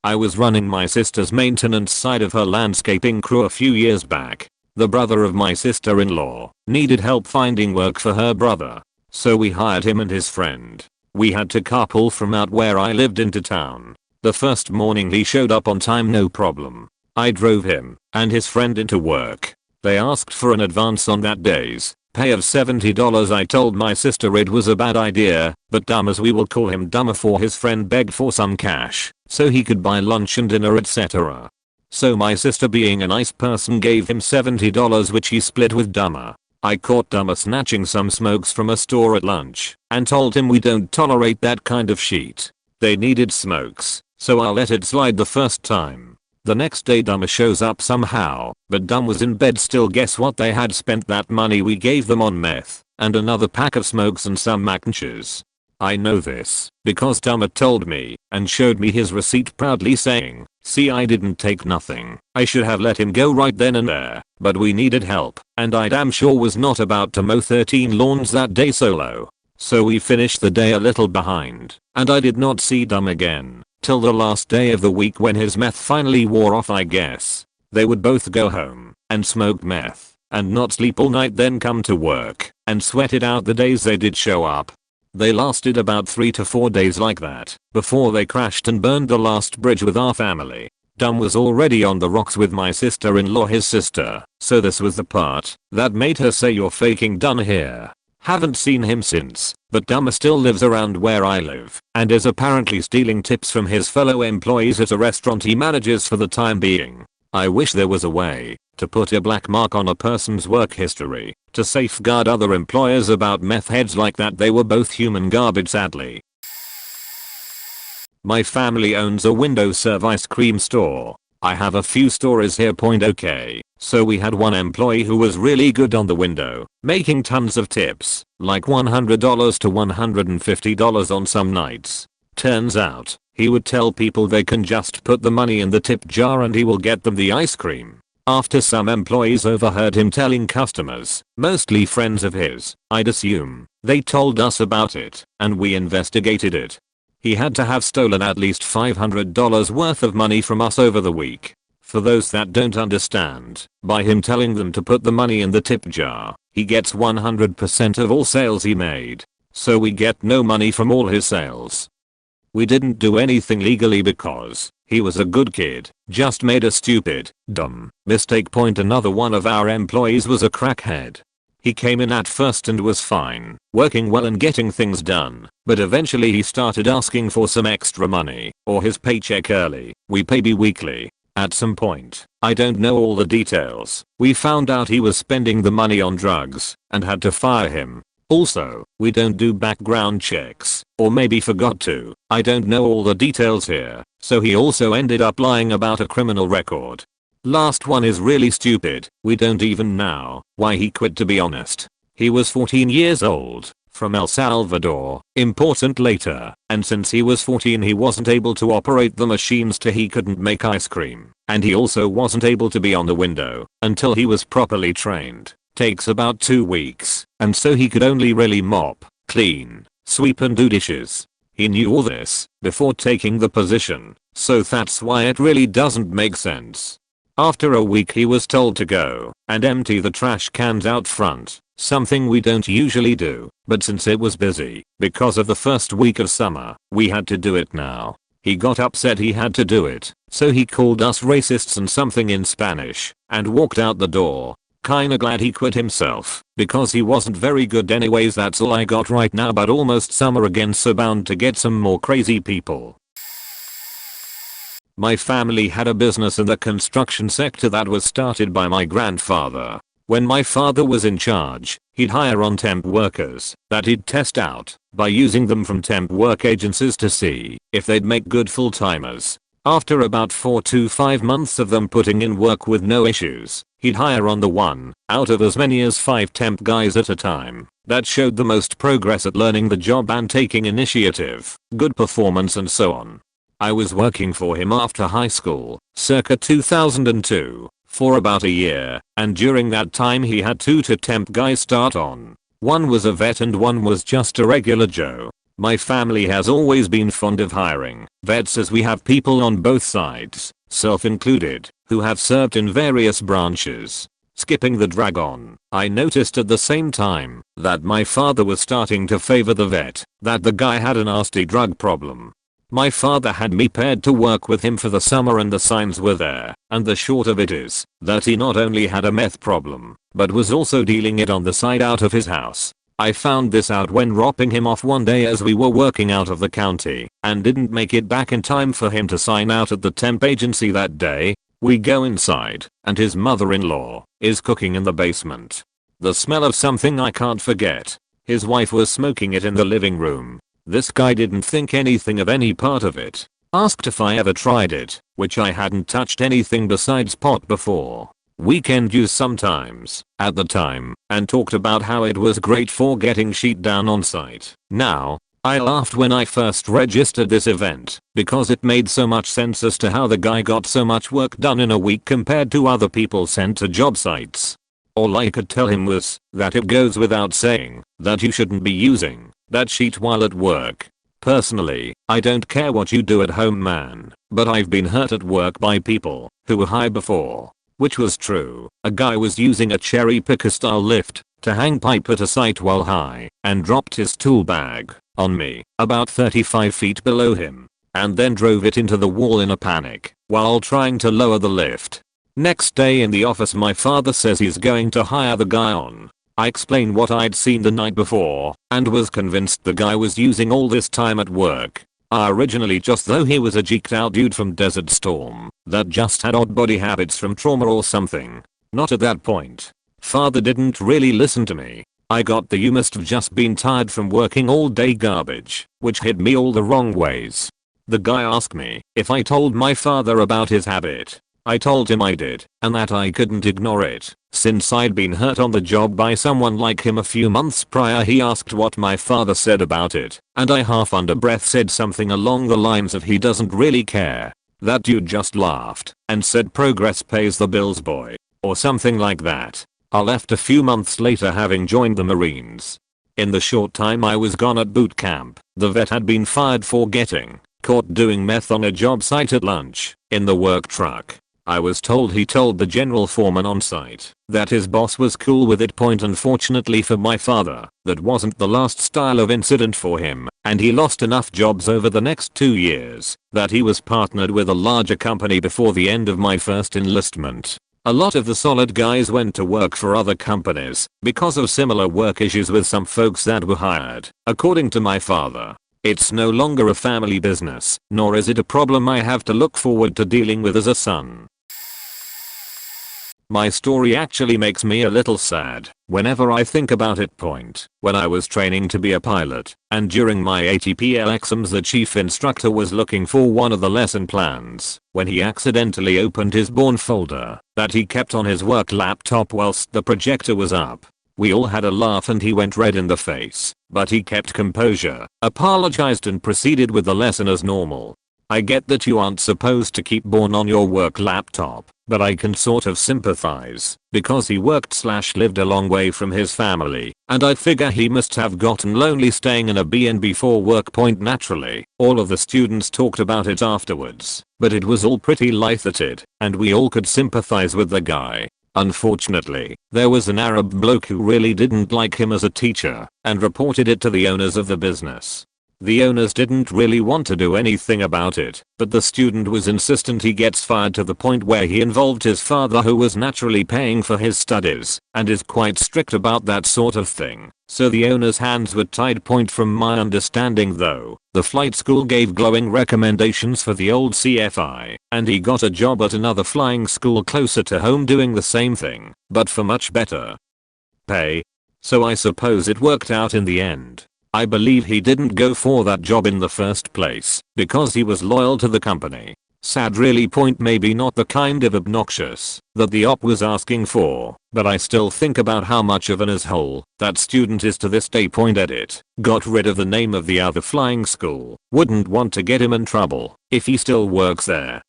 I was running my sister's maintenance side of her landscaping crew a few years back. The brother of my sister-in-law needed help finding work for her brother. So we hired him and his friend. We had to carpool from out where I lived into town. The first morning he showed up on time, no problem. I drove him and his friend into work. They asked for an advance on that day's pay of $70. I told my sister it was a bad idea, but dumb as we will call him dumber for his friend begged for some cash so he could buy lunch and dinner etc. So my sister being a nice person gave him $70 which he split with dumber. I caught Dummer snatching some smokes from a store at lunch and told him we don't tolerate that kind of shit. They needed smokes, so I let it slide the first time. The next day Dummer shows up somehow, but Dumb was in bed still. Guess what? They had spent that money we gave them on meth and another pack of smokes and some mac and cheese. I know this because Dummer told me and showed me his receipt proudly saying, "See, I didn't take nothing. I should have let him go right then and there, but we needed help and I damn sure was not about to mow 13 lawns that day solo." So we finished the day a little behind and I did not see Dumb again till the last day of the week when his meth finally wore off, I guess. They would both go home and smoke meth and not sleep all night, then come to work and sweat it out the days they did show up. They lasted about 3 to 4 days like that before they crashed and burned the last bridge with our family. Dumb was already on the rocks with my sister-in-law, his sister, so this was the part that made her say, "You're faking done here." Haven't seen him since, but Dummer still lives around where I live and is apparently stealing tips from his fellow employees at a restaurant he manages for the time being. I wish there was a way to put a black mark on a person's work history to safeguard other employers about meth heads like that. They were both human garbage, sadly. My family owns a window-serve ice cream store. I have a few stories here. Okay, so we had one employee who was really good on the window, making tons of tips, like $100 to $150 on some nights. Turns out, he would tell people they can just put the money in the tip jar and he will get them the ice cream. After some employees overheard him telling customers, mostly friends of his, I'd assume, they told us about it, and we investigated it. He had to have stolen at least $500 worth of money from us over the week. For those that don't understand, by him telling them to put the money in the tip jar, he gets 100% of all sales he made. So we get no money from all his sales. We didn't do anything legally because he was a good kid, just made a stupid, dumb mistake. Another one of our employees was a crackhead. He came in at first and was fine, working well and getting things done, but eventually he started asking for some extra money or his paycheck early. We pay bi-weekly. At some point, I don't know all the details, we found out he was spending the money on drugs and had to fire him. Also, we don't do background checks, or maybe forgot to. I don't know all the details here, so he also ended up lying about a criminal record. Last one is really stupid. We don't even know why he quit, to be honest. He was 14 years old, from El Salvador, important later, and since he was 14 he wasn't able to operate the machines, he couldn't make ice cream, and he also wasn't able to be on the window until he was properly trained. Takes about 2 weeks, and so he could only really mop, clean, sweep and do dishes. He knew all this before taking the position, so that's why it really doesn't make sense. After a week he was told to go and empty the trash cans out front, something we don't usually do, but since it was busy because of the first week of summer, we had to do it now. He got upset he had to do it, so he called us racists and something in Spanish and walked out the door. Kinda glad he quit himself, because he wasn't very good anyways. That's all I got right now, but almost summer again, so bound to get some more crazy people. My family had a business in the construction sector that was started by my grandfather. When my father was in charge, he'd hire on temp workers that he'd test out by using them from temp work agencies to see if they'd make good full-timers. After about 4 to 5 months of them putting in work with no issues, he'd hire on the one out of as many as 5 temp guys at a time that showed the most progress at learning the job and taking initiative, good performance and so on. I was working for him after high school, circa 2002, for about a year, and during that time he had 2 temp guys start on. One was a vet and one was just a regular Joe. My family has always been fond of hiring vets, as we have people on both sides, self included, who have served in various branches. Skipping the dragon, I noticed at the same time that my father was starting to favor the vet, that the guy had a nasty drug problem. My father had me paired to work with him for the summer and the signs were there, and the short of it is that he not only had a meth problem, but was also dealing it on the side out of his house. I found this out when dropping him off one day as we were working out of the county and didn't make it back in time for him to sign out at the temp agency that day. We go inside and his mother-in-law is cooking in the basement. The smell of something I can't forget. His wife was smoking it in the living room. This guy didn't think anything of any part of it. Asked if I ever tried it, which I hadn't touched anything besides pot before. Weekend use sometimes, at the time, and talked about how it was great for getting shit down on site. Now, I laughed when I first registered this event because it made so much sense as to how the guy got so much work done in a week compared to other people sent to job sites. All I could tell him was that it goes without saying that you shouldn't be using that sheet while at work. Personally, I don't care what you do at home, man, but I've been hurt at work by people who were high before. Which was true. A guy was using a cherry picker style lift to hang pipe at a site while high and dropped his tool bag on me about 35 feet below him and then drove it into the wall in a panic while trying to lower the lift. Next day in the office, my father says he's going to hire the guy on. I explained what I'd seen the night before and was convinced the guy was using all this time at work. Originally just though he was a geeked out dude from Desert Storm that just had odd body habits from trauma or something. Not at that point. Father didn't really listen to me. I got the "you must have just been tired from working all day" garbage, which hit me all the wrong ways. The guy asked me if I told my father about his habit. I told him I did, and that I couldn't ignore it, since I'd been hurt on the job by someone like him a few months prior. He asked what my father said about it, and I half under breath said something along the lines of "he doesn't really care." That dude just laughed and said "progress pays the bills, boy," or something like that. I left a few months later, having joined the Marines. In the short time I was gone at boot camp, the vet had been fired for getting caught doing meth on a job site at lunch in the work truck. I was told he told the general foreman on site that his boss was cool with it. Unfortunately for my father, that wasn't the last style of incident for him, and he lost enough jobs over the next 2 years that he was partnered with a larger company before the end of my first enlistment. A lot of the solid guys went to work for other companies because of similar work issues with some folks that were hired. According to my father, it's no longer a family business, nor is it a problem I have to look forward to dealing with as a son. My story actually makes me a little sad whenever I think about it. When I was training to be a pilot, and during my ATPL exams, the chief instructor was looking for one of the lesson plans when he accidentally opened his Bourne folder that he kept on his work laptop whilst the projector was up. We all had a laugh and he went red in the face, but he kept composure, apologized and proceeded with the lesson as normal. I get that you aren't supposed to keep Bourne on your work laptop, but I can sort of sympathize because he worked/lived a long way from his family, and I figure he must have gotten lonely staying in a B&B for work. Naturally, all of the students talked about it afterwards, but it was all pretty lighthearted, and we all could sympathize with the guy. Unfortunately, there was an Arab bloke who really didn't like him as a teacher and reported it to the owners of the business. The owners didn't really want to do anything about it, but the student was insistent he gets fired, to the point where he involved his father, who was naturally paying for his studies and is quite strict about that sort of thing. So the owner's hands were tied. From my understanding though, the flight school gave glowing recommendations for the old CFI, and he got a job at another flying school closer to home doing the same thing, but for much better pay. So I suppose it worked out in the end. I believe he didn't go for that job in the first place because he was loyal to the company. Sad really. Maybe not the kind of obnoxious that the op was asking for, but I still think about how much of an asshole that student is to this day. Edit. Got rid of the name of the other flying school. Wouldn't want to get him in trouble if he still works there.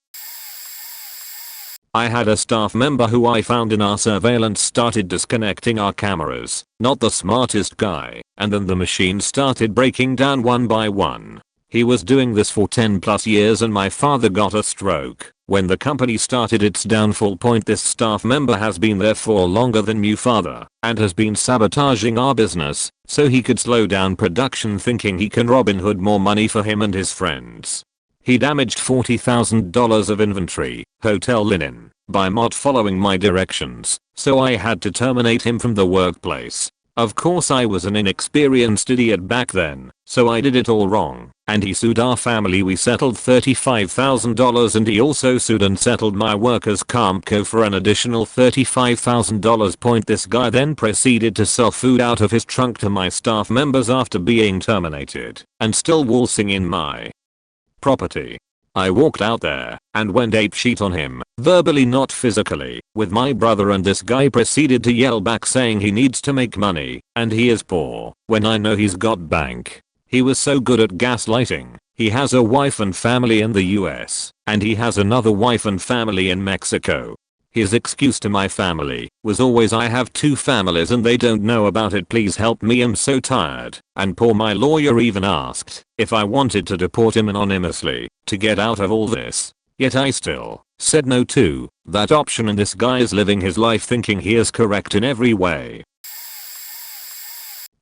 I had a staff member who I found in our surveillance started disconnecting our cameras. Not the smartest guy, and then the machines started breaking down one by one. He was doing this for 10+ years, and my father got a stroke when the company started its downfall. This staff member has been there for longer than my father and has been sabotaging our business so he could slow down production, thinking he can Robin Hood more money for him and his friends. He damaged $40,000 of inventory, hotel linen, by not following my directions, so I had to terminate him from the workplace. Of course I was an inexperienced idiot back then, So I did it all wrong, and he sued our family. We settled $35,000 and he also sued and settled my workers' comp co for an additional $35,000. This guy then proceeded to sell food out of his trunk to my staff members after being terminated and still waltzing in my property. I walked out there and went apeshit on him, verbally not physically, with my brother, and this guy proceeded to yell back saying he needs to make money and he is poor when I know he's got bank. He was so good at gaslighting. He has a wife and family in the US, and he has another wife and family in Mexico. His excuse to my family was always, I have two families and they don't know about it, please help me, I'm so tired and poor. My lawyer even asked if I wanted to deport him anonymously to get out of all this, yet I still said no to that option, and this guy is living his life thinking he is correct in every way.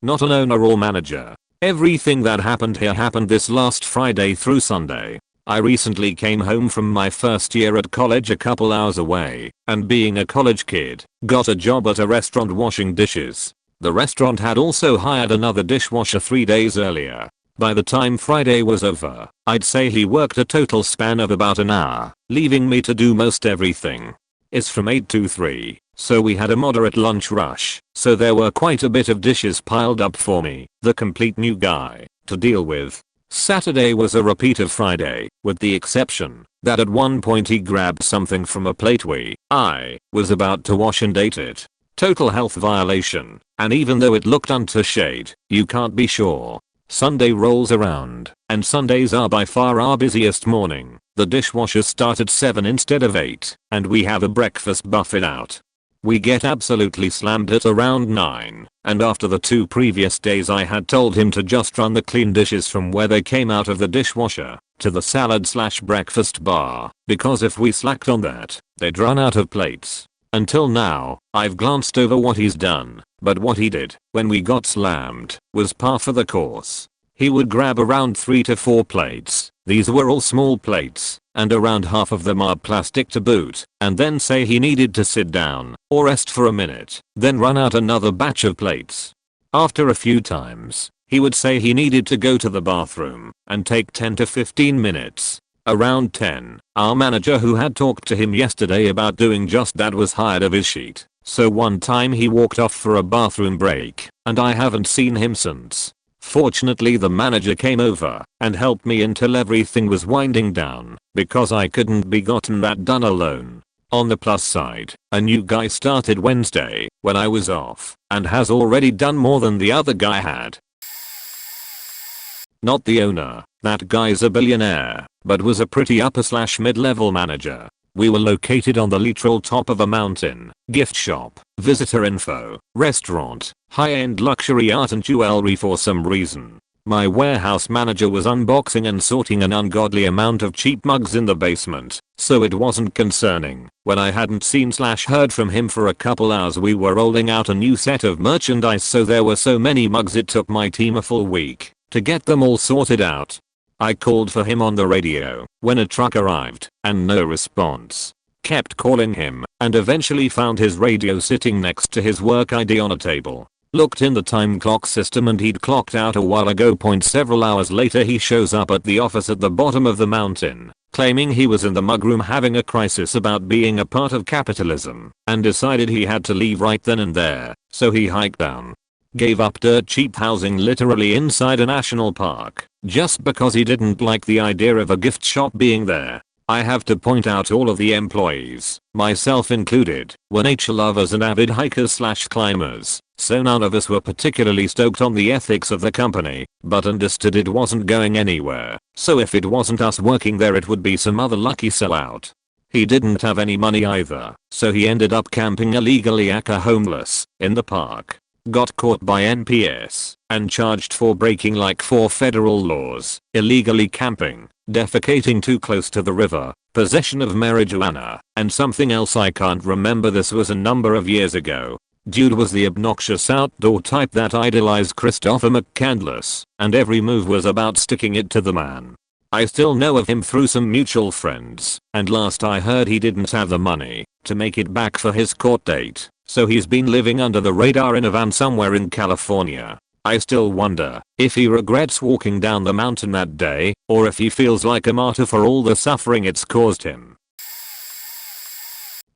Not an owner or manager. Everything that happened here happened this last Friday through Sunday. I recently came home from my first year at college a couple hours away, and being a college kid, got a job at a restaurant washing dishes. The restaurant had also hired another dishwasher 3 days earlier. By the time Friday was over, I'd say he worked a total span of about an hour, leaving me to do most everything. It's from 8 to 3, so we had a moderate lunch rush, so there were quite a bit of dishes piled up for me, the complete new guy, to deal with. Saturday was a repeat of Friday, with the exception that at one point he grabbed something from a plate I was about to wash and ate it. Total health violation, and even though it looked unto shade, you can't be sure. Sunday rolls around, and Sundays are by far our busiest morning. The dishwashers start at 7 instead of 8, and we have a breakfast buffet out. We get absolutely slammed at around 9, and after the 2 previous days I had told him to just run the clean dishes from where they came out of the dishwasher to the salad/breakfast bar, because if we slacked on that, they'd run out of plates. Until now, I've glanced over what he's done, but what he did when we got slammed was par for the course. He would grab around 3 to 4 plates, these were all small plates, and around half of them are plastic to boot, and then say he needed to sit down or rest for a minute, then run out another batch of plates. After a few times, he would say he needed to go to the bathroom and take 10 to 15 minutes. Around 10, our manager who had talked to him yesterday about doing just that was hired of his sheet, so one time he walked off for a bathroom break, and I haven't seen him since. Fortunately the manager came over and helped me until everything was winding down, because I couldn't be gotten that done alone. On the plus side, a new guy started Wednesday when I was off, and has already done more than the other guy had. Not the owner, that guy's a billionaire, but was a pretty upper/mid-level manager. We were located on the literal top of a mountain, gift shop, visitor info, restaurant, high-end luxury art and jewelry. For some reason, my warehouse manager was unboxing and sorting an ungodly amount of cheap mugs in the basement, so it wasn't concerning when I hadn't seen/heard from him for a couple hours. We were rolling out a new set of merchandise, so there were so many mugs it took my team a full week to get them all sorted out. I called for him on the radio when a truck arrived, and no response. Kept calling him, and eventually found his radio sitting next to his work ID on a table. Looked in the time clock system and he'd clocked out a while ago. Several hours later he shows up at the office at the bottom of the mountain, claiming he was in the mugroom having a crisis about being a part of capitalism, and decided he had to leave right then and there, so he hiked down. Gave up dirt cheap housing literally inside a national park, just because he didn't like the idea of a gift shop being there. I have to point out all of the employees, myself included, were nature lovers and avid hikers/climbers, so none of us were particularly stoked on the ethics of the company, but understood it wasn't going anywhere, so if it wasn't us working there it would be some other lucky sellout. He didn't have any money either, so he ended up camping illegally aka homeless, in the park. Got caught by NPS and charged for breaking like 4 federal laws: illegally camping, defecating too close to the river, possession of marijuana, and something else I can't remember. This was a number of years ago. Dude was the obnoxious outdoor type that idolized Christopher McCandless, and every move was about sticking it to the man. I still know of him through some mutual friends, and last I heard he didn't have the money to make it back for his court date, so he's been living under the radar in a van somewhere in California. I still wonder if he regrets walking down the mountain that day, or if he feels like a martyr for all the suffering it's caused him.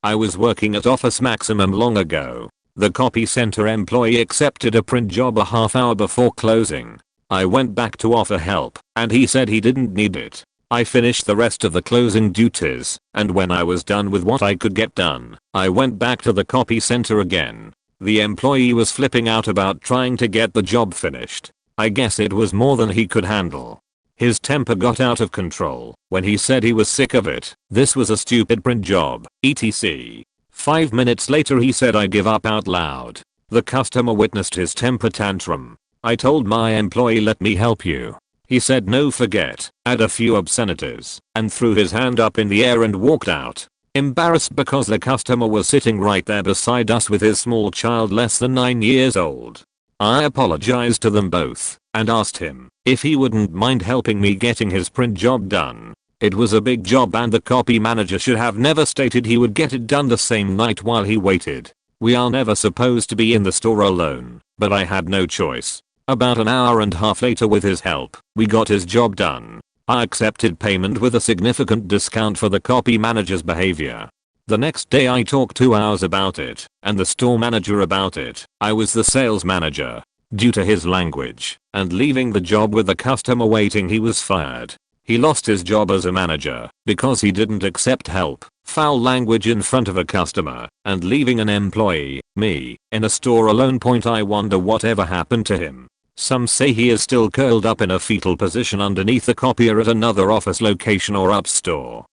I was working at Office Maximum long ago. The copy center employee accepted a print job a half hour before closing. I went back to offer help, and he said he didn't need it. I finished the rest of the closing duties, and when I was done with what I could get done, I went back to the copy center again. The employee was flipping out about trying to get the job finished. I guess it was more than he could handle. His temper got out of control when he said he was sick of it. This was a stupid print job, etc. 5 minutes later he said I give up out loud. The customer witnessed his temper tantrum. I told my employee, let me help you. He said no forget, add a few obscenities, and threw his hand up in the air and walked out. Embarrassed because the customer was sitting right there beside us with his small child less than 9 years old. I apologized to them both and asked him if he wouldn't mind helping me getting his print job done. It was a big job and the copy manager should have never stated he would get it done the same night while he waited. We are never supposed to be in the store alone, but I had no choice. About an hour and a half later with his help, we got his job done. I accepted payment with a significant discount for the copy manager's behavior. The next day I talked 2 hours about it, and the store manager about it. I was the sales manager. Due to his language and leaving the job with the customer waiting, he was fired. He lost his job as a manager because he didn't accept help, foul language in front of a customer, and leaving an employee, me, in a store alone. I wonder whatever happened to him. Some say he is still curled up in a fetal position underneath the copier at another office location or up store.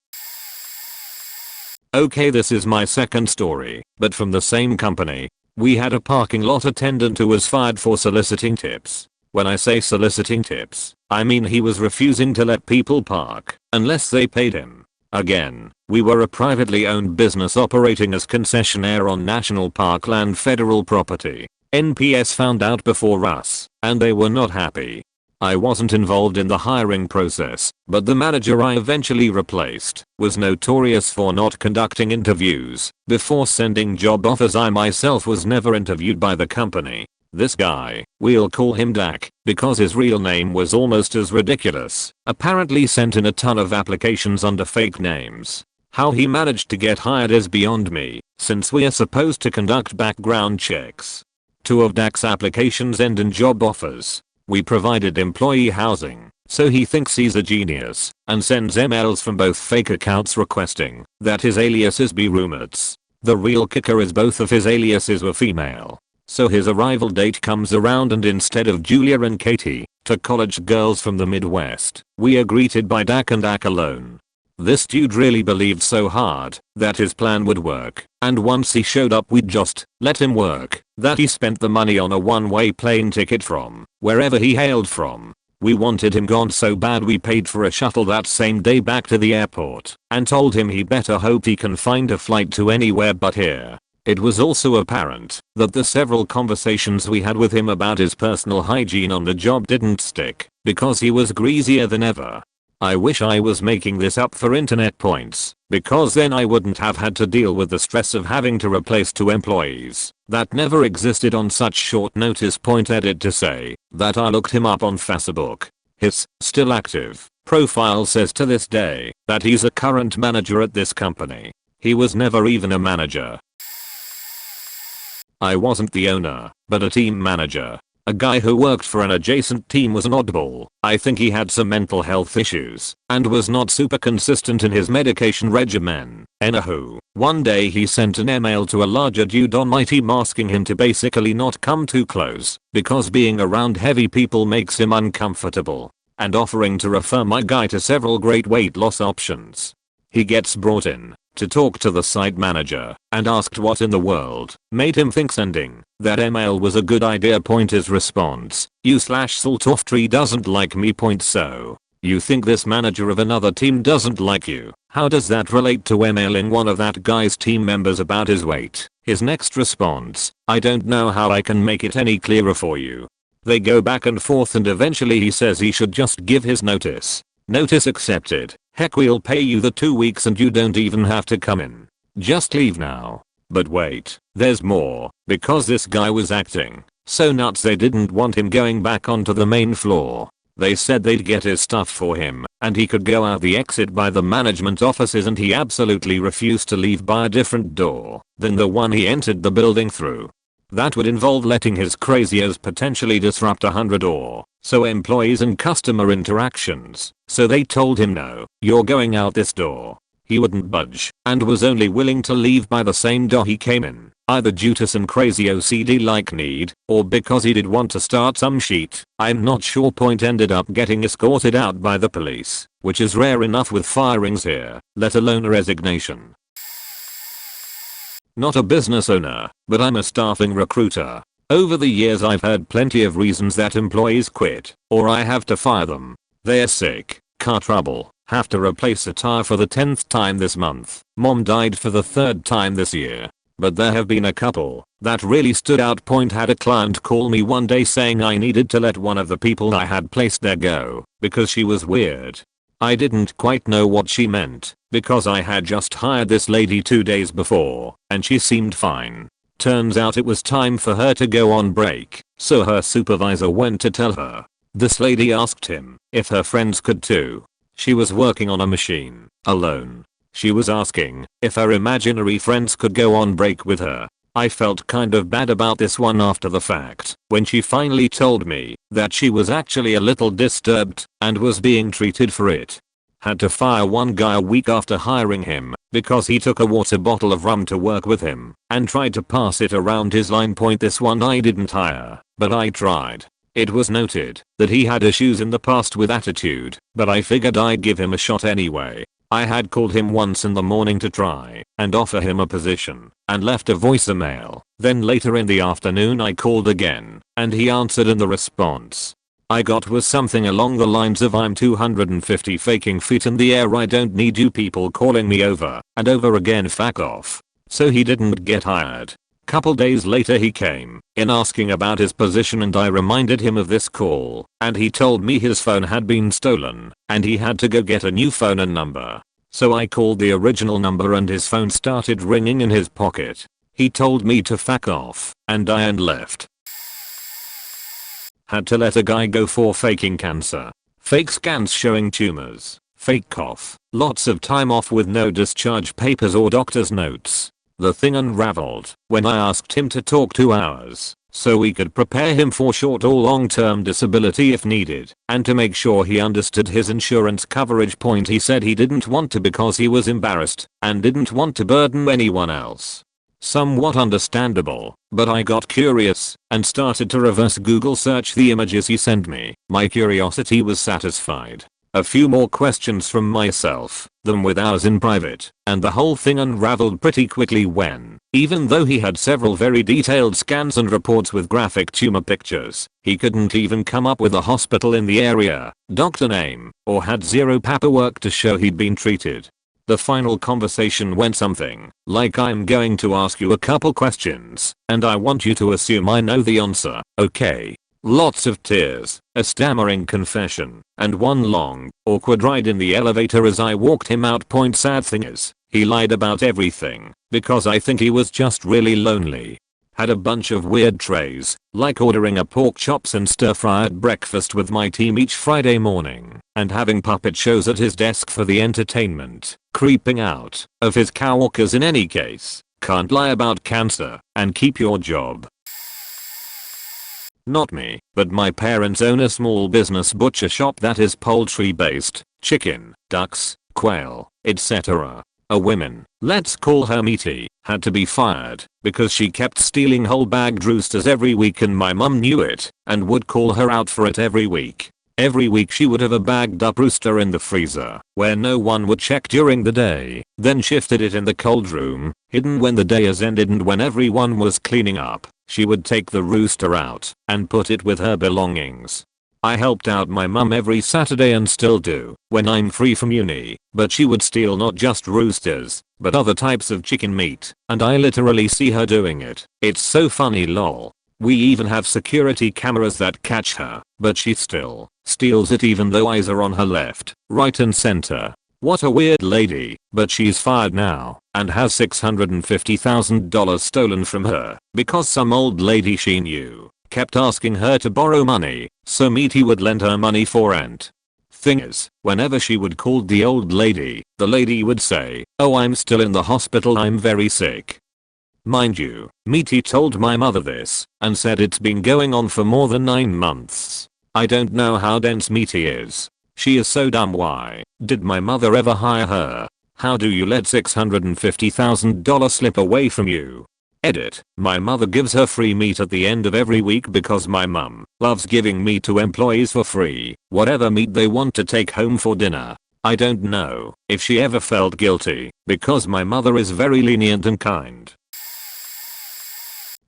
Okay, this is my second story, but from the same company. We had a parking lot attendant who was fired for soliciting tips. When I say soliciting tips, I mean he was refusing to let people park unless they paid him. Again, we were a privately owned business operating as concessionaire on national parkland federal property. NPS found out before us, and they were not happy. I wasn't involved in the hiring process, but the manager I eventually replaced was notorious for not conducting interviews before sending job offers. I myself was never interviewed by the company. This guy, we'll call him Dak, because his real name was almost as ridiculous, apparently sent in a ton of applications under fake names. How he managed to get hired is beyond me, since we are supposed to conduct background checks. 2 of Dak's applications end in job offers. We provided employee housing, so he thinks he's a genius, and sends emails from both fake accounts requesting that his aliases be roommates. The real kicker is both of his aliases were female. So his arrival date comes around and instead of Julia and Katie, 2 college girls from the Midwest, we are greeted by Dak and Dak alone. This dude really believed so hard that his plan would work, and once he showed up we'd just let him work, that he spent the money on a one-way plane ticket from wherever he hailed from. We wanted him gone so bad we paid for a shuttle that same day back to the airport and told him he better hope he can find a flight to anywhere but here. It was also apparent that the several conversations we had with him about his personal hygiene on the job didn't stick because he was greasier than ever. I wish I was making this up for internet points, because then I wouldn't have had to deal with the stress of having to replace 2 employees that never existed on such short notice. Edit to say that I looked him up on Facebook. His still active profile says to this day that he's a current manager at this company. He was never even a manager. I wasn't the owner, but a team manager. A guy who worked for an adjacent team was an oddball. I think he had some mental health issues and was not super consistent in his medication regimen. Anywho, one day he sent an email to a larger dude on my team asking him to basically not come too close because being around heavy people makes him uncomfortable, and offering to refer my guy to several great weight loss options. He gets brought in to talk to the site manager and asked what in the world made him think sending that email was a good idea. His response, "You/salt off tree doesn't like me. So you think this manager of another team doesn't like you? How does that relate to emailing one of that guy's team members about his weight?" His next response, "I don't know how I can make it any clearer for you." They go back and forth and eventually he says he should just give his notice. Notice accepted. Heck, we'll pay you the 2 weeks and you don't even have to come in. Just leave now. But wait, there's more, because this guy was acting So nuts they didn't want him going back onto the main floor. They said they'd get his stuff for him and he could go out the exit by the management offices, and he absolutely refused to leave by a different door than the one he entered the building through. That would involve letting his craziers potentially disrupt 100 or so employees and customer interactions, so they told him no, you're going out this door. He wouldn't budge and was only willing to leave by the same door he came in, either due to some crazy OCD-like need or because he did want to start some shit. I'm not sure. Point ended up getting escorted out by the police, which is rare enough with firings here, let alone a resignation. Not a business owner, but I'm a staffing recruiter. Over the years I've heard plenty of reasons that employees quit, or I have to fire them. They're sick, car trouble, have to replace a tire for the 10th time this month, mom died for the 3rd time this year. But there have been a couple that really stood out. Point had a client call me one day saying I needed to let one of the people I had placed there go because she was weird. I didn't quite know what she meant because I had just hired this lady 2 days before and she seemed fine. Turns out it was time for her to go on break, so her supervisor went to tell her. This lady asked him if her friends could too. She was working on a machine, alone. She was asking if her imaginary friends could go on break with her. I felt kind of bad about this one after the fact when she finally told me that she was actually a little disturbed and was being treated for it. Had to fire one guy a week after hiring him because he took a water bottle of rum to work with him and tried to pass it around his line. Point this one I didn't hire, but I tried. It was noted that he had issues in the past with attitude, but I figured I'd give him a shot anyway. I had called him once in the morning to try and offer him a position and left a voicemail. Then later in the afternoon I called again and he answered, and the response I got was something along the lines of, I'm 250 faking feet in the air, I don't need you people calling me over and over again, fuck off. So he didn't get hired. Couple days later he came in asking about his position and I reminded him of this call and he told me his phone had been stolen and he had to go get a new phone and number. So I called the original number and his phone started ringing in his pocket. He told me to fuck off and I left. Had to let a guy go for faking cancer. Fake scans showing tumors. Fake cough. Lots of time off with no discharge papers or doctor's notes. The thing unraveled when I asked him to talk 2 hours so we could prepare him for short or long-term disability if needed and to make sure he understood his insurance coverage. Point he said he didn't want to because he was embarrassed and didn't want to burden anyone else. Somewhat understandable, but I got curious and started to reverse Google search the images he sent me. My curiosity was satisfied. A few more questions from myself, them with ours in private, and the whole thing unraveled pretty quickly when, even though he had several very detailed scans and reports with graphic tumor pictures, he couldn't even come up with a hospital in the area, doctor name, or had zero paperwork to show he'd been treated. The final conversation went something like, I'm going to ask you a couple questions, and I want you to assume I know the answer, okay? Lots of tears, a stammering confession, and one long, awkward ride in the elevator as I walked him out. Point sad thing is, he lied about everything, because I think he was just really lonely. Had a bunch of weird trays, like ordering a pork chops and stir-fried breakfast with my team each Friday morning, and having puppet shows at his desk for the entertainment, creeping out of his coworkers. In any case, can't lie about cancer and keep your job. Not me, but my parents own a small business butcher shop that is poultry based, chicken, ducks, quail, etc. A woman, let's call her Meaty, had to be fired because she kept stealing whole bagged roosters every week and my mum knew it and would call her out for it every week. Every week she would have a bagged up rooster in the freezer where no one would check during the day, then shifted it in the cold room, hidden when the day has ended, and when everyone was cleaning up, she would take the rooster out and put it with her belongings. I helped out my mum every Saturday and still do when I'm free from uni, but she would steal not just roosters, but other types of chicken meat, and I literally see her doing it. It's so funny, lol. We even have security cameras that catch her, but she still steals it even though eyes are on her left, right and center. What a weird lady, but she's fired now and has $650,000 stolen from her because some old lady she knew kept asking her to borrow money, so Meaty would lend her money for rent. Thing is, whenever she would call the old lady, the lady would say, "Oh, I'm still in the hospital, I'm very sick." Mind you, Meaty told my mother this and said it's been going on for more than 9 months. I don't know how dense Meaty is. She is so dumb. Why did my mother ever hire her? How do you let $650,000 slip away from you? Edit. My mother gives her free meat at the end of every week because my mum loves giving meat to employees for free, whatever meat they want to take home for dinner. I don't know if she ever felt guilty because my mother is very lenient and kind.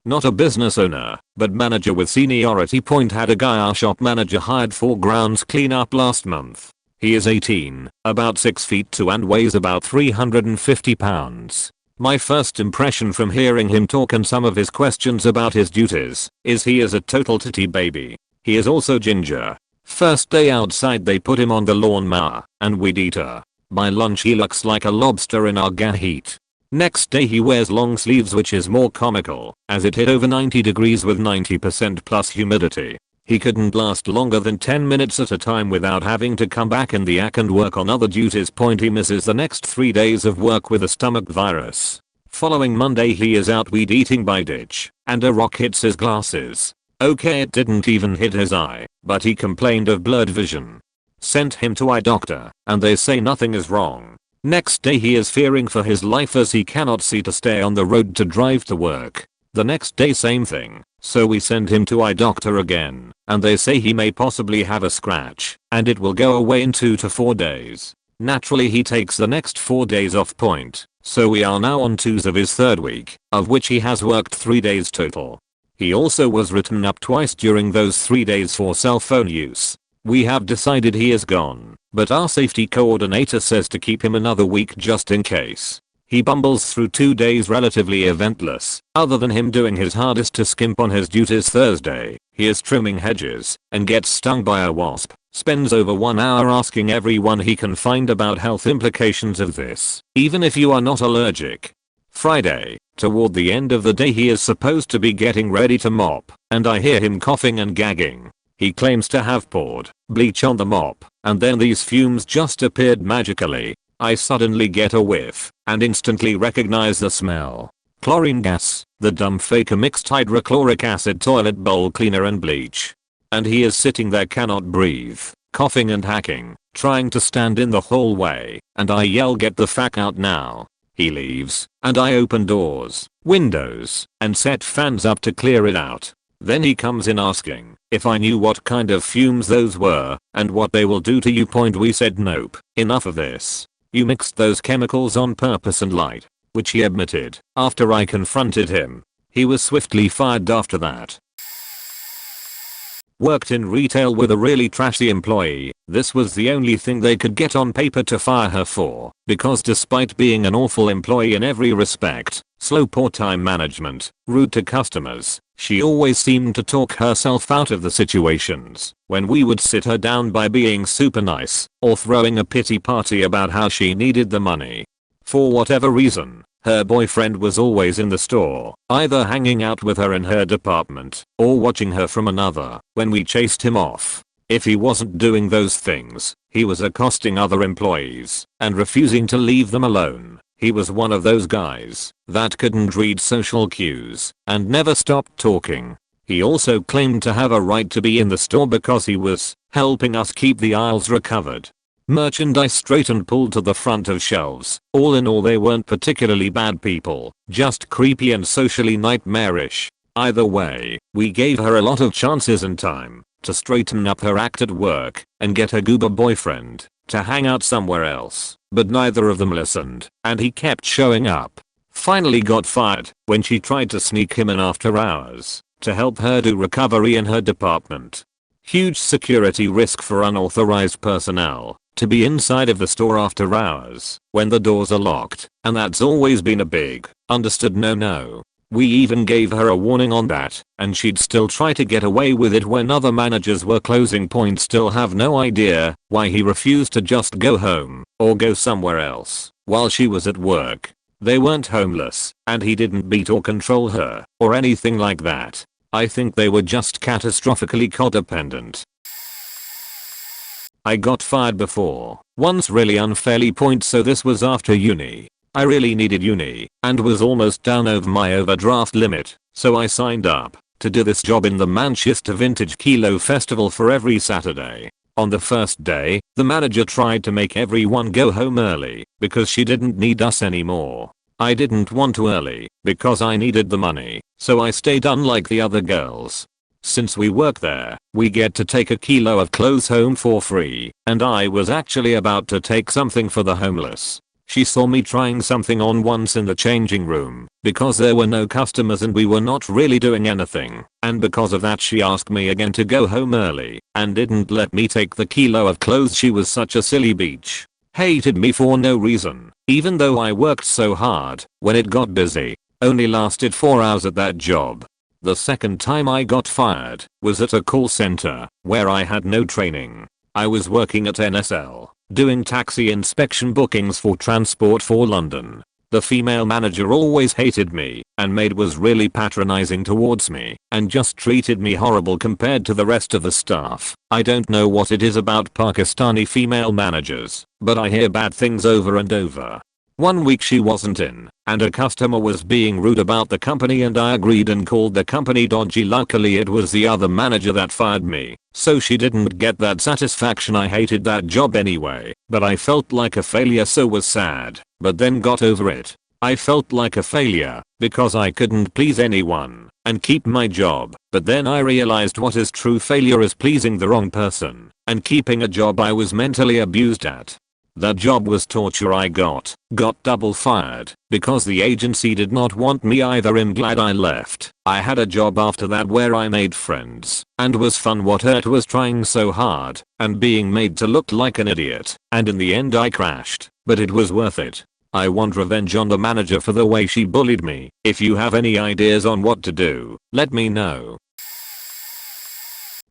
Not a business owner, but manager with seniority point had a guy our shop manager hired for grounds cleanup last month. He is 18, about 6 feet 2 and weighs about 350 pounds. My first impression from hearing him talk and some of his questions about his duties is he is a total titty baby. He is also ginger. First day outside they put him on the lawnmower and weed eater. By lunch he looks like a lobster in Arga heat. Next day he wears long sleeves, which is more comical as it hit over 90 degrees with 90% plus humidity. He couldn't last longer than 10 minutes at a time without having to come back in the yak and work on other duties. Point he misses the next 3 days of work with a stomach virus. Following Monday he is out weed eating by ditch and a rock hits his glasses. Okay, it didn't even hit his eye, but he complained of blurred vision. Sent him to eye doctor and they say nothing is wrong. Next day he is fearing for his life as he cannot see to stay on the road to drive to work. The next day same thing, so we send him to eye doctor again and they say he may possibly have a scratch and it will go away in 2 to 4 days. Naturally he takes the next 4 days off point, so we are now on 2s of his 3rd week, of which he has worked 3 days total. He also was written up twice during those 3 days for cell phone use. We have decided he is gone, but our safety coordinator says to keep him another week just in case. He bumbles through 2 days relatively eventless, other than him doing his hardest to skimp on his duties. Thursday, he is trimming hedges and gets stung by a wasp, spends over 1 hour asking everyone he can find about health implications of this, even if you are not allergic. Friday, toward the end of the day he is supposed to be getting ready to mop, and I hear him coughing and gagging. He claims to have poured bleach on the mop, and then these fumes just appeared magically. I suddenly get a whiff and instantly recognize the smell. Chlorine gas, the dumb faker mixed hydrochloric acid toilet bowl cleaner and bleach. And he is sitting there, cannot breathe, coughing and hacking, trying to stand in the hallway, and I yell, "Get the fuck out now." He leaves, and I open doors, windows, and set fans up to clear it out. Then he comes in asking if I knew what kind of fumes those were and what they will do to you. Point we said nope, enough of this. You mixed those chemicals on purpose and lied, which he admitted after I confronted him. He was swiftly fired after that. Worked in retail with a really trashy employee. This was the only thing they could get on paper to fire her for, because despite being an awful employee in every respect, slow, poor time management, rude to customers, she always seemed to talk herself out of the situations when we would sit her down by being super nice or throwing a pity party about how she needed the money. For whatever reason, her boyfriend was always in the store, either hanging out with her in her department or watching her from another. When we chased him off, if he wasn't doing those things, he was accosting other employees and refusing to leave them alone. He was one of those guys that couldn't read social cues and never stopped talking. He also claimed to have a right to be in the store because he was helping us keep the aisles recovered. Merchandise straight and pulled to the front of shelves. All in all, they weren't particularly bad people, just creepy and socially nightmarish. Either way, we gave her a lot of chances and time to straighten up her act at work and get her goober boyfriend to hang out somewhere else, but neither of them listened, and he kept showing up. Finally got fired when she tried to sneak him in after hours to help her do recovery in her department. Huge security risk for unauthorized personnel to be inside of the store after hours when the doors are locked, and that's always been a big, understood no. We even gave her a warning on that, and she'd still try to get away with it when other managers were closing. Point still have no idea why he refused to just go home or go somewhere else while she was at work. They weren't homeless, and he didn't beat or control her or anything like that. I think they were just catastrophically codependent. I got fired before, once really unfairly. So this was after uni. I really needed uni and was almost down over my overdraft limit, so I signed up to do this job in the Manchester Vintage Kilo Festival for every Saturday. On the first day, the manager tried to make everyone go home early because she didn't need us anymore. I didn't want to early because I needed the money, so I stayed unlike the other girls. Since we work there, we get to take a kilo of clothes home for free, and I was actually about to take something for the homeless. She saw me trying something on once in the changing room because there were no customers and we were not really doing anything, and because of that she asked me again to go home early and didn't let me take the kilo of clothes. She was such a silly bitch. Hated me for no reason, even though I worked so hard. When it got busy, only lasted 4 hours at that job. The second time I got fired was at a call center where I had no training. I was working at NSL, doing taxi inspection bookings for Transport for London. The female manager always hated me, and maid was really patronizing towards me and just treated me horrible compared to the rest of the staff. I don't know what it is about Pakistani female managers, but I hear bad things over and over. One week she wasn't in, and a customer was being rude about the company and I agreed and called the company dodgy. Luckily it was the other manager that fired me, so she didn't get that satisfaction. I hated that job anyway, but I felt like a failure, so was sad, but then got over it. I felt like a failure because I couldn't please anyone and keep my job, but then I realized what is true failure is pleasing the wrong person and keeping a job I was mentally abused at. That job was torture. I got double fired because the agency did not want me either. I'm glad I left. I had a job after that where I made friends and was fun. What hurt was trying so hard and being made to look like an idiot, and in the end I crashed, but it was worth it. I want revenge on the manager for the way she bullied me. If you have any ideas on what to do, let me know.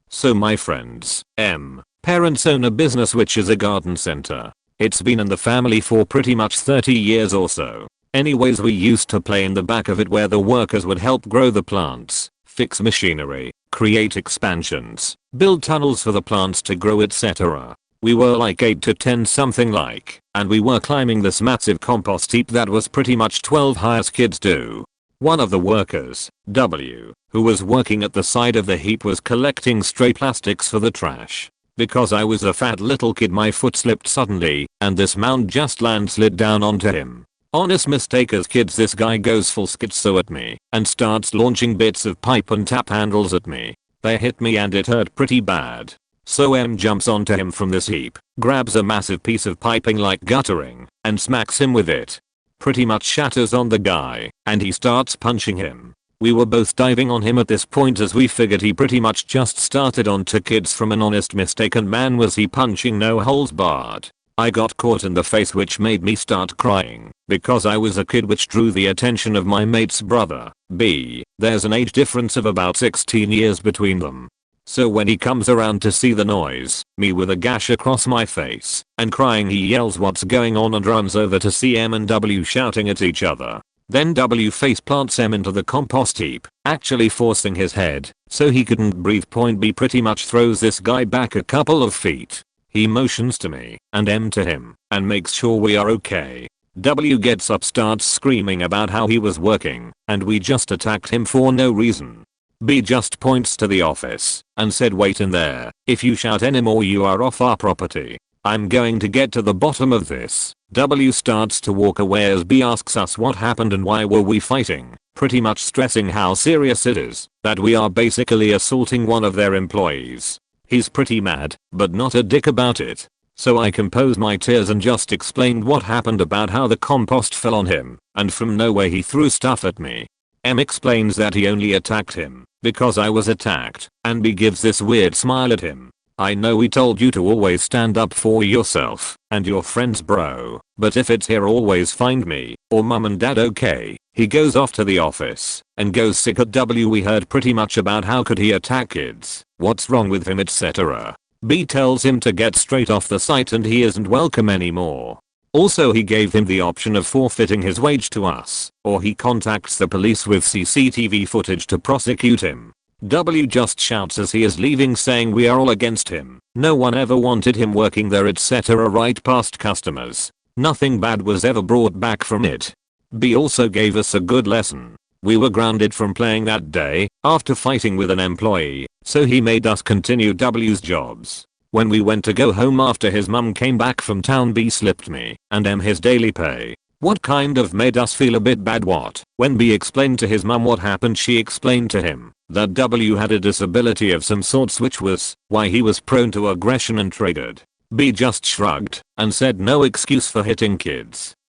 So my friends, parents own a business which is a garden center. It's been in the family for pretty much 30 years or so. Anyways, we used to play in the back of it where the workers would help grow the plants, fix machinery, create expansions, build tunnels for the plants to grow, etc. We were like 8 to 10 something like, and we were climbing this massive compost heap that was pretty much 12 high as kids do. One of the workers, W, who was working at the side of the heap, was collecting stray plastics for the trash. Because I was a fat little kid, my foot slipped suddenly and this mound just slid down onto him. Honest mistake. As kids, this guy goes full schizo at me and starts launching bits of pipe and tap handles at me. They hit me and it hurt pretty bad. So M jumps onto him from this heap, grabs a massive piece of piping like guttering and smacks him with it. Pretty much shatters on the guy and he starts punching him. We were both diving on him at this point as we figured he pretty much just started onto kids from an honest mistake, and man was he punching, no holds barred. I got caught in the face, which made me start crying because I was a kid, which drew the attention of my mate's brother, B. There's an age difference of about 16 years between them. So when he comes around to see the noise, me with a gash across my face and crying, he yells what's going on and runs over to see M and W shouting at each other. Then W face plants M into the compost heap, actually forcing his head so he couldn't breathe. Point B pretty much throws this guy back a couple of feet. He motions to me and M to him and makes sure we are okay. W gets up, starts screaming about how he was working and we just attacked him for no reason. B just points to the office and said, wait in there, if you shout anymore you are off our property. I'm going to get to the bottom of this. W starts to walk away as B asks us what happened and why were we fighting, pretty much stressing how serious it is that we are basically assaulting one of their employees. He's pretty mad, but not a dick about it. So I composed my tears and just explained what happened about how the compost fell on him and from nowhere he threw stuff at me. M explains that he only attacked him because I was attacked, and B gives this weird smile at him. I know we told you to always stand up for yourself and your friends, bro, but if it's here always find me or mum and dad, okay? He goes off to the office and goes sick at W. We heard pretty much about how could he attack kids, what's wrong with him, etc. B tells him to get straight off the site and he isn't welcome anymore. Also, he gave him the option of forfeiting his wage to us or he contacts the police with CCTV footage to prosecute him. W just shouts as he is leaving saying we are all against him. No one ever wanted him working there, etc. Right past customers. Nothing bad was ever brought back from it. B also gave us a good lesson. We were grounded from playing that day after fighting with an employee, so he made us continue W's jobs. When we went to go home after his mum came back from town, B slipped me and M his daily pay. What kind of made us feel a bit bad. What? When B explained to his mum what happened, she explained to him that W had a disability of some sorts, which was why he was prone to aggression and triggered. B just shrugged and said no excuse for hitting kids.